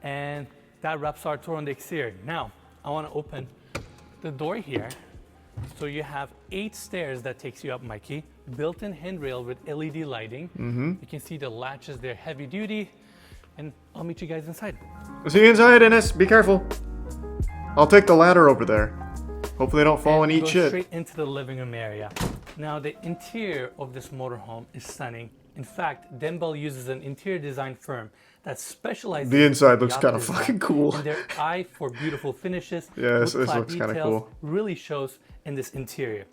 And that wraps our tour on the exterior. Now, I want to open the door here. So you have 8 stairs that takes you up, Mikey. Built-in handrail with LED lighting. You can see the latches, they're heavy duty. And I'll meet you guys inside. We'll see you inside, Ennis. Be careful. I'll take the ladder over there. Hopefully I don't fall and eat go shit. straight into the living room area. Now, the interior of this motorhome is stunning. In fact, Denbel uses an interior design firm that specializes The inside in looks yacht kinda design, fucking cool. And their eye for beautiful finishes, Yeah, this wood-clad looks kinda details cool. really shows in this interior.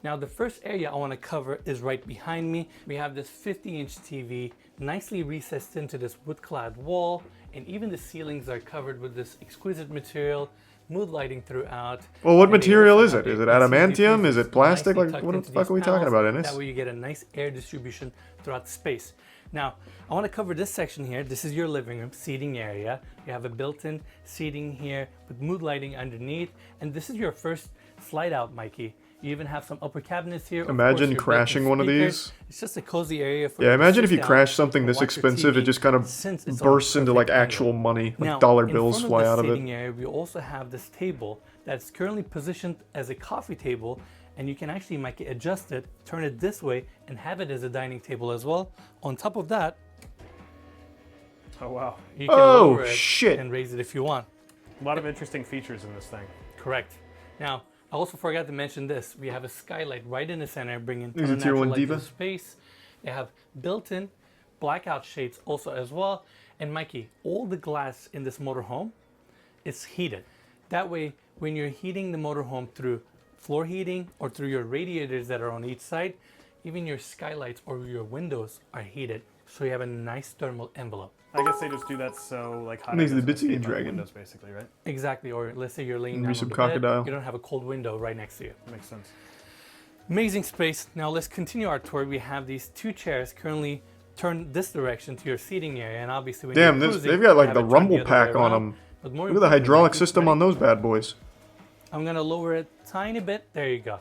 Now the first area I want to cover is right behind me. We have this 50-inch TV nicely recessed into this wood-clad wall, and even the ceilings are covered with this exquisite material, mood lighting throughout. Well, what material is it? Is it adamantium? Is it plastic? Like, what the fuck are we talking about, Ennis? That way you get a nice air distribution throughout the space. Now, I want to cover this section here. This is your living room seating area. You have a built-in seating here with mood lighting underneath, and this is your first slide out, Mikey. You even have some upper cabinets here. Imagine crashing one of these. It's just a cozy area for imagine if you crash something this expensive, it just kind of bursts into like actual money, like dollar bills fly out of it. Area, we also have this table that's currently positioned as a coffee table, and you can actually make it adjust it, turn it this way, and have it as a dining table as well. On top of that, oh wow, you can lower it and raise it if you want. A lot of interesting features in this thing. Correct. Now, I also forgot to mention this. We have a skylight right in the center, bringing Is it Tier 1 Diva? Space. You have built-in blackout shades also as well. And Mikey, all the glass in this motorhome is heated. That way, when you're heating the motorhome through floor heating or through your radiators that are on each side, even your skylights or your windows are heated. So you have a nice thermal envelope. I guess they just do that so like hot makes the Bitsy Dragon windows basically, right? Exactly. Or let's say you're laying down on the crocodile. bed, you don't have a cold window right next to you. Makes sense. Amazing space. Now let's continue our tour. We have these two chairs currently turned this direction to your seating area, and obviously when damn, you're cruising, they've got like the have it rumble turned pack other way on around. them. But more Look at the hydraulic importantly, system on those bad boys. I'm gonna lower it tiny bit. There you go.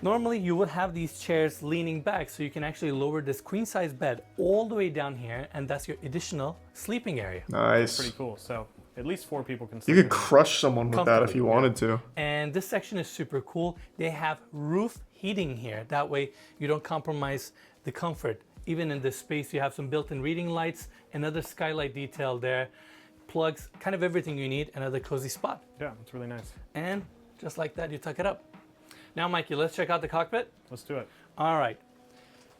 Normally you would have these chairs leaning back, so you can actually lower this queen size bed all the way down here, and that's your additional sleeping area. Nice. That's pretty cool. So at least 4 people can You sleep. could crush someone with that if you wanted to. And this section is super cool. They have roof heating here. That way you don't compromise the comfort. Even in this space, you have some built-in reading lights, another skylight detail there, plugs, kind of everything you need, another cozy spot. Yeah, it's really nice. And just like that, you tuck it up. Now, Mikey, let's check out the cockpit. Let's do it. All right.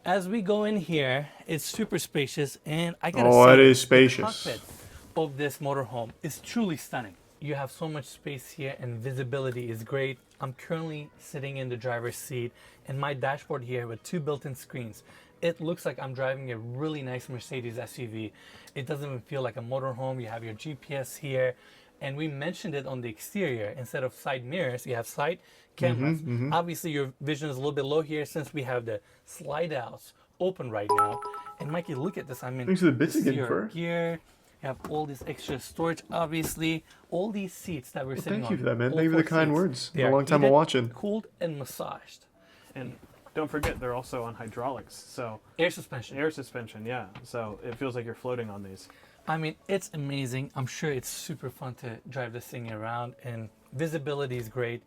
As we go in here, it's super spacious, and I gotta say, it is spacious. The cockpit of this motorhome is truly stunning. You have so much space here, and visibility is great. I'm currently sitting in the driver's seat, and my dashboard here with 2 built-in screens. It looks like I'm driving a really nice Mercedes SUV. It doesn't even feel like a motorhome. You have your GPS here, and we mentioned it on the exterior. Instead of side mirrors, you have side cameras. Obviously, your vision is a little bit low here since we have the slide outs open right now. And Mikey, look at this. I mean, thanks to the bits this is again your first. gear. You have all this extra storage, obviously. All these seats that we're sitting on. Thank you for that, man. all Thank you for the 4 kind seats, words. they A are long time of heated, watching. cooled, and massaged. And don't forget, they're also on hydraulics. So air suspension. Air suspension, yeah. So it feels like you're floating on these. I mean, it's amazing. I'm sure it's super fun to drive this thing around, and visibility is great.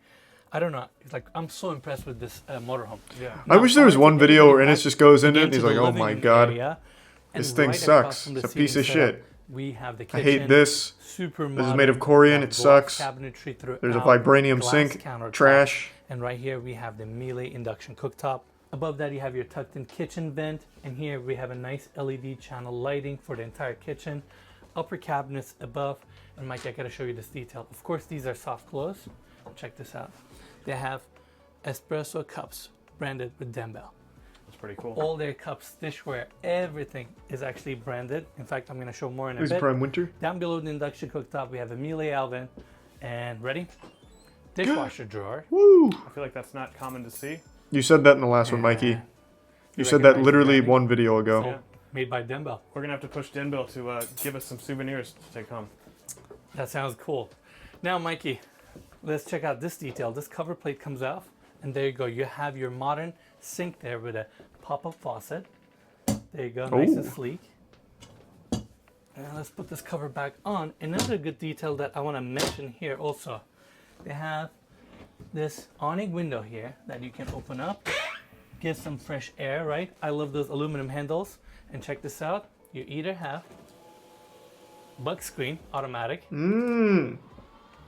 I don't know. It's like I'm so impressed with this motorhome. Yeah. I wish there was one video where Ennis just goes in it and he's like, "Oh my god, this thing sucks. It's a piece of shit. We have the I kitchen, hate this. super This is made of Corian. It sucks. There's a vibranium sink. Trash." And right here we have the Miele induction cooktop. Above that you have your tucked-in kitchen vent, and here we have a nice LED channel lighting for the entire kitchen. Upper cabinets above, and Mike, I gotta show you this detail. Of course, these are soft close. Check this out. They have espresso cups branded with Dembo. That's pretty cool. All their cups, dishware, everything is actually branded. In fact, I'm gonna show more in a Is bit. Prime Winter? Down below the induction cooktop, we have a Miele oven, and ready? Dishwasher drawer. Woo! I feel like that's not common to see. You said that in the last one, Mikey. You said that literally one video ago. Yeah. Made by Dembo. We're gonna have to push Denbill to give us some souvenirs to take home. That sounds cool. Now, Mikey, let's check out this detail. This cover plate comes off, and there you go. You have your modern sink there with a pop-up faucet. There you go, nice and sleek. And let's put this cover back on. Another good detail that I want to mention here also, they have this awning window here that you can open up, get some fresh air, right? I love those aluminum handles. And check this out, you either have bug screen, automatic,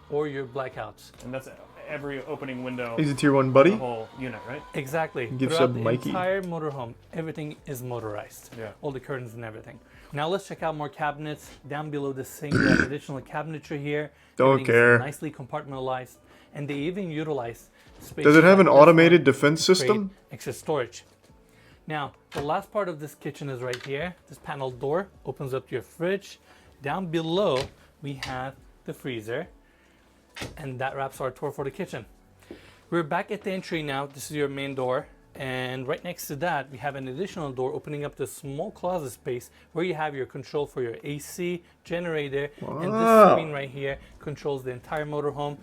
or your blackouts. And that's every opening window. He's a tier 1 buddy. The whole unit, right? Exactly. Give Throughout some the Mikey. entire motorhome, everything is motorized. Yeah. All the curtains and everything. Now let's check out more cabinets. Down below the sink, we have additional cabinetry here. Don't Everything is care. nicely compartmentalized. and they even utilize space. Does it have an automated defense system? Excess storage. Now, the last part of this kitchen is right here. This panel door opens up to your fridge. Down below, we have the freezer, and that wraps our tour for the kitchen. We're back at the entry now. This is your main door, and right next to that, we have an additional door opening up this small closet space where you have your control for your AC, generator, and this screen right here controls the entire motorhome.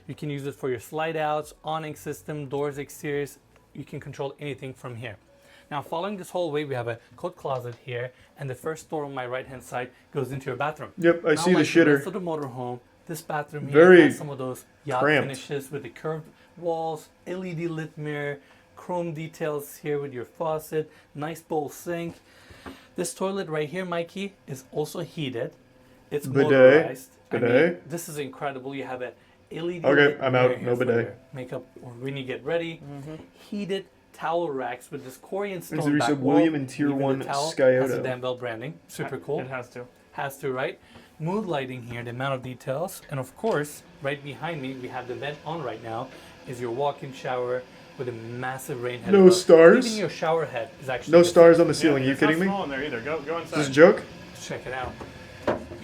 You can use it for your slide outs, awning system, doors, exteriors. You can control anything from here. Now, following this hallway, we have a coat closet here, and the first door on my right-hand side goes into your bathroom. Yep, I see the shitter. The rest of the motorhome, this bathroom here has some of those yacht finishes with the curved walls, LED lit mirror, chrome details here with your faucet, nice bowl sink. This toilet right here, Mikey, is also heated. It's motorized. Bidet. This is incredible. You have a LED okay, I'm out. No bidet. Makeup or when you get ready. Heated towel racks with this Korean stone back wall. William and Tier 1 Scioto. Has a Danville branding. Super cool. It has to. Has to, right? Mood lighting here, the amount of details. And of course, right behind me, we have the vent on right now, is your walk-in shower with a massive rain head. No stars? Even your shower head is actually... No stars on the ceiling. Are you kidding me? It's not small in there either. Go inside. Is this a joke? Check it out.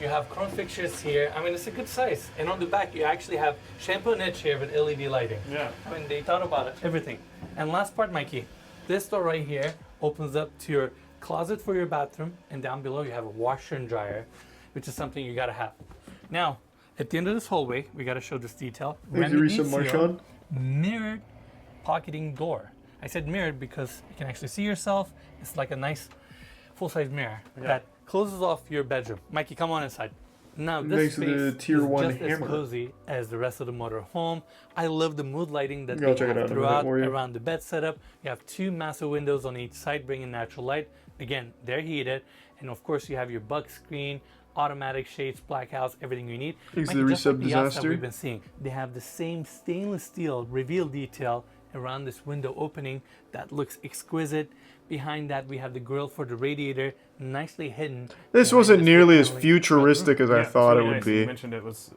You have chrome fixtures here. I mean, it's a good size. And on the back, you actually have shampoo niche here with LED lighting. Yeah. I mean, they thought about it. Everything. And last part, Mikey. This door right here opens up to your closet for your bathroom. And down below, you have a washer and dryer, which is something you got to have. Now, at the end of this hallway, we got to show this detail. Mirrored pocketing door. I said mirrored because you can actually see yourself. It's like a nice full-size mirror that closes off your bedroom. Mikey, come on inside. Now this space is just as cozy as the rest of the motor home. I love the mood lighting that they have throughout around the bed setup. You have two massive windows on each side bringing natural light. Again, they're heated. And of course you have your bug screen, automatic shades, blackouts, everything you need. Mikey, the resub disaster that we've been seeing. They have the same stainless steel reveal detail around this window opening that looks exquisite. Behind that, we have the grill for the radiator, nicely hidden. This wasn't nearly as futuristic as I thought it would be. You mentioned it was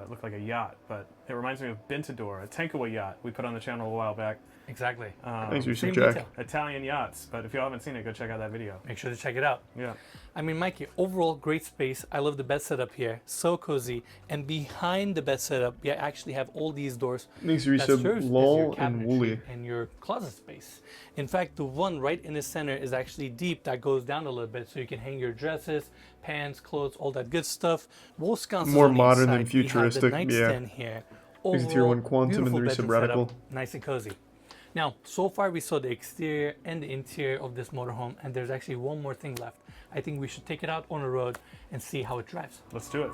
looked like a yacht, but it reminds me of Bentador, a takeaway yacht we put on the channel a while back. Exactly. Thanks for some Jack. Italian yachts, but if you haven't seen it, go check out that video. Make sure to check it out. Yeah. I mean, Mikey, overall great space. I love the bed setup here, so cozy. And behind the bed setup, you actually have all these doors that serves as your cabinetry and your closet space. In fact, the one right in the center is actually deep that goes down a little bit, so you can hang your dresses, pants, clothes, all that good stuff. More modern than futuristic, yeah. Here. Overall, Tier 1 Quantum and the resub Radical. Nice and cozy. Now, so far we saw the exterior and the interior of this motorhome, and there's actually one more thing left. I think we should take it out on the road and see how it drives. Let's do it.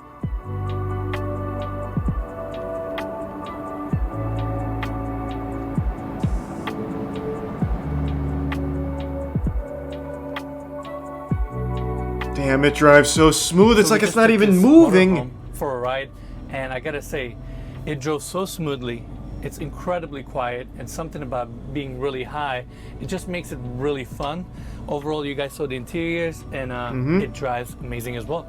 Damn, it drives so smooth. It's like it's not even moving. For a ride, and I gotta say, it drove so smoothly. It's incredibly quiet, and something about being really high, it just makes it really fun. Overall, you guys saw the interiors, and it drives amazing as well.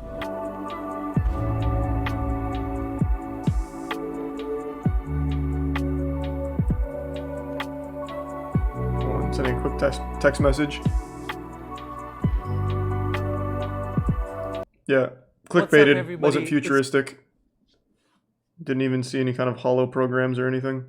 I'm sending a quick text message. Yeah, clickbaited, wasn't futuristic. Didn't even see any kind of holo programs or anything.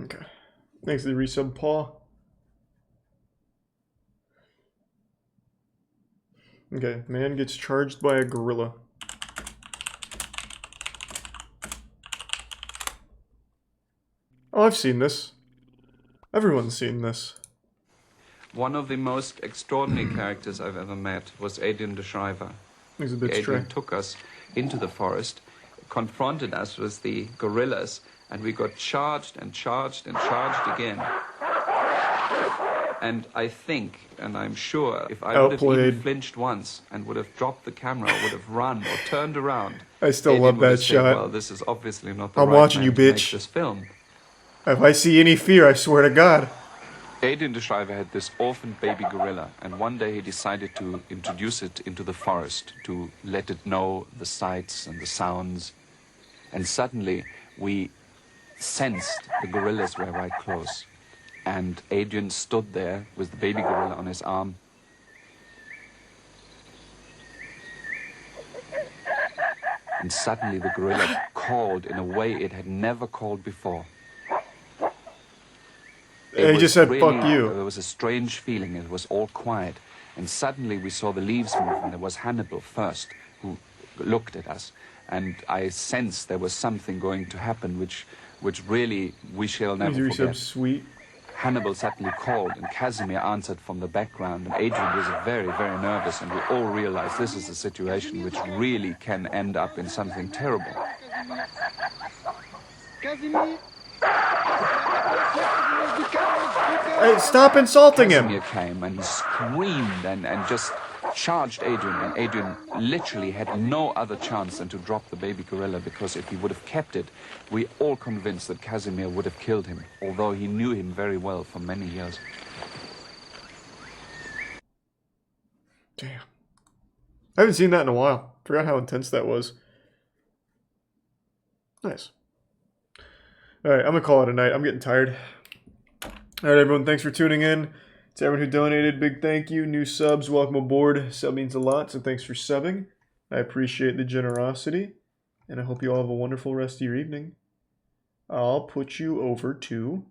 Okay. Thanks to the resub, Paul. Okay, man gets charged by a gorilla. Oh, I've seen this. Everyone's seen this. One of the most extraordinary characters I've ever met was Adrian de Schrijver. He's a bit Adrian took us into the forest, confronted us with the gorillas, and we got charged and charged and charged again. And I think, and I'm sure, if I would have even flinched once and would have dropped the camera, would have run or turned around, I still love that shot. Well, this is obviously not the I'm right watching man you, to make bitch. this film. If I see any fear, I swear to God. Adrian the Shriver had this orphaned baby gorilla, and one day he decided to introduce it into the forest to let it know the sights and the sounds. And suddenly, we sensed the gorillas were right close. And Adrian stood there with the baby gorilla on his arm. And suddenly the gorilla called in a way it had never called before. He just said, fuck you. There was a strange feeling. It was all quiet. And suddenly we saw the leaves move, and there was Hannibal first, who looked at us. And I sensed there was something going to happen, which really we shall never forget. Sweet. Hannibal suddenly called, and Casimir answered from the background, and Adrian was very, very nervous, and we all realized this is a situation which really can end up in something terrible. Hey, stop insulting him! Casimir came, and he screamed and just charged Adrian, and Adrian literally had no other chance than to drop the baby gorilla, because if he would have kept it, we all convinced that Casimir would have killed him, although he knew him very well for many years. Damn. I haven't seen that in a while. Forgot how intense that was. Nice. Alright, I'm gonna call it a night. I'm getting tired. Alright, everyone, thanks for tuning in. To everyone who donated, big thank you. New subs, welcome aboard. Sub means a lot, so thanks for subbing. I appreciate the generosity, and I hope you all have a wonderful rest of your evening. I'll put you over to...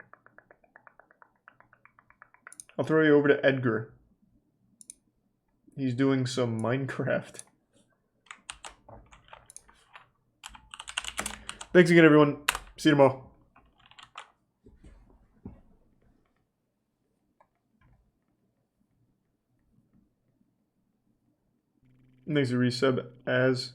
I'll throw you over to Edgar. He's doing some Minecraft. Thanks again, everyone. See you tomorrow. Thanks for resub as